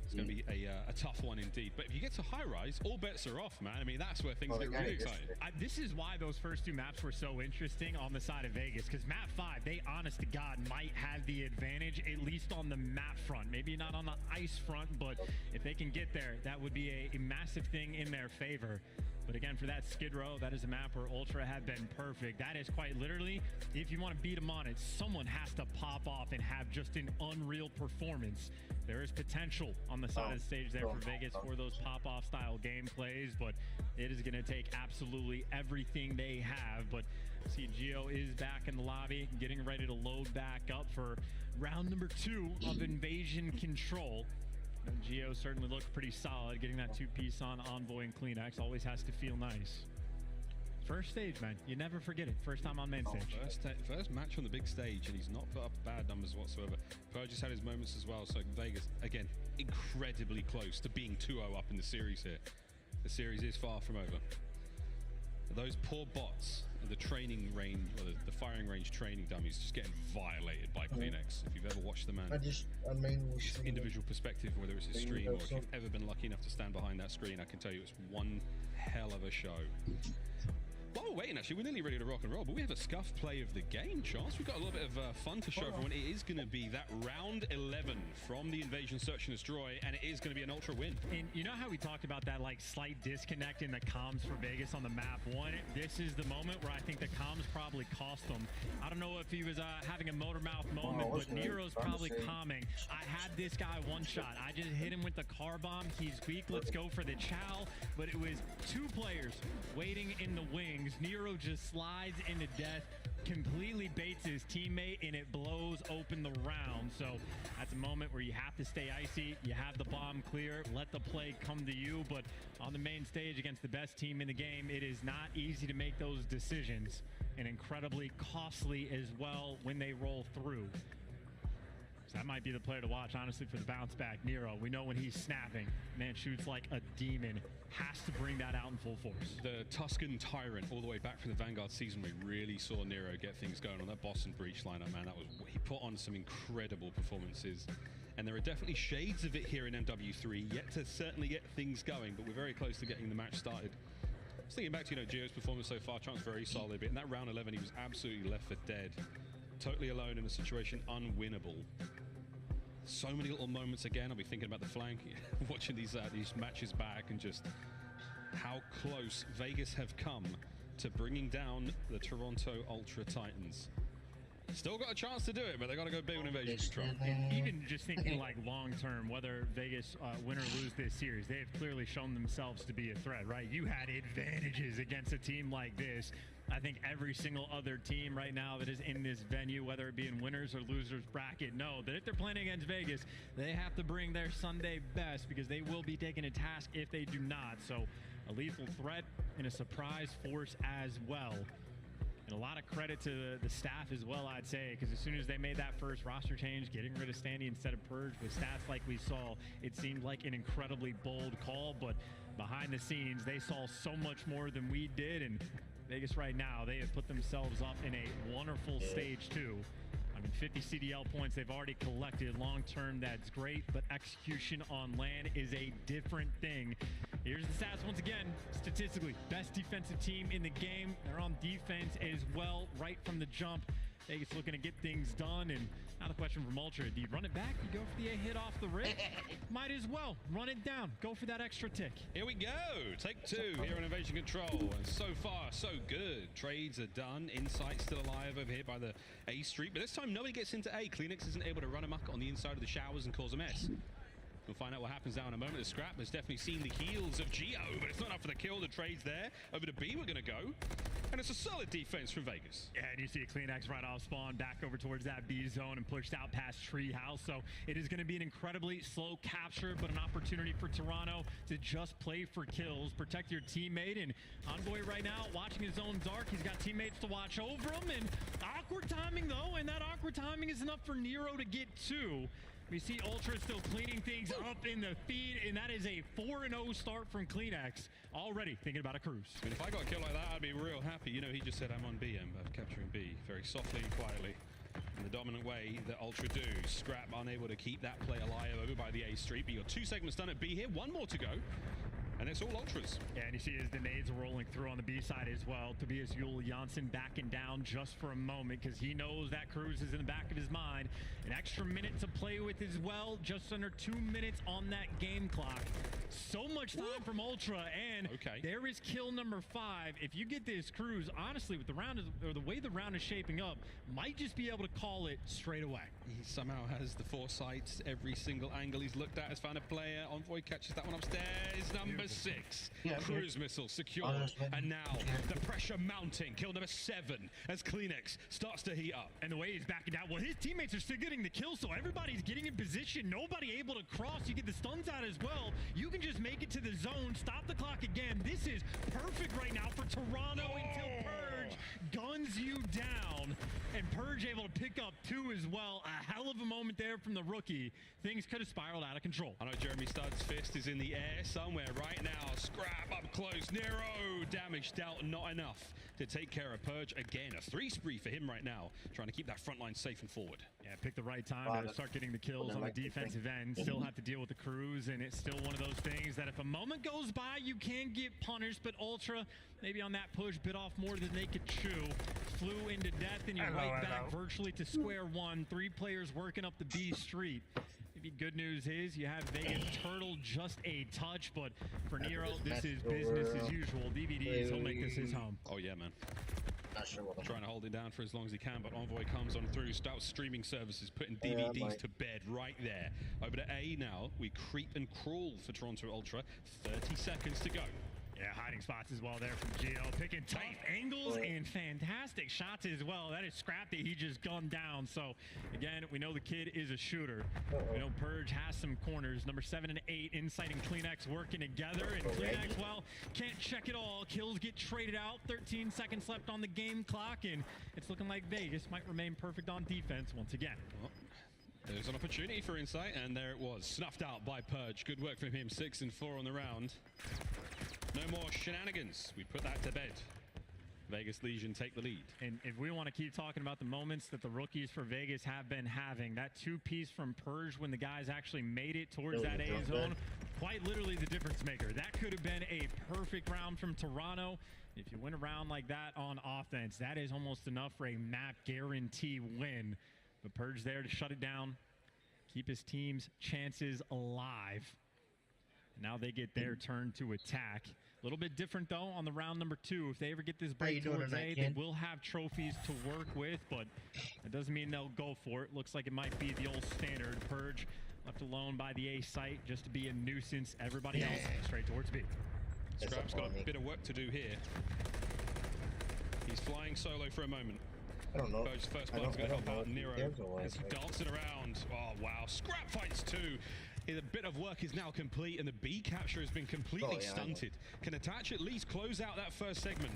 It's going to be a tough one indeed. But if you get to high rise, all bets are off, man. I mean, that's where things get really exciting. This is why those first 2 maps were so interesting on the side of Vegas, because map 5, they honestly honest to God, might have the advantage, at least on the map front. Maybe not on the ice front, but if they can get there, that would be a massive thing in their favor. But again, for that Skid Row, that is a map where Ultra have been perfect. That is quite literally, if you want to beat them on it, someone has to pop off and have just an unreal performance. There is potential on the side of the stage there for Vegas for those pop-off style gameplays, but it is going to take absolutely everything they have. But see, Gio is back in the lobby, getting ready to load back up for round number 2 of Invasion Control. And Gio certainly looked pretty solid, getting that 2-piece on Envoy and Kleenex. Always has to feel nice. First stage, man. You never forget it. First time on main stage. First match on the big stage, and he's not put up bad numbers whatsoever. Purge has had his moments as well, so Vegas, again, incredibly close to being 2-0 up in the series here. The series is far from over. Those poor bots at the training range, or the firing range training dummies, just getting violated by Kleenex. If you've ever watched the man, individual perspective, whether it's a stream or if you've ever been lucky enough to stand behind that screen, I can tell you it's one hell of a show. While we're waiting, actually, we're nearly ready to rock and roll, but we have a scuff play of the game, Charles. We've got a little bit of fun to show everyone. It is going to be that round 11 from the Invasion Search and Destroy, and it is going to be an Ultra win. And you know how we talked about that like slight disconnect in the comms for Vegas on the map 1? This is the moment where I think the comms probably cost him. I don't know if he was having a motor mouth moment, but Nero's probably calming. I had this guy one shot. I just hit him with the car bomb. He's weak. Let's go for the chow. But it was 2 players waiting in the wings. Nero just slides into death, completely baits his teammate, and it blows open the round. So that's a moment where you have to stay icy. You have the bomb clear, let the play come to you. But on the main stage against the best team in the game, it is not easy to make those decisions, and incredibly costly as well when they roll through. So that might be the player to watch, honestly, for the bounce back. Nero, we know when he's snapping, man shoots like a demon. Has to bring that out in full force. The Tuscan Tyrant, all the way back from the Vanguard season, we really saw Nero get things going on that Boston Breach lineup, man. He put on some incredible performances, and there are definitely shades of it here in MW3, yet to certainly get things going, but we're very close to getting the match started. Just thinking back to, Gio's performance so far, Trump's very solid, but in that round 11, he was absolutely left for dead. Totally alone in a situation unwinnable. So many little moments again. I'll be thinking about the flank, watching these matches back, and just how close Vegas have come to bringing down the Toronto Ultra Titans. Still got a chance to do it, but they got to go big on Invasion Control. And even just thinking like long term, whether Vegas win or lose this series, they have clearly shown themselves to be a threat, right? You had advantages against a team like this. I think every single other team right now that is in this venue, whether it be in winners or losers bracket, know that if they're playing against Vegas, they have to bring their Sunday best, because they will be taking a task if they do not. So a lethal threat and a surprise force as well. And a lot of credit to the staff as well, I'd say, because as soon as they made that first roster change, getting rid of Standy instead of Purge with stats like we saw, it seemed like an incredibly bold call. But behind the scenes, they saw so much more than we did, and Vegas right now, they have put themselves up in a wonderful stage 2. I mean, 50 CDL points they've already collected. Long term, that's great, but execution on land is a different thing. Here's the stats once again. Statistically, best defensive team in the game. They're on defense as well right from the jump. Vegas looking to get things done, and now the question from Ultra, do you run it back? You go for the hit off the rip? Might as well. Run it down. Go for that extra tick. Here we go. Take 2 here on Invasion Control. And so far, so good. Trades are done. Insight still alive over here by the A Street. But this time, nobody gets into A. Kleenex isn't able to run amok on the inside of the showers and cause a mess. We'll find out what happens now in a moment. The scrap has definitely seen the heels of Gio, but it's not enough for the kill. The trade's there. Over to B, we're going to go. And it's a solid defense from Vegas. Yeah, and you see a Kleenex right off spawn, back over towards that B zone and pushed out past Treehouse. So it is going to be an incredibly slow capture, but an opportunity for Toronto to just play for kills, protect your teammate. And Envoy right now watching his own dark. He's got teammates to watch over him, and awkward timing though, and that awkward timing is enough for Nero to get 2. We see Ultra still cleaning things up in the feed, and that is a 4-0 start from Kleenex. Already thinking about a cruise. I mean, if I got a kill like that, I'd be real happy. He just said I'm on B. I'm capturing B very softly and quietly. In the dominant way that Ultra do. Scrap unable to keep that play alive over by the A Street. But you got 2 segments done at B here. 1 more to go. and it's all Ultras. Yeah, and you see as the nades are rolling through on the B side as well. Tobias Yule Janssen backing down just for a moment because he knows that Cruz is in the back of his mind. An extra minute to play with as well. Just under 2 minutes on that game clock. So much time from Ultra, and there is kill number 5. If you get this, Cruz, honestly, with the round or the way the round is shaping up, might just be able to call it straight away. He somehow has the foresight. Every single angle he's looked at has found a player. Envoy catches that one upstairs. Number 6. Cruise missile secured. And now the pressure mounting. Kill number 7 as Kleenex starts to heat up. And the way he's backing down, well, his teammates are still getting the kill, so everybody's getting in position. Nobody able to cross. You get the stuns out as well. You can just make it to the zone, stop the clock again. This is perfect right now for Toronto until Purge guns you down. And Purge able to pick up 2 as well. A hell of a moment there from the rookie. Things could have spiraled out of control. I know Jeremy Studd's fist is in the air somewhere right now. Scrap up close. Nero damaged out, not enough to take care of Purge again. A 3 spree for him right now, trying to keep that front line safe and forward. Yeah, pick the right time to start getting the kills on the defensive end. Still have to deal with the Crews, and it's still one of those things that if a moment goes by, you can get punished, but Ultra, maybe on that push, bit off more than they could chew. Flew into death, and you're right back virtually to square one. 3 players working up the B street. Maybe good news is you have Vegas turtle just a touch, but for Nero, this is business as usual. DVDs, he'll make this his home. Oh yeah, man. Trying to hold it down for as long as he can, but Envoy comes on through. Starts streaming services, putting DVDs to bed right there. Over to A now. We creep and crawl for Toronto Ultra. 30 seconds to go. Yeah, hiding spots as well there from Gio. Picking tough angles and fantastic shots as well. That is Scrap that he just gunned down. So, again, we know the kid is a shooter. We know Purge has some corners. Number 7 and 8, Insight and Kleenex working together. And Kleenex, well, can't check it all. Kills get traded out. 13 seconds left on the game clock. And it's looking like Vegas might remain perfect on defense once again. Well, there's an opportunity for Insight, and there it was. Snuffed out by Purge. Good work from him. 6 and 4 on the round. No more shenanigans. We put that to bed. Vegas Legion take the lead. And if we want to keep talking about the moments that the rookies for Vegas have been having, that 2-piece from Purge when the guys actually made it towards that A zone, quite literally the difference maker. That could have been a perfect round from Toronto. If you win a round like that on offense, that is almost enough for a map guarantee win. But Purge there to shut it down, keep his team's chances alive. Now they get their turn to attack. A little bit different, though, on the round number 2. If they ever get this break towards A, they will have trophies to work with, but that doesn't mean they'll go for it. Looks like it might be the old standard. Purge left alone by the A site just to be a nuisance. Everybody else straight towards B. Scrap's got a bit of work to do here. He's flying solo for a moment. I don't know. Purge's first blood's going to help out Nero as he dancing around. Oh, wow. Scrap fights too. A bit of work is now complete, and the B capture has been completely stunted. Can Attach at least close out that first segment?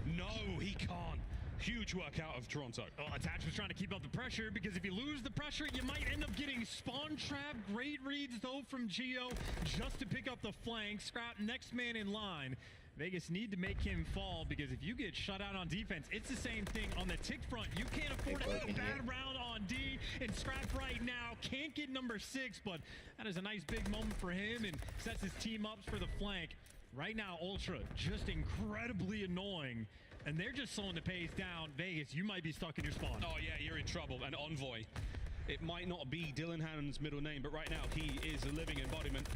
No, he can't. Huge work out of Toronto. Well, Attach was trying to keep up the pressure, because if you lose the pressure, you might end up getting spawn trap. Great reads, though, from Gio just to pick up the flank. Scrap, next man in line. Vegas need to make him fall, because if you get shut out on defense, it's the same thing on the tick front. You can't afford to have a bad round on D, and Scrap right now can't get number 6, but that is a nice big moment for him and sets his team up for the flank. Right now, Ultra just incredibly annoying, and they're just slowing the pace down. Vegas, you might be stuck in your spawn. Oh yeah, you're in trouble. And Envoy, it might not be Dylan Hannon's middle name, but right now he is a living embodiment.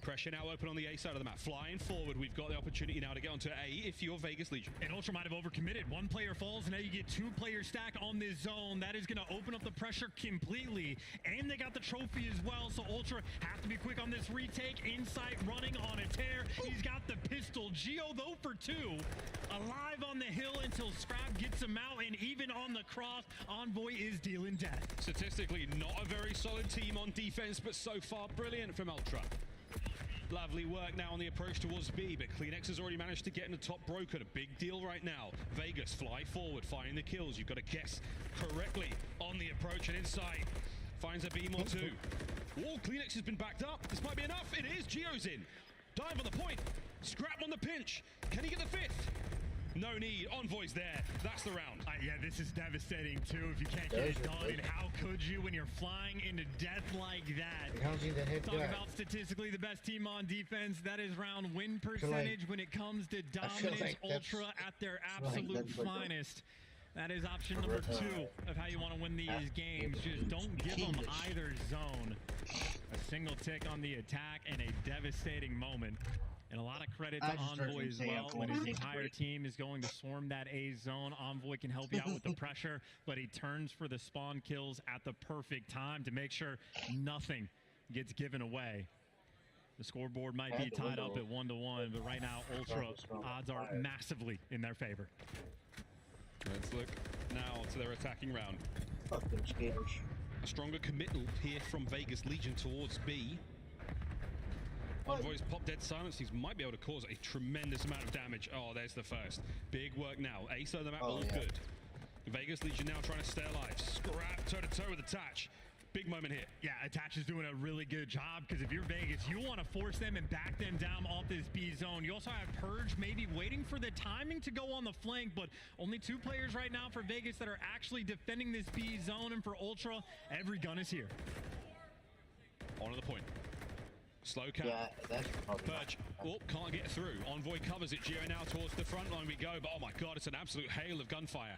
Pressure now open on the A side of the map. Flying forward, we've got the opportunity now to get onto A if you're Vegas Legion. And Ultra might have overcommitted. 1 player falls, and now you get 2 players stack on this zone. That is going to open up the pressure completely. And they got the trophy as well, so Ultra have to be quick on this retake. Insight running on a tear. He's got the pistol. Gio, though, for 2. Alive on the hill until Scrap gets him out, and even on the cross, Envoy is dealing death. Statistically, not a very solid team on defense, but so far brilliant from Ultra. Lovely work now on the approach towards B, but Kleenex has already managed to get in the top broken. A big deal right now. Vegas fly forward, finding the kills. You've got to guess correctly on the approach, and Insight finds a beam or 2. Oh, Kleenex has been backed up. This might be enough. It is. Gio's in. Dive on the point. Scrap on the pinch. Can he get the 5th? No need. Envoy's there. That's the round. Yeah, this is devastating too if you can't get it done. And how could you when you're flying into death like that? How's he the head Talk guy? about statistically the best team on defense. That is round win percentage when it comes to dominance. like Ultra at their absolute finest. That is option number 2 of how you want to win these games. Just don't give them either zone. A single tick on the attack and a devastating moment. And a lot of credit to Envoy as well. When his entire team is going to swarm that A zone, Envoy can help you out with the pressure, but he turns for the spawn kills at the perfect time to make sure nothing gets given away. The scoreboard might be tied up at 1-1, but right now, Ultra odds are massively in their favor. Let's look now to their attacking round. Fuck them skaters. A stronger committal here from Vegas Legion towards B. Envoy's pop dead silence. He might be able to cause a tremendous amount of damage. Oh, there's the first. Big work now. Ace of the map, all good. Vegas Legion now trying to stay alive. Scrap toe-to-toe with Attach. Big moment here. Yeah, Attach is doing a really good job because if you're Vegas, you want to force them and back them down off this B zone. You also have Purge maybe waiting for the timing to go on the flank, but only 2 players right now for Vegas that are actually defending this B zone, and for Ultra, every gun is here. On to the point. Slow count. Yeah, that's Purge. Oh, can't get through. Envoy covers it. Geo now towards the front line we go, but oh my god, it's an absolute hail of gunfire.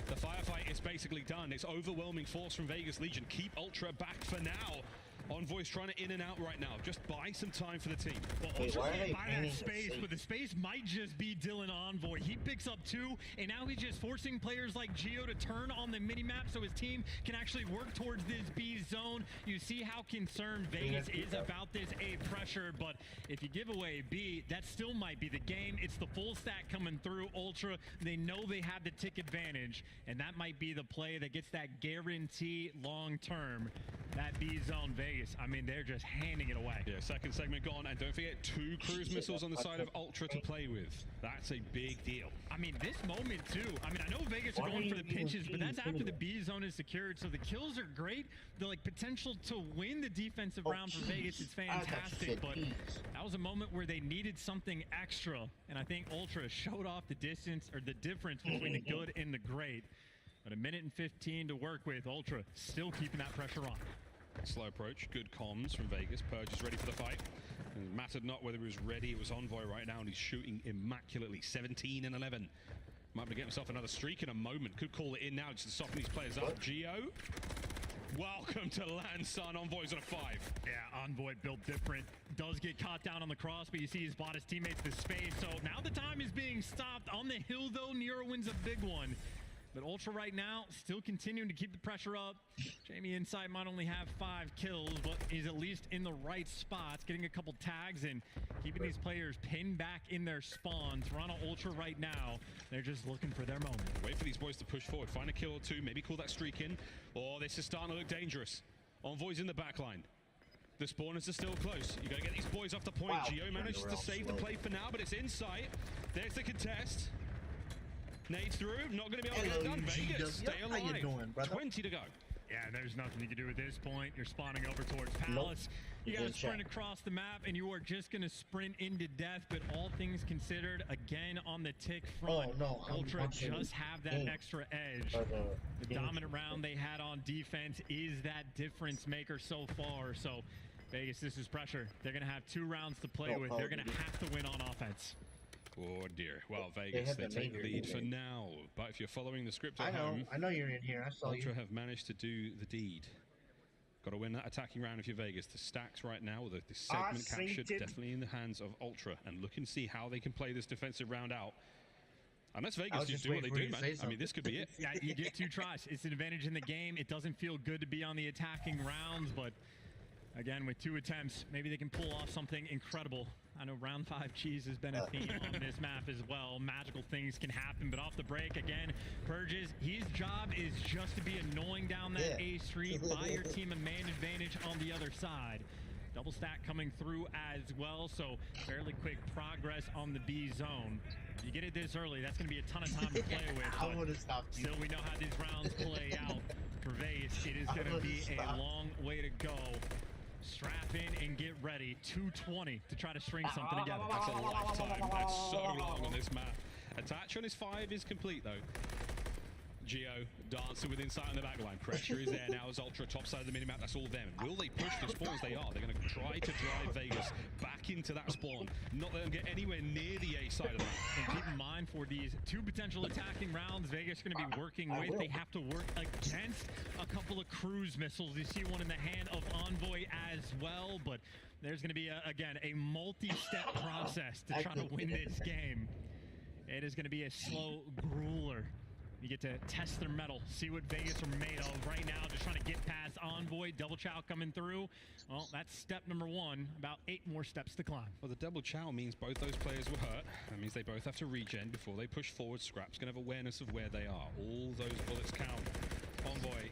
The firefight is basically done. It's overwhelming force from Vegas Legion. Keep Ultra back for now. Envoy's trying to in and out right now. Just buy some time for the team. Well, Ultra can't buy that space, but the space might just be Dylan Envoy. He picks up 2, and now he's just forcing players like Geo to turn on the minimap so his team can actually work towards this B zone. You see how concerned Vegas is about this A pressure, but if you give away B, that still might be the game. It's the full stack coming through. Ultra, they know they have the tick advantage, and that might be the play that gets that guarantee long term. That B zone Vegas, I mean, they're just handing it away. Yeah, second segment gone, and don't forget 2 cruise missiles on the side of Ultra to play with. That's a big deal. I mean, this moment too, I mean, I know Vegas are going for the pinches, but that's after the B zone is secured, so the kills are great. The potential to win the defensive round for Vegas is fantastic, but that was a moment where they needed something extra, and I think Ultra showed off the distance, or the difference between the good and the great. But 1:15 to work with. Ultra still keeping that pressure on. Slow approach, good comms from Vegas. Purge is ready for the fight. And it mattered not whether he was ready, it was Envoy right now, and he's shooting immaculately. 17 and 11. Might be getting himself another streak in a moment. Could call it in now just to soften these players up. Geo, welcome to land, son. Envoy's on a 5. Yeah, Envoy built different. Does get caught down on the cross, but you see he's bought his teammates the space. So now the time is being stopped. On the hill, though, Nero wins a big one. But Ultra right now still continuing to keep the pressure up. Jamie Inside might only have 5 kills, but he's at least in the right spots, getting a couple tags and keeping these players pinned back in their spawns. Toronto Ultra right now, they're just looking for their moment. Wait for these boys to push forward, find a kill or 2, maybe call that streak in. Oh, this is starting to look dangerous. Envoy's in the back line. The spawners are still close. You gotta get these boys off the point. Wow. Geo manages to save the play for now, but it's in sight. There's the contest. Nades through, not going to be able to get it done. Vegas, stay alive. How you doing, brother? 20 to go. Yeah, there's nothing you can do at this point. You're spawning over towards Palace. You got to sprint across the map, and you are just going to sprint into death. But all things considered, again on the tick front, Ultra just have that extra edge. The dominant round they had on defense is that difference maker so far. So Vegas, this is pressure. They're going to have 2 rounds to play with. They're going to have to win on offense. Oh dear. Well, Vegas, they take the lead for now. But if you're following the script at home, I know you're in here. I saw Ultra you. have managed to do the deed. Got to win that attacking round if you're Vegas. The stacks right now, the segment captured, definitely in the hands of Ultra. And look and see how they can play this defensive round out. Unless Vegas just do what they do, man. I mean, this could be it. Yeah, you get 2 tries. It's an advantage in the game. It doesn't feel good to be on the attacking rounds, but again, with 2 attempts, maybe they can pull off something incredible. I know round 5 cheese has been a theme on this map as well. Magical things can happen, but off the break again, Purges, his job is just to be annoying down that A street, buy your team a man advantage on the other side. Double stack coming through as well, so fairly quick progress on the B zone. If you get it this early, that's going to be a ton of time to play with. I would have stopped you. Still, we know how these rounds play out. For Vegas, it is going to be a long way to go. strap in and get ready. 220 to try to string something together. That's a lifetime. That's so long on this map. Attach on his 5 is complete, though. Geo dancing with insight on the back line. Pressure is there now as Ultra top side of the minimap. That's all them. Will they push the spawns? They are. They're going to try to drive Vegas back into that spawn. Not let them get anywhere near the A side of the map. And keep in mind, for these 2 potential attacking rounds Vegas is going to be working with, they have to work against a couple of cruise missiles. You see one in the hand of Envoy as well, but there's going to be, again, a multi-step process to try to win this game. It is going to be a slow grueler. You get to test their metal, see what Vegas are made of. Right now, just trying to get past Envoy. Double chow coming through. Well, that's step number 1. About 8 more steps to climb. Well, the double chow means both those players were hurt. That means they both have to regen before they push forward. Scrap's going to have awareness of where they are. All those bullets count. Envoy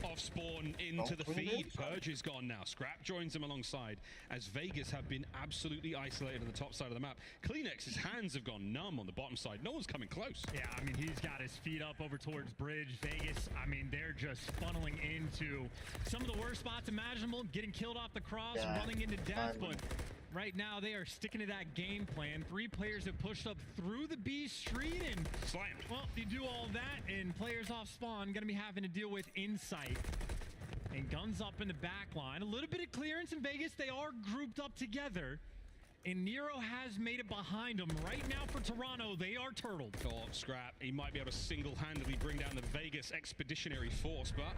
off spawn into the feed. Purge is gone now. Scrap joins them alongside as Vegas have been absolutely isolated on the top side of the map. Kleenex's hands have gone numb on the bottom side. No one's coming close. Yeah, I mean, he's got his feet up over towards bridge. Vegas, I mean, they're just funneling into some of the worst spots imaginable, getting killed off the cross, running into death, but right now they are sticking to that game plan. 3 players have pushed up through the B street and slammed. Well, you do all that and players off spawn going to be having to deal with insight. And guns up in the back line. A little bit of clearance in Vegas. They are grouped up together. And Nero has made it behind them. Right now for Toronto, they are turtled. Oh, Scrap. He might be able to single-handedly bring down the Vegas expeditionary force, but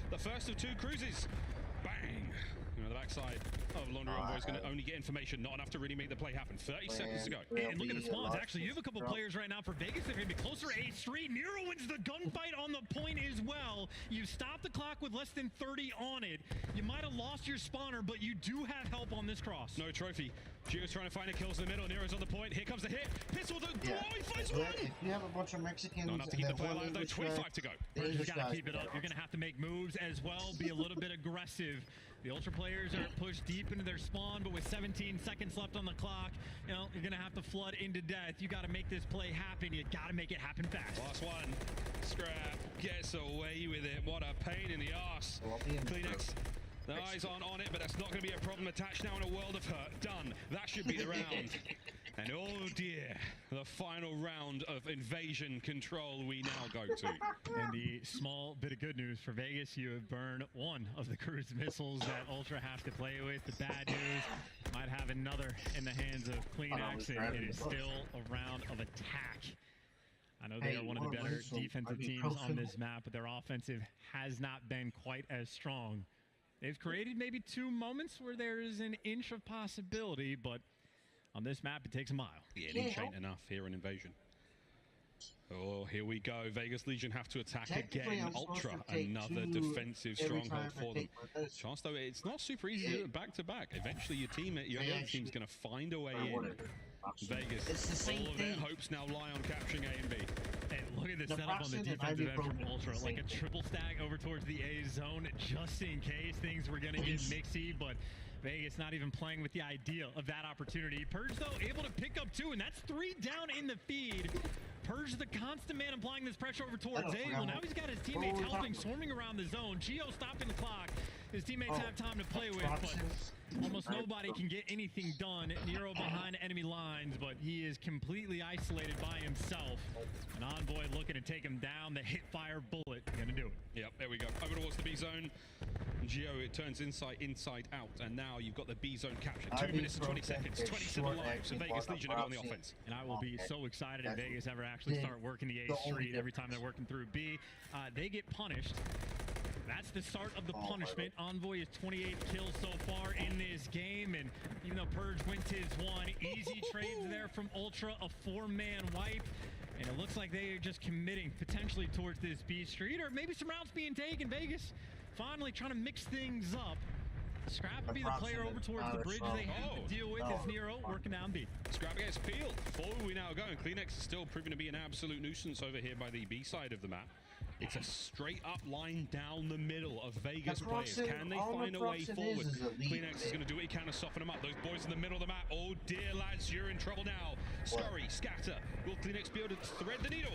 the first of 2 cruises. Bang! You know, the backside of Laundry Envoy is going to only get information, not enough to really make the play happen. 30 seconds to go. And look at the spawns. Actually, you have a couple players right now for Vegas that are going to be closer to A Street. Nero wins the gunfight on the point as well. You stopped the clock with less than 30 on it. You might have lost your spawner, but you do have help on this cross. No trophy. Gio's trying to find the kills in the middle. Nero's on the point. Here comes the hit. Pistol. He finds one. If you have a bunch of Mexicans, not enough to keep the play alive, though. 25 to go. You just got to keep it up. You're going to have to make moves as well. Be a little bit aggressive. The Ultra players are pushed deep into their spawn, but with 17 seconds left on the clock, you know, you're going to have to flood into death. You got to make this play happen. You got to make it happen fast. Last one. Scrap gets away with it. What a pain in the arse. Kleenex. The eyes aren't on it, but that's not going to be a problem. Attached now in a world of hurt. Done. That should be the round. And oh dear, the final round of invasion control we now go to. And the small bit of good news for Vegas, you have burned 1 of the cruise missiles that Ultra have to play with. The bad news, might have another in the hands of Kleenex, and it is still a round of attack. I know they are one of the better defensive teams on this map, but their offensive has not been quite as strong. They've created maybe 2 moments where there is an inch of possibility, but on this map, it takes a mile. Yeah, an inch ain't enough here in Invasion. Oh, here we go. Vegas Legion have to attack again. Ultra, another defensive stronghold for them. Chance, though, it's not super easy to do it back-to-back. Eventually, your other team's going to find a way in. Vegas, all of their hopes now lie on capturing A and B. And look at the setup on the defensive end from Ultra. Like a triple stack over towards the A zone, just in case things were going to get mixy, but Vegas not even playing with the idea of that opportunity. Purge, though, able to pick up 2, and that's 3 down in the feed. Purge, the constant man, applying this pressure over towards A. Well, now he's got his teammates helping, swarming around the zone. Geo stopping the clock. His teammates have time to play with, but almost nobody can get anything done. Nero behind enemy lines, but he is completely isolated by himself. An Envoy looking to take him down. The hit fire bullet gonna do it. Yep, there we go. Over towards the B zone. Geo, it turns inside out, and now you've got the B zone captured. 2 minutes and 20 seconds, 27 lives. So Vegas Legion are on the offense. And I will be so excited if Vegas ever actually start working the A Street every time they're working through B. They get punished. That's the start of the punishment. Envoy is 28 kills so far in this game, and even though Purge wins his 1, easy trades there from Ultra, a 4-man wipe, and it looks like they are just committing potentially towards this B Street, or maybe some rounds being taken. Vegas finally trying to mix things up. Scrap would be the player over towards the bridge they have to deal with as Nero working down B. Scrap gets peeled. Forward we now go, and Kleenex is still proving to be an absolute nuisance over here by the B side of the map. It's a straight up line down the middle of Vegas players. Can they find a way forward? Kleenex is going to do what he can to soften them up. Those boys in the middle of the map. Oh dear, lads, you're in trouble now. Scurry, scatter. Will Kleenex be able to thread the needle?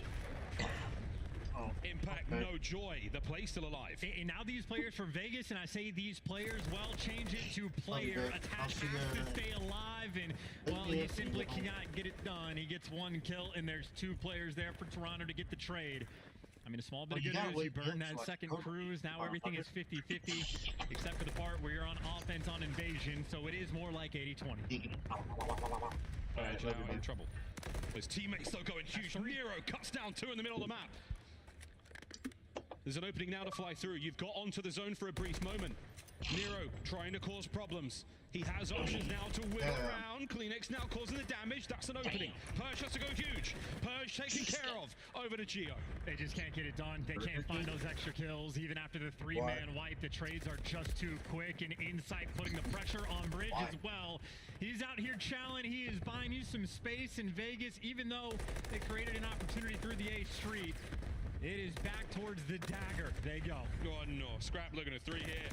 impact, no joy. The play's still alive. And now these players from Vegas, and I say these players, well, change it to player. Attack has to stay alive, and, well, he simply cannot get it done. He gets one kill, and there's 2 players there for Toronto to get the trade. I mean, a small bit of good news. You burn that second cruise. Now everything is 50-50, except for the part where you're on offense on invasion, so it is more like 80-20. Purge now in trouble. His teammates though going huge. Nero cuts down 2 in the middle of the map. There's an opening now to fly through. You've got onto the zone for a brief moment. Nero trying to cause problems. He has options now to whip around. Kleenex now causing the damage. That's an opening. Purge has to go huge. Purge taken care of. Over to Geo. They just can't get it done. They can't find those extra kills. Even after the 3-man wipe, the trades are just too quick. And Insight putting the pressure on Bridge as well. He's out here challenging. He is buying you some space in Vegas, even though they created an opportunity through the A Street. It is back towards the dagger. They go. Oh no. Scrap looking at 3 here.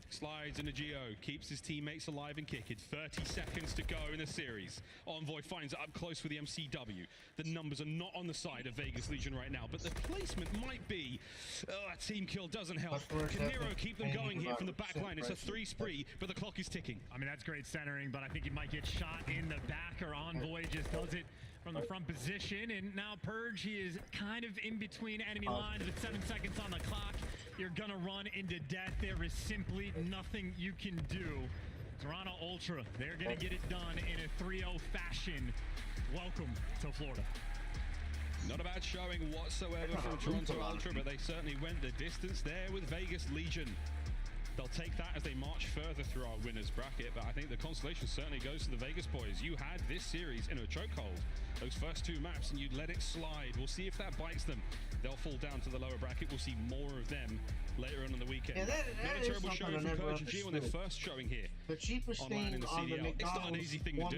Slides into Geo, keeps his teammates alive and kicking. 30 seconds to go in the series. Envoy finds it up close with the MCW. The numbers are not on the side of Vegas Legion right now, but the placement might be. Oh, that team kill doesn't help. Can Nero keep them going here from the back line? It's a 3 spree, but the clock is ticking. I mean, that's great centering, but I think he might get shot in the back, or Envoy just does it from the front position. And now Purge, he is kind of in between enemy lines with 7 seconds on the clock. You're gonna run into death. There is simply nothing you can do. Toronto Ultra, they're gonna get it done in a 3-0 fashion. Welcome to Florida. Not a bad showing whatsoever from Toronto Ultra, but they certainly went the distance there with Vegas Legion. They'll take that as they march further through our winners bracket, but I think the consolation certainly goes to the Vegas boys. You had this series in a chokehold, those first 2 maps, and you let it slide. We'll see if that bites them. They'll fall down to the lower bracket. We'll see more of them later on in the weekend. Yeah, that not a terrible showing from Purge and Geo on their first showing here. The cheapest online in thing the on the CDL. It's not an easy thing to do.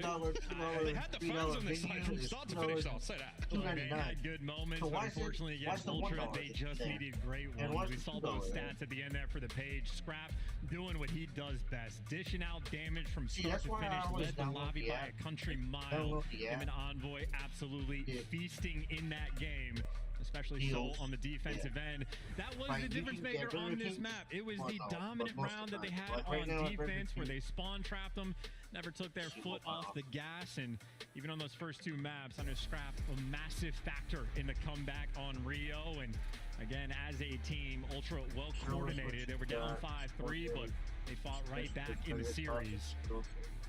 They had the fans on their side from start to finish, I'll say that. They had good moments, but unfortunately against Ultra, they just needed great ones. We saw those stats at the end there for the page. Scrap doing what he does best, dishing out damage from start to finish, led the lobby by a country mile. Him and Envoy absolutely feasting in that game, especially so on the defensive end. That was the difference maker on this map. It was the dominant round that they had on defense, where they spawn trapped them, never took their foot off the gas, and even on those first 2 maps, under Scrap, a massive factor in the comeback on Rio. And again, as a team, Ultra well coordinated. They were down 5-3, but they fought right back in the series.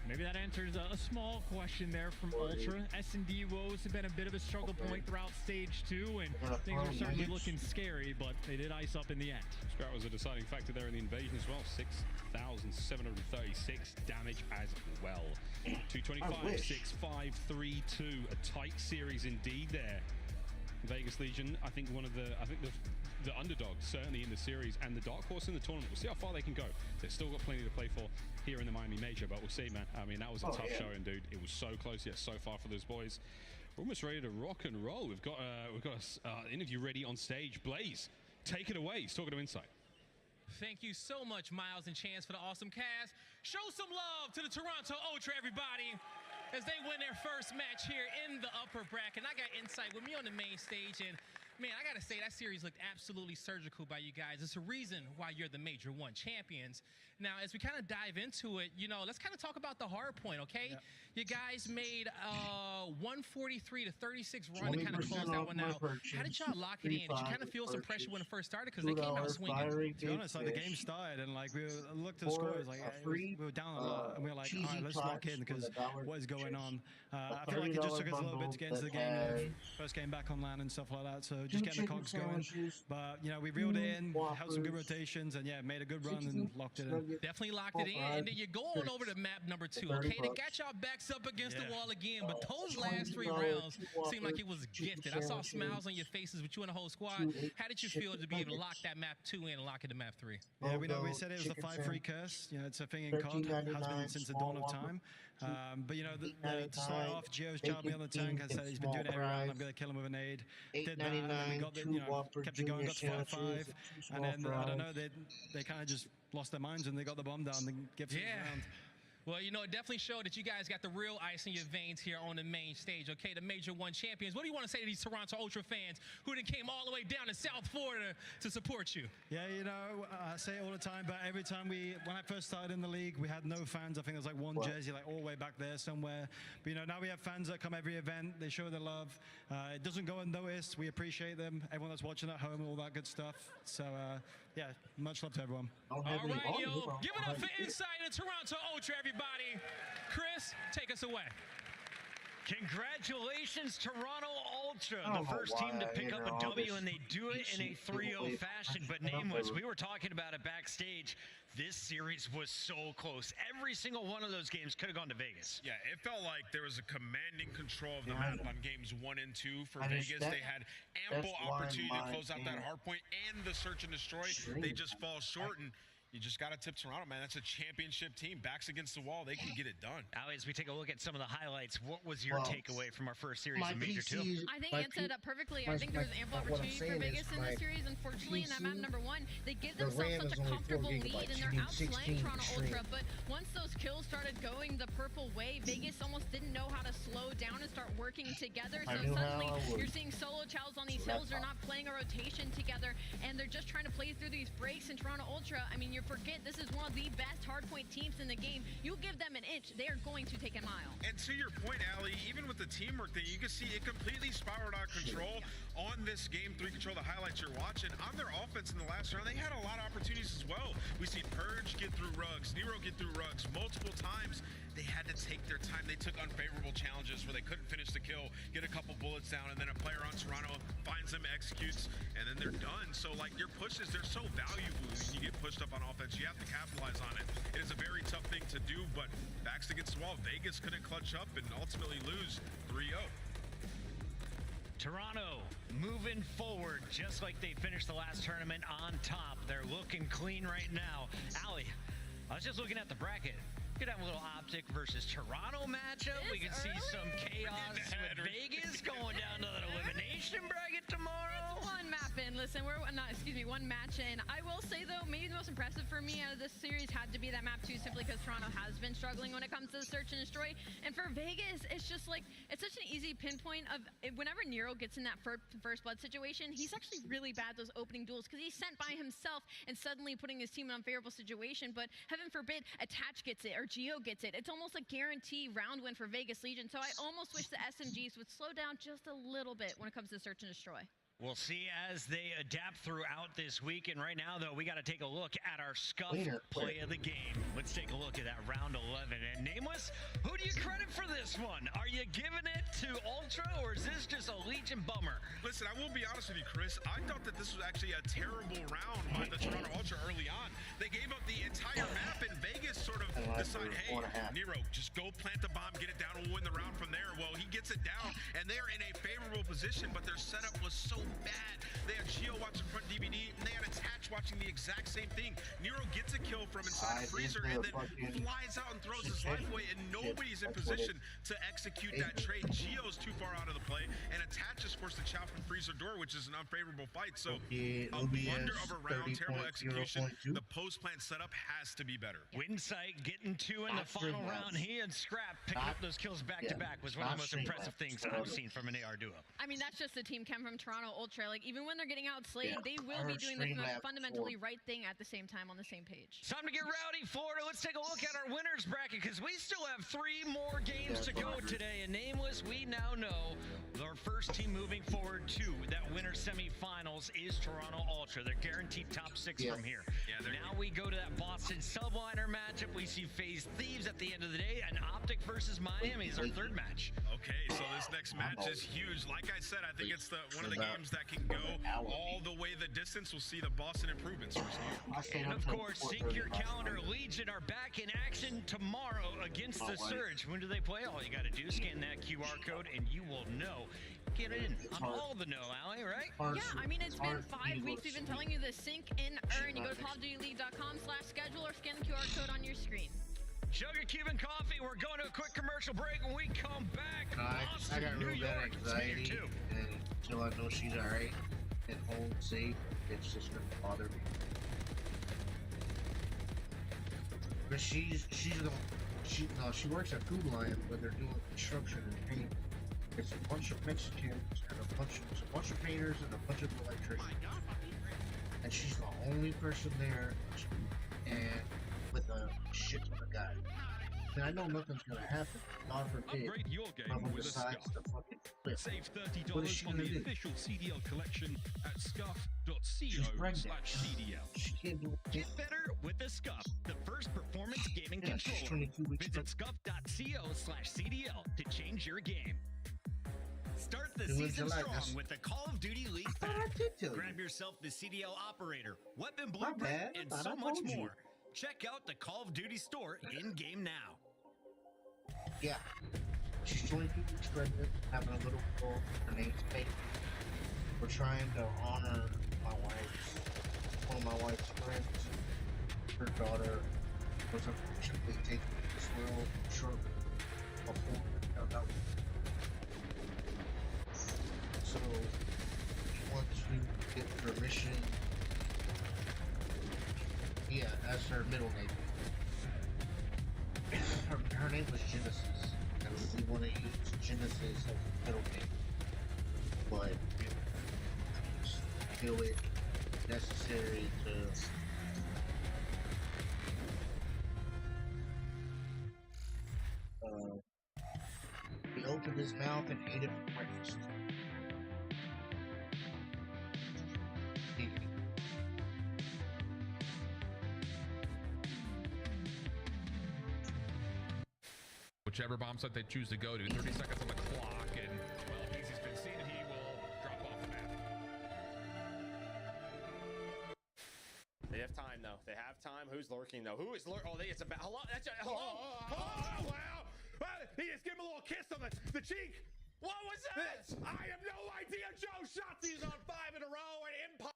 Maybe that answers a small question there from Ultra. S&D woes have been a bit of a struggle point throughout stage 2, and things are certainly looking scary, but they did ice up in the end. Scrap was a deciding factor there in the invasion as well. 6,736 damage as well. 225, 6, 5, 3, 2. A tight series indeed there. Vegas Legion, I think the underdog certainly in the series, and the dark horse in the tournament. We'll see how far they can go. They've still got plenty to play for here in the Miami Major, but we'll see, man. I mean, that was a tough showing, dude. It was so close, yet so far for those boys. We're almost ready to rock and roll. We've got an interview ready on stage. Blaze, take it away. He's talking to Insight. Thank you so much, Miles and Chance, for the awesome cast. Show some love to the Toronto Ultra, everybody, as they win their first match here in the upper bracket. And I got Insight with me on the main stage, and man, I gotta say, that series looked absolutely surgical by you guys. It's a reason why you're the Major 1 champions. Now, as we kind of dive into it, you know, let's kind of talk about the hard point, okay? Yep. You guys made 143 to 36 run to kind of close that one out. How did y'all lock it in? Did you kind of feel some pressure when it first started? Because they came out swinging. To be honest, like the game started and like we looked at the scores, like we were down a lot, and we were like, all right, let's lock in because what is going on? I feel like it just took us a little bit to get into the game. First game back on land and stuff like that, so just getting the cogs going. But you know, we reeled it in, held some good rotations, and yeah, made a good run and locked it in. Definitely locked it in, and then you're going over to map number 2. Okay, they got y'all backs up against the wall again, but those last 3 rounds seemed like it was gifted. I saw smiles on your faces with you and the whole squad. How did you feel to be able to lock that map 2 in and lock it to map 3? Yeah, we know we said it was the 5-3 curse. You know, it's a thing in COD, has been since the dawn of time. But you know, to start off, Geo's charged me on the tank. I said he's been doing it every round. I'm going to kill him with a nade. Did that, and then we got the, you know, kept it going, got to 5-5, and then I don't know, they kind of just lost their minds and they got the bomb down and gave us a round. Well, you know, it definitely showed that you guys got the real ice in your veins here on the main stage, okay? The Major 1 champions. What do you want to say to these Toronto Ultra fans who then came all the way down to South Florida to support you? Yeah, you know, I say it all the time, but every time when I first started in the league, we had no fans. I think there was like one jersey, like all the way back there somewhere. But, you know, now we have fans that come every event. They show their love. It doesn't go unnoticed. We appreciate them. Everyone that's watching at home, all that good stuff. So, yeah, much love to everyone. All right, yo, give it up for Insight and Toronto Ultra, everybody. Chris, take us away. Congratulations, Toronto Ultra, the first team to pick up a W, and they do it in a 3-0 fashion. But Nameless, we were talking about it backstage. This series was so close. Every single one of those games could have gone to Vegas. Yeah, it felt like there was a commanding control of the map on games 1 and 2 for Vegas. They had ample opportunity to close out that hard point and the search and destroy. They just fall short, and you just got to tip Toronto, man. That's a championship team. Backs against the wall. They can get it done. Ali, as we take a look at some of the highlights, what was your takeaway from our first series of Major 2? I think Ant set it up perfectly. I think there was ample opportunity for Vegas in this series. Unfortunately, in that map number 1, they give themselves such a comfortable lead, and they're outplaying Toronto Ultra. But once those kills started going the purple way, Vegas almost didn't know how to slow down and start working together. So suddenly, you're seeing solo chows on these hills. They're not playing a rotation together, and they're just trying to play through these breaks. In Toronto Ultra, I mean, you forget this is one of the best hardpoint teams in the game. You give them an inch, they are going to take a mile. And to your point, Ali, even with the teamwork thing, you can see it completely spiraled out of control on this game 3 control, the highlights you're watching. On their offense in the last round, they had a lot of opportunities as well. We see Purge get through rugs, Nero get through rugs multiple times. They had to take their time. They took unfavorable challenges where they couldn't finish the kill, get a couple bullets down, and then a player on Toronto finds them, executes, and then they're done. So, like, your pushes, they're so valuable when you get pushed up on offense. You have to capitalize on it. It is a very tough thing to do, but backs against the wall, Vegas couldn't clutch up and ultimately lose 3-0. Toronto moving forward just like they finished the last tournament on top. They're looking clean right now. Ali, I was just looking at the bracket. Could have a little Optic versus Toronto matchup. We could see some chaos with Vegas going down to that elimination bracket tomorrow. It's one map in. Listen, one match in. I will say though, maybe the most impressive for me out of this series had to be that map 2, simply because Toronto has been struggling when it comes to the search and destroy. And for Vegas, it's just like, it's such an easy pinpoint of whenever Nero gets in that first blood situation, he's actually really bad those opening duels because he's sent by himself and suddenly putting his team in an unfavorable situation. But heaven forbid, Attach gets it or Geo gets it. It's almost a guarantee round win for Vegas Legion. So I almost wish the SMGs would slow down just a little bit when it comes to search and destroy. We'll see as they adapt throughout this week. And right now, though, we got to take a look at our Scuff play of the game. Let's take a look at that round 11. And Nameless, who do you credit for this one? Are you giving it to Ultra, or is this just a Legion bummer? Listen, I will be honest with you, Chris. I thought that this was actually a terrible round by the Toronto Ultra early on. They gave up the entire map, and Vegas sort of decided, hey, Nero, just go plant the bomb, get it down, we'll win the round from there. Well, he gets it down, and they're in a favorable position, but their setup was so bad. They had Geo watching front DVD, and they had Attach watching the exact same thing. Nero gets a kill from inside a freezer and then flies out and throws his life away, and nobody's in position to execute that trade. Geo's too far out of the play, and Attach is forced to chow from freezer door, which is an unfavorable fight. So a wonder of a round, terrible execution. The post-plant setup has to be better. Winsight getting 2 in the final round. He and Scrap picking up those kills back-to-back was one of the most impressive things I've seen from an AR duo. I mean, that's just the team chem from Toronto Ultra. Like, even when they're getting outslayed, they will be doing the fundamentally right thing at the same time on the same page. It's time to get rowdy, Florida. Let's take a look at our winners bracket because we still have 3 more games to go today. And Nameless, we now know our first team moving forward to that winner semifinals is Toronto Ultra. They're guaranteed top 6 from here. Now we go to that Boston subliner matchup. We see FaZe Thieves at the end of the day, and Optic versus Miami is our third match. Okay, so this next match is huge. Like I said, I think it's one of the games that can go all the way the distance. We'll see the Boston improvements. And of course, sync your calendar. Legion are back in action tomorrow against the Surge. When do they play? All you got to do is scan that QR code and you will know. Get in on all the know, Ali, right? Yeah, I mean, it's been 5 weeks. We've been telling you this. Sync in earn. You go to CallOfDutyLeague.com/schedule or scan the QR code on your screen. Chug a Cuban coffee. We're going to a quick commercial break. When we come back, I got real bad anxiety, and until I know she's alright and home safe, it's just gonna bother me. But she's gonna She works at Food Lion, but they're doing construction and paint. It's a bunch of Mexicans and a bunch of painters and a bunch of electricians. And she's the only person there, and with a shit ton of guys. And I know nothing's gonna happen. God forbid. Upgrade your game someone with a decides scuff. to fucking flip. Save What is she $30 on gonna the do? official CDL collection at She's pregnant. scuff.co/CDL. She can't do it. Get better with the Scuff, the first performance gaming Yeah, she's controller. 22 weeks Visit scuff.co/CDL to change your game. Start the Do it season July, strong that's- with the Call of Duty League I Pack. did tell you. Grab yourself the CDL operator, weapon My blueprint, bad. and I thought so I much told you. more. Check out the Call of Duty store in-game now. Yeah. She's 22 weeks pregnant, having a little girl. Her name's Kate. We're trying to honor one of my wife's friends. Her daughter was unfortunately taken to this world shortly before we found out. So, we want to get permission. Yeah, that's her middle name. Her name was Genesis, and we want to use Genesis as a middle name. But I just feel it necessary to he opened his mouth and ate it for breakfast. Whichever bomb site they choose to go to, 30 seconds on the clock, and well, if he's been seen, he will drop off the map. They have time though. They have time. Who's lurking though? Who is lurking? Oh, it's about. Hello. That's a, hello. Oh, wow! He just gave him a little kiss on the cheek. What was that? I have no idea. Joe Shotzi's on 5 in a row and Empire.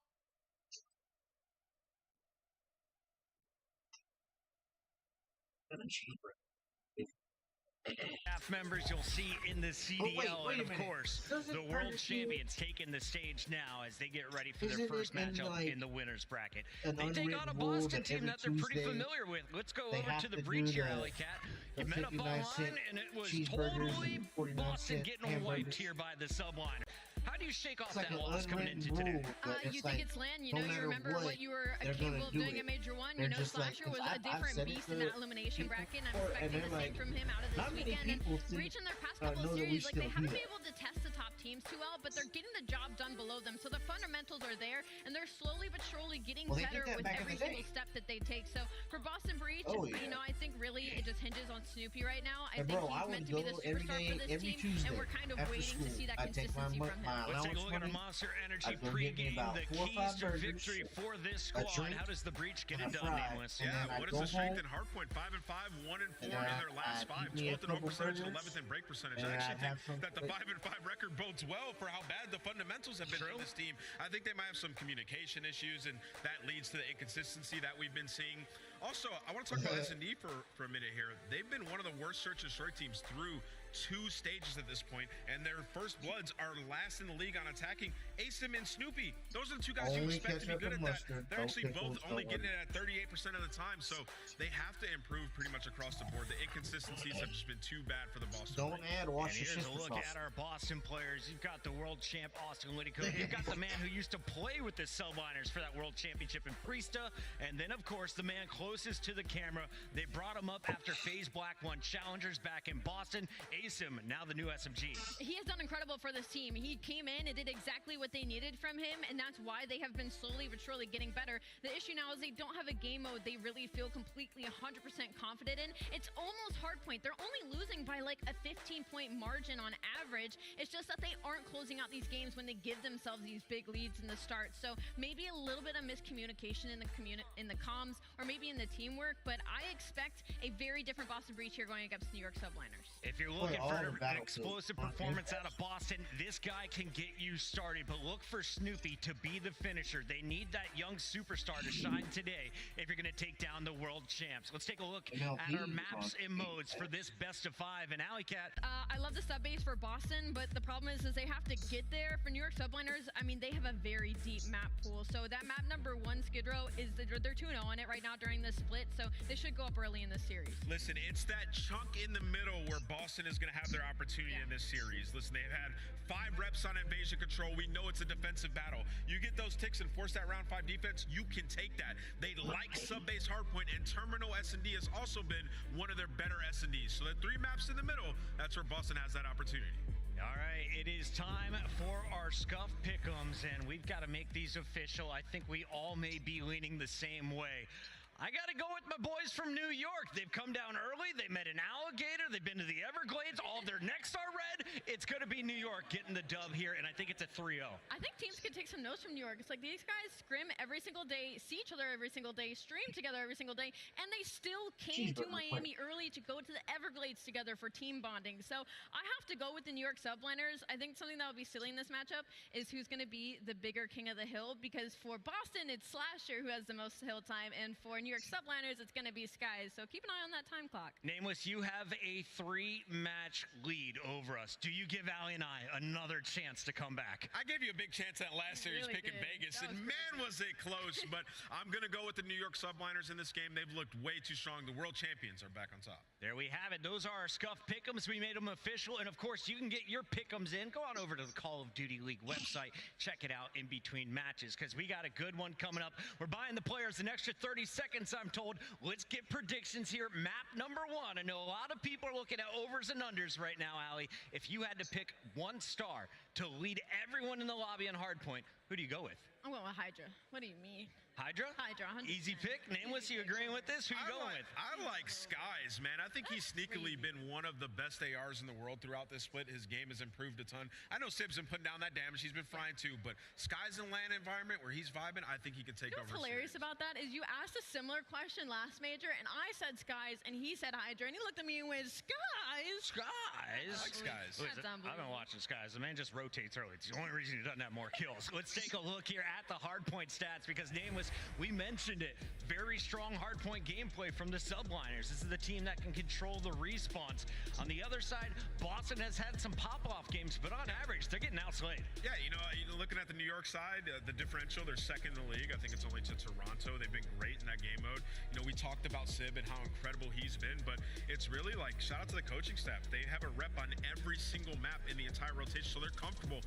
Staff members you'll see in the CDL, wait and a of minute. course, Doesn't the world Tennessee- champions taking the stage now as they get ready for Isn't their it first in, matchup like, in the winners bracket. an They take on a unwritten rule Boston that team every that they're pretty Tuesday familiar with. Let's go they over have to the to breach do here, the- Alley Cat. the You met up 59 online, cent and it was cheeseburgers totally and 49 Boston cent getting wiped hamburgers. here by the subliner. How do you shake off It's like that an loss coming into unwritten today? rule that You it's think like, it's land? You no know, you matter remember what you were they're capable gonna of do doing it. at Major One. They're You know, just like, Slasher was 'cause a I've different said it beast to in that elimination people bracket, and I'm before, and expecting they're the same like, from him out of not this many weekend. And people think- Breach in their past know couple that we series, like they still haven't do been that. able to test the top teams too well, but they're getting the job done below them. So the fundamentals are there, and they're slowly but surely getting Well, they did better that with back in every the day. single step that they take. So for Boston Breach, Oh, yeah. you know, I think really it just hinges on Snoopy right now. I And think bro, I he's would meant to be the go every superstar day, for this every team, Tuesday and we're kind of after waiting to school. see that I take my consistency mo- from him. my Let's take a allowance look at our money. Monster Energy I'd go get me pregame. about The 4 or keys 5 to burgers, victory for this a squad. drink, How does the breach get and it a done, fry. Nameless? And Yeah, then what I'd is the go strength home, in hardpoint? 5 and 5, 1 and 4 and in then their last I'd 5. eat me a 12th in home couple percentage, burgers, 11th in break percentage. and I then actually I'd think have some- that the 5 and 5 record bodes well for how bad the fundamentals have been for this team. I think they might have some communication issues, and that leads to the inconsistency that we've been seeing. Also, I want to talk about S&D for a minute here. They've been one of the worst search and destroy teams through 2 stages at this point, and their first bloods are last in the league on attacking. Asim and Snoopy, those are the 2 guys you Only expect to be ketchup good and at mustard, that. They're no actually pickles, both only no getting it at 38% of the time, so they have to improve pretty much across the board. The inconsistencies have just been too bad for the Boston. Don't add wash And your here's a sister look sauce. at our Boston players. You've got the world champ Austin Whitaker. You've got the man who used to play with the Subliners for that world championship in Priesta. And then, of course, the man closest to the camera. They brought him up after FaZe Black won Challengers back in Boston. Asim, now the new SMG. He has done incredible for this team. He came in and did exactly what they needed from him, and that's why they have been slowly but surely getting better. The issue now is they don't have a game mode they really feel completely 100% confident in. It's almost hardpoint. They're only losing by like a 15-point margin on average. It's just that they aren't closing out these games when they give themselves these big leads in the start. So maybe a little bit of miscommunication in the comms, or maybe in the teamwork, but I expect a very different Boston Breach here going against New York Subliners. If you're looking for an explosive performance out of Boston, this guy can get you started. But look for Snoopy to be the finisher. They need that young superstar to shine today if you're going to take down the world champs. Let's take a look at our maps and modes for this best of 5. And Alley Cat. I love the sub base for Boston, but the problem is they have to get there. For New York Subliners, I mean, they have a very deep map pool. So that map number 1, Skid Row, they're 2-0 on it right now during this split, so they should go up early in this series. Listen, it's that chunk in the middle where Boston is going to have their opportunity in this series. Listen, they've had 5 reps on invasion control. We know it's a defensive battle. You get those ticks and force that round 5 defense, you can take that. They like sub-base hardpoint, and Terminal S&D has also been one of their better S&Ds. So the 3 maps in the middle, that's where Boston has that opportunity. All right, it is time for our Scuff Pick'ems, and we've got to make these official. I think we all may be leaning the same way. I got to go with my boys from New York. They've come down early. They met an alligator. They've been to the Everglades. All of their necks are red. It's going to be New York getting the dub here, and I think it's a 3-0. I think teams could take some notes from New York. It's like these guys scrim every single day, see each other every single day, stream together every single day, and they still came to Miami early to go to the Everglades together for team bonding. So I have to go with the New York subliners. I think something that would be silly in this matchup is who's going to be the bigger king of the hill, because for Boston, it's Slasher who has the most hill time, and for New York subliners, it's going to be Skies. So keep an eye on that time clock. Nameless, you have a 3-match lead over us. Do you give Ali and I another chance to come back? I gave you a big chance that last series really picking did. Vegas, and man, was it close. But I'm going to go with the New York subliners in this game. They've looked way too strong. The world champions are back on top. There we have it. Those are our Scuff Pick'ems. We made them official. And, of course, you can get your Pick'ems in. Go on over to the Call of Duty League website. Check it out in between matches, because we got a good one coming up. We're buying the players an extra 30 seconds, I'm told. Let's get predictions here. Map number 1. I know a lot of people are looking at overs and unders right now, Ali. If you had to pick 1 star to lead everyone in the lobby on Hardpoint, who do you go with? I'm going with Hydra. What do you mean? Hydra? Hydra, 100%. Easy pick. Nameless, you agreeing with this? Who you going with? I like Skies, man. I think he's sneakily been one of the best ARs in the world throughout this split. His game has improved a ton. I know Sib's been putting down that damage. He's been frying too, but Skies in LAN environment where he's vibing, I think he could take over. What's hilarious about that is you asked a similar question last major, and I said Skies, and he said Hydra, and he looked at me and went, Skies? Skies? I like Skies. Listen, I've been watching Skies. The man just rotates early. It's the only reason he doesn't have more kills. Let's take a look here at the hardpoint stats, because Nameless, we mentioned it. Very strong hardpoint gameplay from the subliners. This is the team that can control the respawns. On the other side, Boston has had some pop-off games, but on average, they're getting outslayed. Yeah, you know, looking at the New York side, the differential, they're second in the league. I think it's only to Toronto. They've been great in that game mode. You know, we talked about Sib and how incredible he's been, but it's really like, shout out to the coaching staff. They have a rep on every single map in the entire rotation, so they're comfortable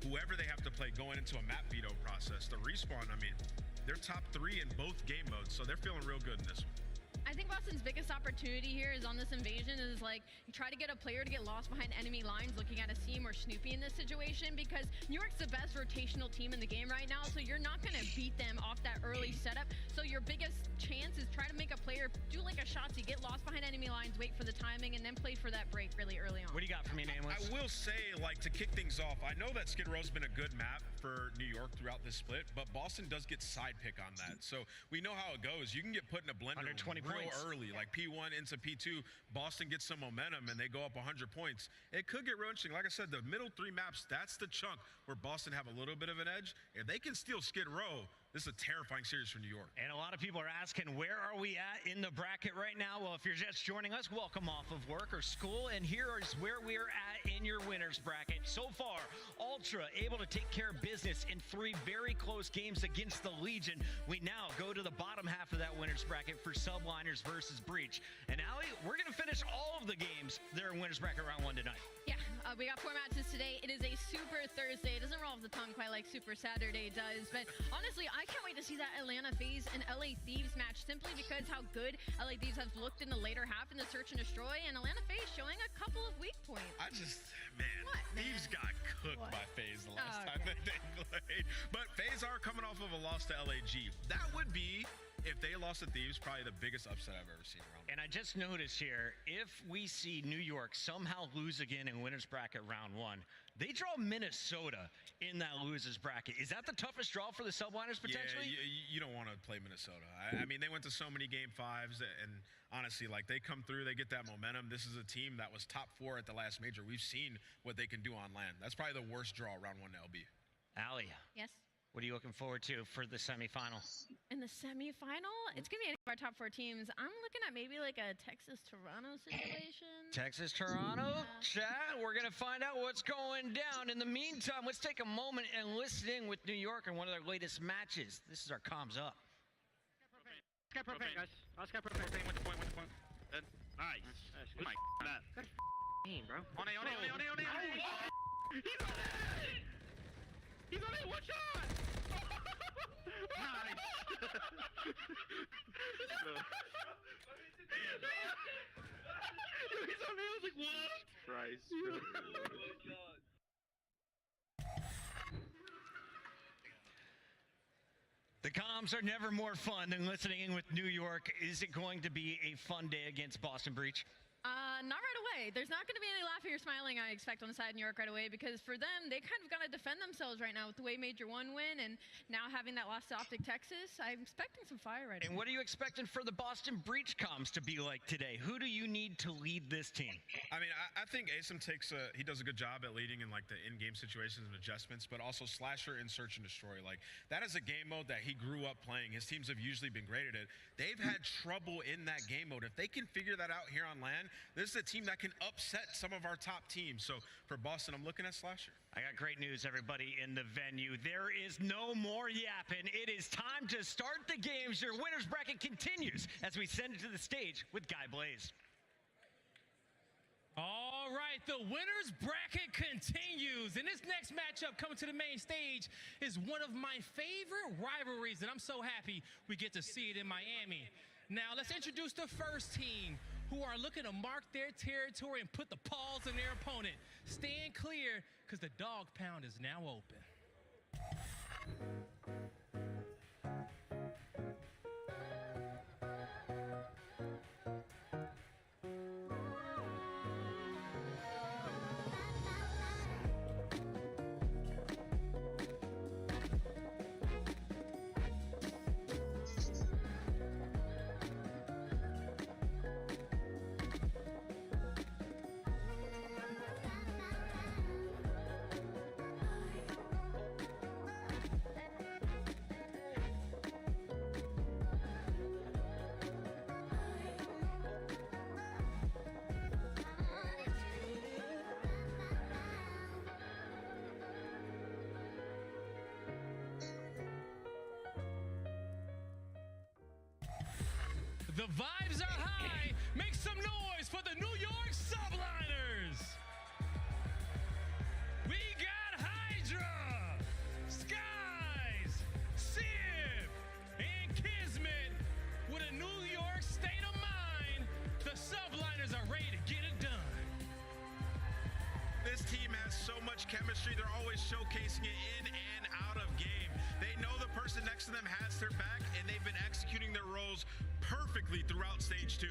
whoever they have to play going into a map veto process. The respawn, I mean, they're top 3 in both game modes, so they're feeling real good in this one. I think Boston's biggest opportunity here is on this invasion is like you try to get a player to get lost behind enemy lines looking at a seam or Snoopy in this situation, because New York's the best rotational team in the game right now, so you're not going to beat them off that early setup. So your biggest chance is try to make a player do like a Shotzi, get lost behind enemy lines, wait for the timing, and then play for that break really early on. What do you got for me, Nameless? I will say, like, to kick things off, I know that Skid Row's been a good map for New York throughout this split, but Boston does get side pick on that. So we know how it goes. You can get put in a blender 120 real points. early, like P1 into P2. Boston gets some momentum and they go up 100 points. It could get real interesting. Like I said, the middle 3 maps, that's the chunk where Boston have a little bit of an edge. If they can steal Skid Row, this is a terrifying series for New York. And a lot of people are asking, where are we at in the bracket right now? Well, if you're just joining us, welcome off of work or school. And here is where we're at in your winners bracket. So far, Ultra able to take care of business in 3 very close games against the Legion. We now go to the bottom half of that winners bracket for Subliners versus Breach. And Ali, we're going to finish all of the games that are in winners bracket round 1 tonight. Yeah, we got 4 matches today. It is a Super Thursday. It doesn't roll off the tongue quite like Super Saturday does, but honestly, I can't wait to see that Atlanta FaZe and LA Thieves match, simply because how good LA Thieves has looked in the later half in the Search and Destroy, and Atlanta FaZe showing a couple of weak points. Thieves got cooked by FaZe the last time that they played. But FaZe are coming off of a loss to LAG. That would be, if they lost to Thieves, probably the biggest upset I've ever seen around. And I just noticed here, if we see New York somehow lose again in winners bracket round 1, they draw Minnesota in that losers bracket. Is that the toughest draw for the Subliners potentially? Yeah, you don't want to play Minnesota. I mean, they went to so many game 5s, and honestly, like, they come through, they get that momentum. This is a team that was top 4 at the last major. We've seen what they can do on land. That's probably the worst draw round 1 LB. Ali. Yes. What are you looking forward to for the semifinal? In the semifinal, it's going to be any of our top 4 teams. I'm looking at maybe like a Texas-Toronto situation. Texas-Toronto? Chat, we're going to find out what's going down. In the meantime, let's take a moment and listen in with New York in one of their latest matches. This is our Comms Up. guy propane, guys. Last guy propane. Went to point. Dead. Nice. Oh my god. Good aim, bro. On A. He's on A. One shot. Nice. He's on A. I was like, what? Christ. The comms are never more fun than listening in with New York. Is it going to be a fun day against Boston Breach? Not right away. There's not going to be any laughing or smiling, I expect, on the side of New York right away, because for them, they kind of got to defend themselves right now with the way Major 1 win, and now having that loss to Optic Texas, I'm expecting some fire right now. And what are you expecting for the Boston Breach comms to be like today? Who do you need to lead this team? I mean, I think Asim he does a good job at leading in like the in-game situations and adjustments, but also Slasher in Search and Destroy. Like, that is a game mode that he grew up playing. His teams have usually been great at it. They've had trouble in that game mode. If they can figure that out here on LAN, this is a team that can upset some of our top teams. So for Boston, I'm looking at Slasher. I got great news, everybody in the venue. There is no more yapping. It is time to start the games. Your winners bracket continues as we send it to the stage with Guy Blaze. All right, the winners bracket continues, and this next matchup coming to the main stage is one of my favorite rivalries, and I'm so happy we get to see it in Miami. Now, let's introduce the first team, who are looking to mark their territory and put the paws on their opponent. Stand clear, because the dog pound is now open. The vibes are high. Make some noise for the New York Subliners. We got Hydra, Skies, Civ, and Kismet with a New York state of mind. The Subliners are ready to get it done. This team has so much chemistry. They're always showcasing it in and out of game. They know the person next to them has their back, and they've been executing their roles perfectly throughout stage 2.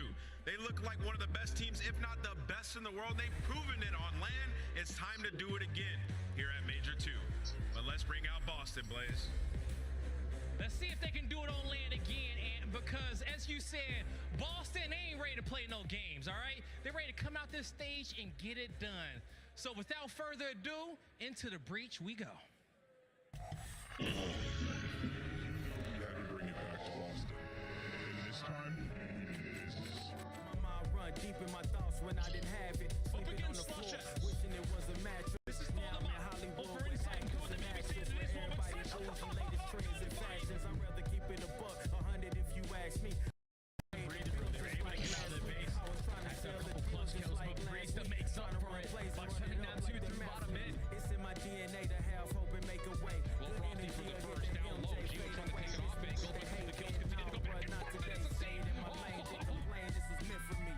They look like one of the best teams, if not the best in the world. They've proven it on LAN. It's time to do it again here at Major 2. But let's bring out Boston, Blaze. Let's see if they can do it on LAN again, and because, as you said, Boston ain't ready to play no games, all right? They're ready to come out this stage and get it done. So without further ado, into the breach we go. You had to bring it back to Boston. And this time, it is. My mind run deep in my thoughts when I didn't have it. Sleeping on the floor, wishing it was a match. This is now I'm in Hollywood with actors and actors where everybody knows the latest trends and fashions. I'd rather keep it a buck, 100 if you ask me. It's in my DNA to have hope and make a way. Good energy from the first down low. Gio trying to take it off big. Go for the kills. If he didn't go for not today. Stayed in my lane. Don't complain. This is meant for me.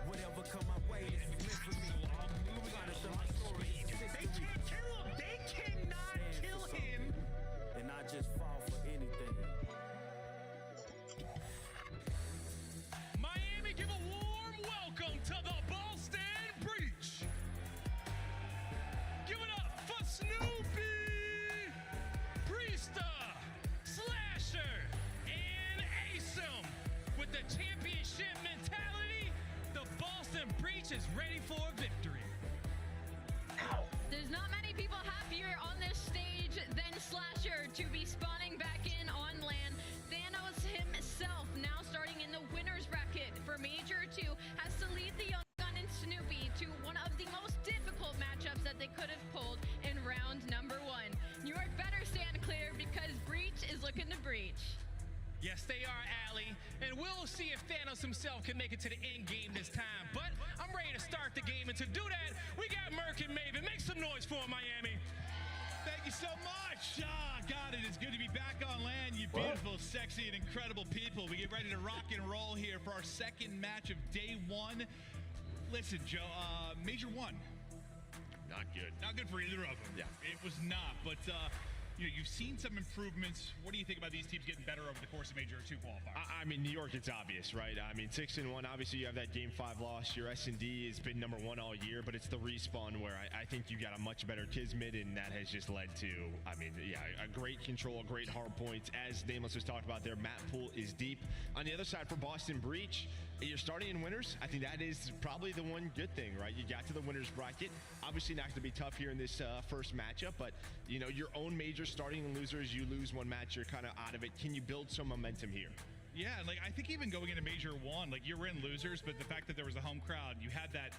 Whatever come my way, this is meant for me. I'm trying to tell my story. They can't kill him. They cannot kill him. And I just fall for anything. Miami, give a warm welcome to the Boston Breach. Give it up for Snoopy, Priesta, Slasher, and Asim. With the championship mentality, the Boston Breach is ready for a victory. There's not many people happier on this stage than Slasher to be spawning back in on LAN. Thanos himself now starting in the winner's bracket for Major 2 has to lead the Young Gun and Snoopy to one of the most difficult matchups that they could have pulled in round number 1. New York better stand clear because Breach is looking to breach. Yes, they are, Allie. And we'll see if Thanos himself can make it to the end game this time. But I'm ready to start the game. And to do that, we got Merc and Maven. Make some noise for 'em, Miami. Thank you so much. God, it is good to be back on land, you beautiful, sexy, and incredible people. We get ready to rock and roll here for our second match of day one. Listen, Joe, Major 1. Not good. Not good for either of them. Yeah. It was not, but you've seen some improvements. What do you think about these teams getting better over the course of Major 2 qualifiers? I mean, New York, it's obvious, right? I mean, 6-1. Obviously, you have that Game 5 loss. Your S&D has been #1 all year, but it's the respawn where I think you got a much better Kismet, and that has just led to, I mean, yeah, a great control, great hard points. As Nameless was talking about there, map pool is deep. On the other side for Boston Breach, you're starting in winners. I think that is probably the one good thing, right? You got to the winners bracket. Obviously not going to be tough here in this first matchup, but your own major starting and losers, you lose one match, you're kind of out of it. Can you build some momentum here? Yeah, like I think even going into Major 1, like you're in losers, but the fact that there was a home crowd, you had that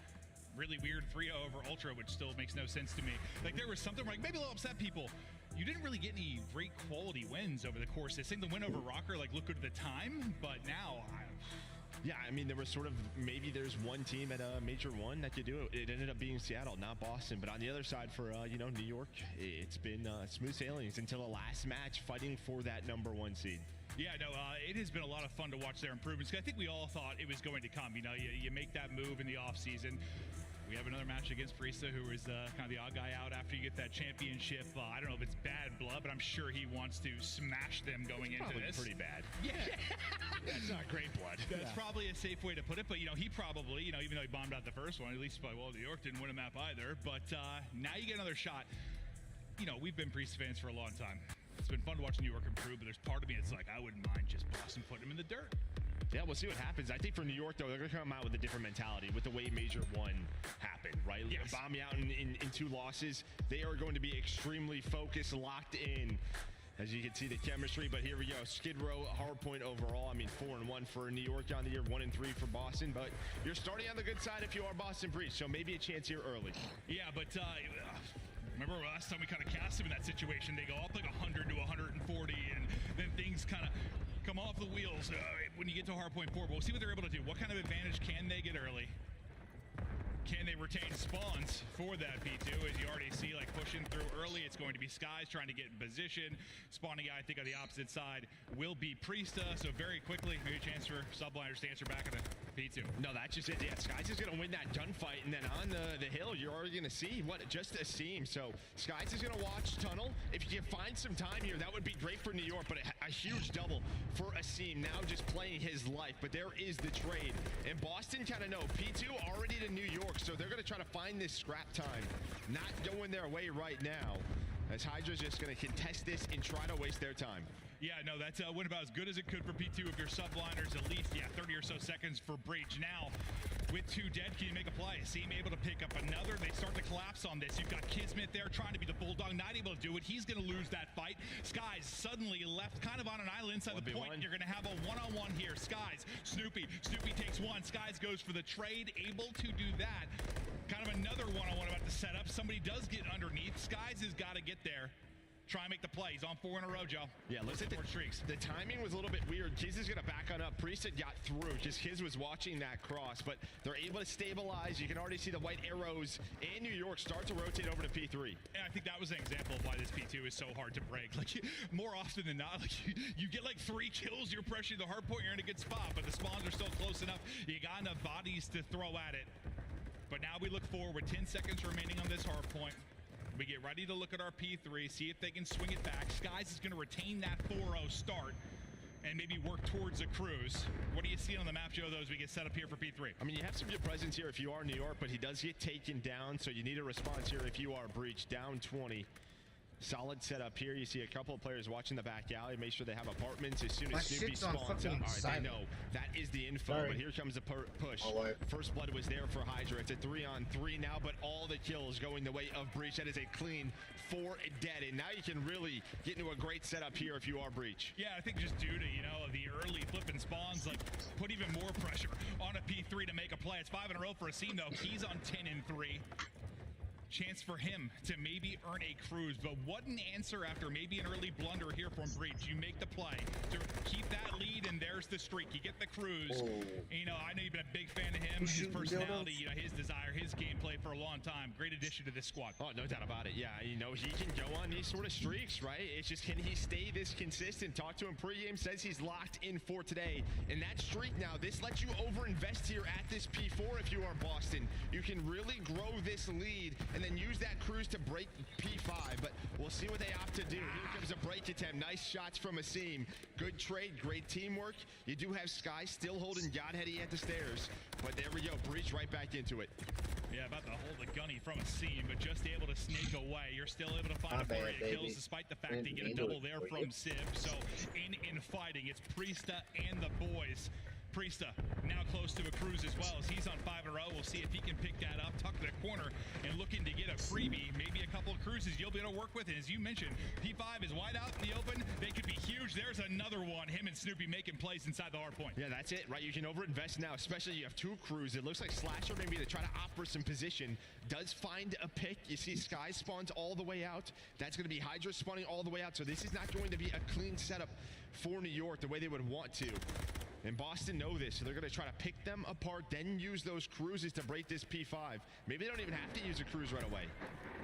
really weird 3-0 over Ultra, which still makes no sense to me. Like there was something like maybe a little upset people. You didn't really get any great quality wins over the course. I think the win over Rocker looked good at the time, but now yeah, I mean, there was sort of, maybe there's one team at Major 1 that could do it. It ended up being Seattle, not Boston. But on the other side for, New York, it's been smooth sailings until the last match, fighting for that #1 seed. Yeah, no, it has been a lot of fun to watch their improvements. I think we all thought it was going to come. You make that move in the offseason. We have another match against Frieza, who is kind of the odd guy out after you get that championship. I don't know if it's bad blood, but I'm sure he wants to smash them going into probably this. Pretty bad. Yeah. That's not great blood. That's probably a safe way to put it. But, he probably, even though he bombed out the first one, at least by, New York didn't win a map either. But now you get another shot. We've been Priest fans for a long time. It's been fun to watch New York improve, but there's part of me that's like, I wouldn't mind just Boston putting him in the dirt. Yeah, we'll see what happens. I think for New York, though, they're going to come out with a different mentality with the way Major 1 happened, right? Yes. Bombing out in 2 losses. They are going to be extremely focused, locked in. As you can see the chemistry, but here we go. Skid Row, hard point overall. I mean, 4-1 for New York on the year, 1-3 for Boston. But you're starting on the good side if you are Boston Breach, so maybe a chance here early. Yeah, but remember last time we kind of cast them in that situation? They go up like 100 to 140, and then things kind of come off the wheels when you get to hardpoint 4. But we'll see what they're able to do. What kind of advantage can they get early? Can they retain spawns for that P2? As you already see, pushing through early, it's going to be Skies trying to get in position. Spawning guy, I think, on the opposite side will be Priesta. So very quickly, maybe a chance for Subliners to answer back on the P2. No, that's just it. Yeah, Skies is going to win that gunfight, and then on the hill, you're already going to see just a seam. So Skies is going to watch Tunnel. If you can find some time here, that would be great for New York, but a huge double for a seam. Now just playing his life, but there is the trade. And Boston kind of know P2 already to New York. So they're going to try to find this scrap time. Not going their way right now, as Hydra's just going to contest this and try to waste their time. Yeah, no, that's went about as good as it could for P2 if you're subliners. At least, 30 or so seconds for Breach. Now, with 2 dead, can you make a play? Seam able to pick up another. They start to collapse on this. You've got Kismet there trying to be the Bulldog, not able to do it. He's going to lose that fight. Skies suddenly left kind of on an island inside the point. You're going to have a one-on-one here. Skies, Snoopy takes one. Skies goes for the trade, able to do that. Kind of another one-on-one about to set up. Somebody does get underneath. Skies has got to get there. Try and make the play. He's on 4 in a row, Joe. Yeah, listen, the timing was a little bit weird. Kiz is going to back on up. Priest had got through because Kiz was watching that cross, but they're able to stabilize. You can already see the white arrows, and New York start to rotate over to P3. And I think that was an example of why this P2 is so hard to break. More often than not, you get 3 kills, you're pressuring the hard point, you're in a good spot, but the spawns are still close enough. You got enough bodies to throw at it. But now we look forward. 10 seconds remaining on this hard point. We get ready to look at our P3, see if they can swing it back. Skies is going to retain that 4-0 start and maybe work towards a cruise. What do you see on the map, Joe, though, as we get set up here for P3? I mean, you have some good presence here if you are New York, but he does get taken down, so you need a response here if you are Breach. Down 20. Solid setup here. You see a couple of players watching the back alley. Make sure they have apartments as soon as Snoopy spawns up. All right, they know. That is the info, but here comes the push. First blood was there for Hydra. It's a 3-on-3 now, but all the kills going the way of Breach. That is a clean 4 dead, and now you can really get into a great setup here if you are Breach. Yeah, I think just due to, the early flipping spawns, put even more pressure on a P3 to make a play. It's 5 in a row for a seam, though. He's on 10-3. Chance for him to maybe earn a cruise, but what an answer after maybe an early blunder here from Breach. You make the play to keep that lead There's the streak. You get the cruise. Oh. You know, I know you've been a big fan of him, Who's his shooting personality, dildos? you know, his desire, his gameplay for a long time. Great addition to this squad. Oh, no doubt about it. Yeah, you know, he can go on these sort of streaks, right? It's just, can he stay this consistent? Talk to him pregame, says he's locked in for today. And that streak now, this lets you overinvest here at this P4 if you are Boston. You can really grow this lead and then use that cruise to break P5. But we'll see what they opt to do. Here comes a break attempt. Nice shots from Asim. Good trade, great teamwork. You do have Sky still holding Godheady at the stairs. But there we go, Breach right back into it. Yeah, about to hold the gunny from a seam, but just able to snake away. You're still able to find My a bad, flurry of baby. kills despite the fact that you get a Didn't double mean to there for you. from Civ. So in fighting, it's Priesta and the boys. Priesta now close to a cruise as well as he's on 5 in a row. We'll see if he can pick that up, tuck the corner, and looking to get a freebie. Maybe a couple of cruises you'll be able to work with. And as you mentioned, P5 is wide out in the open. They could be huge. There's another one. Him and Snoopy making plays inside the hard point. Yeah, that's it, right? You can overinvest now, especially you have 2 crews. It looks like Slasher maybe to try to offer some position. Does find a pick. You see Sky spawns all the way out. That's going to be Hydra spawning all the way out. So this is not going to be a clean setup for New York the way they would want to. And Boston know this, so they're going to try to pick them apart, then use those cruises to break this P5. Maybe they don't even have to use a cruise right away.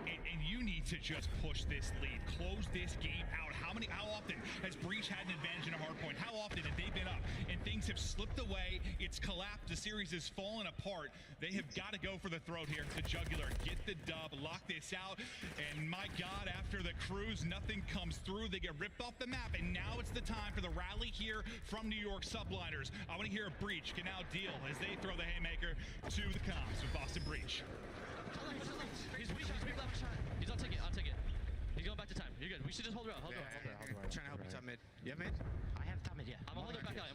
And you need to just push this lead, close this game out. How often has Breach had an advantage in a hard point? How often have they been up and things have slipped away? It's collapsed. The series has fallen apart. They have got to go for the throat here to Jugular. Get the dub, lock this out. And my God, after the cruise, nothing comes through. They get ripped off the map. And now it's the time for the rally here from New York subliners. I want to hear a Breach can now deal as they throw the haymaker to the comms with Boston Breach. He's weak left side. He's on ticket, He's going back to time. You're good. We should just hold around. Hold around. Trying to help you top mid. You have mid? I have top mid, yeah. I'm gonna hold it back alley.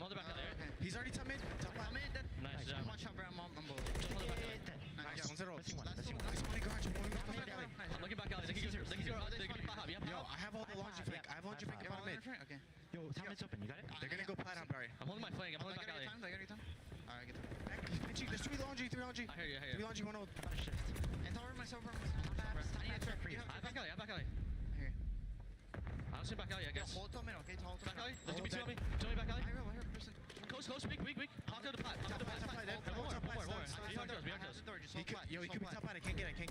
He's already top mid? Top mid? Nice. I'm on top round, I'm both. Just hold it back alley. Nice. One zero. Let's see one. Nice money garage. I'm looking back alley. They can go hop. Yo, I have all the laundry flank. I have laundry flank on mid. Okay. Yo, top mid's open. You got it? They're gonna go plat on Barry. I'm holding my flank. I'm holding back alley. Alright, get them. There's 3 laundry. I hear you. 3 laundry, 1 ult. And over myself. I have back alley. Here. I don't see back alley, I guess. Hold top mid, okay? Hold top Back alley? There's gonna be 2 on me. 2 on me back alley. I hear person. Close, weak. Hop to the plat. One more. Behind kills. Yo, he could be top plat. I can't get. Get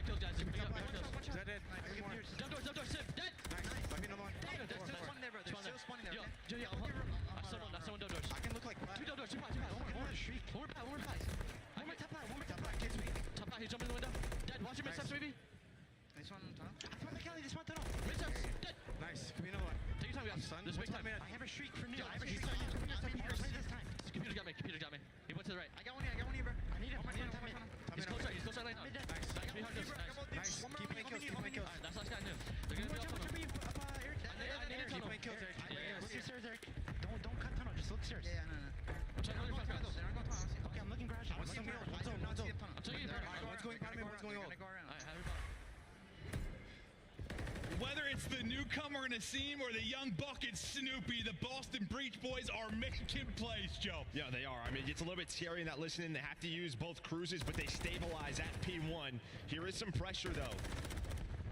kills, guys. Get kills. Is that it? Dump door, Sim. Dead. Nice. Let me know one. There's still spawning there, bro. Yo, I still don't doors. I can look like plat. 2 doors. One more plat. One more top plat. Kids me. Top plat, he's jumping in the window. Dead. Watch your mid steps, maybe. This one, tunnel. This one tunnel. Mid steps. Dead. Nice. Could be another one. Take your time, guys. This is big time. I have a shriek for new. Computer got me. He went to the right. I got one here, bro. I need it. He's close right lane. Nice. Behind us. Nice. Keep playing kills. Alright, that's last guy new. They're gonna be up tunnel. I need a tunnel. Keep playing kills, Eric. Look stairs, Eric. Don't cut tunnel. Just look stairs. Yeah, no. I'm trying to go to the Okay, I'm looking garage. One's coming out. One's on. I'm telling you, One's going bottom mid, one's going ult. Alright, have your ball. Whether it's the newcomer in Asim or the young bucket Snoopy, the Boston Breach boys are making plays, Joe. Yeah, they are. I mean, it's a little bit scary in that listening. They have to use both cruises, but they stabilize at P1. Here is some pressure, though.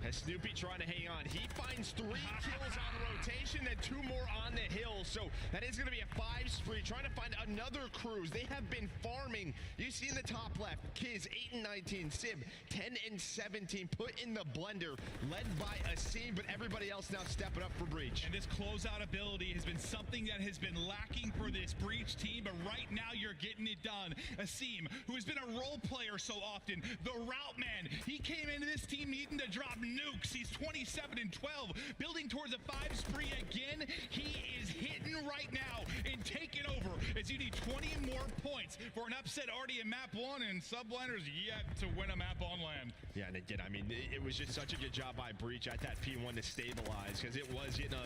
As Snoopy trying to hang on. He finds 3 kills on rotation, then 2 more on the hill. So that is going to be a 5 spree. Trying to find another cruise. They have been farming. You see in the top left, Kiz 8 and 19, Sib 10 and 17, put in the blender, led by Asim, but everybody else now stepping up for Breach. And this closeout ability has been something that has been lacking for this Breach team, but right now you're getting it done. Asim, who has been a role player so often, the route man, he came into this team needing to drop nukes. He's 27 and 12, building towards a 5 spree again. He is hitting right now and taking over as you need 20 more points for an upset already in map 1, and subliners yet to win a map on land. Yeah, and again, I mean, it was just such a good job by Breach at that P1 to stabilize, because it was getting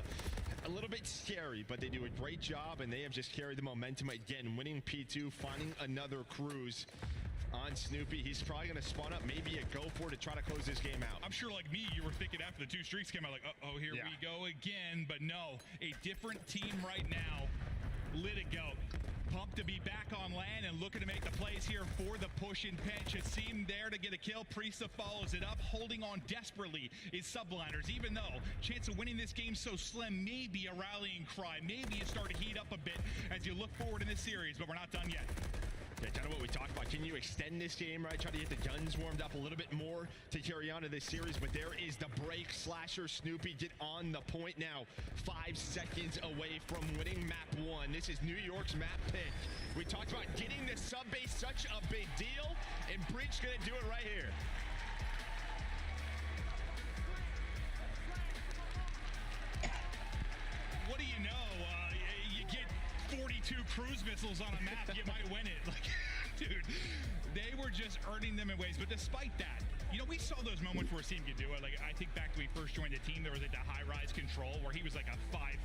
a little bit scary, but they do a great job, and they have just carried the momentum again, winning P2, finding another cruise on Snoopy. He's probably going to spawn up maybe a go for to try to close this game out. I'm sure like me, you were thinking after the 2 streaks came out like, uh-oh, here we go again. But no, a different team right now. Lit a go. Pumped to be back on land and looking to make the plays here for the push and pinch. It seemed there to get a kill. Priesta follows it up, holding on desperately is Subliners. Even though chance of winning this game so slim, maybe a rallying cry. Maybe you start to heat up a bit as you look forward in this series, but we're not done yet. Yeah, kind of what we talked about. Can you extend this game, right? Try to get the guns warmed up a little bit more to carry on to this series. But there is the break. Slasher Snoopy get on the point now. 5 seconds away from winning map 1. This is New York's map pick. We talked about getting the sub base, such a big deal, and Breach gonna do it right here. What do you know? You get 42 cruise missiles on a map, you might win it. Like, dude, they were just earning them in ways. But despite that, you know, we saw those moments where a team could do it. Like, I think back when we first joined the team, there was like the high-rise control where he was like a five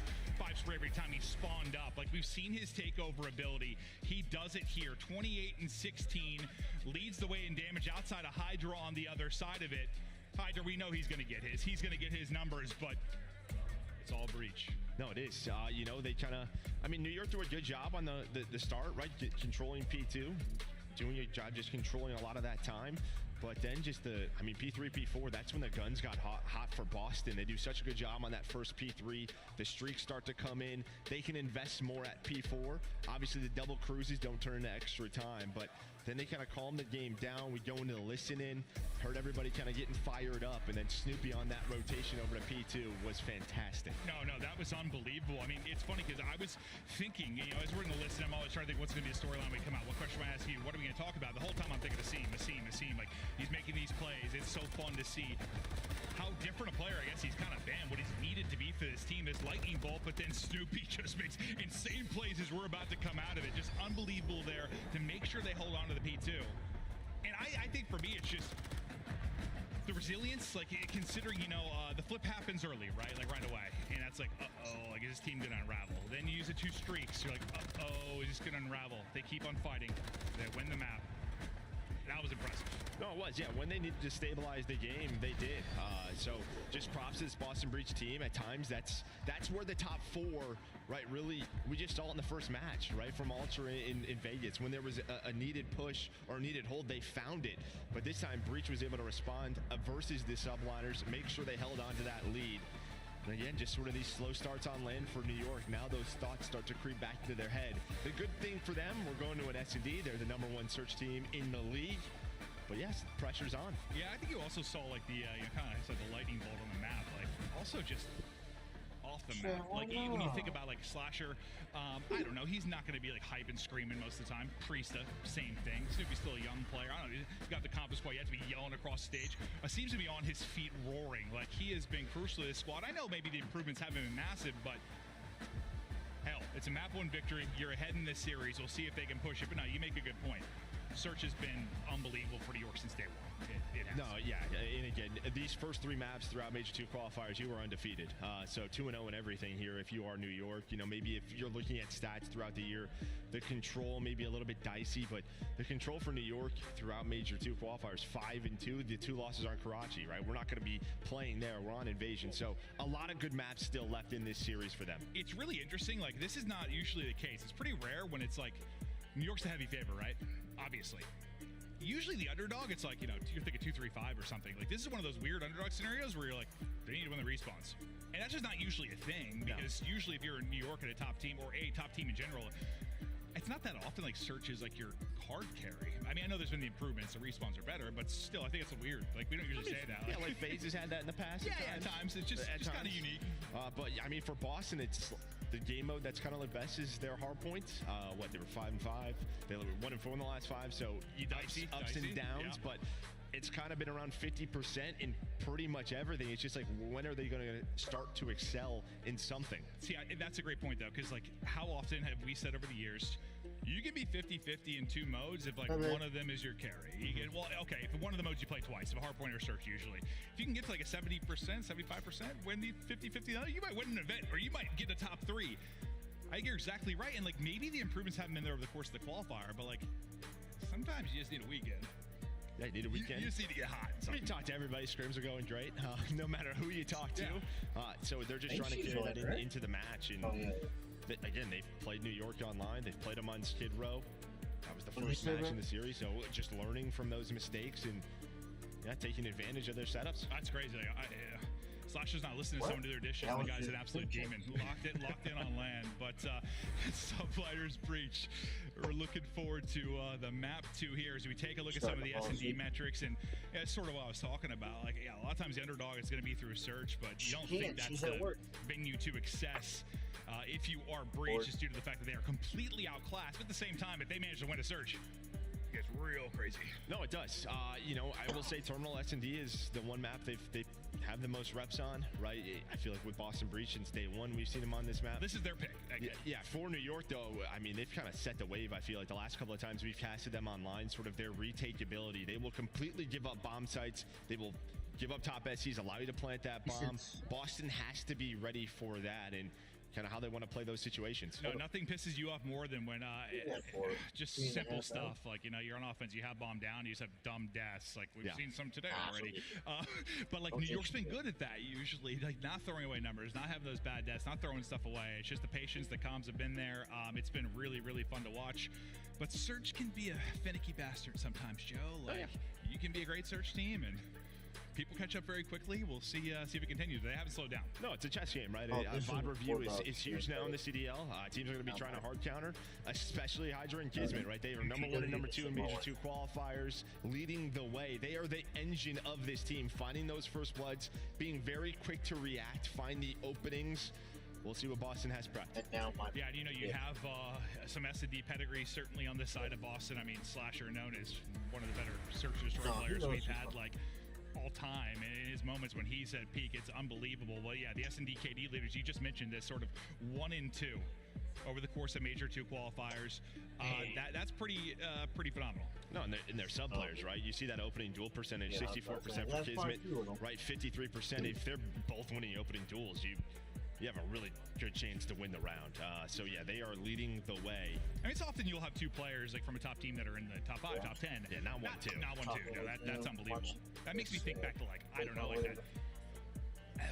spray every time he spawned up. Like, we've seen his takeover ability. He does it here. 28 and 16, leads the way in damage outside of Hydra on the other side of it. Hydra, we know he's going to get his. He's going to get his numbers, but it's all Breach. No, it is. You know, they kind of, I mean, New York do a good job on the start, right? Controlling P2, doing a job just controlling a lot of that time. But then just P3, P4, that's when the guns got hot for Boston. They do such a good job on that first P3. The streaks start to come in. They can invest more at P4. Obviously, the double cruises don't turn into extra time, but then they kind of calm the game down. We go into the listen-in, heard everybody kind of getting fired up, and then Snoopy on that rotation over to P2 was fantastic. No, that was unbelievable. I mean, it's funny because I was thinking, you know, as we're in the listen, I'm always trying to think what's going to be a storyline when we come out. What question am I asking you? What are we going to talk about? The whole time I'm thinking Asim. Like, he's making these plays. It's so fun to see how different a player, I guess, he's kind of been, what he's needed to be for this team, this lightning bolt, but then Snoopy just makes insane plays as we're about to come out of it. Just unbelievable there to make sure they hold on to the P2. And I think for me, it's just the resilience, like considering, you know, the flip happens early, right? Like right away. And that's like, uh-oh, like is this team gonna unravel? Then you use the 2 streaks, you're like, uh-oh, is this gonna unravel? They keep on fighting, they win the map. That was impressive. No, it was, yeah. When they needed to stabilize the game, they did. So just props to this Boston Breach team. At times, that's where the top 4, right, really, we just saw it in the first match, right, from Ultra in Vegas. When there was a needed push or needed hold, they found it. But this time, Breach was able to respond versus the Subliners, make sure they held on to that lead. And again, just sort of these slow starts on land for New York. Now those thoughts start to creep back into their head. The good thing for them, we're going to an S&D. They're the #1 search team in the league. But yes, pressure's on. Yeah, I think you also saw like the, you know, kind of said the lightning bolt on the map. Like, also just off the map. Like, when you think about like Slasher, I don't know, he's not going to be like hype and screaming most of the time. Priesta, same thing. Snoopy's still a young player. I don't know, he's got the compass quite yet to be yelling across stage. Seems to be on his feet roaring. Like, he has been crucial to this squad. I know maybe the improvements haven't been massive, but hell, it's a map 1 victory. You're ahead in this series. We'll see if they can push it. But no, you make a good point. Search has been unbelievable for New York since day 1. It has. No, yeah, and again, these first 3 maps throughout Major 2 qualifiers, you were undefeated. So 2-0 in everything here if you are New York. You know, maybe if you're looking at stats throughout the year, the control may be a little bit dicey, but the control for New York throughout Major 2 qualifiers, 5-2. The 2 losses are Karachi, right? We're not going to be playing there. We're on Invasion. So a lot of good maps still left in this series for them. It's really interesting. Like, this is not usually the case. It's pretty rare when it's like New York's the heavy favorite, right? Obviously. Usually the underdog, it's like, you know, you're thinking 2-3-5 or something. Like, this is one of those weird underdog scenarios where you're like, they need to win the respawns. And that's just not usually a thing, because usually if you're in New York at a top team, or a top team in general, it's not that often like Search is like your card carry. I mean, I know there's been the improvements, the respawns are better, but still, I think it's weird. Like, we don't usually say that. Yeah, like FaZe has had that in the past. At times. It's just kind of unique. But I mean, for Boston, it's the game mode that's kind of like best is their hard points. They were 5-5. They were 1-4 in the last 5. So ups and downs, but it's kind of been around 50% in pretty much everything. It's just like, when are they going to start to excel in something? See, that's a great point, though, because like, how often have we said over the years, you can be 50-50 in 2 modes if like one of them is your carry. You get, well, okay, if one of the modes you play twice, if a hard point or search usually. If you can get to like a 70%, 75%, win the 50-50, you might win an event, or you might get the top 3. I think you're exactly right, and like, maybe the improvements haven't been there over the course of the qualifier, but like, sometimes you just need a weekend. Yeah, you need a weekend. You just need to get hot. You talk to everybody. Scrims are going great, no matter who you talk to. So they're just trying to carry that into the match. And again, they played New York online. They've played them on Skid Row. That was the What first did you say, match bro? in the series. So just learning from those mistakes and taking advantage of their setups. That's crazy. Slasher's not listening to What? someone do their dishes. That The was guy's just an absolute demon. Locked in on land. But Subliners Breach. We're looking forward to the map 2 here as we take a look at some of the S&D metrics. And it's sort of what I was talking about. Like, a lot of times the underdog is going to be through a search, but you don't think that's She's at work. bring you to excess. If you are Breach, just due to the fact that they are completely outclassed. But at the same time, if they manage to win a search, it gets real crazy. No, it does. I will say Terminal S&D is the one map they have the most reps on, right? I feel like with Boston Breach since day one, we've seen them on this map. This is their pick. Yeah, for New York, though, I mean, they've kind of set the wave, I feel like. The last couple of times we've casted them online, sort of their retake ability. They will completely give up bomb sites. They will give up top SCs, allow you to plant that bomb. Boston has to be ready for that, and kind of how they want to play those situations. No, nothing pisses you off more than when just simple stuff like, you're on offense, you have bomb down, you just have dumb deaths. Like we've seen some today already. But like New York's been good at that usually, like not throwing away numbers, not having those bad deaths, not throwing stuff away. It's just the patience, the comms have been there. It's been really, really fun to watch. But Search can be a finicky bastard sometimes, Joe. Like you can be a great Search team and people catch up very quickly. We'll see if it continues. They haven't slowed down. No, it's a chess game, right? Oh, VOD review is huge now in the CDL. Teams are going to be trying to hard counter, especially Hydra and Kismet, right? They are number 1 and number 2 in Major 2 qualifiers, leading the way. They are the engine of this team, finding those first bloods, being very quick to react, find the openings. We'll see what Boston has prepped. Yeah, and you have some S&D pedigree certainly on this side of Boston. I mean, Slasher known as one of the better search and destroy players we've had, like, all time, and in his moments when he's at peak, it's unbelievable. Well, yeah, the S&D KD leaders, you just mentioned this sort of 1 and 2 over the course of Major 2 qualifiers. That's pretty phenomenal. No, and they're sub players, right? You see that opening duel percentage, 64% for Kismet, right? 53%. If they're both winning opening duels, you have a really good chance to win the round. So yeah, they are leading the way. I mean, it's often you'll have 2 players like from a top team that are in the top 5, top 10. Yeah, not 1-2. Not 1-2. No, that's unbelievable. That makes me think back to, like, I don't know, like that.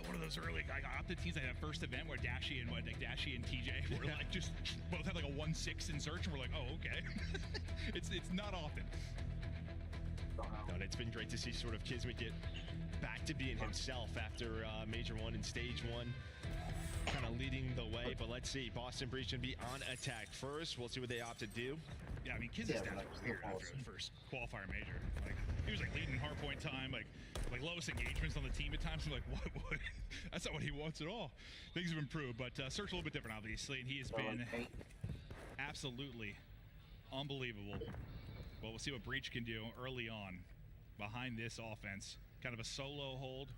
One of those early opted teams that had first event where Dashy and TJ were like just both had like a 1-6 in search, and we're like, oh, okay. it's not often. No, and it's been great to see sort of Kismet get back to being himself after Major 1 and Stage 1. Kind of leading the way, but let's see. Boston Breach can be on attack first. We'll see what they opt to do. Yeah, I mean, Kiz's stats were weird after the first qualifier major. Like, he was like leading hardpoint time, like lowest engagements on the team at times. I'm like, what? That's not what he wants at all. Things have improved, but Search a little bit different, obviously, and he has been absolutely unbelievable. Well, we'll see what Breach can do early on behind this offense. Kind of a solo hold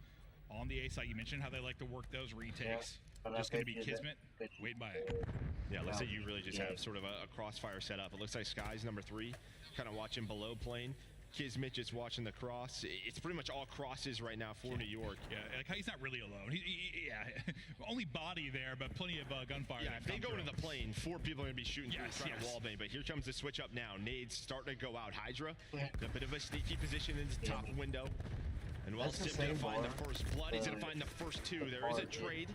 on the A side. You mentioned how they like to work those retakes. Just going to be Kismet. Wait by it. Yeah, let's say you really just have sort of a crossfire set up. It looks like Sky's number 3, kind of watching below plane. Kismet just watching the cross. It's pretty much all crosses right now for New York. Yeah, like he's not really alone. Only body there, but plenty of gunfire. Yeah, if they go into the plane, 4 people are going to be shooting through trying to wallbang. But here comes the switch up now. Nades starting to go out. Hydra, a bit of a sneaky position in the top window. And well, Sip going to find the first blood. He's going to find the first 2. There is a trade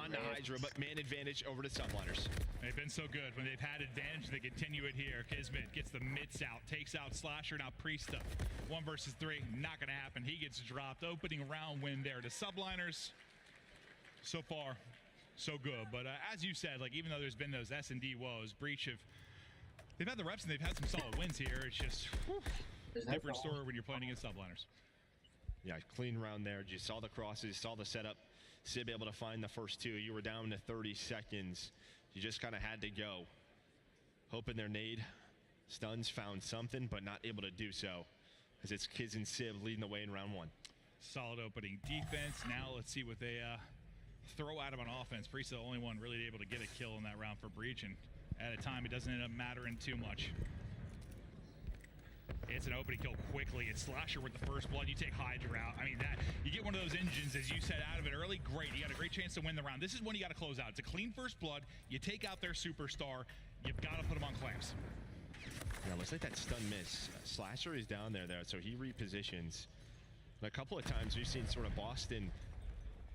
on the Hydra, but man advantage over to Subliners. They've been so good. When they've had advantage, they continue it here. Kismet gets the mitts out, takes out Slasher. Now Priesta, 1 versus 3, not going to happen. He gets dropped. Opening round win there to Subliners. So far, so good. But as you said, like even though there's been those S&D woes, Breach they've had the reps and they've had some solid wins here. It's just different story when you're playing against Subliners. Yeah, clean round there. You saw the crosses, saw the setup. Sib able to find the first 2. You were down to 30 seconds. You just kind of had to go. Hoping their nade stuns found something, but not able to do so. As it's Kiz and Sib leading the way in round 1. Solid opening defense. Now let's see what they throw out of on offense. Priest the only one really able to get a kill in that round for Breach, and at a time it doesn't end up mattering too much. It's an opening kill quickly. It's Slasher with the first blood. You take Hydra out. I mean, you get one of those engines, as you said, out of it early. Great. You got a great chance to win the round. This is when you got to close out. It's a clean first blood. You take out their superstar. You've got to put them on clamps. Yeah, looks like that stun miss. Slasher is down there, so he repositions. And a couple of times we've seen sort of Boston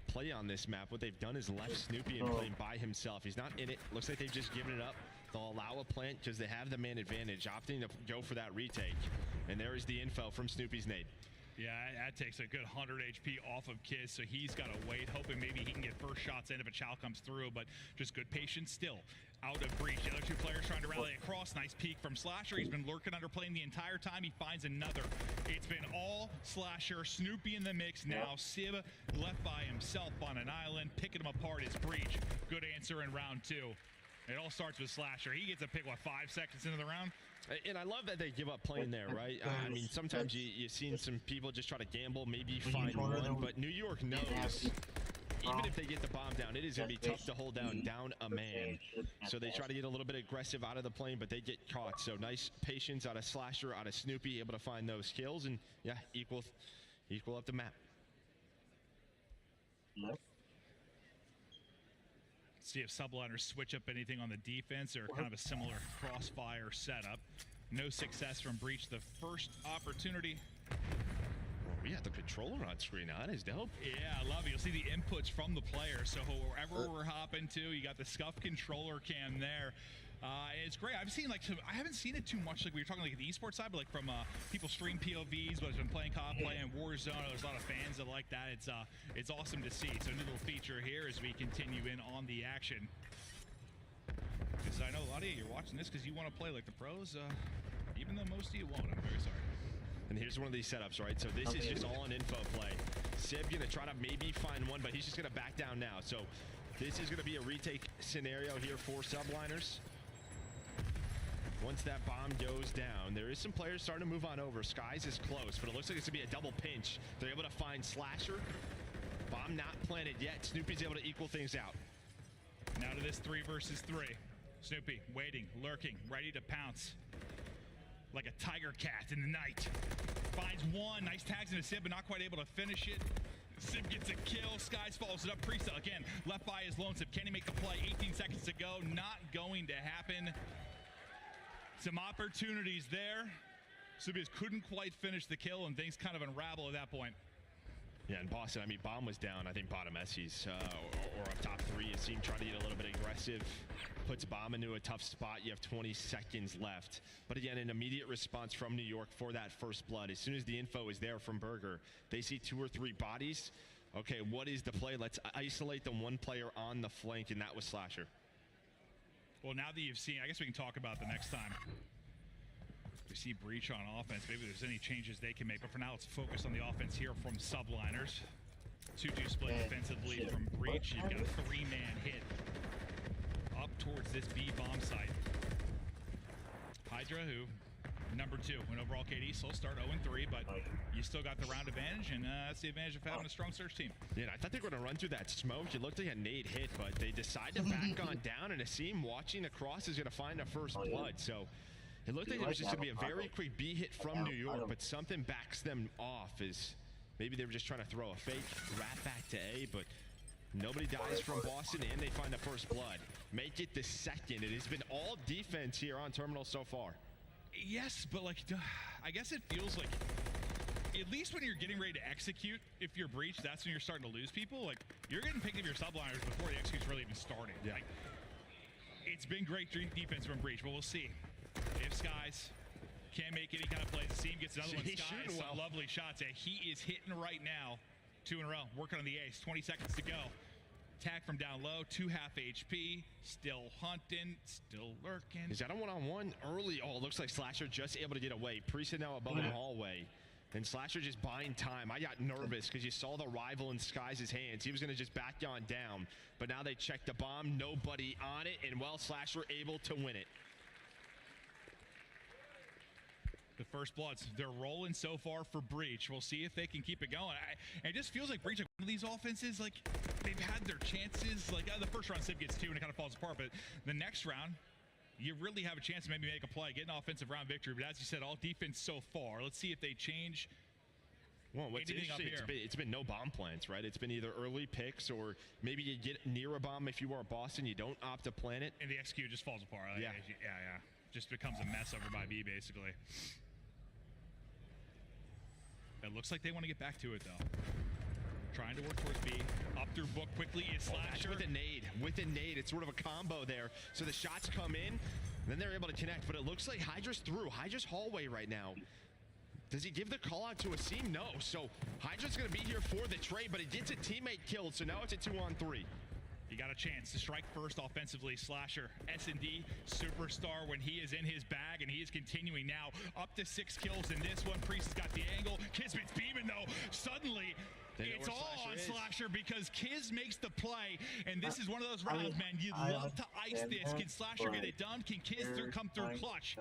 play on this map. What they've done is left Snoopy and playing by himself. He's not in it. Looks like they've just given it up. They'll allow a plant because they have the man advantage, opting to go for that retake. And there is the info from Snoopy's nade. Yeah, that takes a good 100 HP off of Kiz, so he's got to wait, hoping maybe he can get first shots in if a chow comes through, but just good patience still. Out of breach. The other two players trying to rally across. Nice peek from Slasher. He's been lurking under plane the entire time. He finds another. It's been all Slasher. Snoopy in the mix now. Sib left by himself on an island. Picking him apart is breach. Good answer in round 2. It all starts with Slasher. He gets a pick, what, 5 seconds into the round? And I love that they give up playing there, right? I mean, sometimes you've seen some people just try to gamble, maybe find one, but New York knows even if they get the bomb down, it is going to be tough to hold down a man. So they try to get a little bit aggressive out of the plane, but they get caught. So nice patience out of Slasher, out of Snoopy, able to find those kills and, yeah, equal up the map. See if subliners switch up anything on the defense or kind of a similar crossfire setup. No success from breach the first opportunity. We got the controller on screen now. That is dope. Yeah, I love it. You'll see the inputs from the player. So wherever we're hopping to, you got the scuff controller cam there. It's great. I've seen I haven't seen it too much. Like we were talking like the esports side, but like from people stream POVs, but I've been playing COD, playing Warzone. There's a lot of fans that like that. It's awesome to see. So a new little feature here as we continue in on the action. Because I know a lot of you are watching this because you want to play like the pros, even though most of you won't. I'm very sorry. And here's one of these setups, right? So this is just all an info play. Sib gonna try to maybe find one, but he's just gonna back down now. So this is gonna be a retake scenario here for subliners. Once that bomb goes down, there is some players starting to move on over. Skies is close, but it looks like it's gonna be a double pinch. They're able to find Slasher. Bomb not planted yet. Snoopy's able to equal things out. Now to this 3 versus 3. Snoopy waiting, lurking, ready to pounce. Like a tiger cat in the night. Finds one. Nice tags into Sib, but not quite able to finish it. Sib gets a kill. Skies follows it up. Priest again left by his lone Sib. Can he make the play? 18 seconds to go. Not going to happen. Some opportunities there. Subius couldn't quite finish the kill, and things kind of unravel at that point. Yeah, in Boston, I mean, bomb was down. I think bottom Essies or up top 3. You see him trying to get a little bit aggressive. Puts bomb into a tough spot. You have 20 seconds left. But again, an immediate response from New York for that first blood. As soon as the info is there from Burger, they see 2 or 3 bodies. Okay, what is the play? Let's isolate the one player on the flank, and that was Slasher. Well, now that you've seen, I guess we can talk about the next time we see breach on offense. Maybe there's any changes they can make, but for now, let's focus on the offense here from subliners. 2-2 split defensively from breach. You've got a 3-man hit up towards this B bomb site. Hydra, who number 2 win overall KD, slow start 0-3, but you still got the round advantage, and that's the advantage of having a strong search team. Yeah, I thought they were going to run through that smoke. It looked like a nade hit, but they decide to back on down, and Asim watching across is going to find a first blood. So it looked like it was just going to be a very quick B hit from New York, but something backs them off. As maybe they were just trying to throw a fake rat back to A, but nobody dies from Boston, and they find the first blood. Make it the second. It has been all defense here on Terminal so far. Yes, but like, I guess it feels like, at least when you're getting ready to execute, if you're breached, that's when you're starting to lose people. Like, you're getting picked up your subliners before the execute's really even started. Yeah. Like, it's been great defense from breach, but we'll see if Skies can't make any kind of plays. The team gets another one. Skies, some lovely shots. Yeah, he is hitting right now. 2 in a row, working on the ace. 20 seconds to go. Attack from down low, 2 half HP, still hunting, still lurking. He's got a one-on-one early. Oh, it looks like Slasher just able to get away. Priest now above the hallway. And Slasher just buying time. I got nervous because you saw the rival in Skies' hands. He was going to just back on down. But now they check the bomb, nobody on it, and well, Slasher able to win it. The first bloods, they're rolling so far for breach. We'll see if they can keep it going. It just feels like breach, like one of these offenses, like they've had their chances. Like the first round, Sid gets 2 and it kind of falls apart. But the next round, you really have a chance to maybe make a play, get an offensive round victory. But as you said, all defense so far. Let's see if they change. Well, what's interesting, it's been no bomb plants, right? It's been either early picks or maybe you get near a bomb if you are Boston, you don't opt to plant it. And the execute just falls apart. Yeah. Yeah. Just becomes a mess over by B, basically. It looks like they want to get back to it, though. Trying to work towards B. Up through book quickly is Slasher. With a nade. With a nade. It's sort of a combo there. So the shots come in, then they're able to connect. But it looks like Hydra's through. Hydra's hallway right now. Does he give the call out to a seam? No. So Hydra's going to be here for the trade, but he gets a teammate killed. So now it's a 2-on-3. You got a chance to strike first offensively. Slasher, S&D, superstar when he is in his bag, and he is continuing now. Up to 6 kills in this one. Priest has got the angle. Kismet's beaming, though. Suddenly, it's all on Slasher because Kiz makes the play, and this is one of those rounds, man. You'd love to ice this. Can Slasher get it done? Can Kiz come through clutch?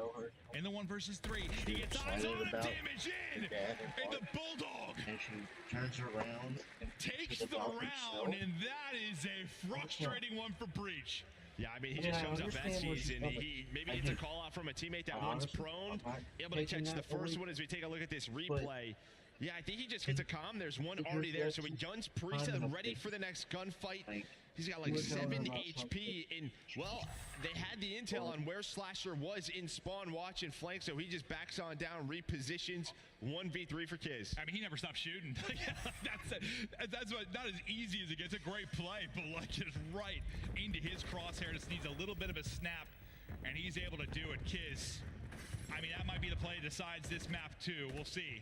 In the 1 versus 3, he gets eyes on him, damage in, and the Bulldog And she turns around and takes the round, and that is a frustrating one for Breach. Yeah, I mean, he just shows up that season. He maybe gets a call out from a teammate that one's prone, able to catch the first one as we take a look at this replay. Yeah, I think he just gets a calm. There's one already there, so he guns Priest ready for the next gunfight. He's got like 7 HP, and, well, they had the intel on where Slasher was in spawn watching flank, so he just backs on down, repositions, 1v3 for Kiz. I mean, he never stopped shooting. That's what, not as easy as it gets. A great play, but like just right into his crosshair. Just needs a little bit of a snap, and he's able to do it. Kiz, I mean, that might be the play that decides this map too. We'll see.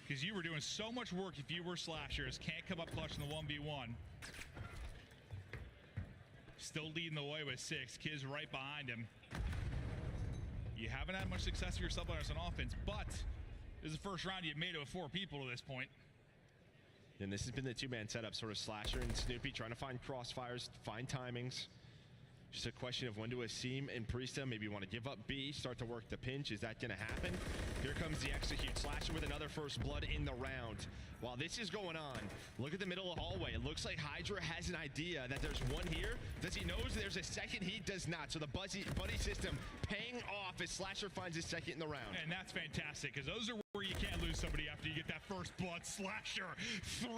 Because you were doing so much work if you were Slashers. Can't come up clutch in the 1v1. Still leading the way with 6. Kiz right behind him. You haven't had much success with your subliners on offense, but this is the first round you've made it with 4 people to this point. And this has been the 2-man setup, sort of Slasher and Snoopy trying to find crossfires, find timings. Just a question of when do a seam and Priesta maybe want to give up B, start to work the pinch. Is that going to happen? Here comes the execute. Slasher with another first blood in the round. While this is going on, look at the middle of the hallway. It looks like Hydra has an idea that there's one here. Does he know there's a second? He does not. So the buddy system paying off as Slasher finds his second in the round. And that's fantastic, because those are where you can't lose somebody after you get that first blood. Slasher, 3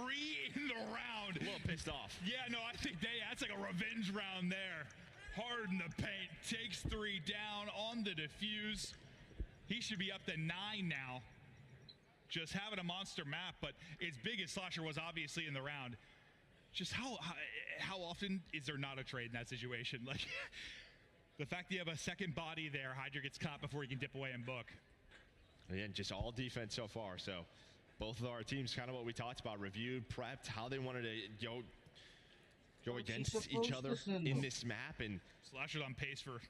in the round. A little pissed off. Yeah, no, I think that's like a revenge round there. Hard in the paint, takes 3 down on the defuse. He should be up to 9 now. Just having a monster map, but as big as Slasher was obviously in the round, just how often is there not a trade in that situation? Like, the fact that you have a second body there, Hydra gets caught before he can dip away and book. Again, just all defense so far. So both of our teams, kind of what we talked about, reviewed, prepped, how they wanted to go against each other in this map. And Slasher's on pace for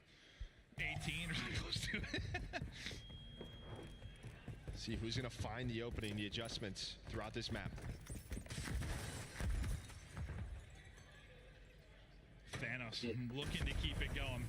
18 or something close to it. See who's going to find the opening, the adjustments throughout this map. Thanos looking to keep it going.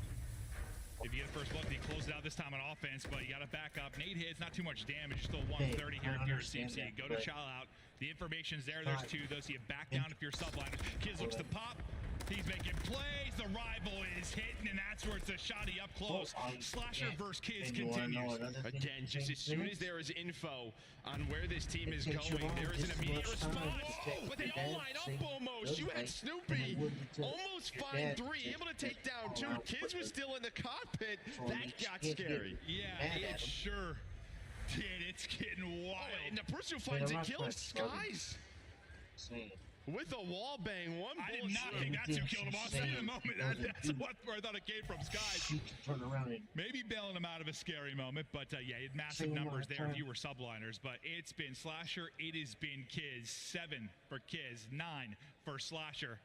If you get a first blood, you close it out this time on offense, but you got to back up. Nade hits, not too much damage, still 130 here if you're a CC. Go to Chow out. The information's there. There's 2, though, so you back down if you're subliners. Kiz looks to pop. He's making plays. The rival is hitting, and that's where it's a shotty up close. Slasher versus Kiz continues. Again, just as soon as there is info on where this team is going, there is an immediate response. But they all line up almost. You had Snoopy almost find 3, able to take down 2. Kiz was still in the cockpit. That got scary. Yeah, it sure did. It's getting wild. And the person who finds it kills Skies. With a wall bang, one bullet. I did not think that's who killed him. I'll say in a moment. That's where I thought it came from. Skies. Maybe bailing him out of a scary moment, but yeah, he had massive numbers there if you were subliners. But it's been Slasher. It has been Kiz. 7 for Kiz. 9 for Slasher.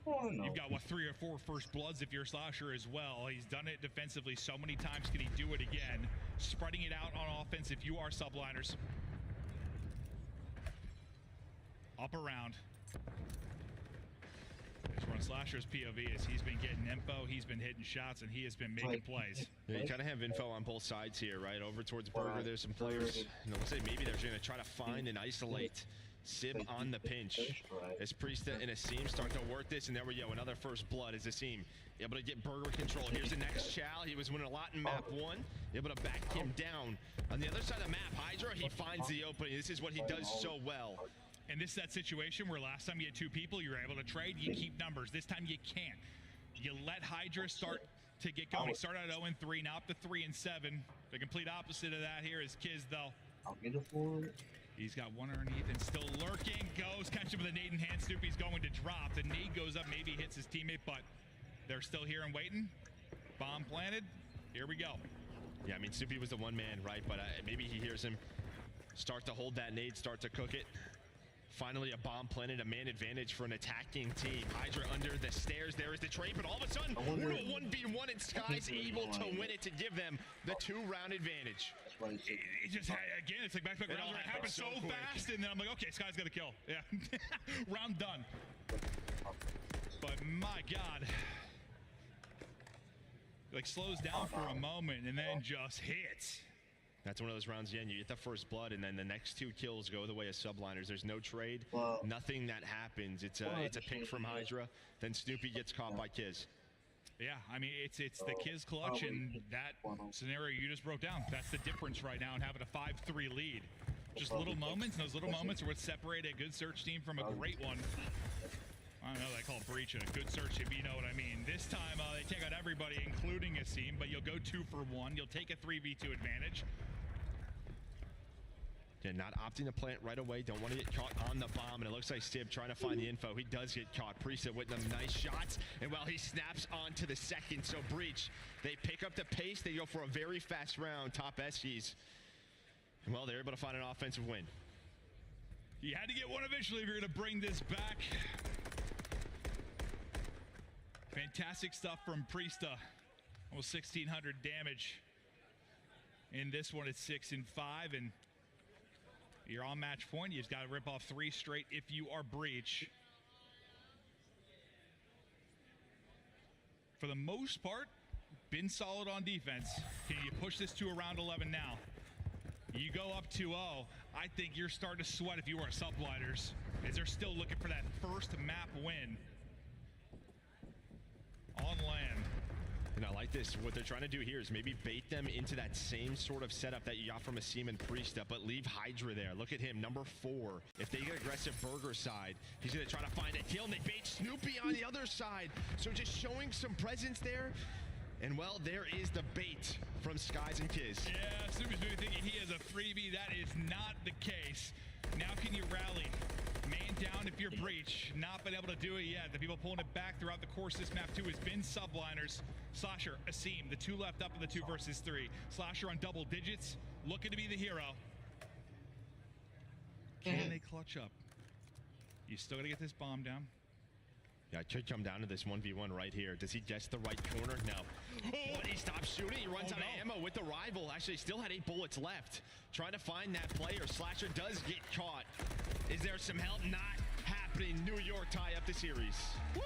You've got, what, 3 or 4 first bloods if you're Slasher as well. He's done it defensively so many times. Can he do it again? Spreading it out on offense if you are subliners. Up around. There's one Slasher's POV as he's been getting info, he's been hitting shots, and he has been making plays. Yeah, you kind of have info on both sides here, right? Over towards Burger, there's some players. You know, let's say maybe they're going to try to find and isolate Sib on the pinch. As Priesta and Asim start to work this, and there we go. Another first blood as Asim able to get Burger control. Here's the next Chow. He was winning a lot in map 1. Able to back him down. On the other side of the map, Hydra, he finds the opening. This is what he does so well. And this is that situation where last time you had 2 people, you were able to trade, you keep numbers. This time you can't. You let Hydra start to get going. He started at 0-3, now up to 3-7. The complete opposite of that here is Kiz, though. I'll get it for He's got one underneath and still lurking. Goes, catch him with a nade in hand. Snoopy's going to drop. The nade goes up, maybe hits his teammate, but they're still here and waiting. Bomb planted. Here we go. Yeah, I mean, Snoopy was the one man, right? But maybe he hears him start to hold that nade, start to cook it. Finally, a bomb planted, a man advantage for an attacking team. Hydra under the stairs. There is the trade, but all of a sudden, 1v1, and Sky's able to win it to give them the 2-round advantage. It just, again, it's like back-to-back rounds where it happens so fast, and then I'm like, okay, Sky's got to kill. Yeah. Round done. But my God. Like, slows down for a moment and then just hits. That's one of those rounds, again, you get the first blood, and then the next 2 kills go the way of subliners. There's no trade, nothing that happens. It's a pick from Hydra. Then Snoopy gets caught by Kiz. Yeah, I mean, it's the Kiz clutch, and that scenario you just broke down. That's the difference right now in having a 5-3 lead. Just little moments, and those little moments are what separate a good search team from a great one. I don't know, they call breach a good search if you know what I mean. This time, they take out everybody, including Asim, but you'll go 2 for 1. You'll take a 3v2 advantage. Yeah, not opting to plant right away. Don't want to get caught on the bomb. And it looks like Stib trying to find the info. He does get caught. Priest with them nice shots. And while he snaps onto the second, so breach. They pick up the pace. They go for a very fast round. Top Eskies. And well, they're able to find an offensive win. You had to get one eventually if you're going to bring this back. Fantastic stuff from Priesta. Almost 1,600 damage. In this one, it's 6 and 5. And you're on match point. You've got to rip off 3 straight if you are breach. For the most part, been solid on defense. Can you push this to around 11 now? You go up 2-0. I think you're starting to sweat if you are subliners, as they're still looking for that first map win on land. And I like this. What they're trying to do here is maybe bait them into that same sort of setup that you got from Asim and Priesta, but leave Hydra there. Look at him, number 4. If they get aggressive Burger side, he's going to try to find a kill, and they bait Snoopy on the other side. So just showing some presence there. And well, there is the bait from Skies and Kiz. Yeah, Snoopy's maybe thinking he has a freebie. That is not the case. Now can you rally? Man down if you're breach. Not been able to do it yet. The people pulling it back throughout the course this map too has been subliners. Slasher, Asim, the 2 left up in the 2 versus 3. Slasher on double digits, looking to be the hero. Can they clutch up? You still gotta get this bomb down. Yeah, it could come down to this 1v1 right here. Does he guess the right corner? No. But he stops shooting. He runs out of ammo with the rival. Actually, still had 8 bullets left. Trying to find that player. Slasher does get caught. Is there some help? Not happening. New York tie up the series. Woo!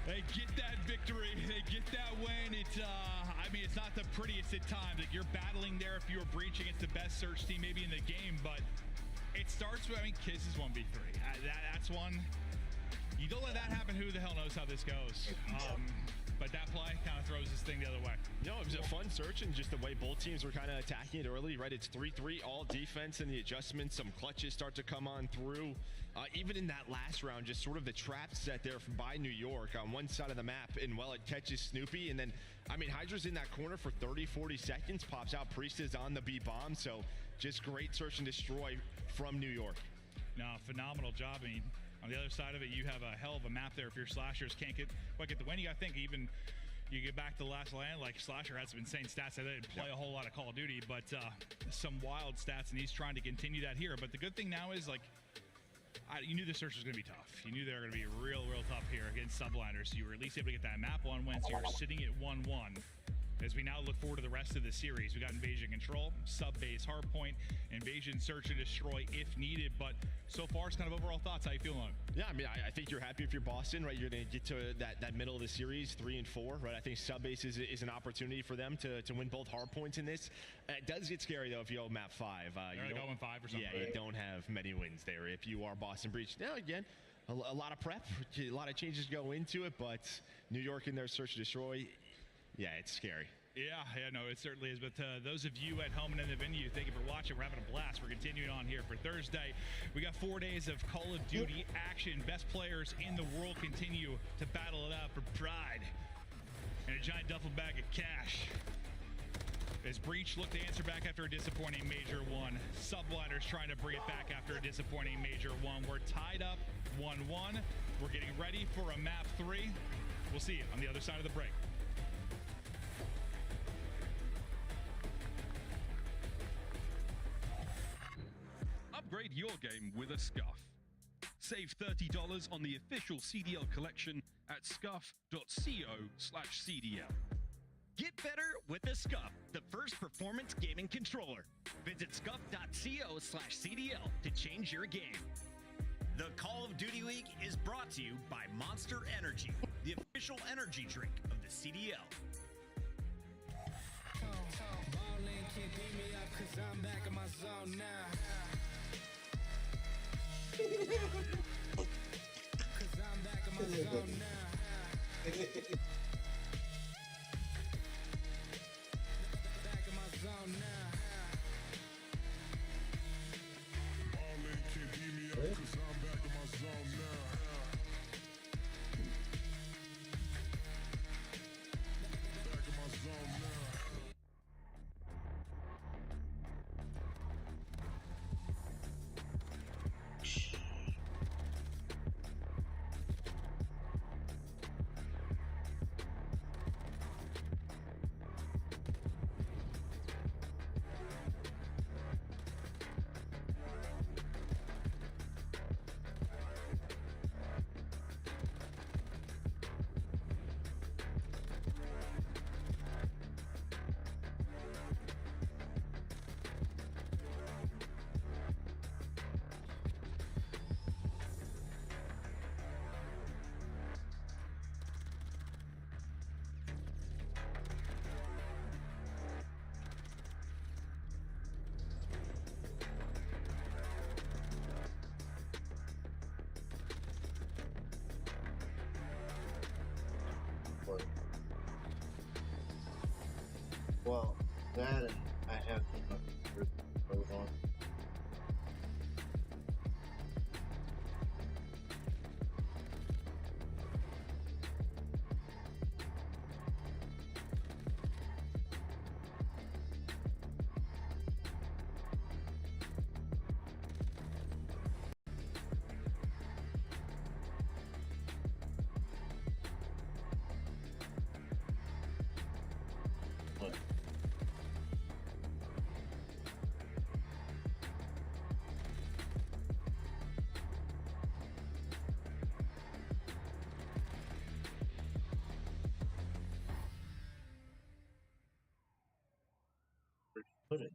They get that victory. They get that win. It's, I mean, it's not the prettiest at times. Like, you're battling there if you were breaching. It's the best search team maybe in the game, but it starts with, I mean, Kiz is 1v3. That's one. You don't let that happen, who the hell knows how this goes. But that play kind of throws this thing the other way. No, it was a fun search, and just the way both teams were kind of attacking it early, right? It's 3-3, all defense, and the adjustments, some clutches start to come on through. Even in that last round, just sort of the trap set there by New York on one side of the map, and well, it catches Snoopy, and then, I mean, Hydra's in that corner for 30-40 seconds, pops out, Priest is on the B-bomb, so just great search and destroy from New York. No, phenomenal job. I mean, on the other side of it, you have a hell of a map there. If your slashers can't get the win, you got to think even you get back to the last land, like Slasher has some insane stats. They didn't play a whole lot of Call of Duty, but some wild stats, and he's trying to continue that here. But the good thing now is, like, you knew the search was going to be tough. You knew they were going to be real tough here against subliners. You were at least able to get that map on win, so you're sitting at 1-1. As we now look forward to the rest of the series, we got Invasion Control, Sub-Base, Hardpoint, Invasion Search and Destroy if needed. But so far, it's kind of overall thoughts. How you feeling on it? Yeah, I mean, I think you're happy if you're Boston, right? You're going to get to that middle of the series, 3-4, right? I think Sub-Base is an opportunity for them to win both Hardpoints in this. It does get scary, though, if you go map 5. You're going 5 or something. Yeah, right? You don't have many wins there if you are Boston Breach. Now, again, a lot of prep, a lot of changes go into it, but New York in their Search and Destroy, yeah, it's scary. Yeah, no, it certainly is. But those of you at home and in the venue, thank you for watching. We're having a blast. We're continuing on here for Thursday. We got 4 days of Call of Duty action. Best players in the world continue to battle it out for pride and a giant duffel bag of cash. As Breach look to answer back after a disappointing Major 1. Subliners trying to bring it back after a disappointing Major 1. We're tied up 1-1. We're getting ready for a map 3. We'll see you on the other side of the break. Upgrade your game with a Scuff. Save $30 on the official CDL collection at scuff.co/CDL. Get better with a Scuff, the first performance gaming controller. Visit scuff.co/CDL to change your game. The Call of Duty League is brought to you by Monster Energy, the official energy drink of the CDL. Ballin' can't beat me up 'cause I'm back in my zone now. 'Cause I'm back in my zone now. Back in my zone now. Ballin' can't beat me up 'cause I'm back in my zone now. Back in my zone now. Well, that and I have enough to hold on. Put it.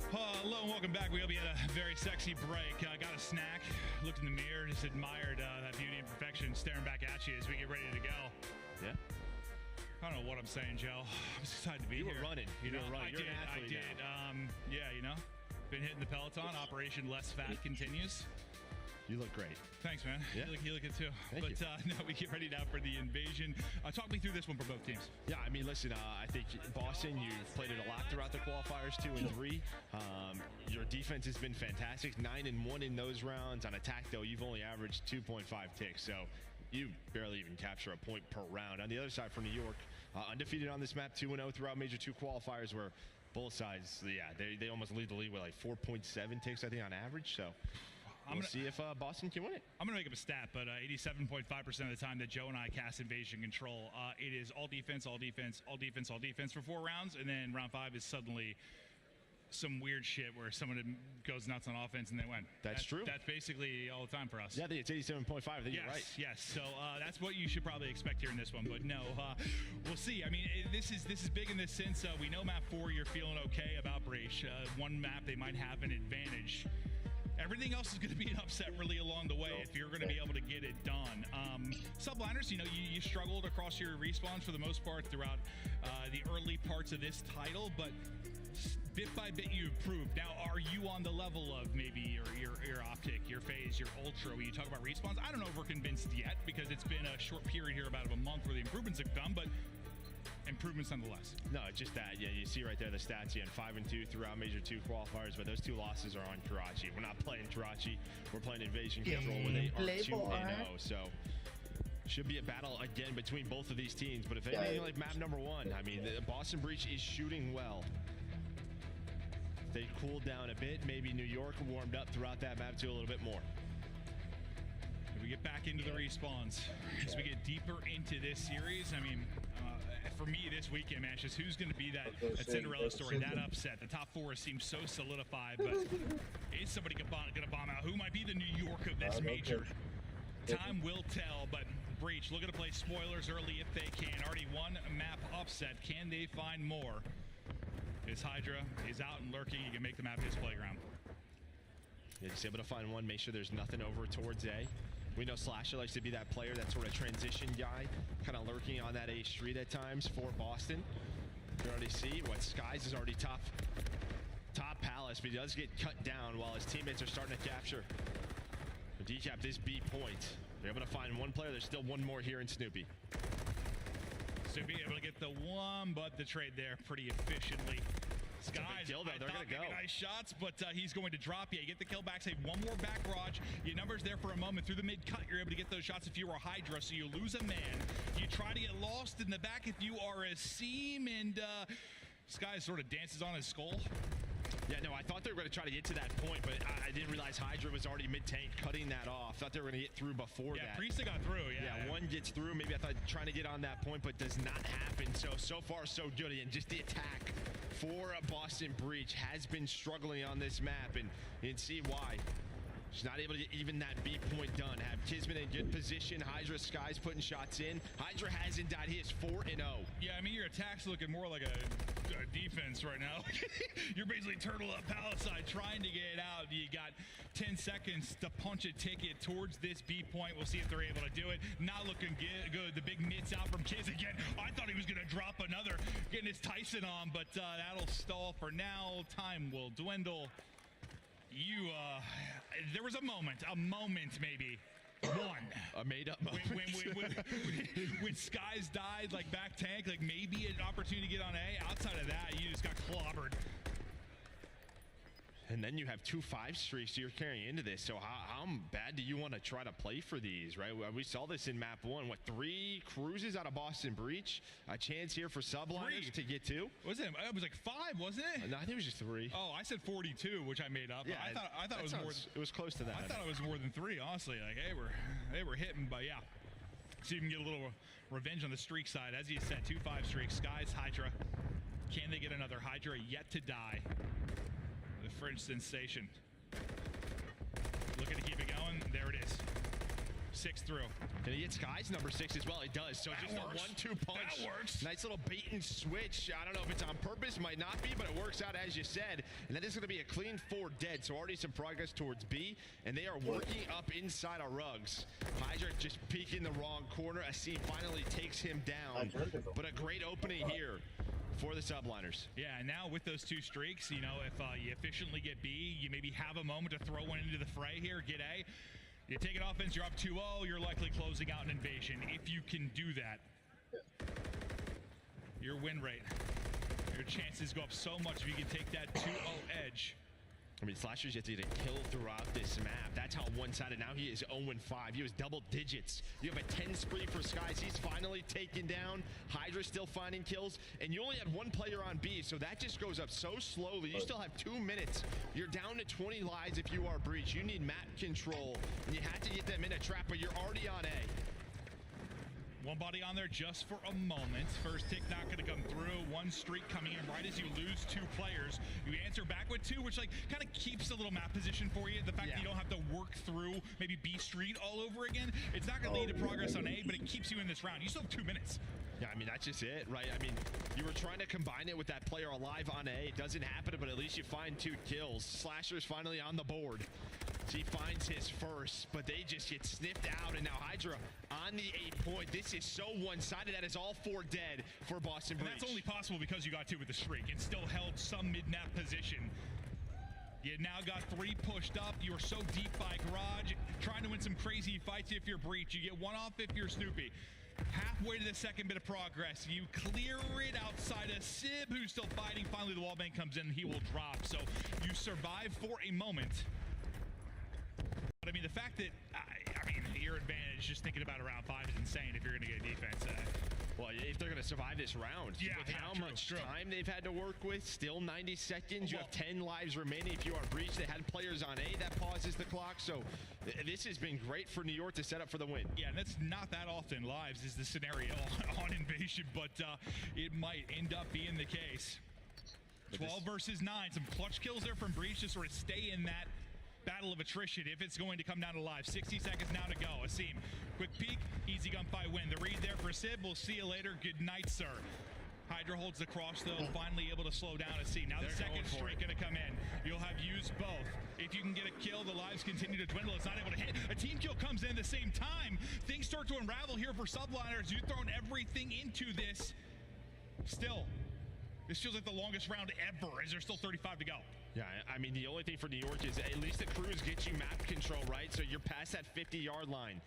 Hello and welcome back. We hope you had a very sexy break. Got a snack, looked in the mirror, just admired that beauty and perfection staring back at you as we get ready to go. Yeah. I don't know what I'm saying, Joe. I'm just excited to be here. You were running. You were running. You're I an athlete did. now. Yeah, you know, been hitting the Peloton. Operation Less Fat continues. You look great. Thanks, man. Yeah. You look good too. Thank you. No, we get ready now for the invasion. Talk me through this one for both teams. Yeah, I mean, listen, I think Boston, you played it a lot throughout the qualifiers, 2 and 3. Your defense has been fantastic, 9 and 1 in those rounds. On attack, though, you've only averaged 2.5 ticks, so you barely even capture a point per round. On the other side for New York, undefeated on this map, 2-0 throughout Major 2 qualifiers, where both sides, yeah, they almost lead the league with like 4.7 ticks, I think, on average. So we'll see if Boston can win it. I'm going to make up a stat, but 87.5% of the time that Joe and I cast Invasion Control, it is all defense, all defense, all defense, all defense for 4 rounds, and then round 5 is suddenly some weird shit where someone goes nuts on offense and they win. That's true. That's basically all the time for us. Yeah, I think it's 87.5. I think yes, you're right. Yes. So that's what you should probably expect here in this one. But no, we'll see. I mean, this is big in this sense. We know map 4, you're feeling okay about Breach. One map they might have an advantage. Everything else is going to be an upset really along the way if you're going to be able to get it done. Subliners, you know, you struggled across your respawns for the most part throughout the early parts of this title, but bit by bit you improved. Now, are you on the level of maybe your optic, your phase, your ultra, when you talk about respawns? I don't know if we're convinced yet because it's been a short period here, about a month, where the improvements have come, but improvements nonetheless. No, it's just that. Yeah, you see right there the stats. You had 5 and 2 throughout Major 2 qualifiers, but those 2 losses are on Karachi. We're not playing Karachi. We're playing Invasion Control, where they are 2-0. So should be a battle again between both of these teams. But if anything like map number 1, I mean, the Boston Breach is shooting well. They cooled down a bit. Maybe New York warmed up throughout that map too a little bit more. If we get back into the respawns, as we get deeper into this series, I mean, for me this weekend, man, just who's going to be that Cinderella story, that upset? The top 4 seems so solidified, but is somebody going to bomb out? Who might be the New York of this major? Time will tell, but Breach looking to play spoilers early if they can. Already one map upset. Can they find more? His Hydra is out and lurking. He can make the map his playground. Yeah, just able to find one, make sure there's nothing over towards A. We know Slasher likes to be that player, that sort of transition guy, kind of lurking on that A street at times for Boston. You already see what Skies is already top Palace, but he does get cut down while his teammates are starting to capture. Decap this B point. We're able to find one player. There's still one more here in Snoopy. Snoopy able to get the one, but the trade there pretty efficiently. Skies, kill, though. They're going to go. Nice shots, but he's going to drop you. You get the kill back, save one more back barrage. Your numbers there for a moment. Through the mid-cut, you're able to get those shots if you are Hydra, so you lose a man. You try to get lost in the back if you are a Seam, and Skies sort of dances on his skull. Yeah, no, I thought they were going to try to get to that point, but I didn't realize Hydra was already mid-tank cutting that off. Thought they were going to get through before that. Yeah, Priest got through, Yeah, one gets through. Maybe I thought trying to get on that point, but does not happen. So far, so good. And just the attack for Boston Breach has been struggling on this map, and you can see why. She's not able to get even that B point done. Have Kismet in good position. Hydra, Skies putting shots in. Hydra hasn't died. He is 4-0. Yeah, I mean, your attack's looking more like a defense right now. You're basically turtle up palisade trying to get it out. You got 10 seconds to punch a ticket towards this B point. We'll see if they're able to do it. Not looking good. The big mitts out from Kiz again. I thought he was going to drop another, getting his Tyson on, but that'll stall for now. Time will dwindle. There was a moment maybe. One. A made-up moment. When Skies died, like back tank, like maybe an opportunity to get on A. Outside of that, you just got clobbered. And then you have 2 5 streaks you're carrying into this. So how bad do you want to try to play for these, right? We saw this in map 1. What, 3 cruises out of Boston Breach? A chance here for subliners to get 2. Was it? It was like 5, wasn't it? No, I think it was just 3. Oh, I said 42, which I made up. Yeah, I thought it was more. It was close to that. I thought it was more than 3, honestly. Like they were hitting, but yeah. So you can get a little revenge on the streak side. As you said, 2 5 streaks. Skies, Hydra. Can they get another? Hydra yet to die. The French sensation. Looking to keep it going. There it is. 6 through. Can he get Skies number 6 as well? He does. So that just works. a 1-2 punch. That works. Nice little bait and switch. I don't know if it's on purpose. Might not be, but it works out as you said. And that is going to be a clean 4 dead. So already some progress towards B. And they are working up inside of Rugs. Hydra just peeking the wrong corner. Asim finally takes him down. But a great opening here for the subliners. Yeah, and now with those 2 streaks, you know, if you efficiently get B, you maybe have a moment to throw one into the fray here, get A. You take an offense, you're up 2-0, you're likely closing out an invasion. If you can do that, your win rate, your chances go up so much if you can take that 2-0 edge. I mean, Slasher's yet to get a kill throughout this map. That's how one-sided. Now he is 0-5. He was double digits. You have a 10 spree for Skies. He's finally taken down. Hydra's still finding kills. And you only had 1 player on B, so that just goes up so slowly. You still have 2 minutes. You're down to 20 lives if you are Breach. You need map control. And you have to get them in a trap, but you're already on A. One body on there just for a moment. First tick not going to come through. One streak coming in right as you lose 2 players. You answer back with 2, which like kind of keeps a little map position for you. The fact that you don't have to work through maybe B Street all over again. It's not going to lead to progress on A, but it keeps you in this round. You still have 2 minutes. Yeah, I mean, that's just it, right? I mean, you were trying to combine it with that player alive on A. It doesn't happen, but at least you find 2 kills. Slasher's finally on the board. So he finds his first, but they just get sniffed out. And now Hydra on the 8 point. This is so one-sided. That is all 4 dead for Boston Breach. And that's only possible because you got 2 with the streak and still held some mid-map position. You now got 3 pushed up. You are so deep by Garage, trying to win some crazy fights if you're Breach. You get 1 off if you're Snoopy. Halfway to the second bit of progress. You clear it outside of Sib, who's still fighting. Finally, the wallbang comes in. He will drop. So you survive for a moment. But I mean, the fact that, I mean, your advantage just thinking about a round 5 is insane if you're going to get defense. Well, if they're going to survive this round, with how much time they've had to work with, still 90 seconds. You have 10 lives remaining. If you are Breach, they had players on A, that pauses the clock. So this has been great for New York to set up for the win. Yeah, and that's not that often. Lives is the scenario on Invasion, but it might end up being the case. 12 versus 9. Some clutch kills there from Breach to sort of stay in that battle of attrition if it's going to come down to live. 60 seconds now to go. Asim, quick peek, easy gunfight win. The read there for Sib. We'll see you later. Good night, sir. Hydra holds the cross though, finally able to slow down Asim. Now the second streak going to come in. You'll have used both. If you can get a kill, the lives continue to dwindle. It's not able to hit. A team kill comes in at the same time. Things start to unravel here for subliners. You've thrown everything into this. Still, this feels like the longest round ever as there's still 35 to go. Yeah, I mean, the only thing for New York is at least the crews get you map control, right? So you're past that 50-yard line.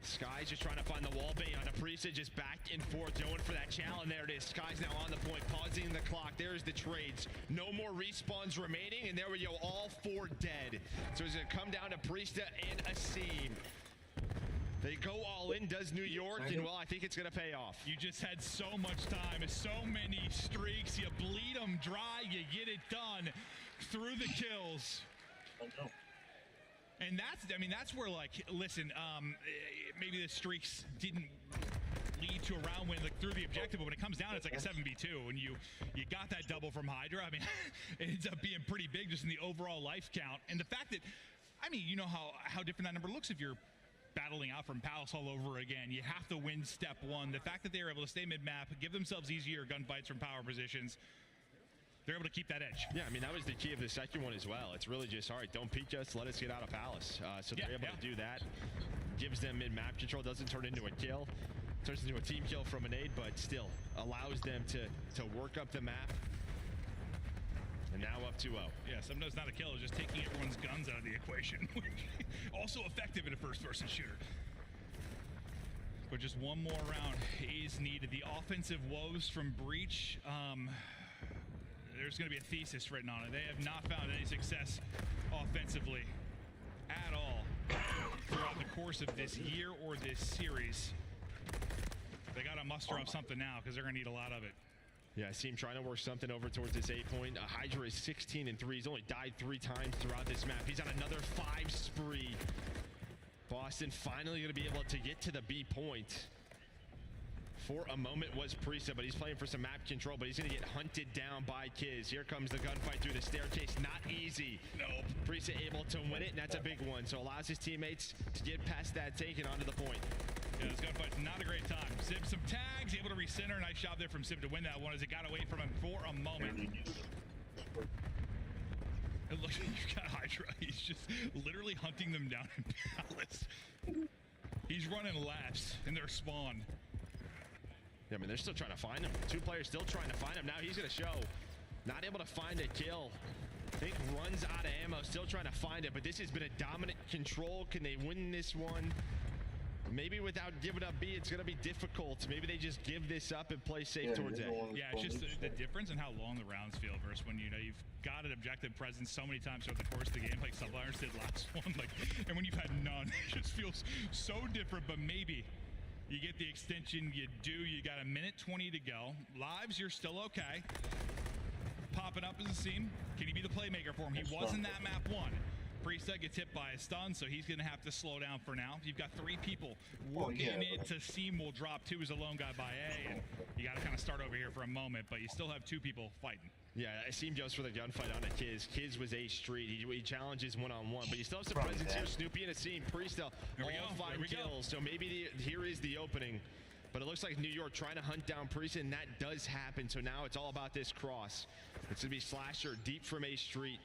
Sky's just trying to find the wall bait on Aprisa, just back and forth, going for that challenge. There it is. Sky's now on the point, pausing the clock. There's the trades. No more respawns remaining, and there we go, all 4 dead. So it's going to come down to Priesta and Asim. They go all in, does New York, and well, I think it's going to pay off. You just had so much time, so many streaks. You bleed them dry, you get it done through the kills. And that's, I mean, that's where, like, listen, maybe the streaks didn't lead to a round win like through the objective, but when it comes down, it's like a 7v2, and you got that double from Hydra. I mean, it ends up being pretty big just in the overall life count. And the fact that, I mean, you know how different that number looks if you're battling out from Palace all over again. You have to win step 1. The fact that they were able to stay mid-map, give themselves easier gunfights from power positions, they're able to keep that edge. Yeah, I mean, that was the key of the second one as well. It's really just, all right, don't peek us, let us get out of Palace. So they're able to do that. Gives them mid-map control, doesn't turn into a kill. Turns into a team kill from an aid, but still allows them to work up the map. And now up 2-0. Yeah, sometimes not a kill, it's just taking everyone's guns out of the equation. Also effective in a first-person shooter. But just one more round is needed. The offensive woes from Breach, there's going to be a thesis written on it. They have not found any success offensively at all throughout the course of this year or this series. They got to muster up something now because they're going to need a lot of it. Yeah, I see him trying to work something over towards this 8 point. Hydra is 16-3. He's only died 3 times throughout this map. He's on another 5 spree. Boston finally going to be able to get to the B point. For a moment was Priesta, but he's playing for some map control, but he's going to get hunted down by Kiz. Here comes the gunfight through the staircase. Not easy. Nope. Priesta able to win it, and that's a big one. So allows his teammates to get past that tank and onto the point. Yeah, this gunfight's not a great time. Sib some tags, able to recenter. Nice job there from Sib to win that one as it got away from him for a moment. It looks like you've got Hydra. He's just literally hunting them down in Palace. He's running laps in their spawn. Yeah, I mean, they're still trying to find him. 2 players still trying to find him. Now he's going to show. Not able to find a kill. I think runs out of ammo. Still trying to find it, but this has been a dominant control. Can they win this one? Maybe without giving up B, it's going to be difficult. Maybe they just give this up and play safe towards A. Yeah, it's just the difference in how long the rounds feel versus when, you know, you've got an objective presence so many times throughout the course of the game, like Subliners did last one. Like, and when you've had none, it just feels so different. But maybe you get the extension you do. You got a minute 20 to go. Lives, you're still okay. Popping up as a seam. Can he be the playmaker for him? He was in that map 1. Priesta gets hit by a stun, so he's going to have to slow down for now. You've got 3 people working it to Seam will drop 2 as a lone guy by A, and you got to kind of start over here for a moment, but you still have 2 people fighting. Yeah, Seam goes for the gunfight on a Kiz. Kiz was A Street. He challenges one-on-one, but you still have some presence here. Snoopy and a Seam. Priesta, all 5 kills, so maybe here is the opening. But it looks like New York trying to hunt down Priesta, and that does happen. So now it's all about this cross. It's going to be Slasher deep from A Street.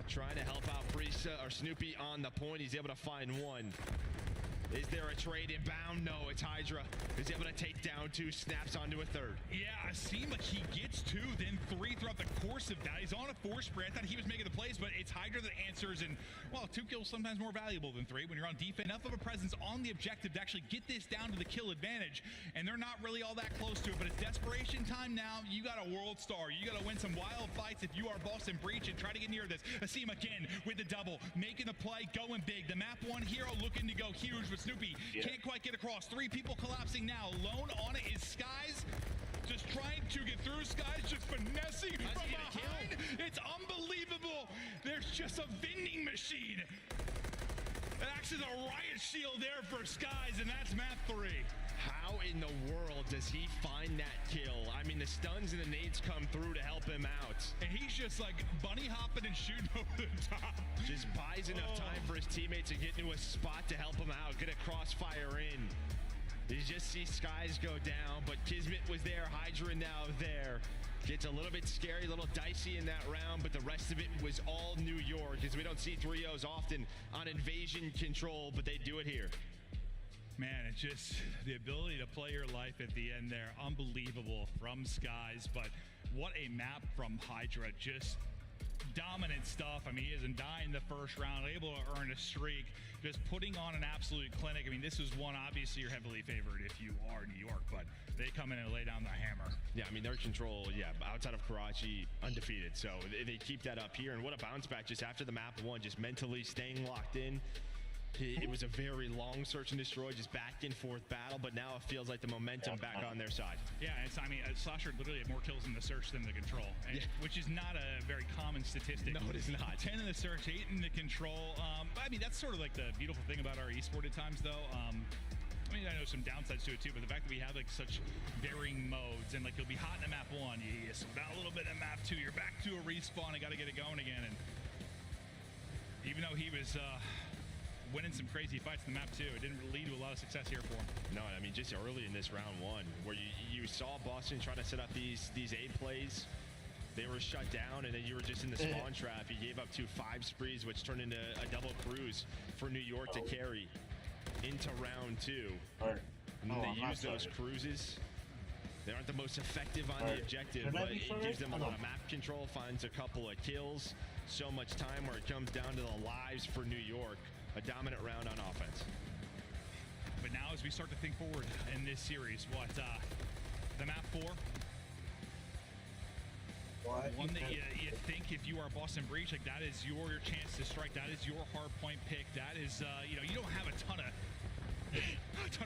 Trying to help out Priesta or Snoopy on the point. He's able to find 1. Is there a trade inbound? No, it's Hydra. He's able to take down 2, snaps onto a 3rd. Yeah, it seemed like he gets 2, then 3 throughout the course of that. He's on a 4 spree. I thought he was making the plays, but it's Hydra that answers, and, well, 2 kills sometimes more valuable than 3 when you're on defense. Enough of a presence on the objective to actually get this down to the kill advantage, and they're not really all that close to it, but it's desperation time now. You got a world star. You got to win some wild fights if you are Boston Breach and try to get near this. Asim again with the double, making the play, going big. The map 1 hero looking to go huge, but Snoopy can't quite get across. 3 people collapsing now. Lone on it is Skies. Just trying to get through. Skies just finessing from behind. It's unbelievable. There's just a vending machine. That acts as a riot shield there for Skies, and that's map 3. How in the world does he find that kill? I mean, the stuns and the nades come through to help him out. And he's just like bunny hopping and shooting over the top. Just buys enough time for his teammates to get into a spot to help him out. Get a crossfire in. You just see Skies go down, but Kismet was there. Hydra now there. Gets a little bit scary, a little dicey in that round, but the rest of it was all New York, as we don't see 3-0s often on invasion control, but they do it here. Man, it's just the ability to play your life at the end there. Unbelievable from Skies, but what a map from Hydra. Just dominant stuff. I mean, he isn't dying the first round, able to earn a streak, just putting on an absolute clinic. I mean, this is one, obviously, you're heavily favored if you are New York, but they come in and lay down the hammer. Yeah, I mean, their control, outside of Karachi, undefeated. So they keep that up here, and what a bounce back just after the map 1, just mentally staying locked in. It was a very long search and destroy, just back and forth battle, but now it feels like the momentum back on their side. Yeah, I mean, Slasher literally had more kills in the search than the control, which is not a very common statistic. No, it is not. 10 in the search, 8 in the control. I mean, that's sort of like the beautiful thing about our esport at times, though. I mean, I know some downsides to it too, but the fact that we have like such varying modes, and like you'll be hot in a map 1, you slow down a little bit in map 2, you're back to a respawn and got to get it going again. And even though he was winning some crazy fights in the map 2, it didn't lead to a lot of success here for him. No, I mean, just early in this round 1, where you saw Boston try to set up these A plays. They were shut down, and then you were just in the spawn trap. You gave up 2 5 sprees, which turned into a double cruise for New York to carry into round 2. And then they use those cruises. They aren't the most effective on the objective, but it gives them a lot of map control, finds a couple of kills. So much time where it comes down to the lives for New York. A dominant round on offense. But now as we start to think forward in this series, the map 4? One that you think if you are Boston Breach, like that is your chance to strike. That is your hard point pick. That is, you don't have a ton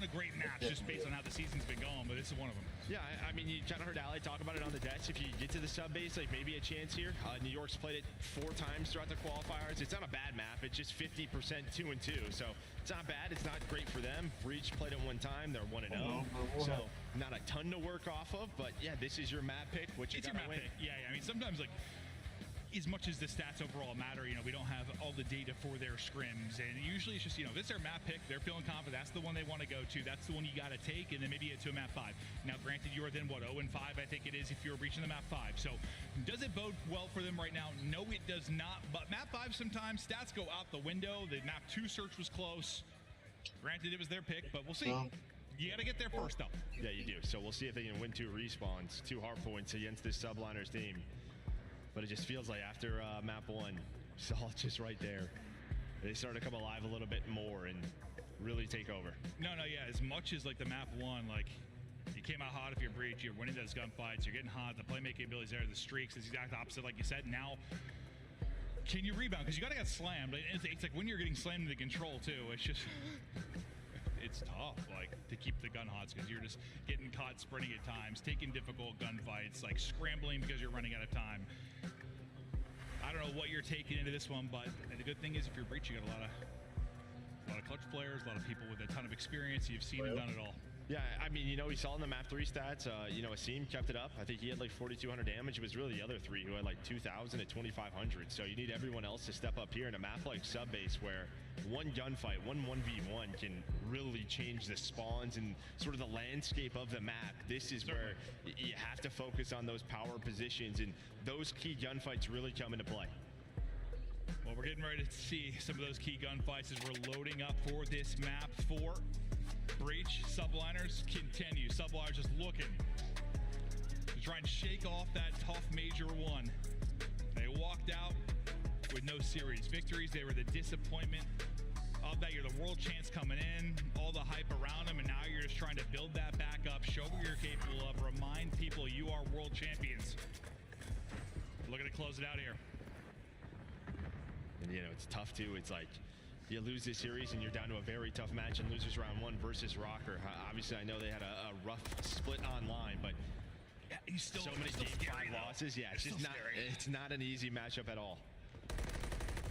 of great maps just based on how the season's been going, but this is one of them. Yeah, I mean, you kind of heard Ali talk about it on the desk. If you get to the sub base, like maybe a chance here. New York's played it 4 times throughout the qualifiers. It's not a bad map. It's just 50% 2-2, so it's not bad. It's not great for them. Breach played it 1 time. They're 1-0, so not a ton to work off of. But yeah, this is your map pick. Which it's your map pick. Yeah, I mean, sometimes like, as much as the stats overall matter, we don't have all the data for their scrims, and usually it's just, this is their map pick. They're feeling confident. That's the one they want to go to. That's the one you got to take, and then maybe get to a map 5. Now, granted, you are then, 0-5, I think it is, if you're breaching the map 5. So, does it bode well for them right now? No, it does not. But map 5, sometimes stats go out the window. The map 2 search was close. Granted, it was their pick, but we'll see. You got to get there first, though. Yeah, you do. So, we'll see if they can win 2 respawns, 2 hard points against this subliners team. But it just feels like after map 1, it's all just right there. They start to come alive a little bit more and really take over. No, yeah. As much as like the map 1, like you came out hot if you're Breach, you're winning those gunfights, you're getting hot. The playmaking abilities there, the streaks, is the exact opposite, like you said. Now, can you rebound? Because you got to get slammed. It's like when you're getting slammed into control too. It's just. It's tough, like, to keep the gun hots because you're just getting caught sprinting at times, taking difficult gunfights, like scrambling because you're running out of time. I don't know what you're taking into this one, but the good thing is if you're Breach, you got a lot of clutch players, a lot of people with a ton of experience. You've seen and done it all. Yeah, I mean, you know, we saw in the map 3 stats, you know, Asim kept it up. I think he had like 4,200 damage. It was really the other 3 who had like 2,000 at 2,500. So you need everyone else to step up here in a map like Subbase where one gunfight, one 1v1 can really change the spawns and sort of the landscape of the map. This is where you have to focus on those power positions, and those key gunfights really come into play. Well, we're getting ready to see some of those key gunfights as we're loading up for this map for Breach. Subliners continue. Subliners just looking to try and shake off that tough Major 1. They walked out with no series victories. They were the disappointment of that. You're the world champs coming in, all the hype around them, and now you're just trying to build that back up, show what you're capable of, remind people you are world champions. Looking to close it out here. And, you know, it's tough, too. It's like you lose this series and you're down to a very tough match in losers round 1 versus Rocker. Obviously, I know they had a rough split online, but still, so many game 5 losses. Yeah, it's just not. It's not an easy matchup at all.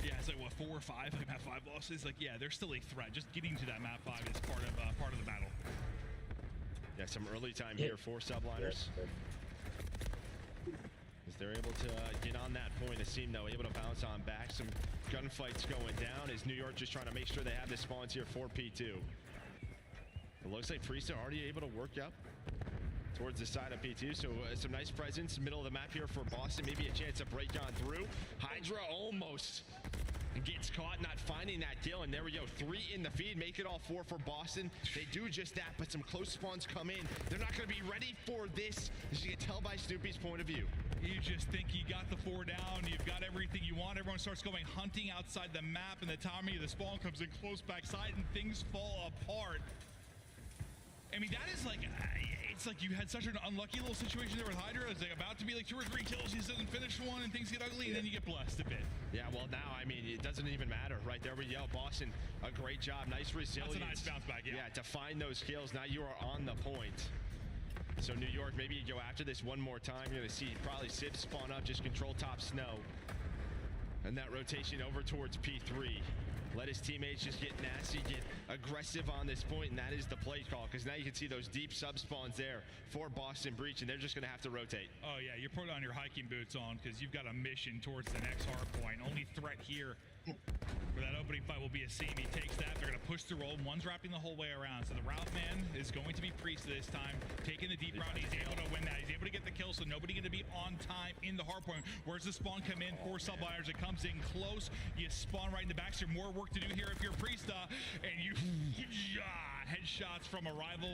Yeah, it's like what, 4 or 5, like map 5 losses. Like, yeah, they're still a threat. Just getting to that map 5 is part of the battle. Yeah, some early time here for Subliners. As they're able to get on that point, Asim though able to bounce on back. Some gunfights going down as New York just trying to make sure they have the spawns here for P2. It looks like Priest are already able to work up towards the side of P2, so some nice presence middle of the map here for Boston. Maybe a chance to break on through. Hydra almost gets caught not finding that kill, and there we go, 3 in the feed, make it all 4 for Boston. They do just that, but some close spawns come in. They're not going to be ready for this, as you can tell by Snoopy's point of view. You just think you got the 4 down, you've got everything you want. Everyone starts going hunting outside the map, and the timing of the spawn comes in close backside, and things fall apart. I mean, that is like, it's like you had such an unlucky little situation there with Hydra. It's like about to be like 2 or 3 kills, he doesn't finish one, and things get ugly, and then you get blessed a bit. Yeah, well, now, I mean, it doesn't even matter. Right there we go. Boston, a great job. Nice resilience. That's a nice bounce back, yeah. Yeah, to find those kills. Now you are on the point. So New York, maybe you go after this one more time. You're going to see probably Sib spawn up, just control top snow. And that rotation over towards P3. Let his teammates just get nasty, get aggressive on this point, and that is the play call, because now you can see those deep sub spawns there for Boston Breach, and they're just going to have to rotate. Oh, yeah, you're putting on your hiking boots on because you've got a mission towards the next hard point. Only threat here for that opening fight will be Asim. He takes that. They're going to push the roll. One's wrapping the whole way around. So the route man is going to be Priest this time, taking the deep route. He's able to win that. He's able to get the kill, so nobody going to be on time in the hard point. Where's the spawn come in for Subliners? It comes in close. You spawn right in the back. So more work to do here if you're Priest, and you headshots from a rival.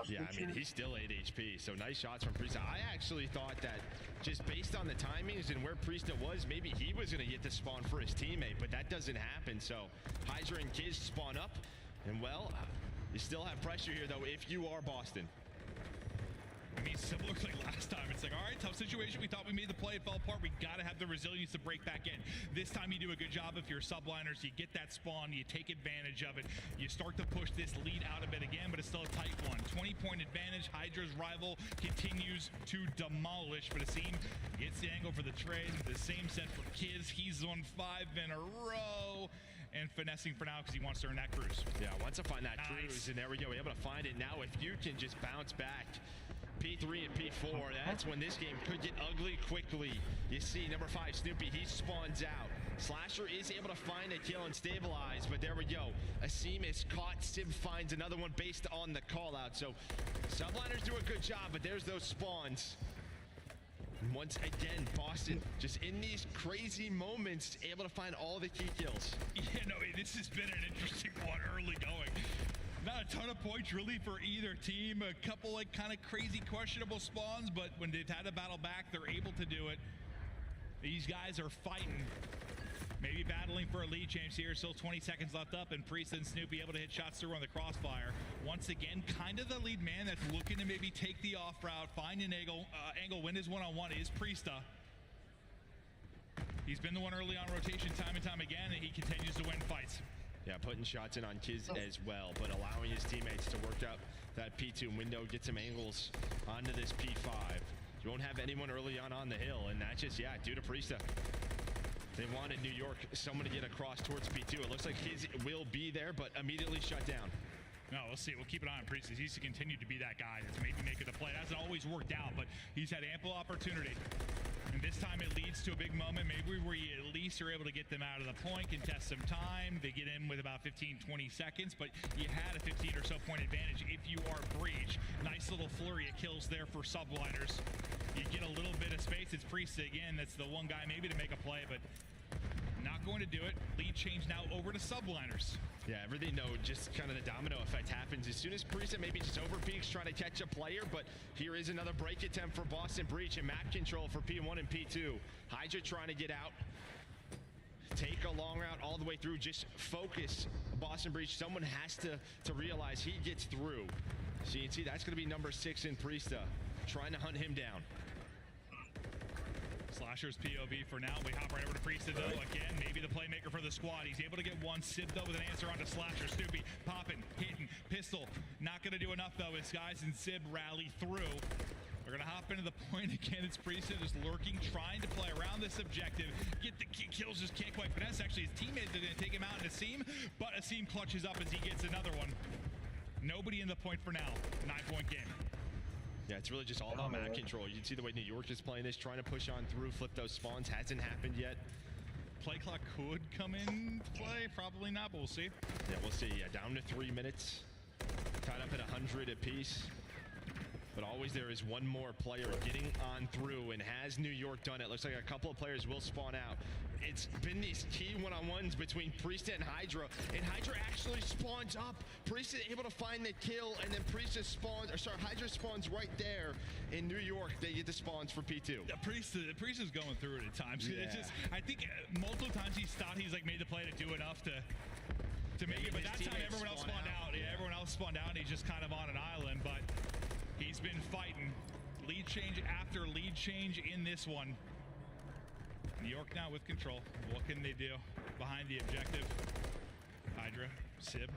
Yeah, I mean, he's still 8 HP, so nice shots from Priest. I actually thought that just based on the timings and where Priesta was, maybe he was going to get the spawn for his teammate, but that doesn't happen. So Hydra and Kiz spawn up, and well, you still have pressure here, though, if you are Boston. I mean, similar to like last time. It's like, all right, tough situation. We thought we made the play. It fell apart. We got to have the resilience to break back in. This time you do a good job if you're Subliners. You get that spawn. You take advantage of it. You start to push this lead out a bit again, but it's still a tight one. 20-point advantage. Hydra's rival continues to demolish, but Asim gets the angle for the trade. The same set for Kiz. He's on 5 in a row. And finessing for now because he wants to earn that cruise. Yeah, wants to find that cruise, and there we go. Able to find it. Now, if you can just bounce back P3 and P4, that's when this game could get ugly quickly. You see number 5, Snoopy, he spawns out. Slasher is able to find a kill and stabilize, but there we go. Asim is caught. Sib finds another one based on the call out. So Subliners do a good job, but there's those spawns. And once again, Boston just in these crazy moments able to find all the key kills. Yeah, no, this has been an interesting one early going. Not a ton of points really for either team. A couple like kind of crazy questionable spawns, but when they've had to battle back, they're able to do it. These guys are fighting. Maybe battling for a lead change here. Still 20 seconds left up, and Priest and Snoopy able to hit shots through on the crossfire. Once again, kind of the lead man that's looking to maybe take the off route, find an angle, win his one-on-one is Priesta. He's been the one early on rotation time and time again, and he continues to win fights. Yeah, putting shots in on Kiz as well, but allowing his teammates to work up that P2 window, get some angles onto this P5. You won't have anyone early on the hill, and that's just, yeah, due to Priesta. They wanted New York, someone to get across towards P2. It looks like his will be there, but immediately shut down. No, we'll see. We'll keep an eye on Priest. He's continued to be that guy that's maybe making the play. It hasn't always worked out, but he's had ample opportunity. And this time it leads to a big moment, maybe where you at least are able to get them out of the point, contest some time. They get in with about 15, 20 seconds, but you had a 15 or so point advantage if you are Breach. Nice little flurry of kills there for subliners. You get a little bit of space. It's Priest again. That's the one guy maybe to make a play, but not going to do it. Lead change now over to subliners. Yeah, everything though, just kind of the domino effect happens as soon as Priest maybe just overpeaks trying to catch a player, but here is another break attempt for Boston Breach and map control for P1 and P2. Hydra trying to get out. Take a long route all the way through. Just focus, Boston Breach. Someone has to realize he gets through. So you can see that's going to be number 6 in Priesta, trying to hunt him down. Slasher's POV for now. We hop right over to Priesta though. Again, maybe the playmaker for the squad. He's able to get one. Sid though with an answer onto Slasher. Snoopy popping, hitting, pistol. Not going to do enough though as guys and Sid rally through. They're going to hop into the point again. It's Priesta just lurking, trying to play around this objective. Get the kills, just can't quite finesse. Actually, his teammates are going to take him out in Asim, but Asim clutches up as he gets another one. Nobody in the point for now. 9-point game. Yeah, it's really just all about map control. You can see the way New York is playing this, trying to push on through, flip those spawns. Hasn't happened yet. Play clock could come in play, probably not, but we'll see. Yeah, we'll see. Yeah, down to 3 minutes. Tied up at 100 apiece. But always there is one more player getting on through, and has New York done it? Looks like a couple of players will spawn out. It's been these key one-on-ones between Priesta and Hydra, and Hydra actually spawns up. Priesta able to find the kill, and then Priesta spawns, or sorry, Hydra spawns right there in New York. They get the spawns for P2. The Priesta's going through it at times. Yeah. It's just, I think multiple times he's thought he's like made the play to do enough to make it, but that time everyone else spawned out. Yeah, everyone else spawned out, and he's just kind of on an island, but he's been fighting. Lead change after lead change in this one. New York now with control. What can they do behind the objective? Hydra, Sib,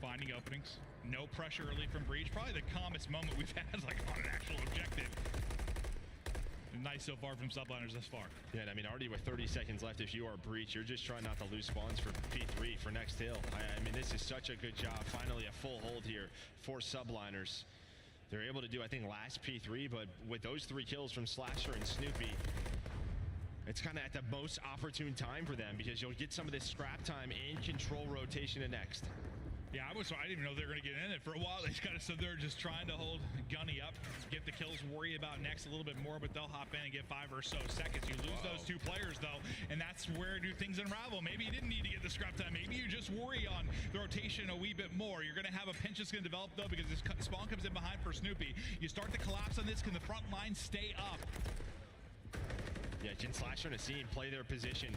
finding openings. No pressure early from Breach. Probably the calmest moment we've had like on an actual objective. Nice so far from subliners thus far. Yeah, and I mean, already with 30 seconds left, if you are Breach, you're just trying not to lose spawns for P3 for next hill. I mean, this is such a good job. Finally, a full hold here for subliners. They're able to do, I think, last P3, but with those 3 kills from Slasher and Snoopy, it's kind of at the most opportune time for them because you'll get some of this scrap time and control rotation to next. Yeah, I didn't even know they were going to get in it. For a while, they kind of stood there just trying to hold Gunny up, get the kills, worry about next a little bit more, but they'll hop in and get 5 or so seconds. You lose those 2 players, though, and that's where do things unravel. Maybe you didn't need to get the scrap time. Maybe you just worry on the rotation a wee bit more. You're going to have a pinch that's going to develop, though, because this spawn comes in behind for Snoopy. You start to collapse on this. Can the front line stay up? Yeah, Jin Slasher and Asim play their position.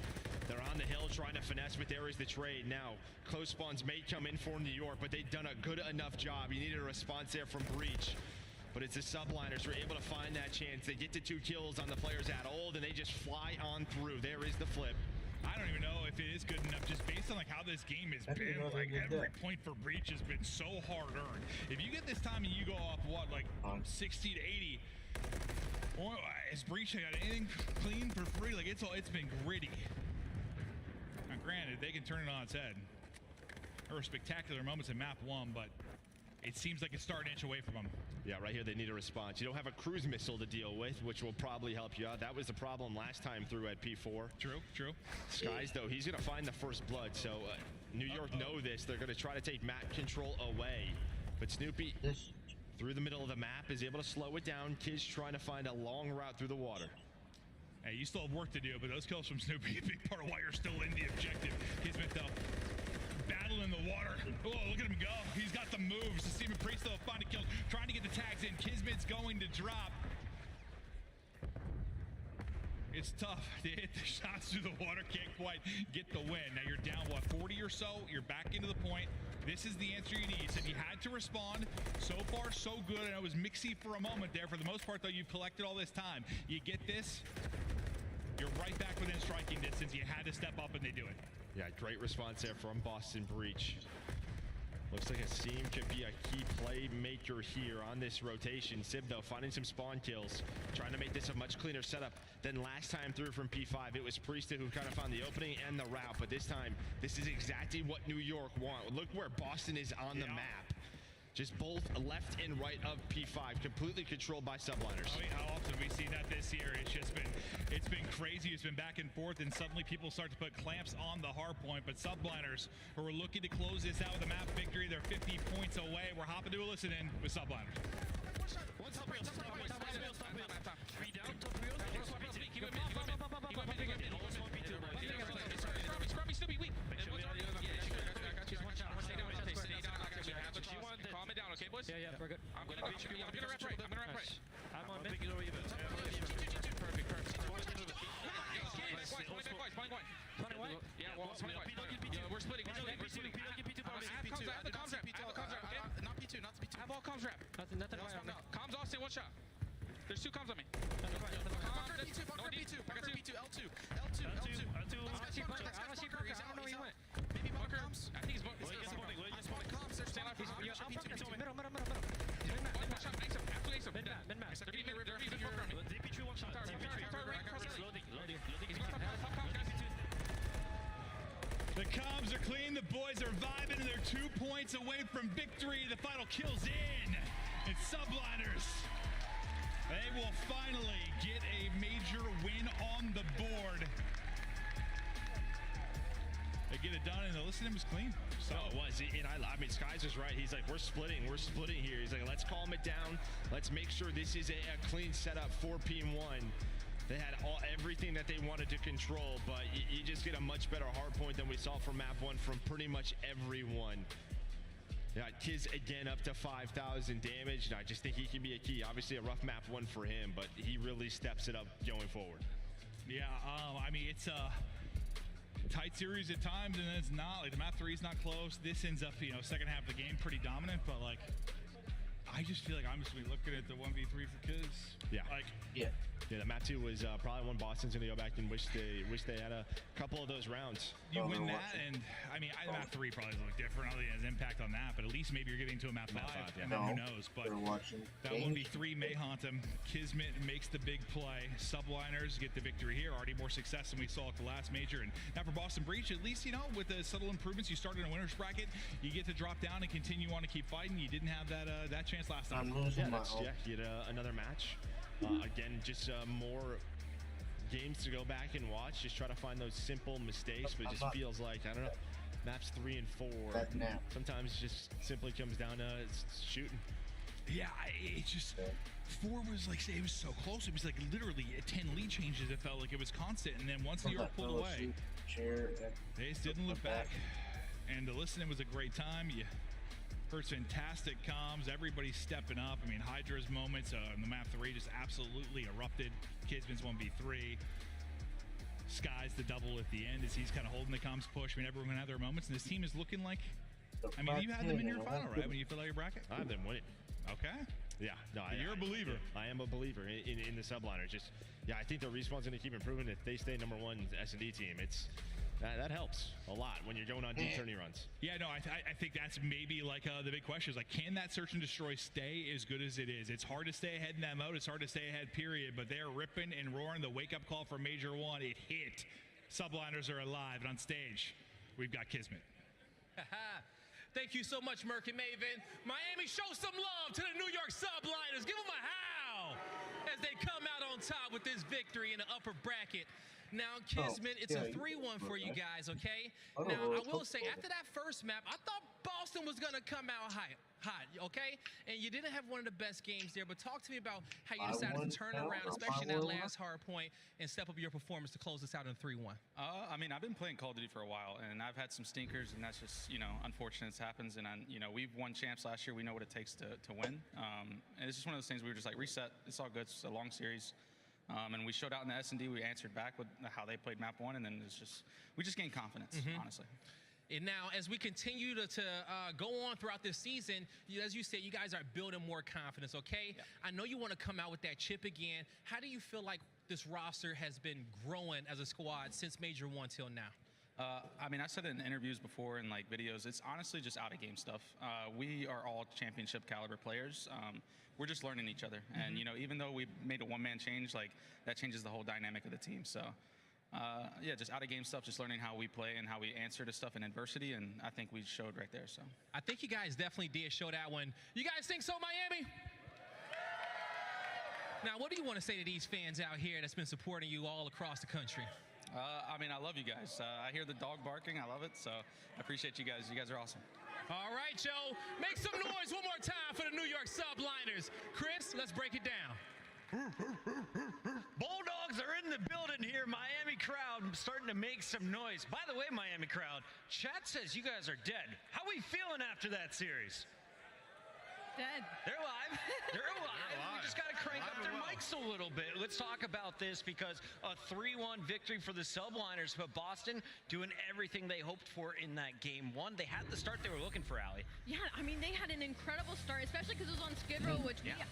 They're on the hill trying to finesse, but there is the trade. Now, close spawns may come in for New York, but they've done a good enough job. You needed a response there from Breach. But it's the subliners who are able to find that chance. They get to 2 kills on the players at old, and they just fly on through. There is the flip. I don't even know if it is good enough, just based on like how this game has been. Like every point for Breach has been so hard earned. If you get this time and you go off what, like 60 to 80. Or is Breach got anything clean for free? Like it's been gritty. Now, granted, they can turn it on its head. There were spectacular moments in map 1, but it seems like it's starting to inch away from them. Yeah, right here they need a response. You don't have a cruise missile to deal with, which will probably help you out. That was the problem last time through at P4. True. Skies, though, he's going to find the first blood. So New York know this. They're going to try to take map control away. But Snoopy, through the middle of the map, is able to slow it down. Kids trying to find a long route through the water. Hey, you still have work to do, but those kills from Snoopy, a big part of why you're still in the objective. Kismet, though, battling the water. Oh, look at him go. He's got the moves. The Steven Priest, though, finding kills, trying to get the tags in. Kismet's going to drop. It's tough to hit the shots through the water. Can't quite get the win. Now you're down, what, 40 or so? You're back into the point. This is the answer you need. So if you had to respond, so far so good. And it was mixy for a moment there. For the most part, though, you've collected all this time. You get this, you're right back within striking distance. You had to step up, and they do it. Yeah, great response there from Boston Breach. Looks like a seam could be a key playmaker here on this rotation. Sib, though, finding some spawn kills, trying to make this a much cleaner setup than last time through from P5. It was Priesta who kind of found the opening and the route, but this time, this is exactly what New York want. Look where Boston is on the map. Just both left and right of P5, completely controlled by subliners. I mean, how often we see that this year? It's been crazy. It's been back and forth, and suddenly people start to put clamps on the hard point. But subliners who are looking to close this out with a map victory, they're 50 points away. We're hopping to a listen in with subliners. Calm it down, okay, boys? Yeah, we're good. I'm gonna rep right. I'm on mid. Perfect. Yeah, we're splitting. I have the comms rep. Okay? Not P2, not P2. I have all comms rep. Nothing. Comms off, stay one shot. There's 2 comms on me. Bunker P2, L2. I don't see Bunker. I don't know where he went. Maybe bunker comms. I think he's I'm spawning comms. There's Stand off. Middle. Mid-map. DP3 one shot. The comms are clean. The boys are vibing, and they're 2 points away from victory. The final kill's in. It's subliners. They will finally get a major win on the board. They get it done, and the listening was clean. So it was. And I mean, Skies is right. He's like, we're splitting here. He's like, let's calm it down. Let's make sure this is a clean setup for P1. They had everything that they wanted to control, but you just get a much better hard point than we saw from map 1 from pretty much everyone. Yeah, Kiz again up to 5,000 damage, and I just think he can be a key. Obviously a rough map 1 for him, but he really steps it up going forward. Yeah, I mean, it's a tight series at times, and it's not. Like, the map 3 is not close. This ends up, second half of the game pretty dominant, but, like, I just feel like I'm just looking at the 1v3 for Kiz. Yeah. Yeah, the map 2 was probably one Boston's going to go back and wish they had a couple of those rounds. You win that, and I mean, map 3 probably look different. I don't think it has impact on that, but at least maybe you're getting to a map 5, and then who knows. But that 1v3 may haunt him. Kismet makes the big play. Subliners get the victory here. Already more success than we saw at the last major. And now for Boston Breach, at least, with the subtle improvements, you started in a winner's bracket. You get to drop down and continue on to keep fighting. You didn't have that chance last time. You get another match. Again, just more games to go back and watch. Just try to find those simple mistakes, but it just feels like, I don't know, maps 3 and 4 sometimes just simply comes down to shooting. Yeah, it just 4 was like, it was so close. It was like literally 10 lead changes. It felt like it was constant, and then once New York pulled away, they just didn't look back. And the listening was a great time. You heard fantastic comms. Everybody's stepping up. I mean, Hydra's moments on the map 3 just absolutely erupted. Kisman's 1v3. Sky's the double at the end as he's kind of holding the comms push. I mean, everyone had their moments, and this team is looking like, I mean, you had them in your final, right? When you fill out your bracket? I have them winning. Okay. Yeah. No, you're a believer. I am a believer in the subliner. Just, I think the Respawn's going to keep improving. If they stay number 1 S&D team, that helps a lot when you're going on deep tourney runs. Yeah, no, I think that's maybe like the big question is like, can that search and destroy stay as good as it is? It's hard to stay ahead in that mode. It's hard to stay ahead, period. But they're ripping and roaring. The wake-up call for Major 1, it hit. Subliners are alive, and on stage, we've got Kismet. Thank you so much, Merc and Maven. Miami, show some love to the New York Subliners. Give them a howl as they come out on top with this victory in the upper bracket. Now, Kismet, it's a 3-1 for you guys, okay? Now, I will say, after that first map, I thought Boston was going to come out hot, okay? And you didn't have one of the best games there, but talk to me about how you decided to turn around, especially in that last hard point, and step up your performance to close this out in 3-1. I mean, I've been playing Call of Duty for a while, and I've had some stinkers, and that's just, unfortunate it happens. And, we've won champs last year. We know what it takes to win. And it's just one of those things we were just like, reset. It's all good. It's a long series. And we showed out in the S&D. We answered back with how they played map 1, and then we just gained confidence, honestly. And now, as we continue to go on throughout this season, as you said, you guys are building more confidence, okay? Yeah. I know you want to come out with that chip again. How do you feel like this roster has been growing as a squad since Major 1 till now? I mean, I said it in interviews before and like videos. It's honestly just out of game stuff. We are all championship caliber players. We're just learning each other, and you know, even though we made a one-man change, like that changes the whole dynamic of the team. So, yeah, just out of game stuff, just learning how we play and how we answer to stuff in adversity, and I think we showed right there. So, I think you guys definitely did show that one. You guys think so, Miami? Now, what do you want to say to these fans out here that's been supporting you all across the country? I mean, I love you guys. I hear the dog barking. I love it. So I appreciate you guys. You guys are awesome. All right, Joe. Make some noise one more time for the New York Subliners. Chris, let's break it down. Bulldogs are in the building here. Miami crowd starting to make some noise. By the way, Miami crowd, chat says you guys are dead. How we feeling after that series? Dead. They're live. They're alive. We just got to crank up their mics a little bit. Let's talk about this because a 3-1 victory for the Subliners, but Boston doing everything they hoped for in that game one. They had the start they were looking for, Allie. Yeah, I mean, they had an incredible start, especially because it was on Skid Row, which we 100%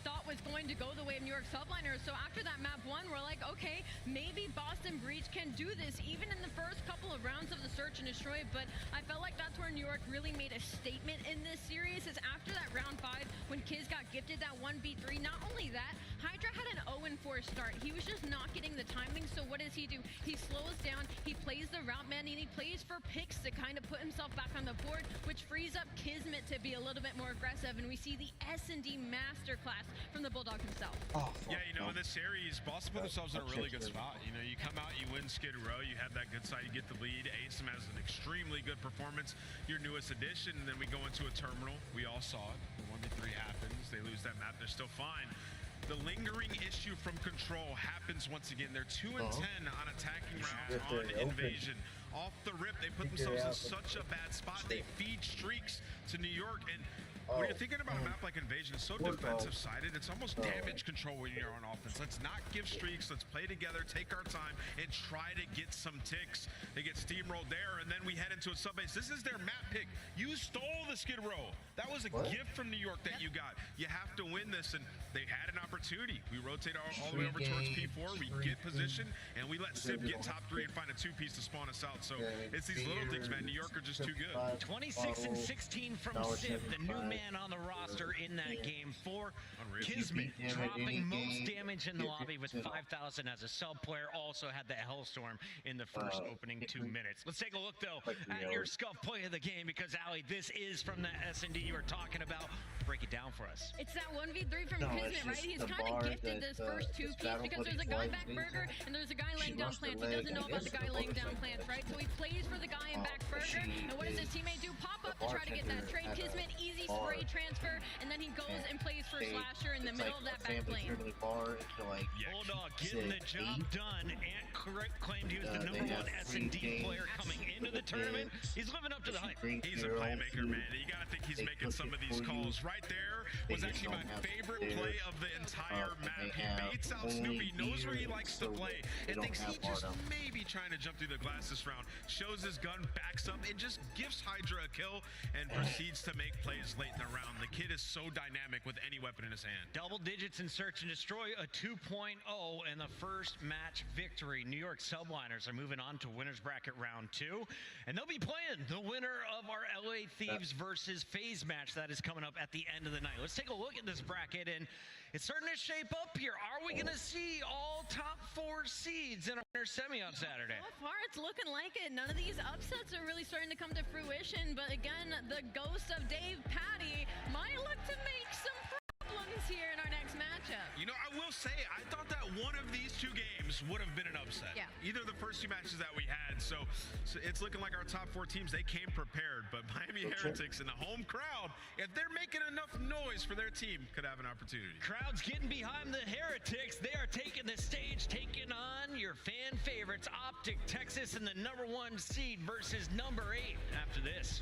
thought was going to go the way of New York Subliners. So after that map one, we're like, okay, maybe Boston Breach can do this, even in the first couple of rounds of the search and destroy. But I felt like that's where New York really made a statement in this series. Is after that round 5, when Kiz got gifted that 1v3, not only that, Hydra had an 0-4 start. He was just not getting the timing, so what does he do? He slows down, he plays the route man, and he plays for picks to kind of put himself back on the board, which frees up Kismet to be a little bit more aggressive, and we see the S&D masterclass from the Bulldog himself. Yeah, you know, in this series, Boston put themselves in a really good spot. You know, you come out, you win Skid Row, you have that good side, you get the lead. Asim has an extremely good performance, your newest addition, and then we go into a terminal. We all saw it. The 1v3 happens. They lose that map. They're still fine. The lingering issue from Control happens once again. They're 2-10 on attacking rounds on Invasion. Off the rip, they put themselves in such a bad spot. They feed streaks to New York, and when you're thinking about a map like Invasion, it's so defensive-sided. It's almost damage control when you're on offense. Let's not give streaks. Let's play together, take our time, and try to get some ticks. They get steamrolled there, and then we head into a sub-base. This is their map pick. You stole the Skid Row. That was a gift from New York that you got. You have to win this, and they had an opportunity. We rotate all the way over towards P4. We get position, and we let Sib get top 3 and find a 2-piece to spawn us out. So it's these little things, man. New York are just too good. 26 and 16 from Sib, the new man on the roster in that game for Kismet, dropping most damage in the lobby with 5,000 as a sub player. Also had the Hellstorm in the first opening 2 minutes. Let's take a look though at your scuff play of the game because Allie, this is from the S&D you were talking about. Break it down for us. It's that 1v3 from Kismet, right? He's kind of gifted this first 2-piece because there's a guy back burger and there's a guy laying down plants. He doesn't know about the guy laying down plants, right? So he plays for the guy in back burger. And what does his teammate do? Pop up to try to get that trade. Kismet, easy spray transfer, and then he goes and plays for Slasher in the middle of that back lane. Bulldog getting the job done. Ant claimed he was the #1 S&D player coming into the tournament. He's living up to the hype. He's a playmaker, man. You gotta think he's making some of these calls. Right there was actually my favorite play of the entire map. He baits out Snoopy, knows where he likes to play, and thinks he just may be trying to jump through the glass this round. Shows his gun, backs up, and just gives Hydra a kill, and proceeds to make plays late in the round. The kid is so dynamic with any weapon in his hand. Double digits in search and destroy, a 2.0 and the first match victory. New York Subliners are moving on to winners bracket round 2, and they'll be playing the winner of our LA Thieves versus FaZe match that is coming up at the end of the night. Let's take a look at this bracket, and it's starting to shape up here. Are we going to see all top 4 seeds in our semi on Saturday? So far, it's looking like it. None of these upsets are really starting to come to fruition, but again, the ghost of Dave Patty might look to make some problems here in our next matchup. You know, I will say, I thought that one of these 2 games would have been an upset. Yeah. Either the first 2 matches that we had. So it's looking like our top 4 teams, they came prepared. But Miami Heretics and the home crowd, if they're making enough noise for their team, could have an opportunity. Crowd's getting behind the Heretics. They are taking the stage, taking on your fan favorites, Optic Texas and the #1 seed versus #8 after this.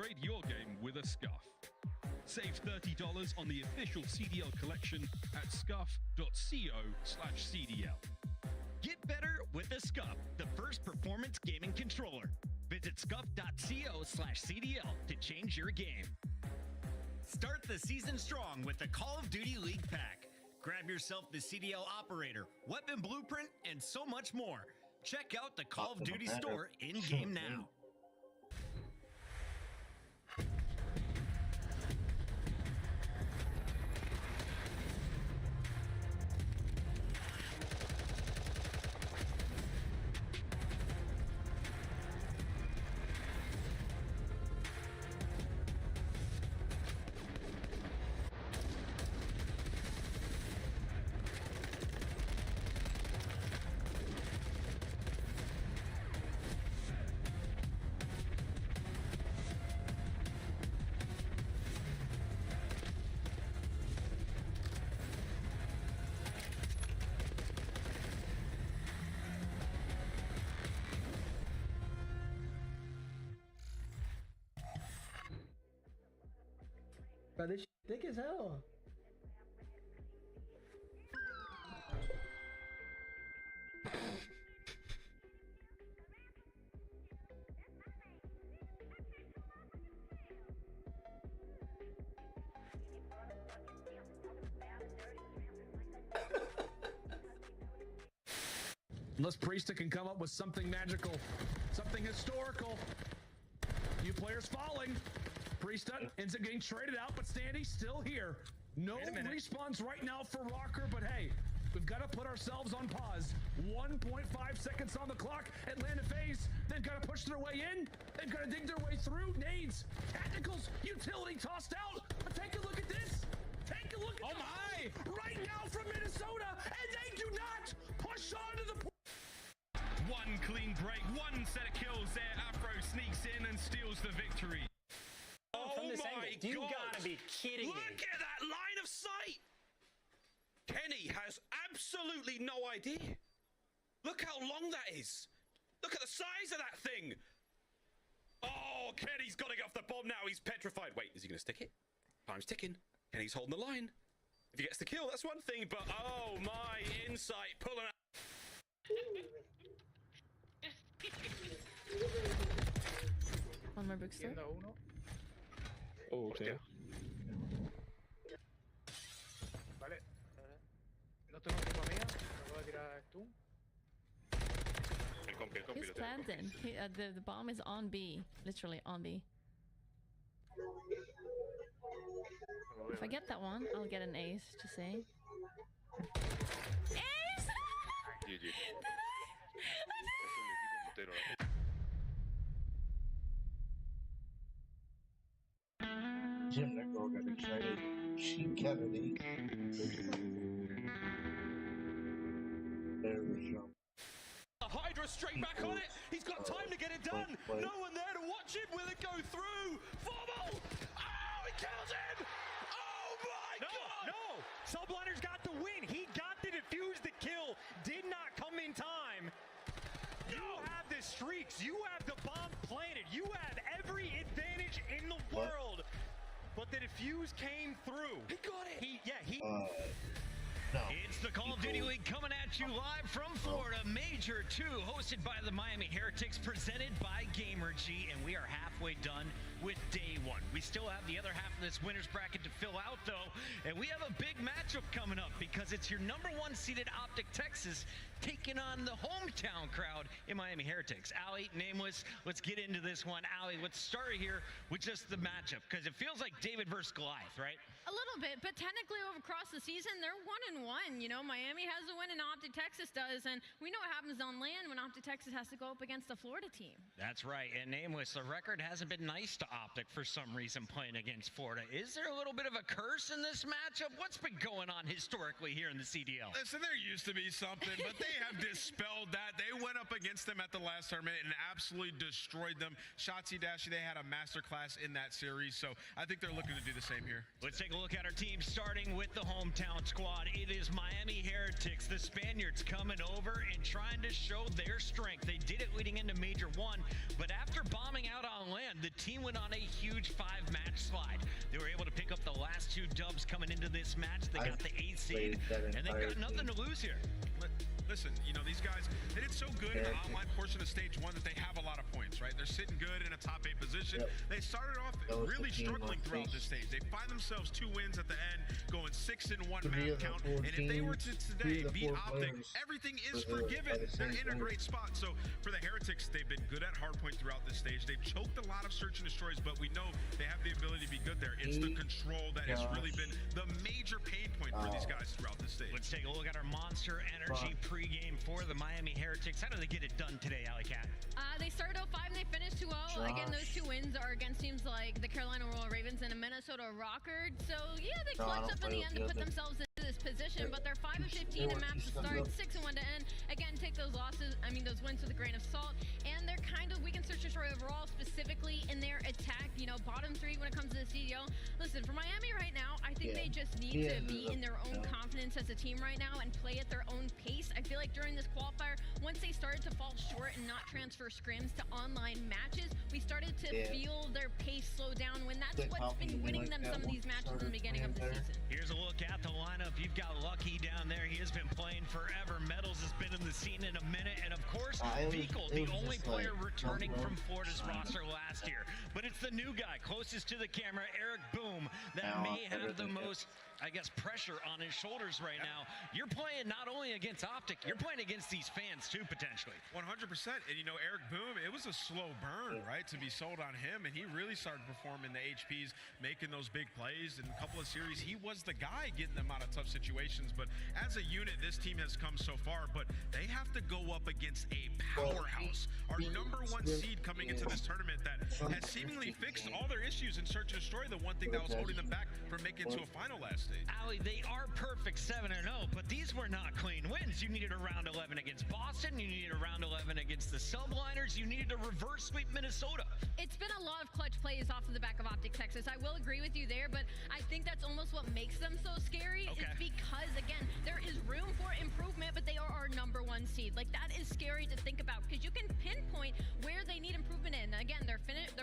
Upgrade your game with a Scuff. Save $30 on the official CDL collection at scuff.co/CDL. Get better with a Scuff, the first performance gaming controller. Visit scuff.co/CDL to change your game. Start the season strong with the Call of Duty League Pack. Grab yourself the CDL Operator, Weapon Blueprint, and so much more. Check out the Call of Duty store in-game now. Bro, this shit thick as hell. Unless Priesta can come up with something magical, something historical. Few players falling. Priesta ends up getting traded out, but Standy's still here. No respawns right now for Rocker, but hey, we've got to put ourselves on pause. 1.5 seconds on the clock. Atlanta FaZe, they've got to push their way in. They've got to dig their way through. Nades, tacticals, utility tossed out. But take a look at this. Take a look at right now from Minnesota, and they do not push on to the point. One clean break, one set of kills there. Afro sneaks in and steals the victory. Oh my God! You gotta be kidding me. Look at that line of sight! Kenny has absolutely no idea. Look how long that is. Look at the size of that thing. Oh, Kenny's got to get off the bomb now. He's petrified. Wait, is he going to stick it? Time's ticking. Kenny's holding the line. If he gets the kill, that's one thing, but oh my, insight pulling out. One more bookstore. Oh, okay. Vale. No tengo tiempo amiga. Me voy a tirar stun. He's planted. The bomb is on B. Literally on B. If I get that one, I'll get an ace, just saying. Ace! GG. Did Jim, that girl got excited. She Kennedy. There we go. Hydra straight back on it. He's got time to get it done. No one there to watch it. Will it go through? Formal! Oh, he kills him! Oh my God! No! Subliner's got the win. He got the defuse. The kill did not come in time. You have the streaks. You have the bomb planted. You have every advantage in the world. But the defuse came through. He got it. No. It's the Call of Duty League coming at you live from Florida. Major 2, hosted by the Miami Heretics, presented by Gamergy, and we are halfway done with day 1. We still have the other half of this winner's bracket to fill out, though, and we have a big matchup coming up because it's your number 1 seeded Optic Texas taking on the hometown crowd in Miami Heretics. Allie, Nameless, let's get into this one. Allie, let's start here with just the matchup because it feels like David versus Goliath, right? A little bit, but technically across the season, they're 1-1. You know, Miami has a win and Optic Texas does, and we know what happens on land when Optic Texas has to go up against the Florida team. That's right, and Nameless, the record hasn't been nice to Optic for some reason playing against Florida. Is there a little bit of a curse in this matchup? What's been going on historically here in the CDL? Listen, there used to be something, but they have dispelled that. They went up against them at the last tournament and absolutely destroyed them. Shotzi Dashy, they had a masterclass in that series, so I think they're looking to do the same here. Let's take a look at our team, starting with the hometown squad. It is Miami Heretics, the Spaniards coming over and trying to show their strength. They did it leading into Major 1, but after bombing out on land, the team went been on a huge 5-match slide. They were able to pick up the last 2 dubs coming into this match. They got the 8th seed, and they've got nothing to lose here. Listen, you know, these guys, they did so good in the online portion of stage 1 that they have a lot of points, right? They're sitting good in a top 8 position. They started off really struggling throughout this stage. They find themselves 2 wins at the end, going 6-1 map count. And if they were to today beat Optic, everything is forgiven. They're in a great spot. So for the Heretics, they've been good at hardpoint throughout this stage. They've choked a lot of search and destroys, but we know they have the ability to be good there. It's the control that has really been the major pain point for these guys throughout this stage. Let's take a look at our Monster Energy pregame for the Miami Heretics. How do they get it done today, Alley Cat? They started 05 and they finished 2-0. Again, those 2 wins are against teams like the Carolina Royal Ravens and a Minnesota Rocker. So yeah, they clutched up in the end to put themselves into this position, but they're 5 and 15 in maps to start, 6 and 1 to end. Again, take those those wins with a grain of salt, and they're kind of weak in search and destroy overall, specifically in their attack. You know, bottom 3 when it comes to the CDO. Listen, for Miami right now, I think they just need to be in their own confidence as a team right now and play at their own pace. I feel like during this qualifier, once they started to fall short and not transfer scrims to online matches, we started to feel their pace slow down when that's what's been winning them some of these matches in the beginning of the season. Here's a look at the lineup. You've got Lucky down there. He has been playing forever. Metals has been in the scene in a minute. And of course, Beagle, the only player returning from Florida's roster last year. But it's the new guy closest to the camera, Eric Boom, that may have the most, I guess, pressure on his shoulders right now. You're playing not only against Optic, you're playing against these fans too, potentially. 100%. And you know, Eric Boom, it was a slow burn, right, to be sold on him. And he really started performing the HPs, making those big plays. In a couple of series, he was the guy getting them out of tough situations. But as a unit, this team has come so far. But they have to go up against a powerhouse. Our number 1 seed coming into this tournament that has seemingly fixed all their issues in search and destroy, the one thing that was holding them back from making it to a final last stage. Allie, they are perfect 7-0, but these were not clean wins. You needed a round 11 against Boston. You needed a round 11 against the Subliners. You needed a reverse sweep Minnesota. It's been a lot of clutch plays off of the back of Optic Texas. I will agree with you there, but I think that's almost what makes them so scary. It's because, again, there is room for improvement, but they are our number 1 seed. Like, that is scary to think about because you can pinpoint where they need improvement in. Again, they're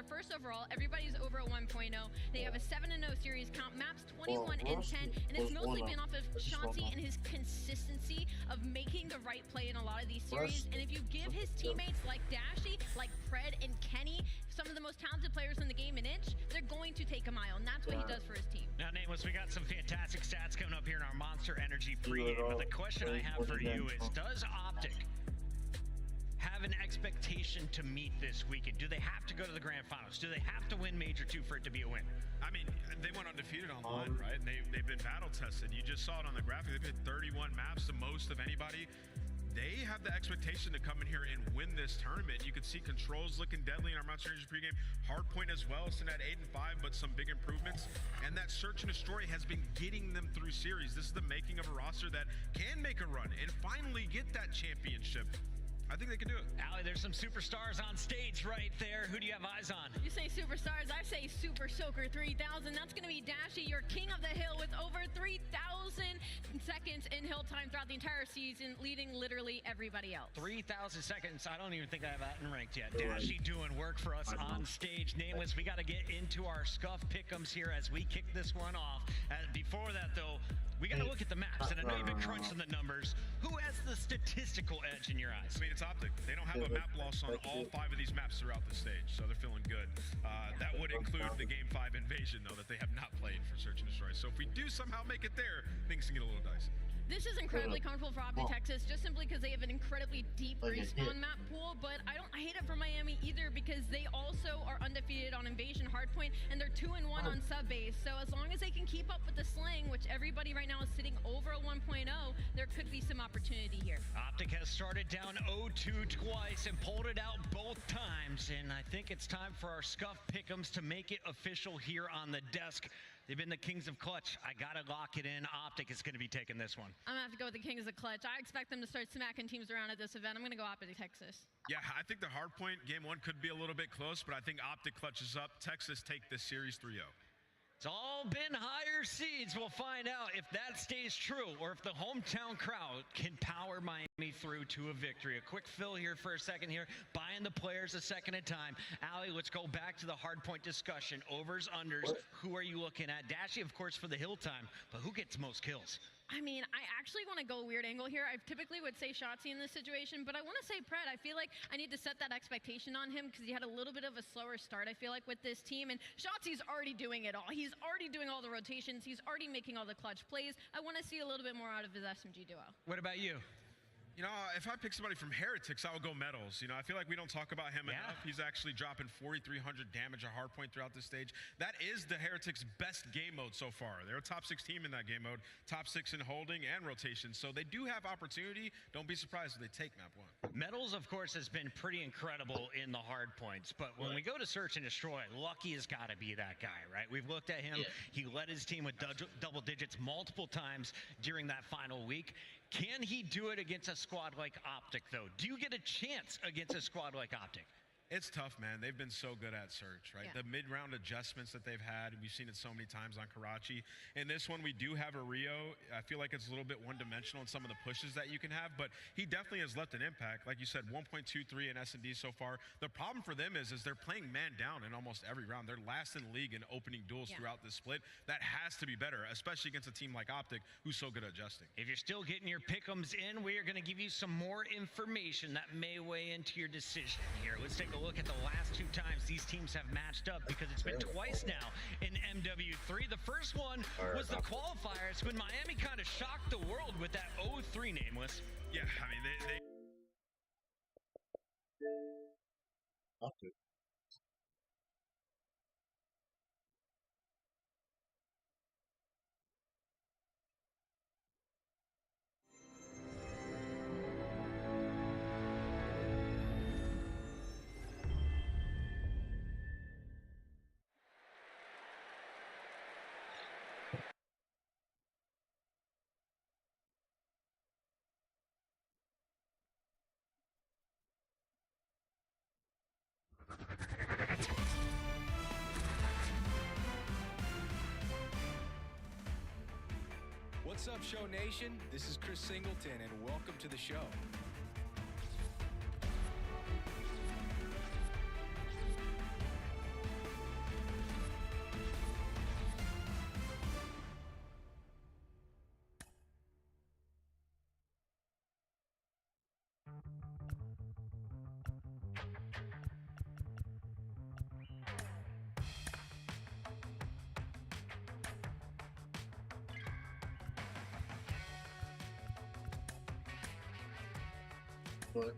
first overall. Everybody's over a 1.0. They have a 7-0 series count, maps 21 and 10, and it's mostly been off of Shanti and his consistency of making the right play in a lot of these series. And if you give his teammates like Dashy, like Pred and Kenny, some of the most talented players in the game in Itch, they're going to take a mile, and that's what he does for his team. Now, Nameless, we got some fantastic stats coming up here in our Monster Energy pregame, but the question I have for you is, does Optic have an expectation to meet this weekend? Do they have to go to the grand finals? Do they have to win Major 2 for it to be a win? I mean, they went undefeated online, right? And they've been battle tested. You just saw it on the graphic. They've hit 31 maps, the most of anybody. They have the expectation to come in here and win this tournament. You can see controls looking deadly in our Monster Energy pregame. Hardpoint as well, sitting at 8 and 5, but some big improvements. And that search and destroy has been getting them through series. This is the making of a roster that can make a run and finally get that championship. I think they can do it. Allie, there's some superstars on stage right there. Who do you have eyes on? You say superstars, I say Super Soaker 3000. That's going to be Dashy, your king of the hill, with over 3,000 seconds in hill time throughout the entire season, leading literally everybody else. 3,000 seconds. I don't even think I have that in ranked yet. Dashy doing work for us on stage. Nameless, we got to get into our scuff pick'ems here as we kick this one off. Before that, though, we got to look at the maps, and I know you've been crunching the numbers. Who has the statistical edge in your eyes? I mean, it's Optic. They don't have a map loss on all 5 of these maps throughout the stage, so they're feeling good. That would include the Game 5 Invasion, though, that they have not played for Search and Destroy. So if we do somehow make it there, things can get a little dicey. This is incredibly comfortable for Optic Texas, just simply because they have an incredibly deep respawn map pool, but I don't hate it for Miami either because they also are undefeated on Invasion Hardpoint, and they're 2-1 on sub base. So as long as they can keep up with the slang, which everybody right now is sitting over a 1.0, there could be some opportunity here. Optic has started down 0-2 twice and pulled it out both times, and I think it's time for our scuff pick'ems to make it official here on the desk. They've been the kings of clutch. I gotta lock it in. Optic is gonna be taking this one. I'm gonna have to go with the kings of clutch. I expect them to start smacking teams around at this event. I'm gonna go Optic Texas. Yeah, I think the hardpoint game 1 could be a little bit close, but I think Optic clutches up. Texas take this series 3-0. It's all been higher seeds. We'll find out if that stays true or if the hometown crowd can power Miami through to a victory. A quick fill here for a second here. Buying buying the players a second at a time. Allie, let's go back to the hard point discussion. Overs, unders. Who are you looking at? Dashy, of course, for the hill time, but who gets most kills? I mean, I actually want to go a weird angle here. I typically would say Shotzi in this situation, but I want to say Pred. I feel like I need to set that expectation on him because he had a little bit of a slower start, I feel like, with this team. And Shotzi's already doing it all. He's already doing all the rotations. He's already making all the clutch plays. I want to see a little bit more out of his SMG duo. What about you? You know, if I pick somebody from Heretics, I would go Metals. You know, I feel like we don't talk about him enough. He's actually dropping 4,300 damage a hardpoint throughout this stage. That is the Heretics' best game mode so far. They're a top 6 team in that game mode, top 6 in holding and rotation. So they do have opportunity. Don't be surprised if they take map 1. Metals, of course, has been pretty incredible in the hard points. But when we go to search and destroy, Lucky has got to be that guy, right? We've looked at him. He led his team with double digits multiple times during that final week. Can he do it against a squad like Optic, though? Do you get a chance against a squad like Optic? It's tough, man. They've been so good at search, right? The mid-round adjustments that they've had, we've seen it so many times on Karachi. In this one, we do have a Rio. I feel like it's a little bit one-dimensional in some of the pushes that you can have, but he definitely has left an impact. Like you said, 1.23 in S&D so far. The problem for them is they're playing man down in almost every round. They're last in the league in opening duels throughout this split. That has to be better, especially against a team like Optic, who's so good at adjusting. If you're still getting your pick'ems in, we are going to give you some more information that may weigh into your decision here. Let's take a look at the last 2 times these teams have matched up, because it's been twice now in MW3. The first one was the qualifiers when Miami kind of shocked the world with that 0-3 nameless. Yeah, I mean, they What's up, Show Nation? This is Chris Singleton, and welcome to the show. What?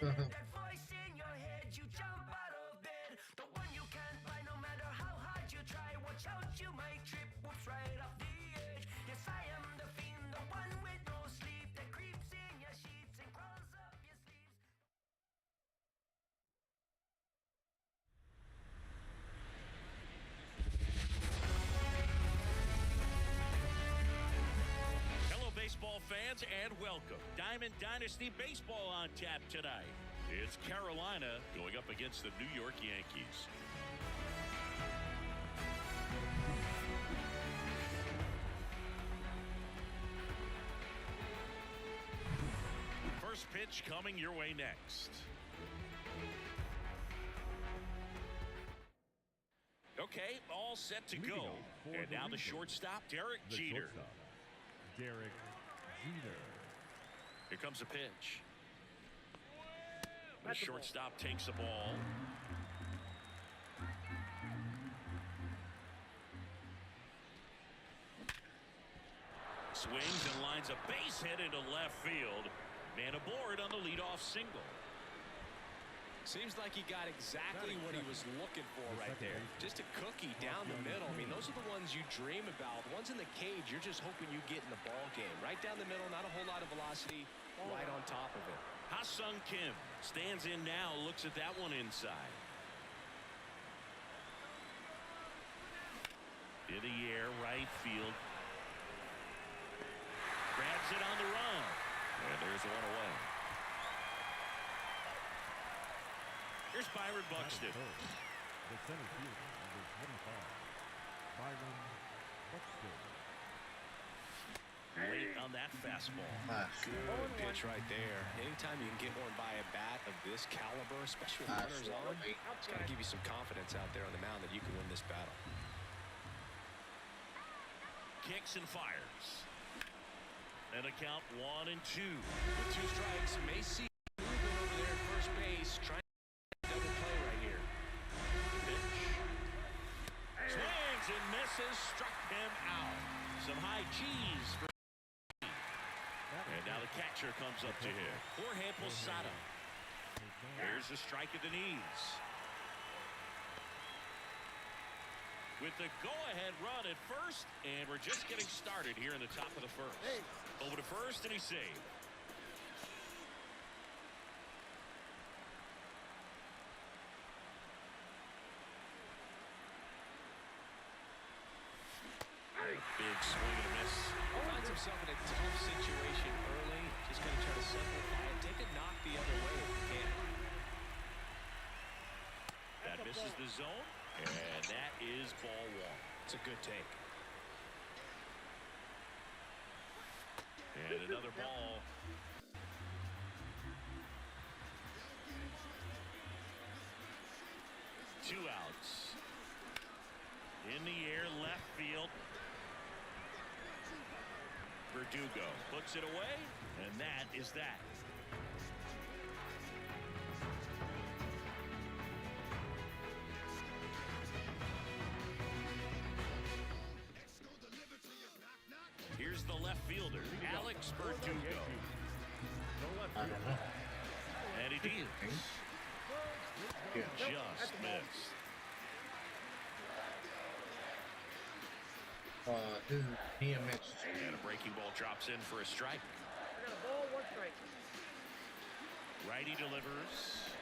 Voice in your head, you jump out of bed. The one you can't buy no matter how hard you try. Watch out, you might trip, whoops, right off the edge. Yes, I am the fiend, the one with no sleep that creeps in your sheets and crawls up your sleeves. Hello, baseball fans, and welcome. Diamond Dynasty Baseball on tap tonight. It's Carolina going up against the New York Yankees. First pitch coming your way next. Okay, all set to go. And now the shortstop, Derek Jeter. Derek Jeter. Here comes a pitch. The shortstop takes the ball. Swings and lines a base hit into left field. Man aboard on the leadoff single. Seems like he got exactly what he was looking for right there. Just a cookie down the middle. I mean, those are the ones you dream about. The ones in the cage, you're just hoping you get in the ball game. Right down the middle, not a whole lot of velocity, right on top of it. Ha-Sung Kim stands in now, looks at that one inside. In the air, right field. Grabs gets it on the run. And there's one away. Here's Byron Buxton. The center fielder, number 25, Byron Buxton. Late on that fastball. Good pitch right there. Anytime you can get one by a bat of this caliber, especially with runners on, it's got to give you some confidence out there on the mound that you can win this battle. Kicks and fires. And a count 1-2. With 2 strikes, Macy moving over there at first base, trying to double play right here. Pitch. Swings and misses, struck him out. Some high cheese for. And now the catcher comes up to him. Jorge Posada. Here's a strike at the knees. With the go-ahead run at first, and we're just getting started here in the top of the first. Over to first, and he's saved. Big swing and a miss. Finds himself in a tough situation early. Just going to try to simplify it. Take a knock the other way if you can. That misses the zone, and that is ball 1. It's a good take. And another ball. Two outs. In the air, left field. Verdugo puts it away, and that is that. Here's the left fielder, Alex Verdugo. And he deals. Just missed. DMX. And a breaking ball drops in for a strike. I got a ball, 1 strike. Righty delivers.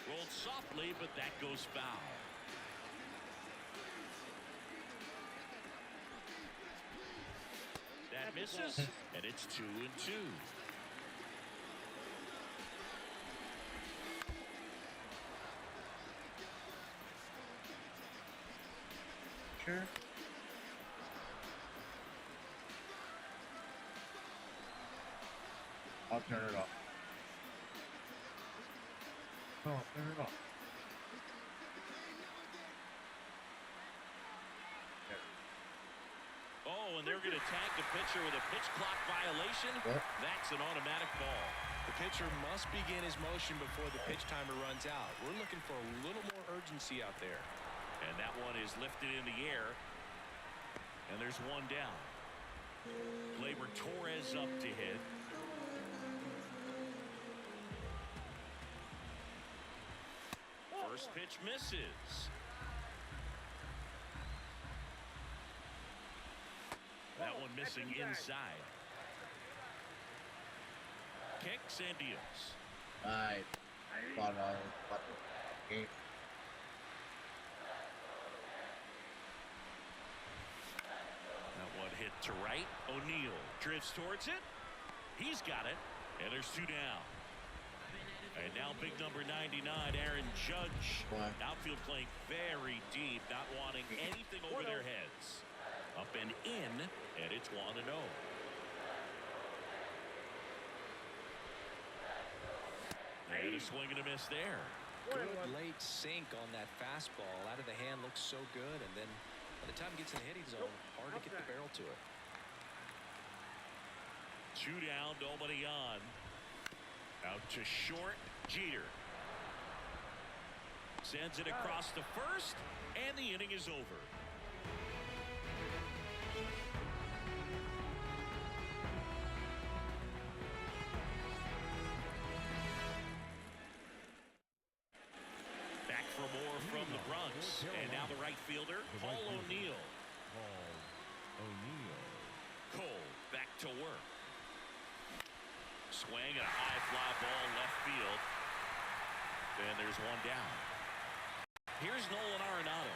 Rolled softly, but that goes foul. That misses, and it's 2-2. Sure. I'll turn it off. Oh, turn it off. Oh, and they're going to tag the pitcher with a pitch clock violation. What? That's an automatic ball. The pitcher must begin his motion before the pitch timer runs out. We're looking for a little more urgency out there. And that one is lifted in the air. And there's one down. Gleyber Torres up to hit. First pitch misses. That one missing inside. Kicks and deals. I thought game. That one hit to right. O'Neal drifts towards it. He's got it. And there's 2 down. And now big number 99, Aaron Judge. Outfield playing very deep, not wanting anything over their heads. Up and in, and it's 1-0. And a swing and a miss there. Good late sink on that fastball. Out of the hand looks so good, and then by the time it gets in the hitting zone, hard to get the barrel to it. 2 down, nobody on. Out to short, Jeter. Sends it across the first, and the inning is over. Back for more from the Bronx, and now the right fielder, Paul O'Neal. Cole back to work. Swing and a high fly ball left field. And there's one down. Here's Nolan Arenado.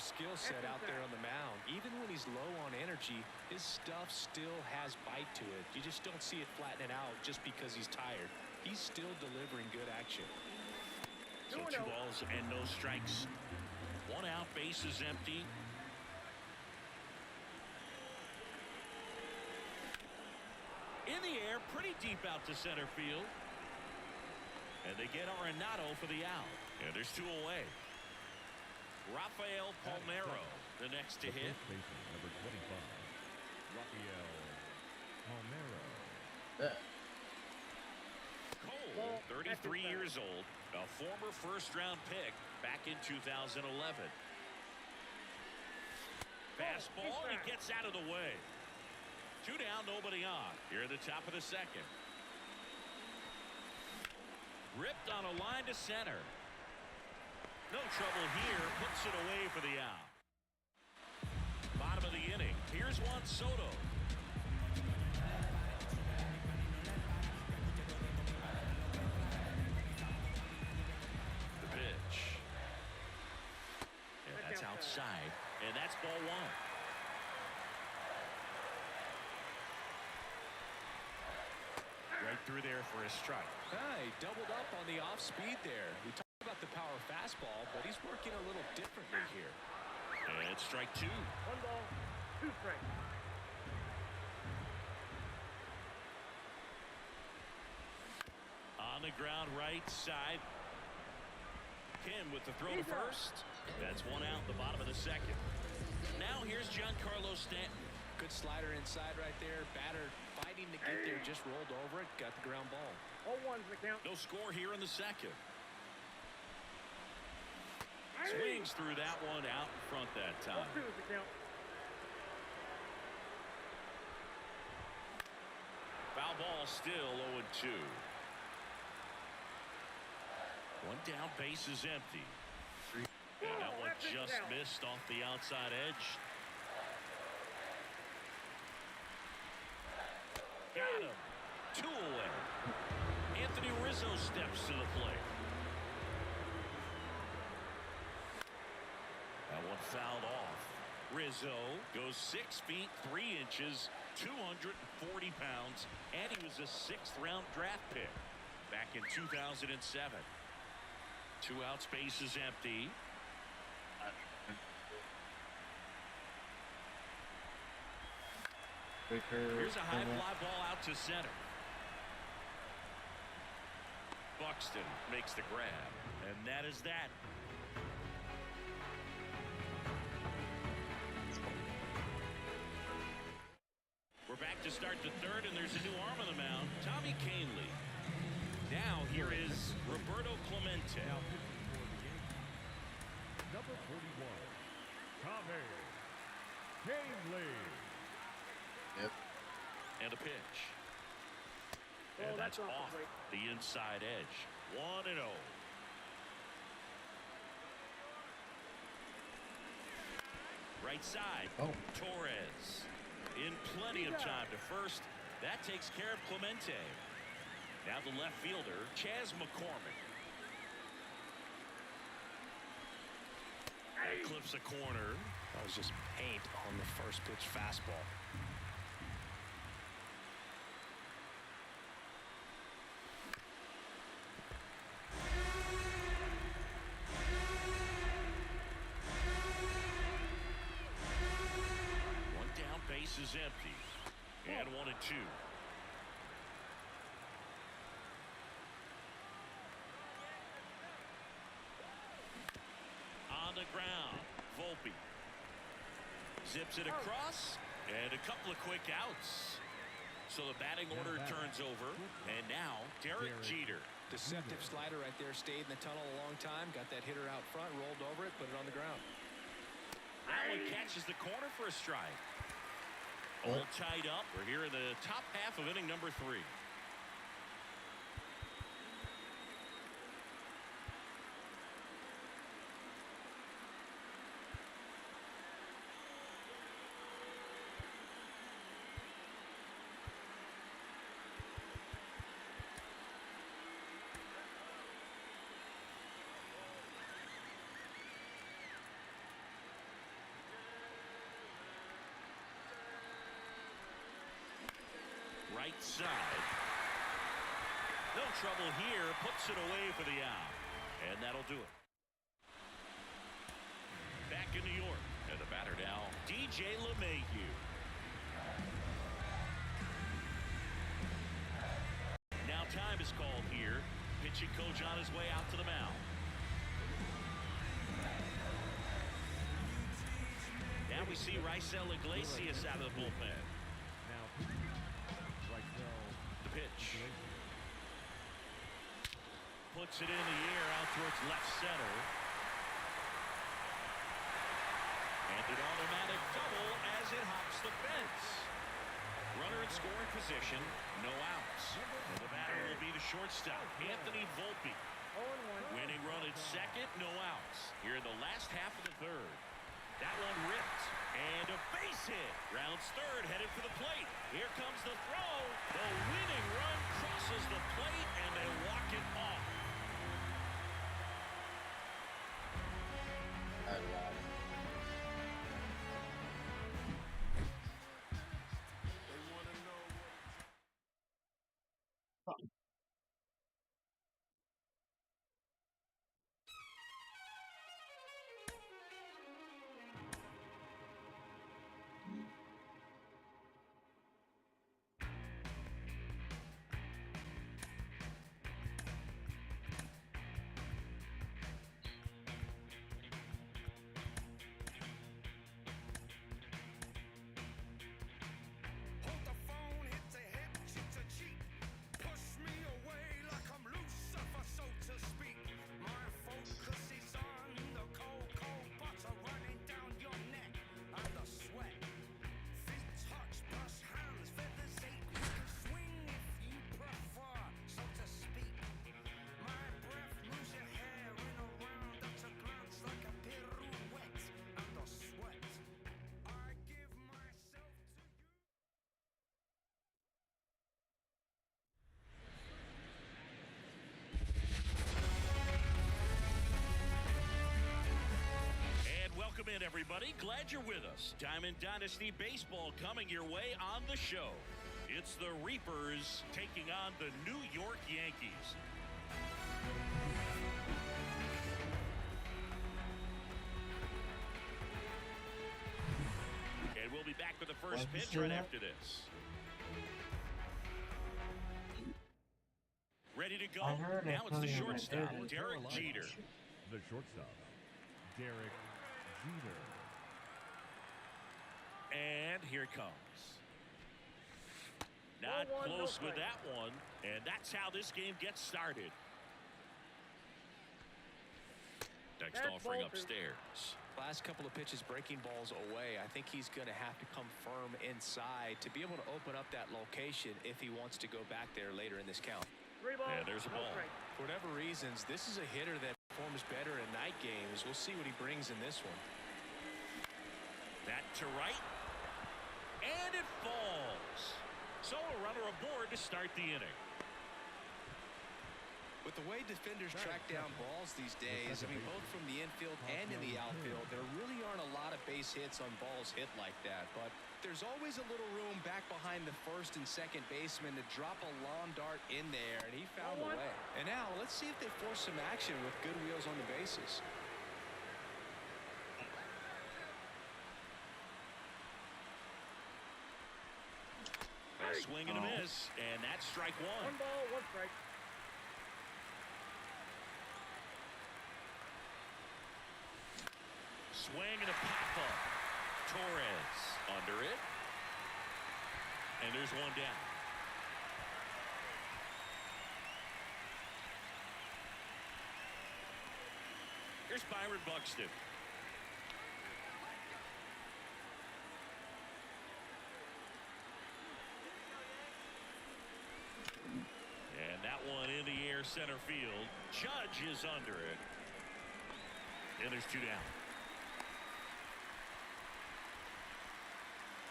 skill set out there on the mound. Even when he's low on energy, his stuff still has bite to it. You just don't see it flattening out just because he's tired. He's still delivering good action. So 2 balls and no strikes. 1 out, base is empty. In the air, pretty deep out to center field. And they get Arenado for the out. And there's 2 away. Rafael Palmeiro, the next to hit. First baseman, number 25, Rafael Palmeiro. Cole, 33 years old, a former first-round pick back in 2011. Fastball, and he gets out of the way. 2 down, nobody on. Here at the top of the second. Ripped on a line to center. No trouble here. Puts it away for the out. Bottom of the inning. Here's Juan Soto. The pitch. And that's outside. And that's ball 1. Right through there for a strike. He doubled up on the off speed there. We talked about the power fastball, but he's working a little differently here. And strike 2. 1 ball, 2 strikes. On the ground right side. Kim with the throw to first. That's 1 out, the bottom of the second. Now here's Giancarlo Stanton. Good slider inside right there. Batter fighting to get there, just rolled over it, got the ground ball. 0-1's the count. No score here in the second. Swings through that one out in front that time. 0-2 is the count. Foul ball still 0-2. 1 down, base is empty. And that one just missed off the outside edge. Got him. 2 away. Anthony Rizzo steps to the plate. That one fouled off. Rizzo goes 6 feet 3 inches, 240 pounds, and he was a 6th-round draft pick back in 2007. 2 outs, base is empty. Here's a high fly ball out to center. Buxton makes the grab, and that is that. We're back to start the 3rd, and there's a new arm on the mound, Tommy Kahnle. Now here is Roberto Clemente. Number 41, Tommy Kahnle. Yep. And a pitch. Oh, And that's that's off off the inside edge. 1-0. Right side. Torres. In plenty of time to first. That takes care of Clemente. Now the left fielder, Chas McCormick. That clips a corner. That was just paint on the first pitch fastball. One down, base is empty. And 1-2. On the ground, Volpe zips it across, and a couple of quick outs. So the batting order turns over, and now Derek Jeter. Deceptive slider right there, stayed in the tunnel a long time, got that hitter out front, rolled over it, put it on the ground. That one catches the corner for a strike. All tied up. We're here in the top half of inning number 3. right side. No trouble here. Puts it away for the out. And that'll do it. Back in New York. And the batter now, DJ LeMahieu. Now time is called here. Pitching coach on his way out to the mound. Now we see Raisel Iglesias out of the bullpen. Now, Raisel. The pitch. Puts it in the air out towards left center. And an automatic double as it hops the fence. Runner in scoring position, no outs. And the batter will be the shortstop, Anthony Volpe. Winning run at second, no outs. Here in the last half of the third. That one ripped. And a base hit. Rounds third, headed for the plate. Here comes the throw. The winning run crosses the plate, and they walk it off. Welcome in, everybody. Glad you're with us. Diamond Dynasty Baseball coming your way on the show. It's the Reapers taking on the New York Yankees. And we'll be back with the first pitch right after this. Ready to go. Now it's the shortstop, Derek Jeter. The shortstop, Derek Jeter. And here it comes. Not close with that one. And that's how this game gets started. Next offering upstairs. Last couple of pitches breaking balls away. I think he's going to have to come firm inside to be able to open up that location if he wants to go back there later in this count. And there's a ball. For whatever reasons, this is a hitter that performs better in night games. We'll see what he brings in this one. That to right. And it falls. So a runner aboard to start the inning. With the way defenders track down balls these days, I mean, both from the infield and in the outfield, there really aren't a lot of base hits on balls hit like that. But there's always a little room back behind the first and second baseman to drop a lawn dart in there, and he found a way. And now, let's see if they force some action with good wheels on the bases. A swing and a miss, and that's strike one. One ball, one strike. Swing and a pop-up. Torres under it. And there's one down. Here's Byron Buxton. And that one in the air center field. Judge is under it. And there's two down.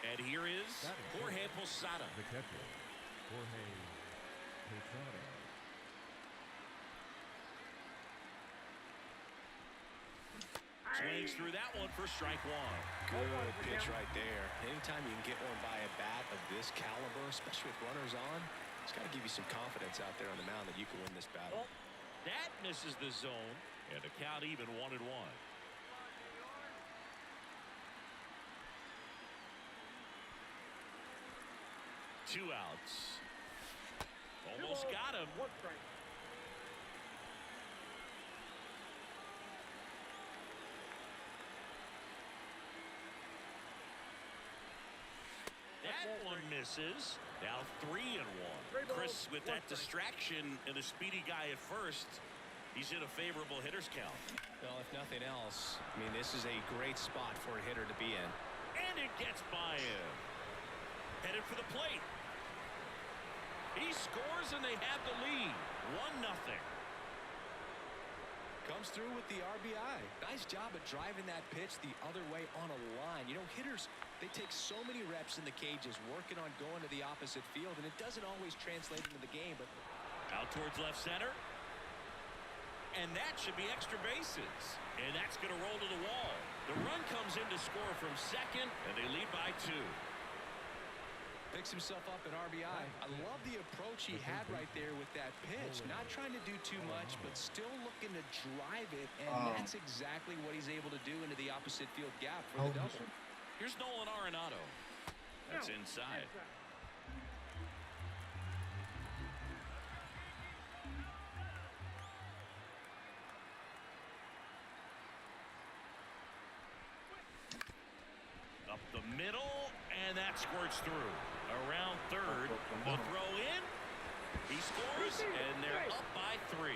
And here is Jorge Posada. The catcher, Jorge Posada. Swings through that one for strike one. Good pitch right there. Anytime you can get one by a bat of this caliber, especially with runners on, it's got to give you some confidence out there on the mound that you can win this battle. That misses the zone, and the count even 1-1. 2 outs. Almost got him. That one misses. Now 3-1. Chris, with that distraction and a speedy guy at first, he's in a favorable hitter's count. Well, if nothing else, I mean, this is a great spot for a hitter to be in. And it gets by him. Headed for the plate. He scores and they have the lead. 1-0. Comes through with the RBI. Nice job of driving that pitch the other way on a line. You know, hitters, they take so many reps in the cages working on going to the opposite field, and it doesn't always translate into the game. But out towards left center. And that should be extra bases. And that's going to roll to the wall. The run comes in to score from second, and they lead by 2. Picks himself up at RBI. I love the approach he had right there with that pitch. Not trying to do too much, but still looking to drive it, and that's exactly what he's able to do into the opposite field gap for the double. Here's Nolan Arenado. That's inside. Up the middle, and that squirts through. Around third, the throw in. He scores, and they're up by 3.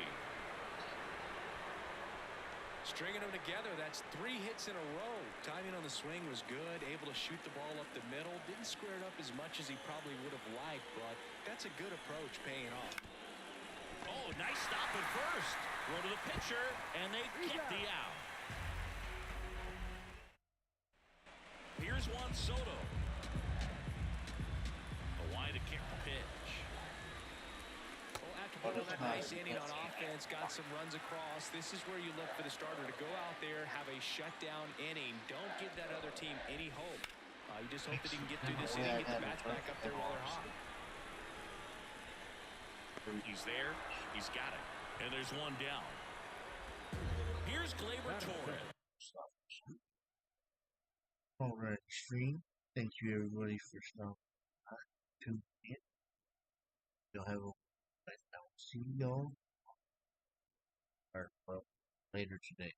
Stringing them together, that's 3 hits in a row. Timing on the swing was good, able to shoot the ball up the middle. Didn't square it up as much as he probably would have liked, but that's a good approach paying off. Oh, nice stop at first. Throw to the pitcher, and they get the out. Here's Juan Soto. To kick the pitch. Well, after putting on that nice inning on offense, got some runs across, this is where you look for the starter to go out there, have a shutdown inning. Don't give that other team any hope. You just hope that he can get through this inning, get the bats back up there while they're hot. He's there. He's got it. And there's one down. Here's Gleyber Torres. All right, stream. Thank you, everybody, for stopping. You'll have a I'll see y'all or well later today.